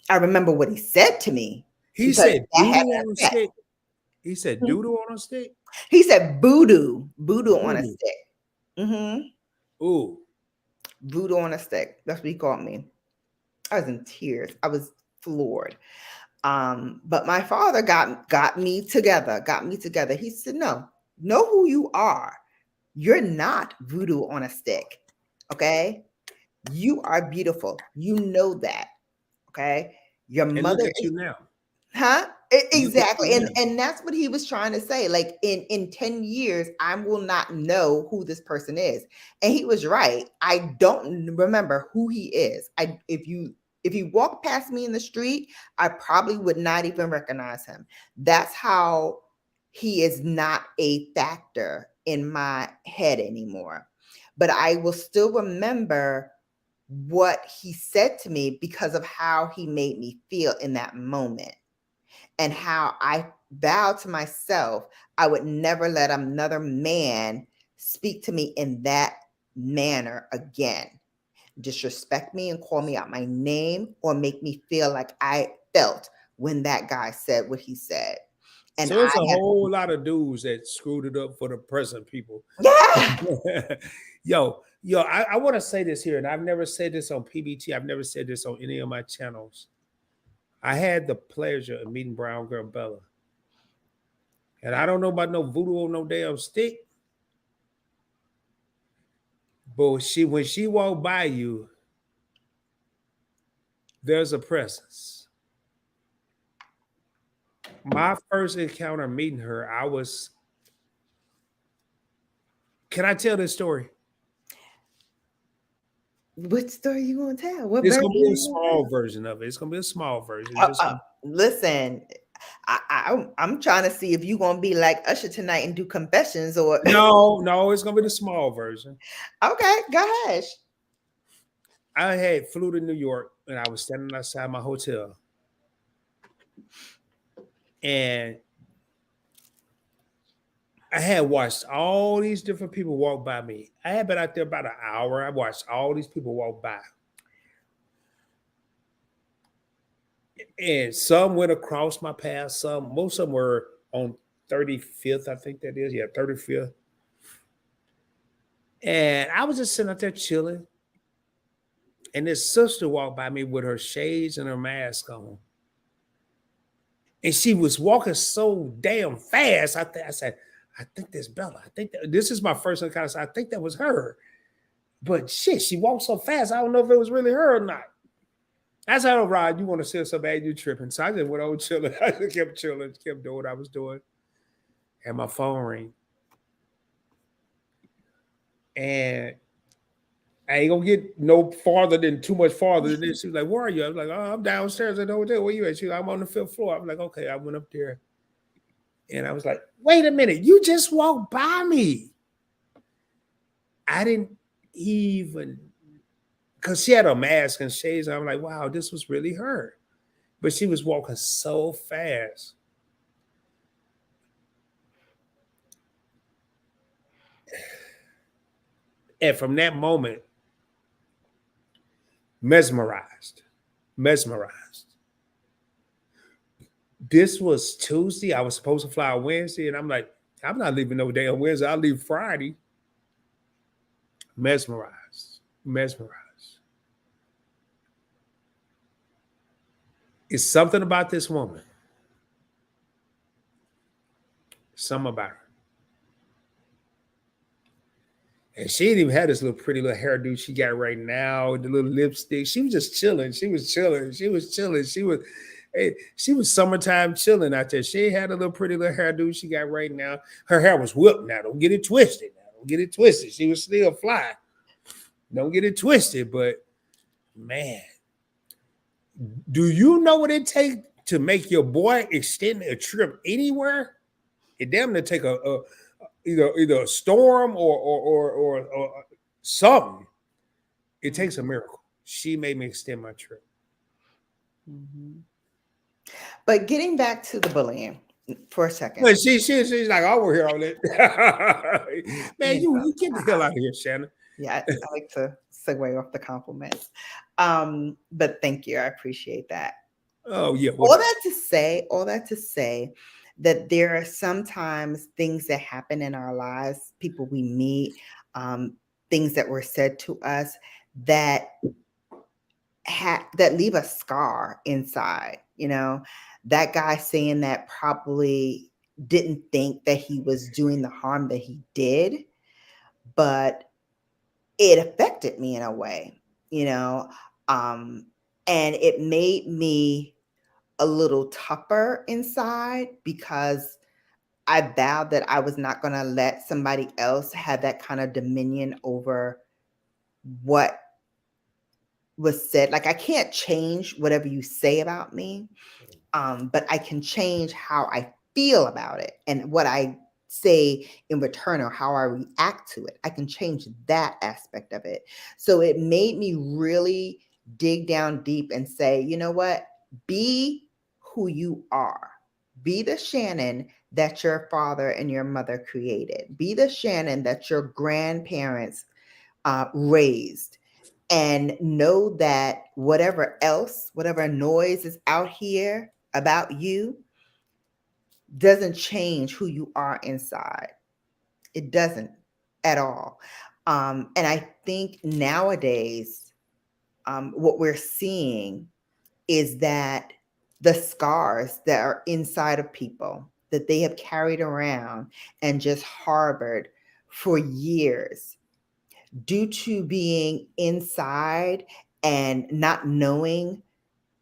I remember what he said to me. He said doodle on a stick. He said doodle on a stick. He said voodoo on a stick. Ooh. Voodoo on a stick. That's what he called me. I was in tears. I was floored. But my father got me together. He said, no, know who you are. You're not voodoo on a stick. Okay. You are beautiful. You know that. Okay. Your mother look at you now. Huh? Exactly. And that's what he was trying to say. Like in 10 years, I will not know who this person is. And he was right. I don't remember who he is. If you walk past me in the street, I probably would not even recognize him. That's how he is not a factor in my head anymore. But I will still remember what he said to me because of how he made me feel in that moment. And how I vowed to myself, I would never let another man speak to me in that manner again. Disrespect me and call me out my name or make me feel like I felt when that guy said what he said. And so it's a whole lot of dudes that screwed it up for the present people. Yeah. Yo, I want to say this here, and I've never said this on PBT. I've never said this on any of my channels. I had the pleasure of meeting Brown Girl Bella. And I don't know about no voodoo or no damn stick. But when she walked by you, there's a presence. My first encounter meeting her, can I tell this story? What story you gonna tell? It's gonna be a small version of it. It's gonna be a small version. Listen, I'm trying to see if you're gonna be like Usher tonight and do confessions or no, it's gonna be the small version. Okay, go ahead. I had flew to New York and I was standing outside my hotel. And I had watched all these different people walk by me. I had been out there about an hour. I watched all these people walk by. And some went across my path. Most of them were on 35th, I think that is. Yeah, 35th. And I was just sitting out there chilling. And this sister walked by me with her shades and her mask on. And she was walking so damn fast. I said, I think that's Bella. I think this is my first encounter. I think that was her. But shit, she walked so fast. I don't know if it was really her or not. I said, oh, Rod, you want to sell so bad, you tripping. So I just went on chilling. I just kept chilling, kept doing what I was doing. And my phone rang. And I ain't gonna get too much farther than this. She was like, where are you? I was like, oh, I'm downstairs at the hotel. Where you at? She was like, I'm on the 5th floor. I'm like, okay. I went up there. And I was like, wait a minute, you just walked by me. I didn't even, because she had a mask and shades. I'm like, wow, this was really her. But she was walking so fast. And from that moment, mesmerized. This was Tuesday. I was supposed to fly on Wednesday. And I'm like, I'm not leaving no damn Wednesday. I'll leave Friday. Mesmerized. It's something about this woman. Something about her. And she didn't even have this little pretty little hairdo she got right now, the little lipstick. She was just chilling. Hey, she was summertime chilling out there. She had a little pretty little hairdo she got right now. Her hair was whipped now. Don't get it twisted. Now. Don't get it twisted. She was still fly. Don't get it twisted. But man, do you know what it takes to make your boy extend a trip anywhere? It damn near take a either a storm or something. It takes a miracle. She made me extend my trip. Mm-hmm. But getting back to the bullying for a second. But she's like, I will hear all that. Man, you get the hell out of here, Shannon. Yeah, I like to segue off the compliments. But thank you. I appreciate that. Oh, yeah. All that to say that there are sometimes things that happen in our lives, people we meet, things that were said to us that that leave a scar inside. You know, that guy saying that probably didn't think that he was doing the harm that he did, but it affected me in a way, you know, and it made me a little tougher inside because I vowed that I was not going to let somebody else have that kind of dominion over what was said. Like, I can't change whatever you say about me, but I can change how I feel about it and what I say in return or how I react to it. I can change that aspect of it. So it made me really dig down deep and say, you know what? Be who you are. Be the Shannon that your father and your mother created. Be the Shannon that your grandparents raised. And know that whatever else, whatever noise is out here about you doesn't change who you are inside. It doesn't at all. And I think nowadays, what we're seeing is that the scars that are inside of people that they have carried around and just harbored for years due to being inside and not knowing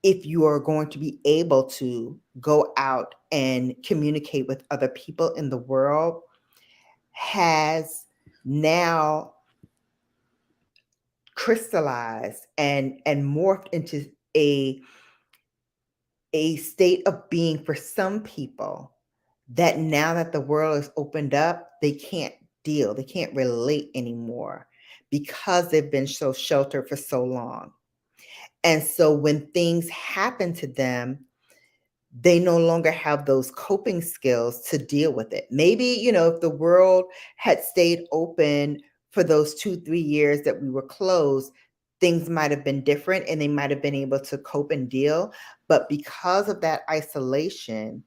if you are going to be able to go out and communicate with other people in the world has now crystallized and morphed into a state of being for some people that now that the world is opened up, they can't deal, they can't relate anymore because they've been so sheltered for so long. And so when things happen to them, they no longer have those coping skills to deal with it. Maybe, you know, if the world had stayed open for those 2-3 years that we were closed, things might have been different and they might have been able to cope and deal. But because of that isolation,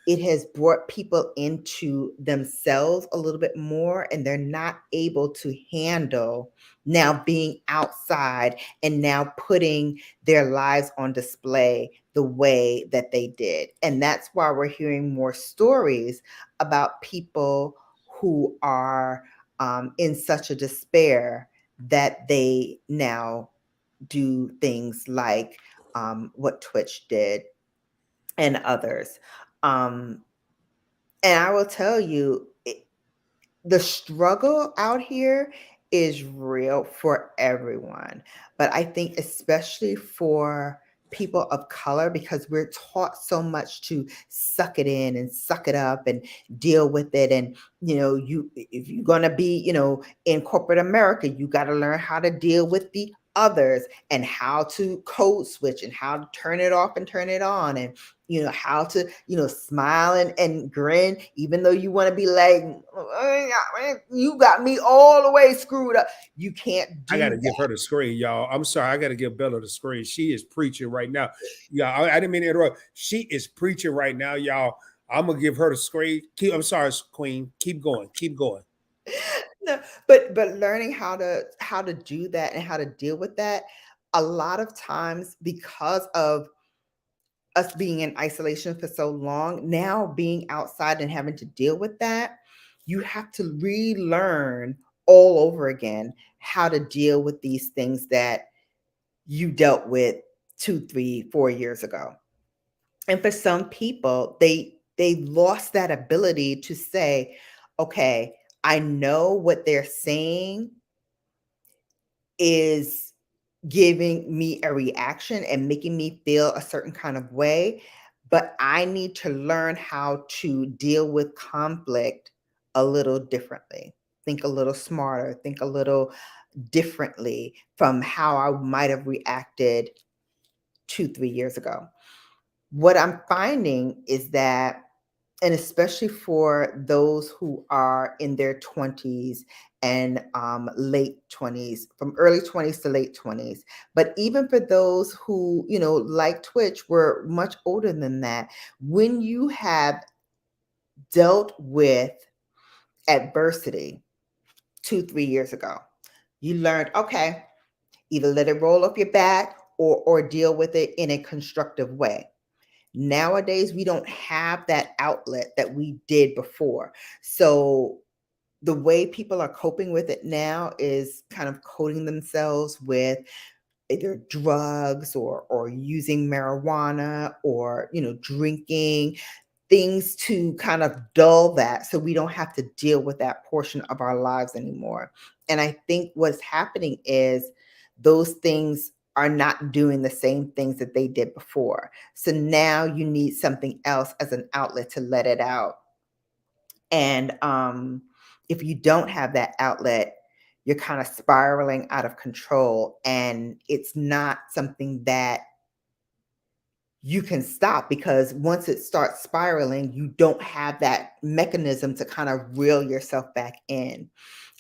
it has brought people into themselves a little bit more, and they're not able to handle now being outside and now putting their lives on display the way that they did. And that's why we're hearing more stories about people who are in such a despair that they now do things like what Twitch did and others. And I will tell you, the struggle out here is real for everyone. But I think especially for people of color, because we're taught so much to suck it in and suck it up and deal with it. And, you know, if you're going to be, you know, in corporate America, you got to learn how to deal with the others and how to code switch and how to turn it off and turn it on, and you know how to, you know, smile and grin even though you want to be like, you got me all the way screwed up. You can't do I gotta that. give her the screen, y'all. I'm sorry, I gotta give Bella the screen. She is preaching right now. Yeah, I didn't mean to interrupt. She is preaching right now, y'all. I'm gonna give her the screen. I'm sorry, Queen. Keep going. Keep going. No, but learning how to do that and how to deal with that, a lot of times because of us being in isolation for so long, now being outside and having to deal with that, you have to relearn all over again how to deal with these things that you dealt with 2, 3, 4 years ago. And for some people, they lost that ability to say, okay, I know what they're saying is giving me a reaction and making me feel a certain kind of way, but I need to learn how to deal with conflict a little differently, think a little smarter, think a little differently from how I might have reacted 2, 3 years ago. What I'm finding is that, and especially for those who are in their 20s and late 20s, from early 20s to late 20s, but even for those who, like Twitch, were much older than that, when you have dealt with adversity 2, 3 years ago, you learned, okay, either let it roll off your back or deal with it in a constructive way. Nowadays, we don't have that outlet that we did before. So the way people are coping with it now is kind of coating themselves with either drugs or using marijuana or, drinking things to kind of dull that so we don't have to deal with that portion of our lives anymore. And I think what's happening is those things are not doing the same things that they did before. So now you need something else as an outlet to let it out. And if you don't have that outlet, you're kind of spiraling out of control. And it's not something that you can stop, because once it starts spiraling, you don't have that mechanism to kind of reel yourself back in.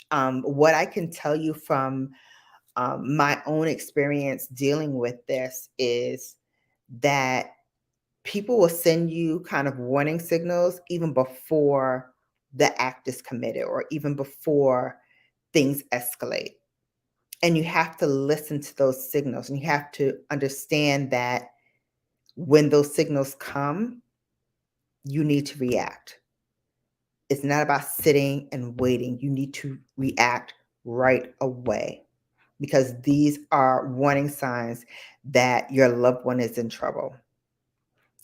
What I can tell you from my own experience dealing with this is that people will send you kind of warning signals even before the act is committed or even before things escalate. And you have to listen to those signals, and you have to understand that when those signals come, you need to react. It's not about sitting and waiting. You need to react right away, because these are warning signs that your loved one is in trouble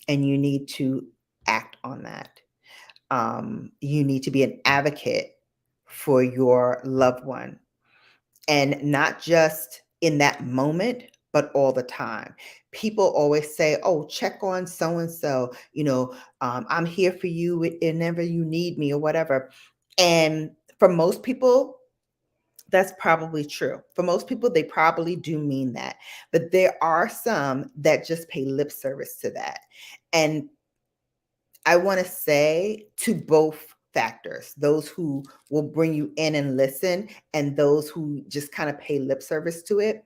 and you need to act on that. You need to be an advocate for your loved one, and not just in that moment, but all the time. People always say, oh, check on so and so, I'm here for you whenever you need me or whatever. And for most people, that's probably true. For most people, they probably do mean that. But there are some that just pay lip service to that. And I want to say to both factors, those who will bring you in and listen, and those who just kind of pay lip service to it.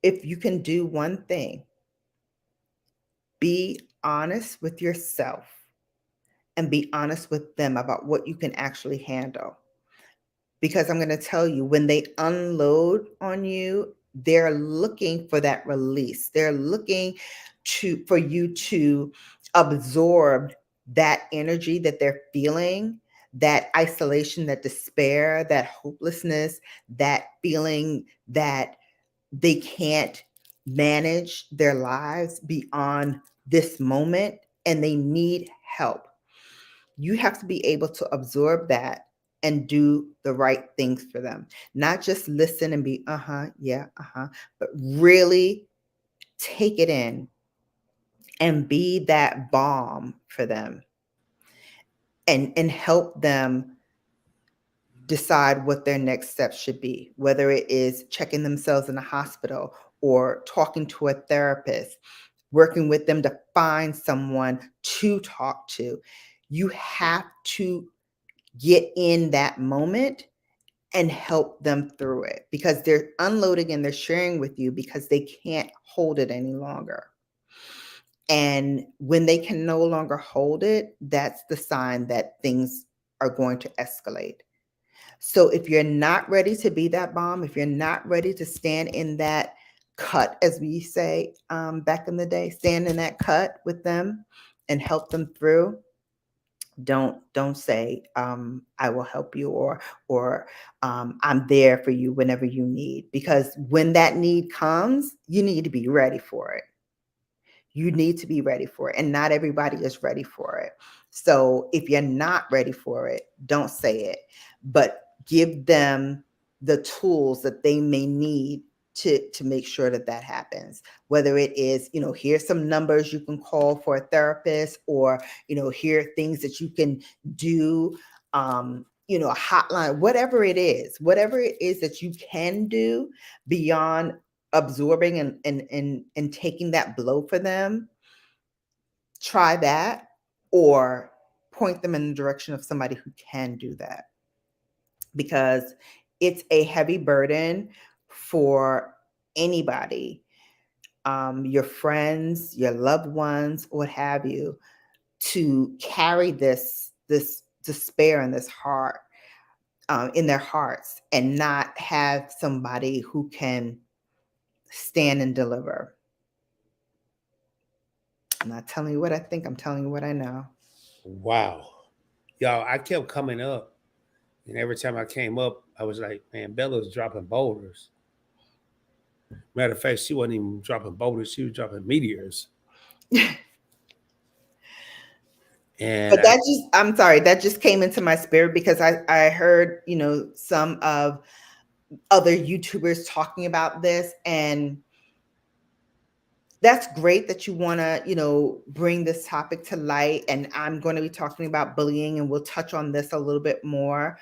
If you can do one thing, be honest with yourself and be honest with them about what you can actually handle. Because I'm going to tell you, when they unload on you, they're looking for that release. They're looking for you to absorb that energy that they're feeling, that isolation, that despair, that hopelessness, that feeling that they can't manage their lives beyond this moment and they need help. You have to be able to absorb that and do the right things for them. Not just listen and be, yeah, but really take it in and be that balm for them, and help them decide what their next steps should be, whether it is checking themselves in a hospital or talking to a therapist, working with them to find someone to talk to. You have to get in that moment and help them through it, because they're unloading and they're sharing with you because they can't hold it any longer. And when they can no longer hold it, that's the sign that things are going to escalate. So if you're not ready to be that bomb, if you're not ready to stand in that cut, as we say back in the day, stand in that cut with them and help them through, don't say I will help you, or I'm there for you whenever you need, because when that need comes, you need to be ready for it. You need to be ready for it. And not everybody is ready for it. So if you're not ready for it, don't say it, but give them the tools that they may need to make sure that that happens. Whether it is, here's some numbers you can call for a therapist, or, here are things that you can do, a hotline, whatever it is that you can do beyond absorbing and taking that blow for them. Try that, or point them in the direction of somebody who can do that, because it's a heavy burden for anybody, your friends, your loved ones, what have you, to carry this despair and this heart, in their hearts, and not have somebody who can stand and deliver. I'm not telling you what I think, I'm telling you what I know. Wow. Y'all, I kept coming up, and every time I came up, I was like, man, Bella's dropping boulders. Matter of fact, she wasn't even dropping boulders, she was dropping meteors. And But I'm sorry, that just came into my spirit because I heard, some of other YouTubers talking about this, and that's great that you want to, bring this topic to light. And I'm going to be talking about bullying, and we'll touch on this a little bit more.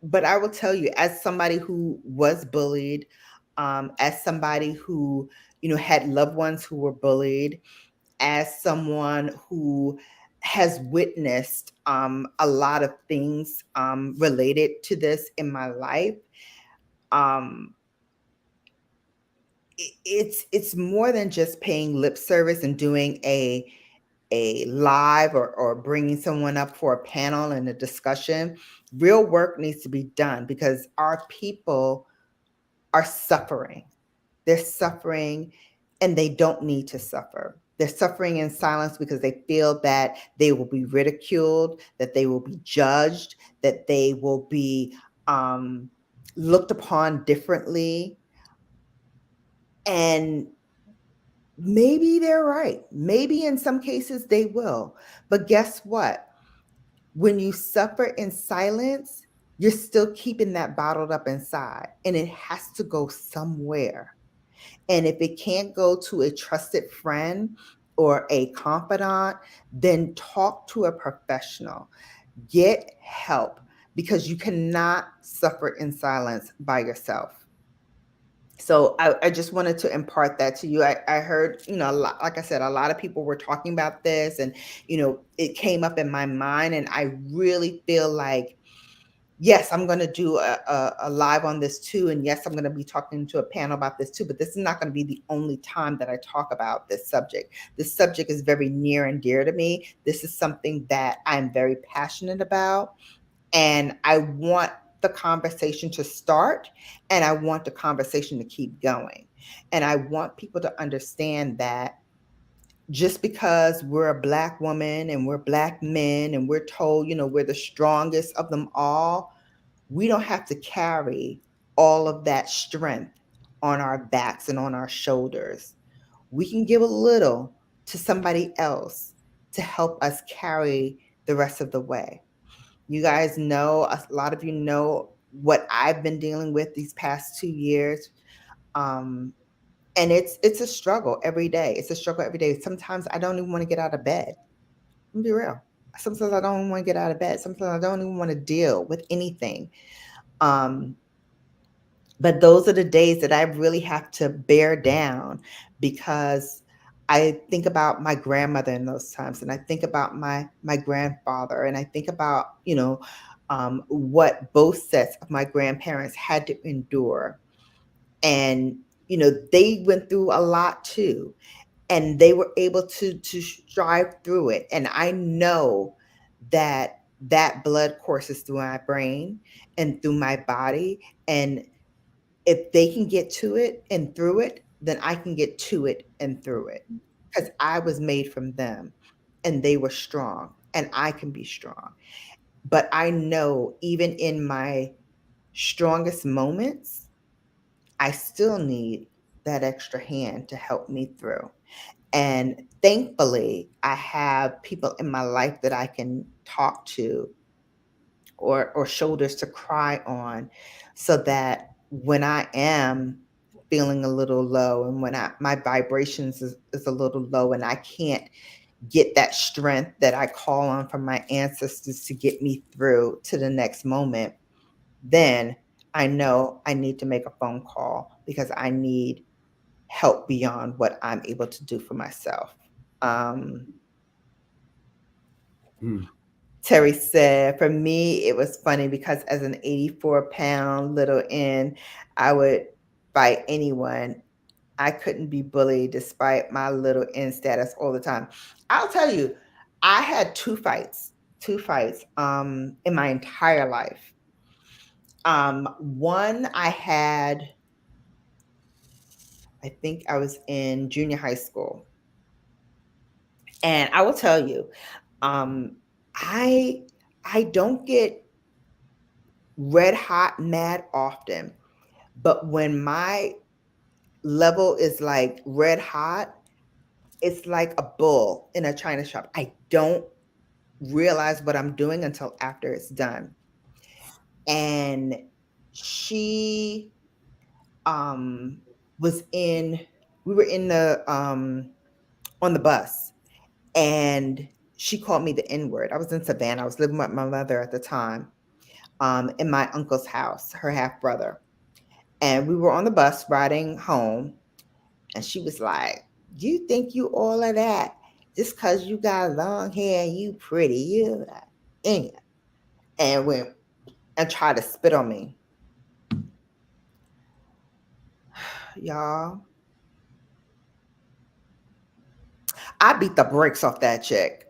But I will tell you, as somebody who was bullied, as somebody who, had loved ones who were bullied, as someone who has witnessed a lot of things related to this in my life, um, it's more than just paying lip service and doing a live, or bringing someone up for a panel and a discussion. Real work needs to be done, because our people are suffering. They're suffering, and they don't need to suffer. They're suffering in silence because they feel that they will be ridiculed, that they will be judged, that they will be looked upon differently. And maybe they're right. Maybe in some cases they will. But guess what? When you suffer in silence, you're still keeping that bottled up inside, and it has to go somewhere. And if it can't go to a trusted friend or a confidant, then talk to a professional. Get help, because you cannot suffer in silence by yourself. So I just wanted to impart that to you. I heard, a lot, like I said, a lot of people were talking about this, and, it came up in my mind, and I really feel like, yes, I'm going to do a live on this too. And yes, I'm going to be talking to a panel about this too, but this is not going to be the only time that I talk about this subject. This subject is very near and dear to me. This is something that I'm very passionate about. And I want the conversation to start, and I want the conversation to keep going. And I want people to understand that just because we're a Black woman and we're Black men and we're told, we're the strongest of them all, we don't have to carry all of that strength on our backs and on our shoulders. We can give a little to somebody else to help us carry the rest of the way. You guys know, a lot of you know what I've been dealing with these past 2 years. And it's a struggle every day. It's a struggle every day. Sometimes I don't even want to get out of bed. I'm gonna be real. Sometimes I don't even want to get out of bed. Sometimes I don't even want to deal with anything. Um, but those are the days that I really have to bear down, because I think about my grandmother in those times, and I think about my grandfather, and I think about, what both sets of my grandparents had to endure. And, they went through a lot too, and they were able to strive through it. And I know that that blood courses through my brain and through my body. And if they can get to it and through it, then I can get to it and through it, because I was made from them, and they were strong, and I can be strong. But I know, even in my strongest moments, I still need that extra hand to help me through. And thankfully, I have people in my life that I can talk to, or shoulders to cry on, so that when I am feeling a little low, and when my vibrations is a little low, and I can't get that strength that I call on from my ancestors to get me through to the next moment, then I know I need to make a phone call, because I need help beyond what I'm able to do for myself. Um, Terry said, for me, it was funny because as an 84-pound little N, I would fight anyone. I couldn't be bullied despite my little N status all the time. I'll tell you, I had two fights in my entire life. One I had, I think I was in junior high school. And I will tell you, um, I I don't get red hot mad often, but when my level is like red hot, it's like a bull in a china shop. I don't realize what I'm doing until after it's done. And she um was in we were in the on the bus, and she called me the N-word. I was in Savannah. I was living with my mother at the time, in my uncle's house, her half brother. And we were on the bus riding home, and she was like, "You think you all of that just because you got long hair and you pretty? You like, ain't." And went and tried to spit on me. Y'all, I beat the brakes off that chick.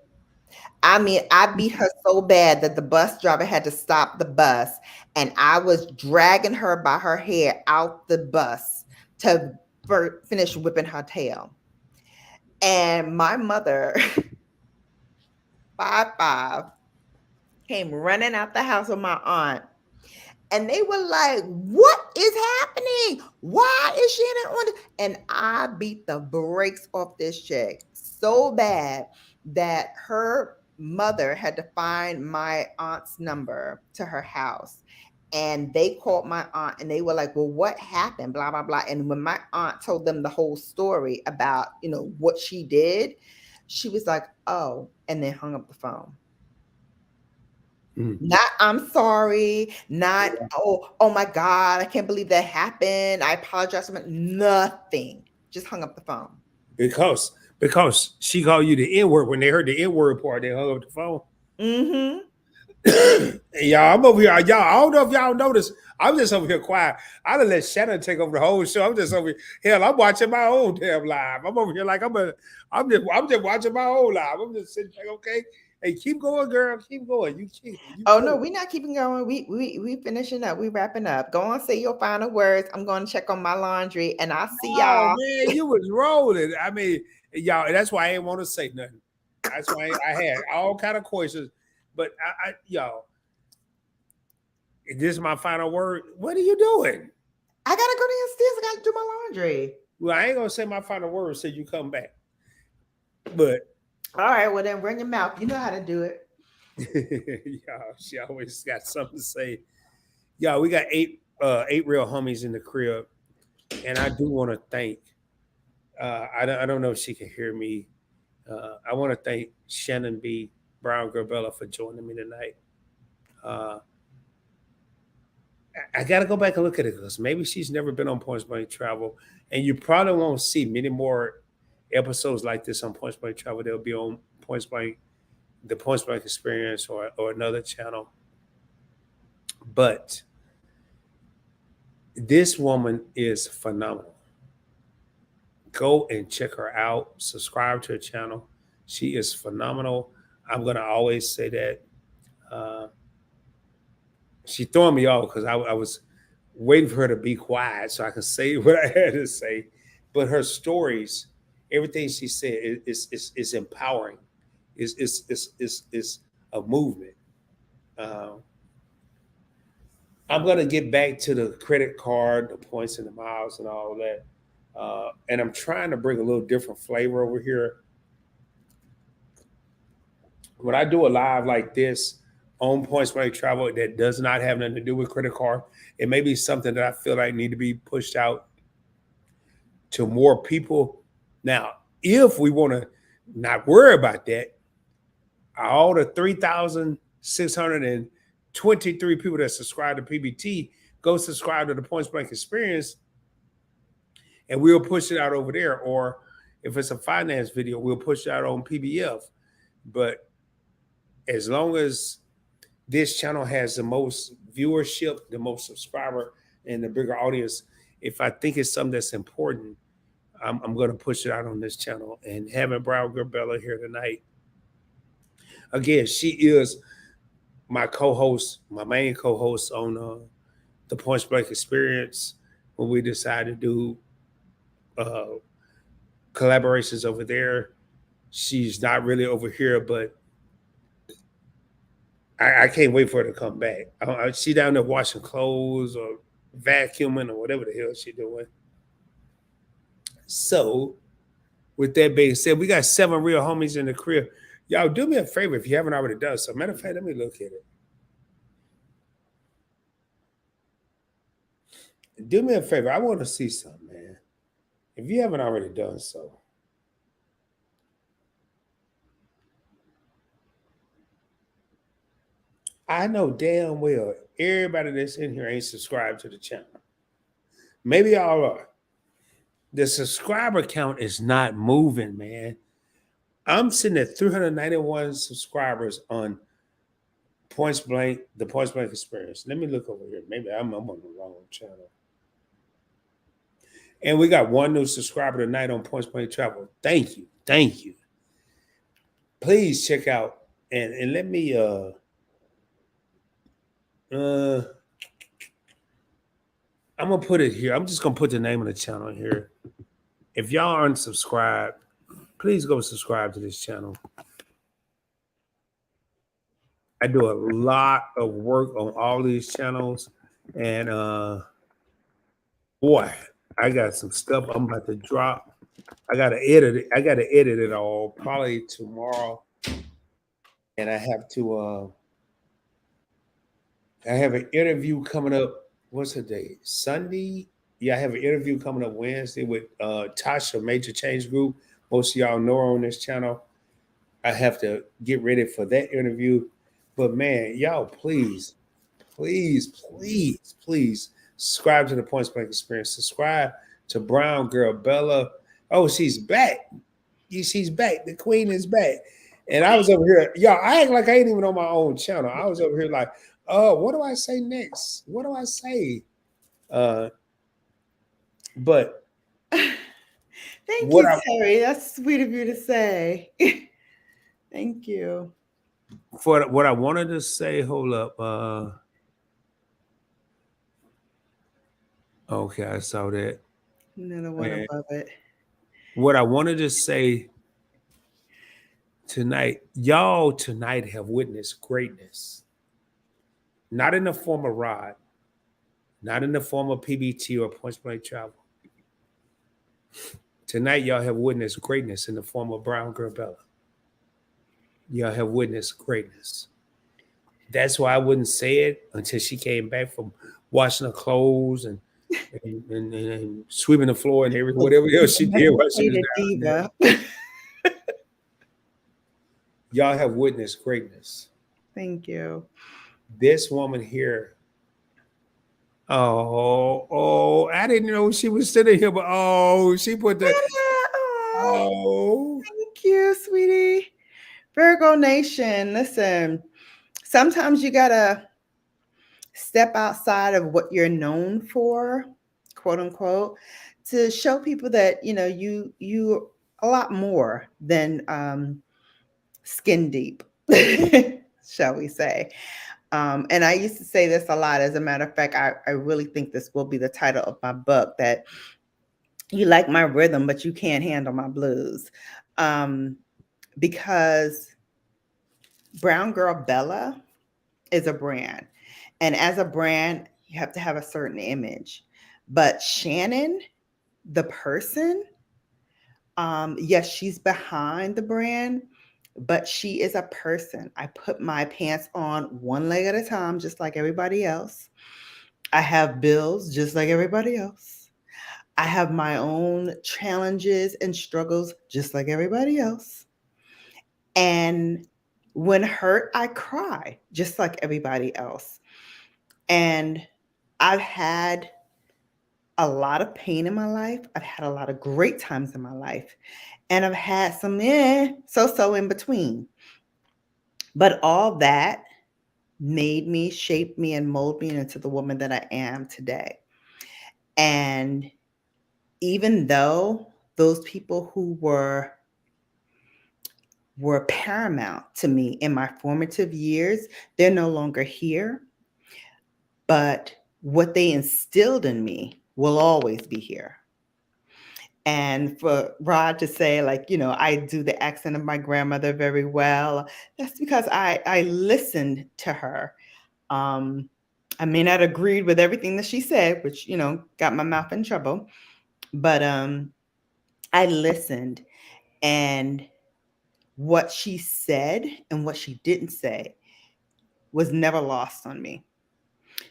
I mean, I beat her so bad that the bus driver had to stop the bus, and I was dragging her by her hair out the bus to finish whipping her tail. And my mother, 5'5", came running out the house with my aunt. And they were like, "What is happening? Why is Shannon on this?" And I beat the brakes off this chick so bad that her mother had to find my aunt's number to her house. And they called my aunt, and they were like, "Well, what happened? Blah, blah, blah." And when my aunt told them the whole story about, what she did, she was like, "Oh," and then hung up the phone. Not "I'm sorry," not "Oh my God, I can't believe that happened. I apologize." Nothing. Just hung up the phone. Because she called you the N-word. When they heard the N-word part, they hung up the phone. Mm-hmm. Y'all, I'm over here. Y'all, I don't know if y'all noticed. I'm just over here quiet. I done let Shannon take over the whole show. I'm just over here. Hell, I'm watching my own damn live. I'm over here like I'm just watching my own live. I'm just sitting like, okay, hey, keep going, girl. Keep going. You Oh no, we're not keeping going. We finishing up. We wrapping up. Go on, say your final words. I'm going to check on my laundry, and I'll see Oh y'all. man, you was rolling. I mean, y'all, that's why I didn't want to say nothing. That's why I had all kind of questions. But y'all, this is my final word. What are you doing? I gotta go downstairs. I gotta do my laundry. Well, I ain't gonna say my final word until you come back. But all right, well then run your mouth. You know how to do it. y'all, she always got something to say. Y'all, we got eight real homies in the crib, and I do want to thank. I don't know if she can hear me. I want to thank Shannon B. Brown Girl Bella for joining me tonight. I got to go back and look at it because maybe she's never been on Points Blank Travel, and you probably won't see many more episodes like this on Points Blank Travel. They'll be on Points Blank, the Points Blank Experience, or another channel. But this woman is phenomenal. Go and check her out. Subscribe to her channel. She is phenomenal. I'm gonna always say that. She throwing me off because I was waiting for her to be quiet so I could say what I had to say. But her stories, everything she said is empowering. Is a movement. I'm gonna get back to the credit card, the points and the miles and all that. And I'm trying to bring a little different flavor over here. When I do a live like this on Points Blank Travel that does not have nothing to do with credit card, it may be something that I feel like need to be pushed out to more people. Now, if we want to not worry about that, all the 3,623 people that subscribe to PBT, go subscribe to the Points Blank Experience, and we'll push it out over there. Or if it's a finance video, we'll push it out on PBF. But as long as this channel has the most viewership, the most subscriber, and the bigger audience, if I think it's something that's important, I'm going to push it out on this channel. And having Brown Girl Bella here tonight, again, she is my co-host, my main co-host on the Points Blank Experience when we decided to do collaborations over there. She's not really over here, but I can't wait for her to come back. She down there washing clothes or vacuuming or whatever the hell she doing. So, with that being said, we got 7 real homies in the crib. Y'all do me a favor if you haven't already done so. Matter of fact, let me look at it. Do me a favor. I want to see something, man. If you haven't already done so. I know damn well everybody that's in here ain't subscribed to the channel. Maybe y'all are. The subscriber count is not moving, man. I'm sitting at 391 subscribers on Points Blank, the Points Blank Experience. Let me look over here. Maybe I'm on the wrong channel. And we got 1 new subscriber tonight on Points Blank Travel. Thank you. Thank you. Please check out and let me I'm gonna put it here. I'm just gonna put the name of the channel here. If y'all aren't subscribed, please go subscribe to this channel. I do a lot of work on all these channels, and boy, I got some stuff I'm about to drop. I gotta edit it. I gotta edit it all probably tomorrow, and I have to. I have an interview coming up. What's the day? Sunday. Yeah, I have an interview coming up Wednesday with Tasha, Major Change Group. Most of y'all know her on this channel. I have to get ready for that interview. But man, y'all, please, please, please, please subscribe to the Points Blank Experience. Subscribe to Brown Girl Bella. Oh, she's back. She's back. The queen is back. And I was over here. Y'all, I act like I ain't even on my own channel. I was over here like, oh, what do I say next? What do I say? But thank you, Terry. That's sweet of you to say. Thank you. For what I wanted to say, hold up. Okay, I saw that. Another one above it. What I wanted to say tonight, y'all tonight have witnessed greatness. Not in the form of Rod, not in the form of PBT or Points Blank Travel. Tonight, y'all have witnessed greatness in the form of Brown Girl Bella. Y'all have witnessed greatness. That's why I wouldn't say it until she came back from washing her clothes and sweeping the floor and everything, whatever else she did while she was down there. Y'all have witnessed greatness. Thank you. This woman here. Oh, I didn't know she was sitting here, but she put the. Thank you, sweetie. Virgo Nation, listen, sometimes you gotta step outside of what you're known for, quote unquote, to show people that you a lot more than skin deep, shall we say. And I used to say this a lot. As a matter of fact, I really think this will be the title of my book, that you like my rhythm, but you can't handle my blues. Because Brown Girl Bella is a brand. And as a brand, you have to have a certain image. But Shannon the person, yes, she's behind the brand, but she is a person. I put my pants on one leg at a time, just like everybody else. I have bills just like everybody else. I have my own challenges and struggles just like everybody else. And when hurt, I cry just like everybody else. And I've had a lot of pain in my life. I've had a lot of great times in my life. And I've had some so in between. But all that made me, shaped me, and molded me into the woman that I am today. And even though those people who were paramount to me in my formative years, they're no longer here, but what they instilled in me will always be here. And for Rod to say, like, I do the accent of my grandmother very well, that's because I listened to her. I may not agree with everything that she said, which, got my mouth in trouble, but I listened, and what she said and what she didn't say was never lost on me.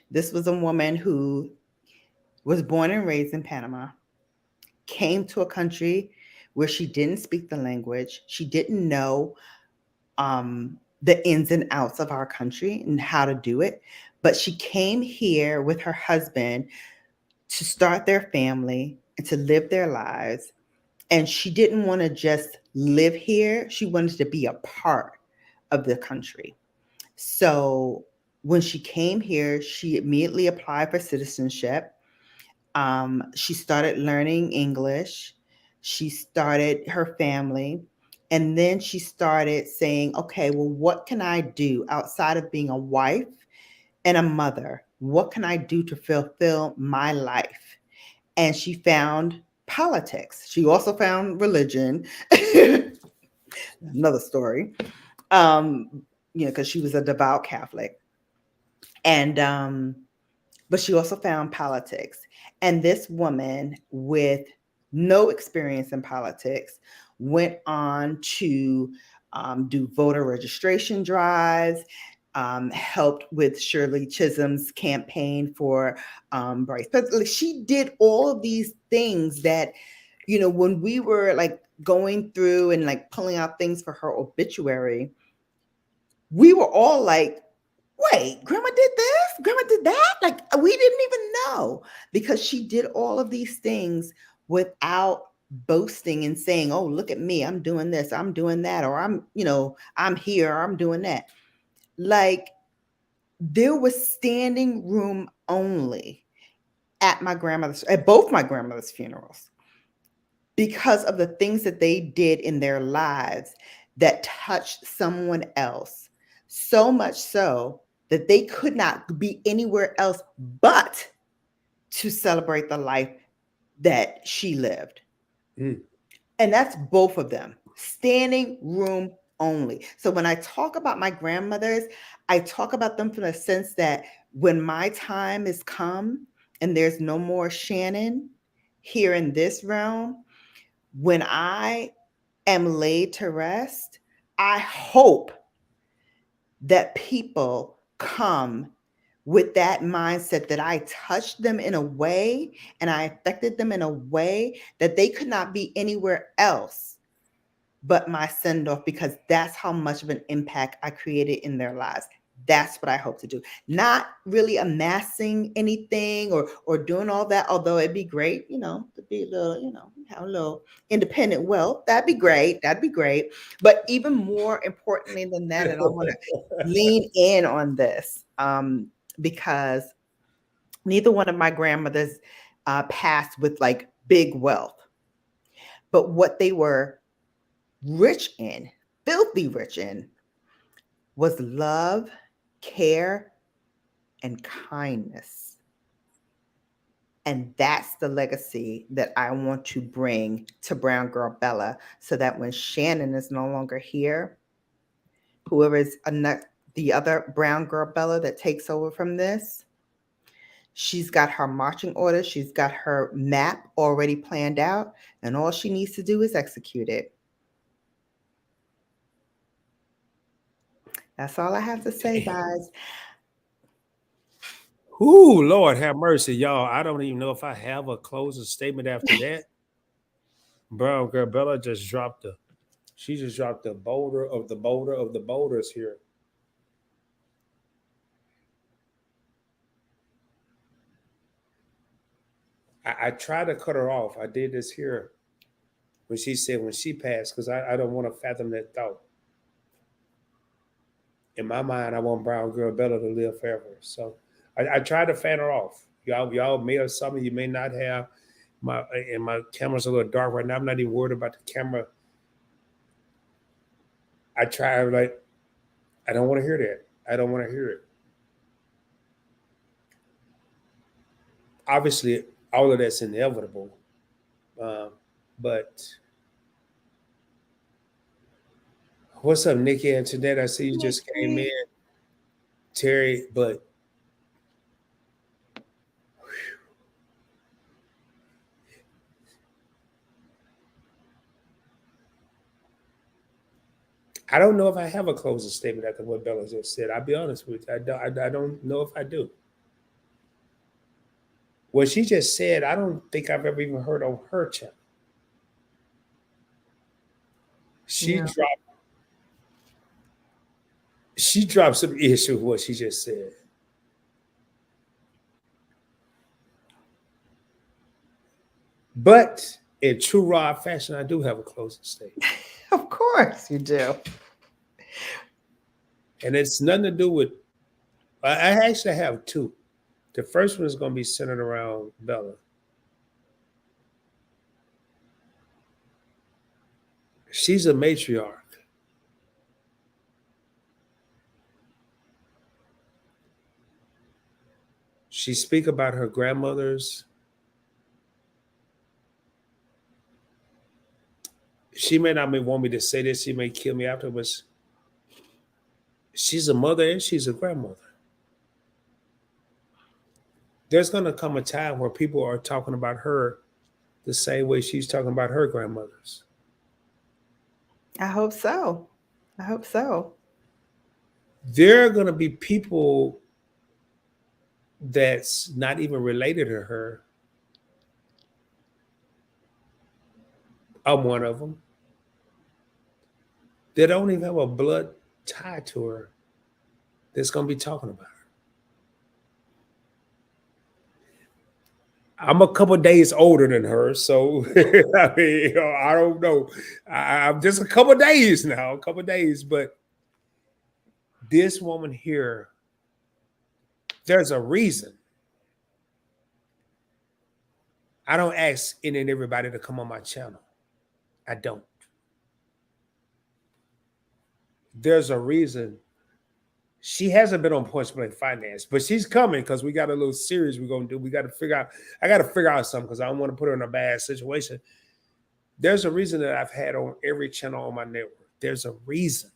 This was a woman who was born and raised in Panama, came to a country where she didn't speak the language. She didn't know the ins and outs of our country and how to do it. But she came here with her husband to start their family and to live their lives. And she didn't want to just live here. She wanted to be a part of the country. So when she came here, she immediately applied for citizenship. She started learning English. She started her family. And then she started saying, okay, well, what can I do outside of being a wife and a mother? What can I do to fulfill my life? And she found politics. She also found religion. Another story. Because she was a devout Catholic. And but she also found politics. And this woman with no experience in politics went on to do voter registration drives, helped with Shirley Chisholm's campaign for Bryce. But she did all of these things that, when we were like going through and like pulling out things for her obituary, we were all like, wait, grandma did this, grandma did that. Like, we didn't even know, because she did all of these things without boasting and saying, oh, look at me, I'm doing this, I'm doing that, or I'm here, I'm doing that. Like, there was standing room only at both my grandmother's funerals, because of the things that they did in their lives that touched someone else, so much so that they could not be anywhere else but to celebrate the life that she lived. Mm. And that's both of them, standing room only. So when I talk about my grandmothers, I talk about them from the sense that when my time is come and there's no more Shannon here in this realm, when I am laid to rest, I hope that people come with that mindset that I touched them in a way and I affected them in a way that they could not be anywhere else but my send off, because that's how much of an impact I created in their lives. That's what I hope to do. Not really amassing anything or doing all that, although it'd be great, to be a little, have a little independent wealth. That'd be great. That'd be great. But even more importantly than that, and I want to lean in on this, because neither one of my grandmothers passed with like big wealth. But what they were rich in, filthy rich in, was love, care, and kindness. And that's the legacy that I want to bring to Brown Girl Bella, so that when Shannon is no longer here, whoever is the other Brown Girl Bella that takes over from this, She's got her marching orders. She's got her map already planned out, and all she needs to do is execute it. That's all I have to say, guys. Ooh, Lord have mercy, y'all. I don't even know if I have a closing statement after that. Brown girl Bella just dropped she just dropped the boulder of the boulder of the boulders here. I tried to cut her off. I did this here when she said when she passed, because I don't want to fathom that thought. In my mind, I want Brown girl Bella to live forever. So I tried to fan her off. Y'all may have something you may not have. My camera's a little dark right now. I'm not even worried about the camera. I try like I don't want to hear that. I don't want to hear it. Obviously, all of that's inevitable. But what's up, Nikki Antoinette? I see you just came in. Terry, but I don't know if I have a closing statement after what Bella just said. I'll be honest with you. I don't know if I do. What she just said, I don't think I've ever even heard on her channel. She dropped some issue with what she just said. But in true raw fashion, I do have a closing statement. Of course you do. And it's nothing to do with, I actually have two. The first one is going to be centered around Bella. She's a matriarch. She speak about her grandmothers. She may not want me to say this. She may kill me afterwards. She's a mother and she's a grandmother. There's going to come a time where people are talking about her the same way she's talking about her grandmothers. I hope so. I hope so. There are going to be people that's not even related to her. I'm one of them. They don't even have a blood tie to her that's going to be talking about her. I'm a couple days older than her, so I mean, I don't know. I'm just a couple days now, but this woman here, there's a reason. I don't ask any and everybody to come on my channel. I don't. There's a reason. She hasn't been on Point Blank Finance, but she's coming because we got a little series we're going to do. We got to figure out, I got to figure out something because I don't want to put her in a bad situation. There's a reason that I've had on every channel on my network. There's a reason.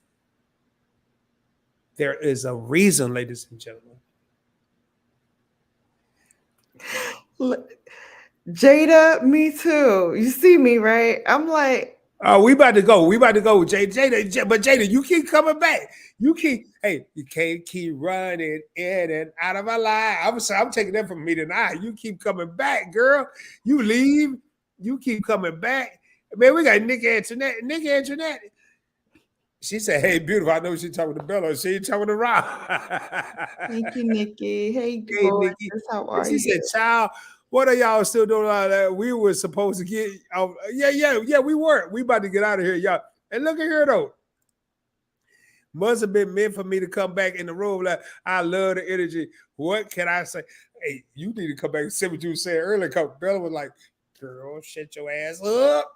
There is a reason, ladies and gentlemen. Jada, me too. You see me, right? I'm like, oh, we about to go. Jada, but Jada, you keep coming back. You can't keep running in and out of my life. I'm taking that from me tonight. You keep coming back, girl. You leave. You keep coming back. Man, we got Nikki Antoinette. She said, hey, beautiful. I know she's talking to Bella. She ain't talking to Rob. Thank you, Nikki. Hey, Nikki. How are you? She said, child, what are y'all still doing all that? We were supposed to get yeah, we were. We about to get out of here, y'all. And look at here, though. Must have been meant for me to come back in the room. Like, I love the energy. What can I say? Hey, you need to come back and say what you said earlier. Because Bella was like, girl, shut your ass up.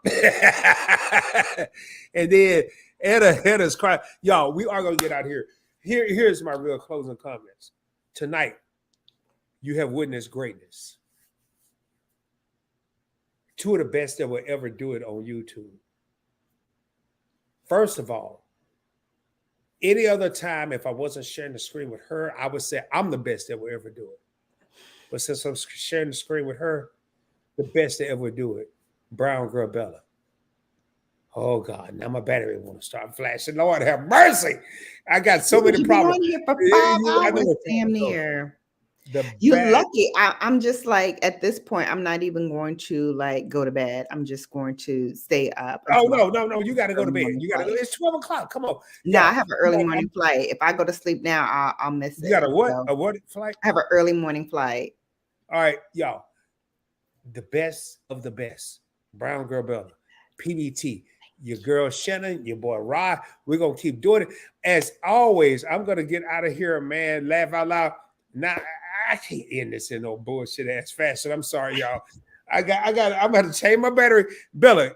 And then Edda's crying. Y'all, we are going to get out here. Here's my real closing comments. Tonight, you have witnessed greatness. Two of the best that will ever do it on YouTube. First of all, any other time, if I wasn't sharing the screen with her, I would say I'm the best that will ever do it. But since I'm sharing the screen with her, the best to ever do it, brown girl Bella. Oh God, now my battery want to start flashing. Lord have mercy. I got so many You've been problems. on here for Yeah, 5 hours, know. damn near. The You're bad. lucky. I'm just like at this point, I'm not even going to like go to bed. I'm just going to stay up Oh until no! You got to go to bed. You got to go. It's 12 o'clock. Come on, No, I y'all. have an early morning flight. If I go to sleep now, I'll miss You got it. a what? So A what flight? I have an early morning flight. All right, y'all. The best of the best. Brown Girl Bella, PBT, your girl Shannon, your boy Rod. We're gonna keep doing it. As always, I'm gonna get out of here, man. Laugh out loud. Now I can't end this in no bullshit ass fashion. I'm sorry, y'all. I'm gonna change my battery. Bella,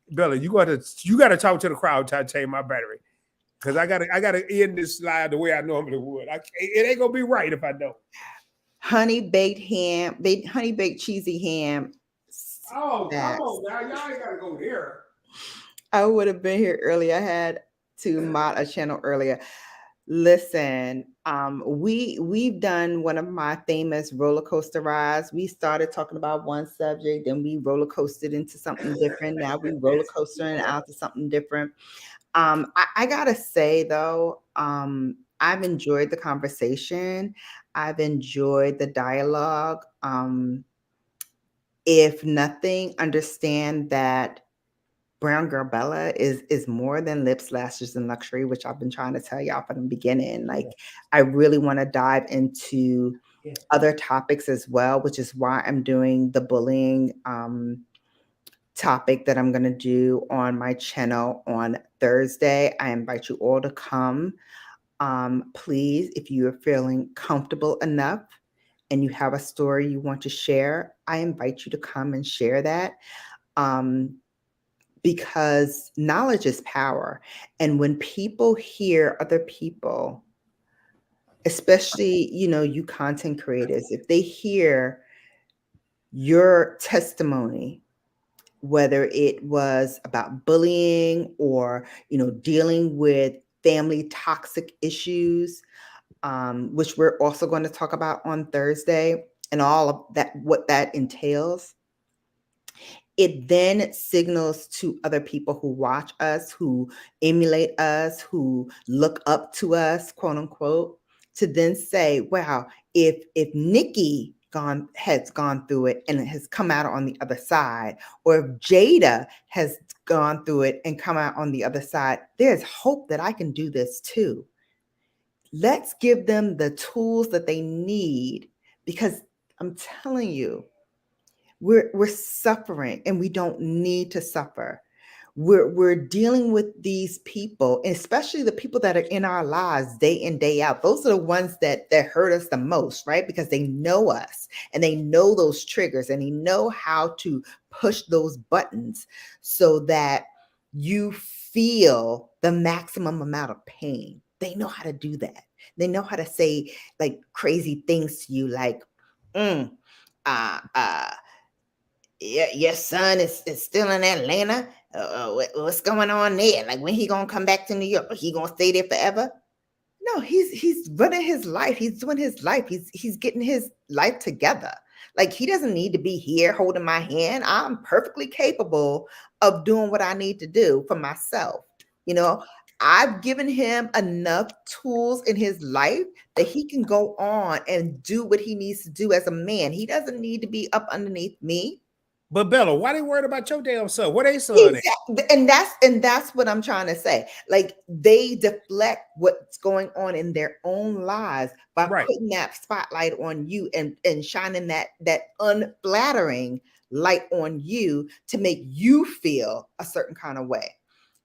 you gotta talk to the crowd to change my battery. Cause I gotta end this slide the way I normally would. It ain't gonna be right if I don't. Honey baked ham, honey baked cheesy ham. Oh, come on now. Y'all ain't gotta go there. I would have been here earlier. I had to mod a channel earlier. Listen, we've done one of my famous roller coaster rides. We started talking about one subject, then we roller coasted into something different. Now we roller coastering out to something different. I gotta say though, I've enjoyed the conversation. I've enjoyed the dialogue. If nothing, understand that Brown Girl Bella is more than lips, lashes, and luxury, which I've been trying to tell y'all from the beginning. Like, I really want to dive into other topics as well, which is why I'm doing the bullying topic that I'm going to do on my channel on Thursday. I invite you all to come. Please, if you are feeling comfortable enough and you have a story you want to share, I invite you to come and share that. Because knowledge is power. And when people hear other people, especially, you content creators, if they hear your testimony, whether it was about bullying or, dealing with family toxic issues, which we're also going to talk about on Thursday, and all of that, what that entails, it then signals to other people who watch us, who emulate us, who look up to us, quote unquote, to then say, wow, if Nikki has gone through it and has come out on the other side, or if Jada has gone through it and come out on the other side, there's hope that I can do this too. Let's give them the tools that they need, because I'm telling you, we're suffering and we don't need to suffer. We're dealing with these people, and especially the people that are in our lives day in, day out. Those are the ones that hurt us the most, right? Because they know us and they know those triggers and they know how to push those buttons so that you feel the maximum amount of pain. They know how to do that. They know how to say like crazy things to you, like, your son is still in Atlanta. What's going on there? Like, when he gonna come back to New York? He gonna stay there forever? No, he's running his life. He's doing his life. He's getting his life together. Like, he doesn't need to be here holding my hand. I'm perfectly capable of doing what I need to do for myself. I've given him enough tools in his life that he can go on and do what he needs to do as a man. He doesn't need to be up underneath me. But Bella, why they worried about your damn son? What they son? Exactly. And that's what I'm trying to say. Like, they deflect what's going on in their own lives by putting that spotlight on you and shining that unflattering light on you to make you feel a certain kind of way.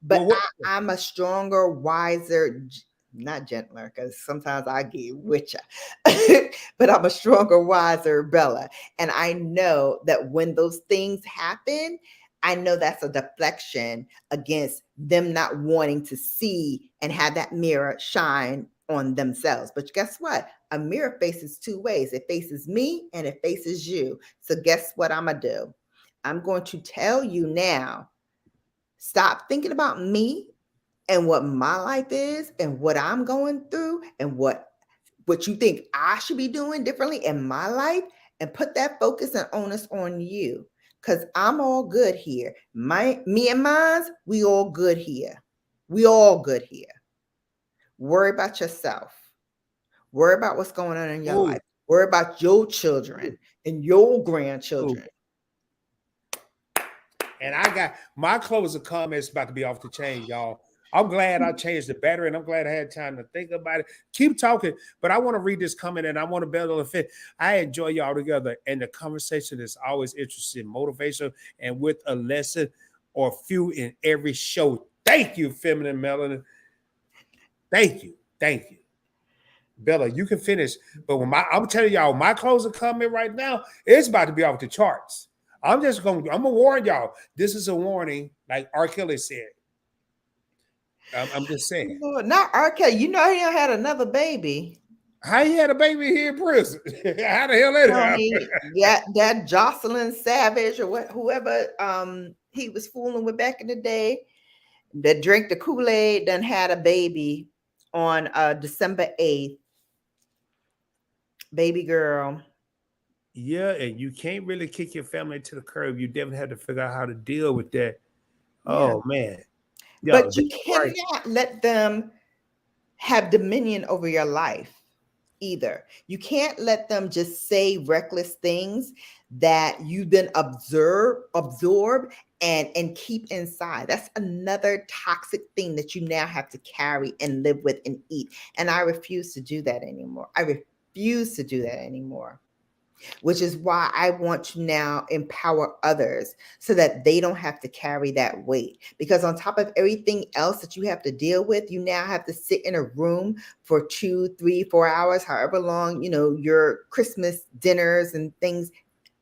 But I'm a stronger, wiser, not gentler, because sometimes I get with you, but I'm a stronger, wiser Bella. And I know that when those things happen, I know that's a deflection against them not wanting to see and have that mirror shine on themselves. But guess what? A mirror faces two ways. It faces me and it faces you. So guess what I'm going to do? I'm going to tell you now, stop thinking about me and what my life is and what I'm going through and what what you think I should be doing differently in my life and put that focus and onus on you. Because I'm all good here. Me and mine, we all good here. We all good here. Worry about yourself. Worry about what's going on in your Ooh. life. Worry about your children and your grandchildren. Ooh. And I got my closing comments about to be off the chain, y'all. I'm glad I changed the battery, and I'm glad I had time to think about it. Keep talking, but I want to read this comment, and I want to build on the fit. I enjoy y'all together, and the conversation is always interesting, motivation, and with a lesson or few in every show. Thank you, Feminine Melanin. Thank you. Thank you. Bella, you can finish. But when I'm telling y'all, my closing comment right now, it's about to be off the charts. I'm gonna warn y'all. This is a warning, like R. Kelly said. I'm just saying. Lord, not R. Kelly. You know he had another baby. How he had a baby here in prison? How the hell that happened? That Jocelyn Savage or whoever he was fooling with back in the day that drank the Kool-Aid done had a baby on December 8th. Baby girl. Yeah, and you can't really kick your family to the curb. You definitely have to figure out how to deal with that. Oh man. Yo, but you cannot let them have dominion over your life either. You can't let them just say reckless things that you then absorb and keep inside. That's another toxic thing that you now have to carry and live with and eat. And I refuse to do that anymore. Which is why I want to now empower others so that they don't have to carry that weight. Because on top of everything else that you have to deal with, you now have to sit in a room for 2, 3, 4 hours, however long, your Christmas dinners and things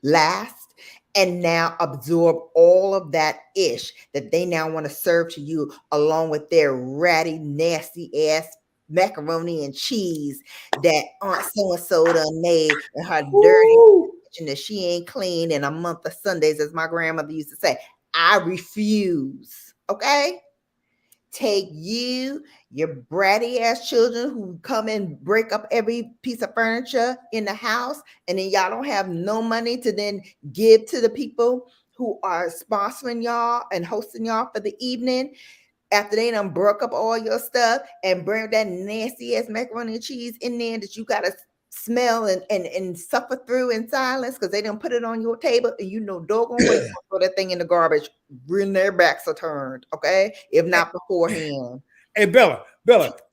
last, and now absorb all of that ish that they now want to serve to you along with their ratty, nasty ass macaroni and cheese that Aunt so-and-so done made in her dirty kitchen that she ain't cleaned in a month of Sundays, as my grandmother used to say. I refuse. Okay? Take you, your bratty ass children who come and break up every piece of furniture in the house, and then y'all don't have no money to then give to the people who are sponsoring y'all and hosting y'all for the evening. After they done broke up all your stuff and bring that nasty ass macaroni and cheese in there that you gotta smell and suffer through in silence because they didn't put it on your table, and doggone way throw that thing in the garbage when their backs are turned, okay? If not beforehand. Hey, Bella,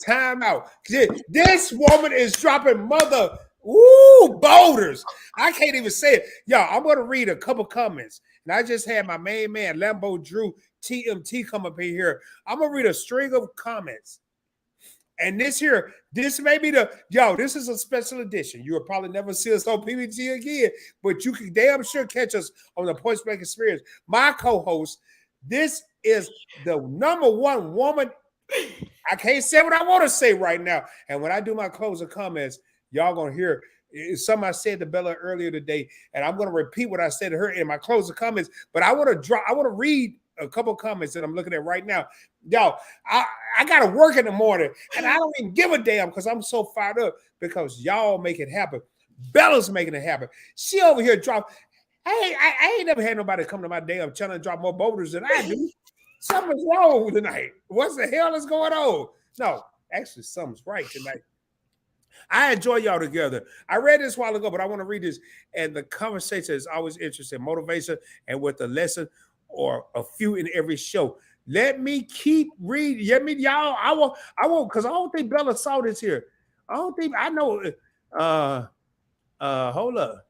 time out. This woman is dropping boulders. I can't even say it. Y'all, I'm going to read a couple comments. And I just had my main man, Lambo Drew TMT, come up in here. I'm going to read a string of comments. And this may be this is a special edition. You'll probably never see us on PBT again, but you can damn sure catch us on the Point Blank Experience. My co-host, this is the number one woman. I can't say what I want to say right now. And when I do my closing comments, y'all going to hear something I said to Bella earlier today, and I'm going to repeat what I said to her in my closing comments, but I want to read a couple of comments that I'm looking at right now. Y'all, I got to work in the morning, and I don't even give a damn because I'm so fired up because y'all make it happen. Bella's making it happen. She over here drop. I ain't never had nobody come to my damn channel and drop more boulders than I do. Something's wrong tonight. What the hell is going on? No, actually, something's right tonight. I enjoy y'all together. I read this a while ago, but I want to read this. And the conversation is always interesting, motivation, and with a lesson or a few in every show. Let me keep reading. Y'all. I won't, because I don't think Bella saw this here. I know. Hold up.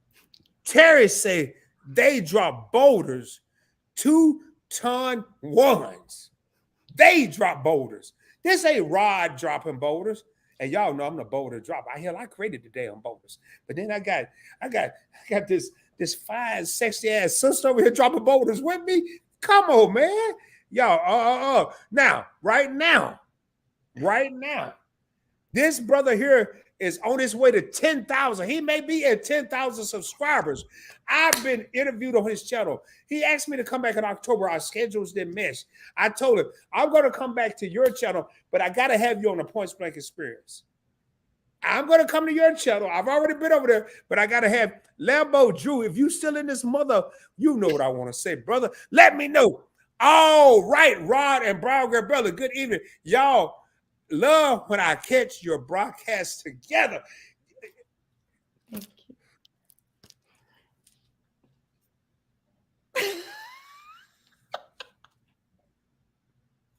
Terry say they drop boulders 2-ton ones. They drop boulders. This ain't Rod dropping boulders. And y'all know I'm the boulder drop. I created the damn boulders. But then I got this fine, sexy ass sister over here dropping boulders with me. Come on, man. Y'all, now, right now, this brother here is on his way to 10,000. He may be at 10,000 subscribers. I've been interviewed on his channel. He asked me to come back in October. Our schedules didn't mesh. I told him, I'm going to come back to your channel, but I got to have you on the Point Blank Experience. I'm going to come to your channel. I've already been over there, but I got to have Lambo Drew. If you still in this mother, you know what I want to say, brother. Let me know. All right, Rod and Brown Girl Bella, good evening. Y'all love when I catch your broadcast together.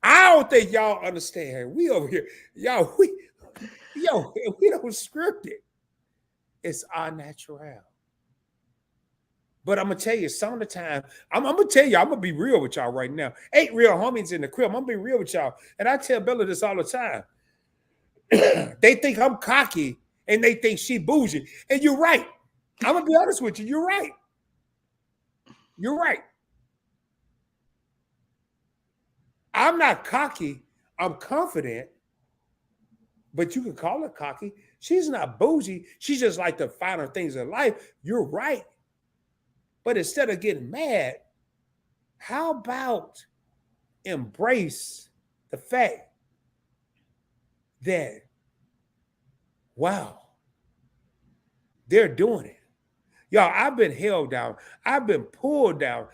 I don't think y'all understand. We over here, y'all, we don't script it. It's our natural. But I'm gonna tell you, some of the time, I'm gonna tell you, I'm gonna be real with y'all right now. Ain't real homies in the crib. I'm gonna be real with y'all. And I tell Bella this all the time. They think I'm cocky and they think she bougie. And you're right. I'm gonna be honest with you. You're right. You're right. I'm not cocky. I'm confident. But you can call her cocky. She's not bougie. She just like the finer things in life. You're right. But instead of getting mad, how about embrace the fact that, wow, they're doing it. Y'all, I've been held down. I've been pulled down.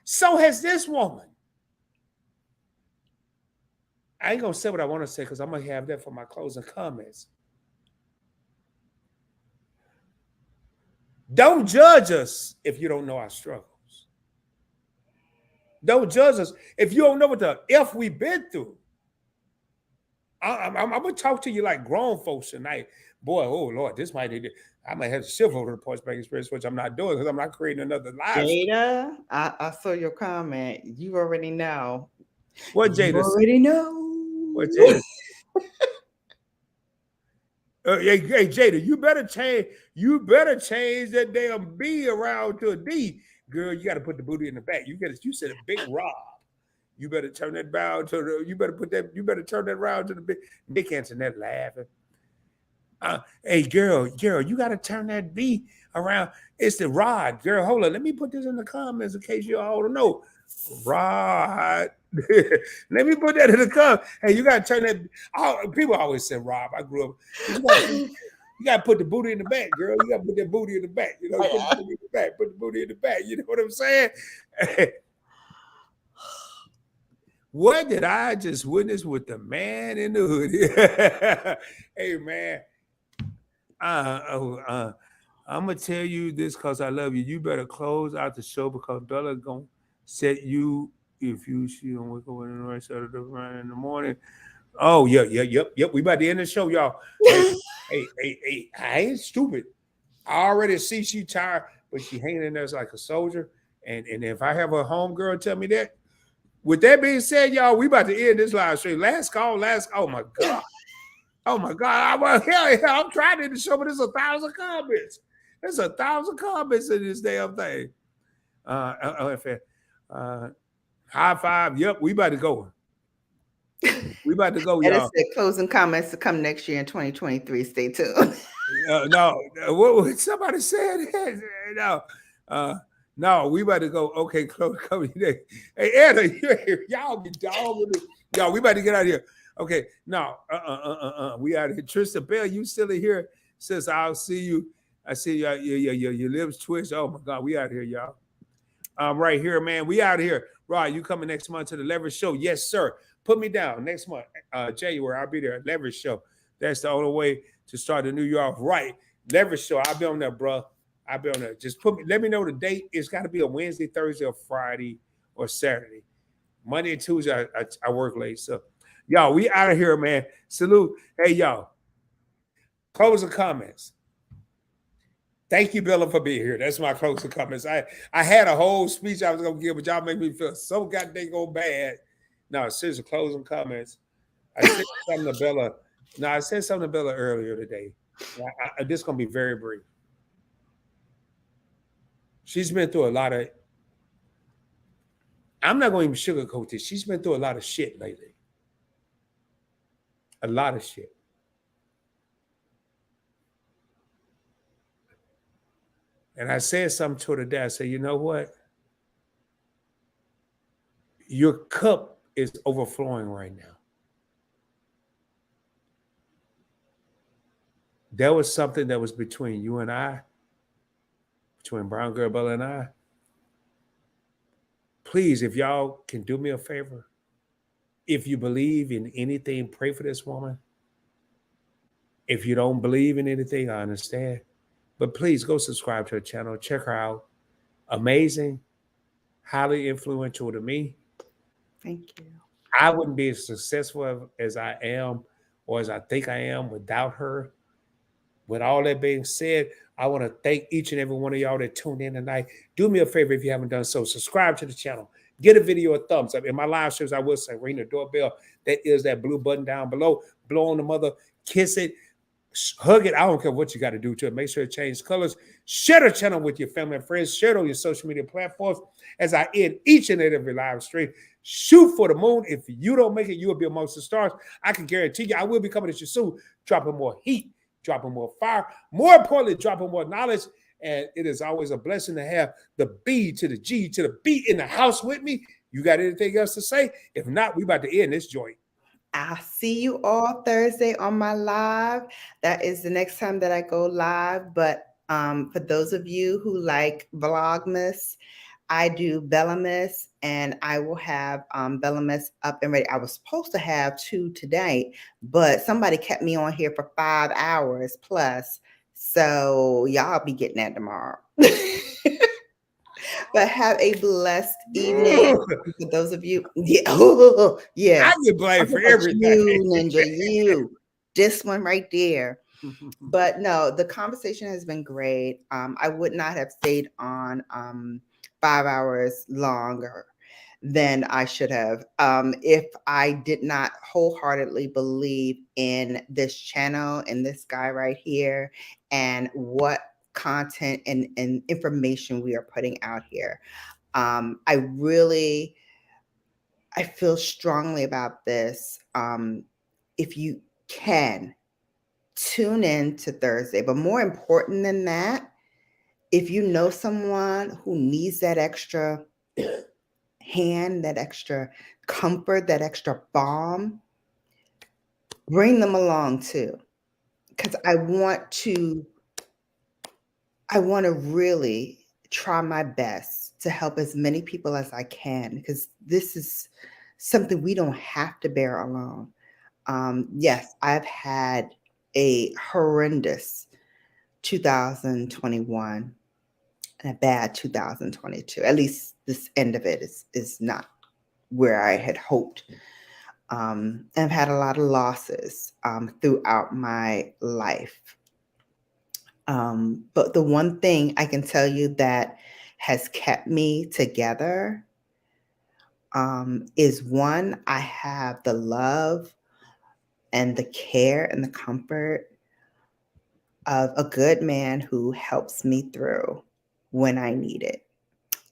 So has this woman. I ain't going to say what I want to say because I'm going to have that for my closing comments. Don't judge us if you don't know our struggles. Don't judge us if you don't know what the F we've been through. I'm going to talk to you like grown folks tonight. Boy, oh, Lord, I might have to shift over to the post-bank experience, which I'm not doing because I'm not creating another live. Jada, I saw your comment. You already know. What Jada? You already know. What Jada? Hey, Jada, you better change. You better change that damn B around to a D, girl. You got to put the booty in the back. You said a big Rob. You better turn that bound to the. You better turn that around to the big. Nick answered that laughing. Hey, girl, you got to turn that B around. It's the Rod, girl. Hold on, let me put this in the comments in case you all don't know. Rod. Let me put that in the comments. Hey, you got to turn that. People always say Rob. I grew up. You got to put the booty in the back, girl. You got to put that booty in the back. You know, put the booty in the back. Put the booty in the back. You know what I'm saying? What did I just witness with the man in the hoodie? Hey, man. I'm gonna tell you this because I love you. You better close out the show because Bella gonna set you if she don't wake up in the right side of the run in the morning. Oh yeah, yep. We about to end the show, y'all. Hey, I ain't stupid. I already see she tired, but she hanging in there like a soldier. And if I have a homegirl tell me that, with that being said, y'all, we about to end this live stream. Last call. Oh my God. Oh my God! I'm trying to end the show, but there's 1,000 comments. There's 1,000 comments in this damn thing. High five. Yep, we about to go. We about to go, y'all. Said closing comments to come next year in 2023. Stay tuned. No, what somebody said? No, we about to go. Okay, close. Hey, Anna, y'all be dogging me. Y'all, we about to get out of here. Okay, no, we out of here. Trista Bell, you still in here? Says I'll see you. I see your lips twitch. Oh my God, we out here, y'all. Right here, man. We out here. Rod, you coming next month to the Leverage Show? Yes, sir. Put me down next month, January. I'll be there. Leverage Show. That's the only way to start the New York right. Leverage Show. I'll be on there, bro. I'll be on there. Just let me know the date. It's got to be a Wednesday, Thursday, or Friday, or Saturday. Monday and Tuesday, I work late, so. Y'all, we out of here, man. Salute. Hey, y'all. Closing comments. Thank you, Bella, for being here. That's my closing comments. I had a whole speech I was going to give, but y'all make me feel so goddamn bad. No, seriously, closing comments. I said something to Bella. No, I said something to Bella earlier today. This is going to be very brief. She's been through a lot of, I'm not going to even sugarcoat this. She's been through a lot of shit lately. A lot of shit. And I said something to her today. I said, you know what? Your cup is overflowing right now. there was something that was between you and I, between Brown Girl Bella and I. Please, if y'all can do me a favor, if you believe in anything, pray for this woman. If you don't believe in anything, I understand. But please go subscribe to her channel. Check her out. Amazing, highly influential to me. Thank you. I wouldn't be as successful as I am or as I think I am without her. With all that being said, I want to thank each and every one of y'all that tuned in tonight. Do me a favor if you haven't done so. Subscribe to the channel. Get a video a thumbs up. In my live shows, I will say ring the doorbell. That is that blue button down below. Blow on the mother, kiss it, hug it. I don't care what you got to do to it. Make sure it changes colors. Share the channel with your family and friends. Share it on your social media platforms. As I end each and every live stream, shoot for the moon. If you don't make it, you will be amongst the stars. I can guarantee you, I will be coming at you soon, dropping more heat, dropping more fire, more importantly, dropping more knowledge. And it is always a blessing to have the B to the G to the B in the house with me. You got anything else to say? If not, we about to end this joint. I'll see you all Thursday on my live. That is the next time that I go live. But for those of you who like Vlogmas, I do Bellamas, and I will have Bellamas up and ready. I was supposed to have 2 today, but somebody kept me on here for 5 hours plus. So y'all be getting that tomorrow. But have a blessed evening. For those of you, yeah. I get blamed for everything. You, Ninja, you. This one right there. But no, the conversation has been great. I would not have stayed on 5 hours longer than I should have if I did not wholeheartedly believe in this channel and this guy right here and what content and information we are putting out here. I feel strongly about this. If you can, tune in to Thursday. But more important than that, if you know someone who needs that extra hand, that extra comfort, that extra balm, bring them along too. Because I want to really try my best to help as many people as I can, because this is something we don't have to bear alone. Yes, I've had a horrendous 2021 and a bad 2022. At least this end of it is not where I had hoped. I've had a lot of losses throughout my life. But the one thing I can tell you that has kept me together is one, I have the love and the care and the comfort of a good man who helps me through when I need it.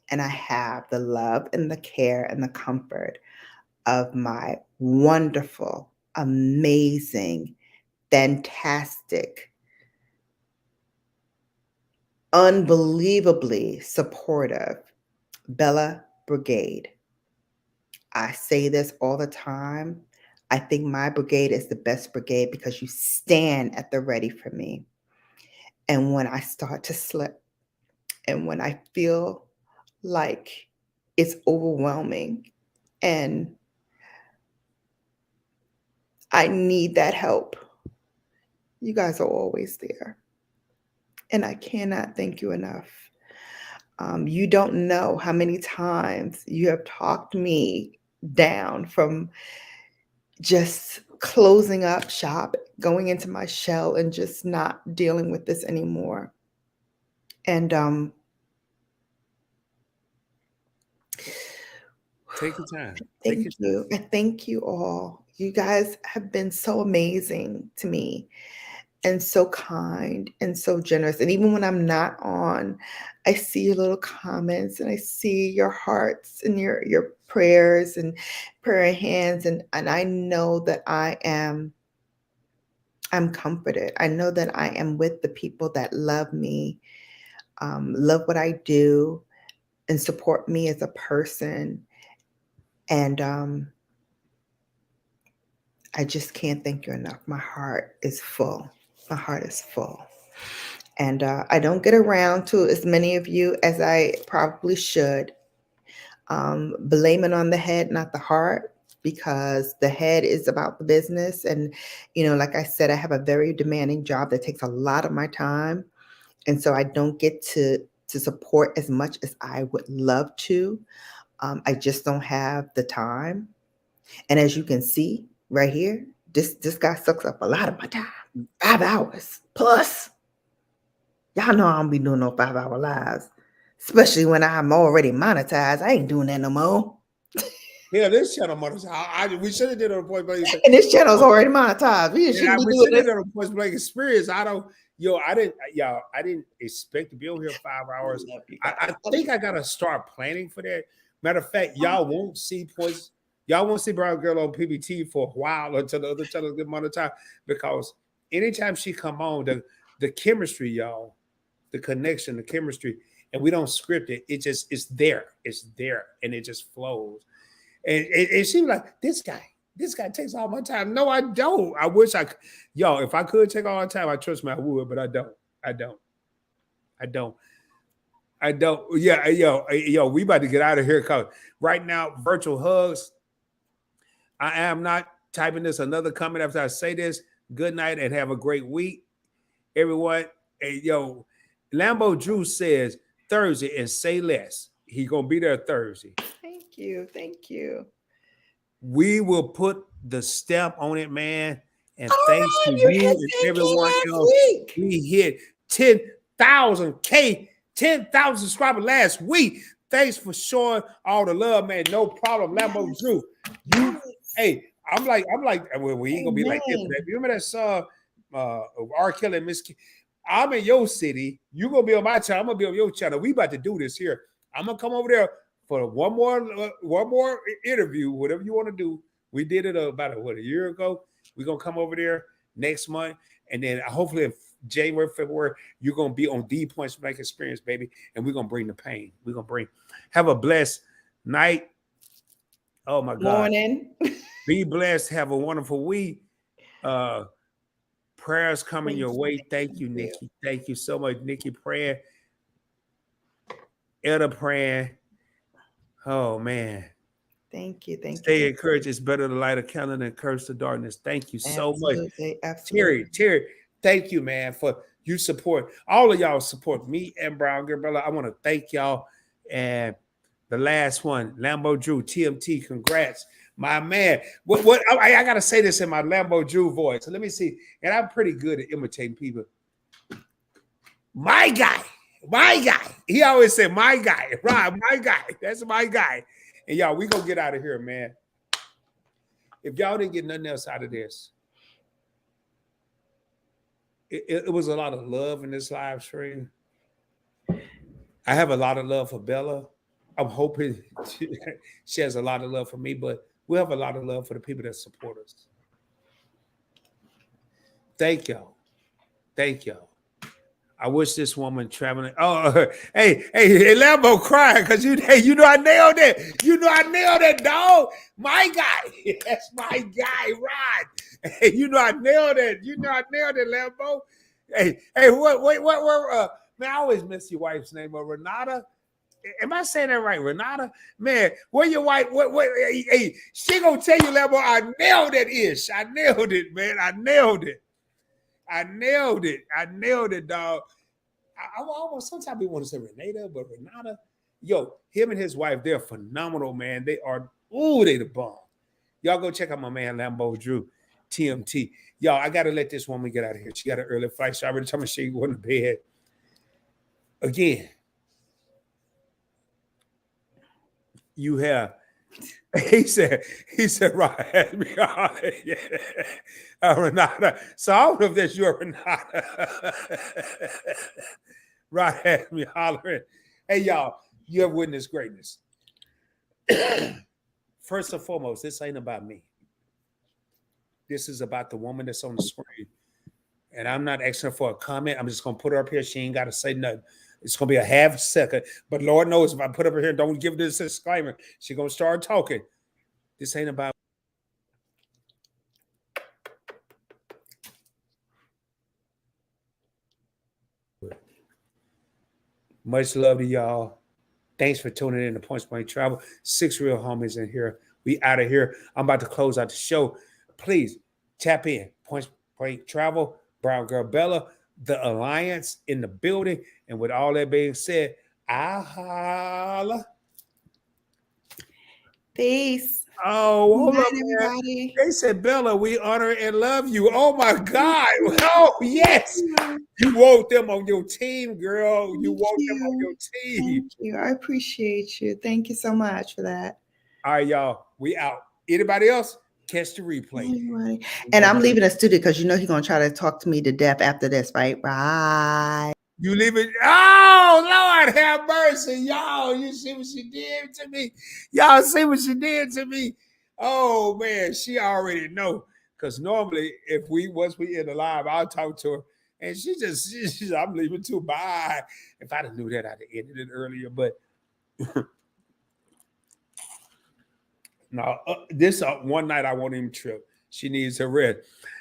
And I have the love and the care and the comfort of my wonderful, amazing, fantastic, unbelievably supportive Bella Brigade. I say this all the time. I think my brigade is the best brigade because you stand at the ready for me. And when I start to slip and when I feel like it's overwhelming and I need that help, you guys are always there. And I cannot thank you enough. You don't know how many times you have talked me down from just closing up shop, going into my shell and just not dealing with this anymore. And take your time. Thank you. I thank you all. You guys have been so amazing to me and so kind and so generous. And even when I'm not on, I see your little comments and I see your hearts and your prayers and prayer hands. And I know that I'm comforted. I know that I am with the people that love me, love what I do, and support me as a person. And I just can't thank you enough. My heart is full. My heart is full. And I don't get around to as many of you as I probably should. Blame it on the head, not the heart, because the head is about the business. And, like I said, I have a very demanding job that takes a lot of my time. And so I don't get to support as much as I would love to. I just don't have the time. And as you can see right here, this guy sucks up a lot of my time. 5 hours plus. Y'all know I don't be doing no 5-hour lives, especially when I'm already monetized. I ain't doing that no more. Yeah, this channel monetized. We should have did it on Point Blank. And this channel's already monetized. We should be doing this. It on Point Blank Experience. I didn't expect to be on here 5 hours. I think I gotta start planning for that. Matter of fact, y'all won't see Brown Girl on PBT for a while until the other channels get monetized, because anytime she come on, the chemistry, y'all, the connection, the chemistry, and we don't script it. It's there, and it just flows. And it seems like this guy takes all my time. No, I don't. I wish y'all, if I could take all my time, I trust me, I would, but I don't. Yeah, yo, we about to get out of here, because right now, virtual hugs. I am not typing this another comment after I say this. Good night and have a great week, everyone. Hey, yo, Lambo Drew says Thursday and say less. He gonna be there Thursday. Thank you. We will put the stamp on it, man. And thanks to you and everyone else, we hit 10,000 subscribers last week. Thanks for showing all the love, man. No problem, Lambo Drew. Hey, I'm like, well, we ain't gonna be like this. Remember that song of R. Kelly and Miss? I'm in your city. You gonna be on my channel. I'm gonna be on your channel. We about to do this here. I'm gonna come over there for one more interview, whatever you want to do. We did it about a year ago. We're gonna come over there next month, and then hopefully in January, February, you're gonna be on D Point Blank Experience, baby, and we're gonna bring the pain. Have a blessed night. Oh my God. Morning. Be blessed. Have a wonderful week. Prayers coming your way. Thank you, Nikki. Thank you so much, Nikki. Praying. Elder praying. Oh man. Thank you. Stay encouraged. It's better to light a candle than curse the darkness. Thank you so much. Absolutely. Terry, thank you, man, for you support. All of y'all support me and Brown Girl Bella. I want to thank y'all. And the last one, Lambo Drew, TMT, congrats. My man. What I gotta say this in my Lambo Drew voice. So let me see. And I'm pretty good at imitating people. My guy. He always said, my guy. Right, my guy. That's my guy. And y'all, we gonna get out of here, man. If y'all didn't get nothing else out of this, it was a lot of love in this live stream. I have a lot of love for Bella. I'm hoping she has a lot of love for me, but we have a lot of love for the people that support us. Thank y'all. I wish this woman traveling. Oh, hey, Lambo crying because you know I nailed it. You know I nailed it, dog. My guy. That's my guy, Rod. Hey, you know I nailed it. Lambo. Hey, what? Man, I always miss your wife's name, Renata. Am I saying that right, Renata? Man, where your wife? What? Hey, she gonna tell you, Lambo, I nailed it, Ish. I nailed it, man. I nailed it, dog. I almost sometimes we want to say Renata, but Renata, yo, him and his wife, they're phenomenal, man. They the bomb. Y'all go check out my man Lambo Drew, TMT. Y'all, I gotta let this woman get out of here. She got an early flight. So I already told me she went to bed. Again, you have. He said, right, Renata. So I don't know if that's your Renata. Right, had me hollering. Hey, y'all, you have witnessed greatness. First and foremost, this ain't about me. This is about the woman that's on the screen. And I'm not asking for a comment. I'm just going to put her up here. She ain't got to say nothing. It's going to be a half second. But Lord knows if I put her up here, don't give this disclaimer, she's going to start talking. This ain't about Much love to y'all. Thanks for tuning in to Point Blank Travel. 6 real homies in here. We out of here. I'm about to close out the show. Please tap in. Point Blank Travel, Brown Girl Bella, the Alliance in the building. And with all that being said, I holla. Peace. Oh, hold Good up, night, man. everybody. They said, Bella, we honor and love you. Oh, my God. Oh, yes. You want them on your team, girl. You want them on your team. Thank you. I appreciate you. Thank you so much for that. All right, y'all. We out. Anybody else? Catch the replay. Anyway. And I'm leaving the studio because you know he's going to try to talk to me to death after this, right? Bye. You leave it. Oh, Lord, have mercy. Y'all, you see what she did to me? Y'all see what she did to me? Oh, man, she already know. Because normally, if once we in the live, I'll talk to her. And she's I'm leaving too. Bye. If I'd have knew that, I'd have ended it earlier. But no, this one night I won't even trip. She needs her rest.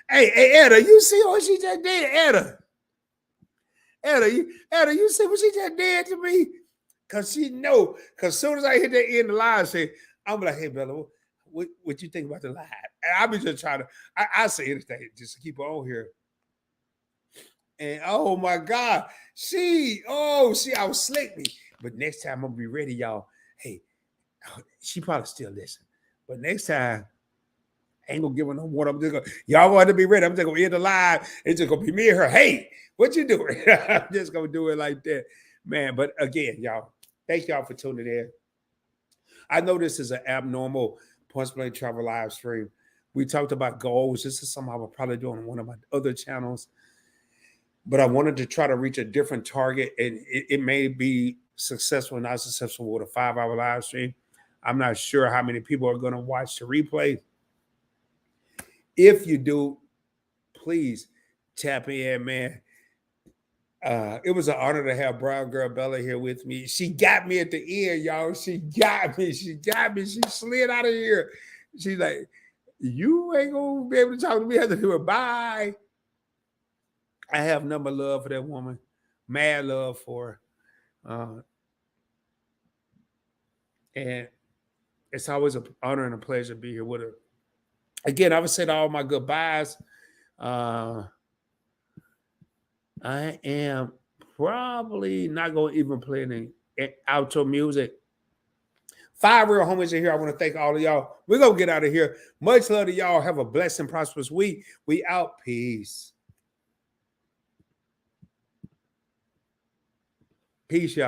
Hey, Etta, you see what she just did? Etta, you see what she just did to me? Because she know. Because as soon as I hit that end of the line, I'm like, hey, Bella, what you think about the live? And I be just trying to, I say anything just to keep her on here. And oh my God, she was slick me. But next time I'm gonna be ready, y'all. Hey, she probably still listen. But next time, I ain't gonna give her no more. I'm just gonna, y'all want to be ready. I'm just gonna end the live. It's just gonna be me and her. Hey, what you doing? I'm just gonna do it like that, man. But again, y'all, thank y'all for tuning in. I know this is an abnormal Point Blank Travel live stream. We talked about goals. This is something I will probably do on one of my other channels. But I wanted to try to reach a different target, and it may be successful, not successful with a 5-hour live stream. I'm not sure how many people are going to watch the replay. If you do, please tap in, man. It was an honor to have Brown Girl Bella here with me. She got me at the end, y'all. She got me. She slid out of here. She's like, you ain't going to be able to talk to me after do it. Bye. I have number love for that woman. Mad love for her. And it's always an honor and a pleasure to be here with her. Again, I would say to all my goodbyes. I am probably not going to even play any outro music. 5 real homies in here. I want to thank all of y'all. We're going to get out of here. Much love to y'all. Have a blessed and prosperous week. We out. Peace. Peace, y'all.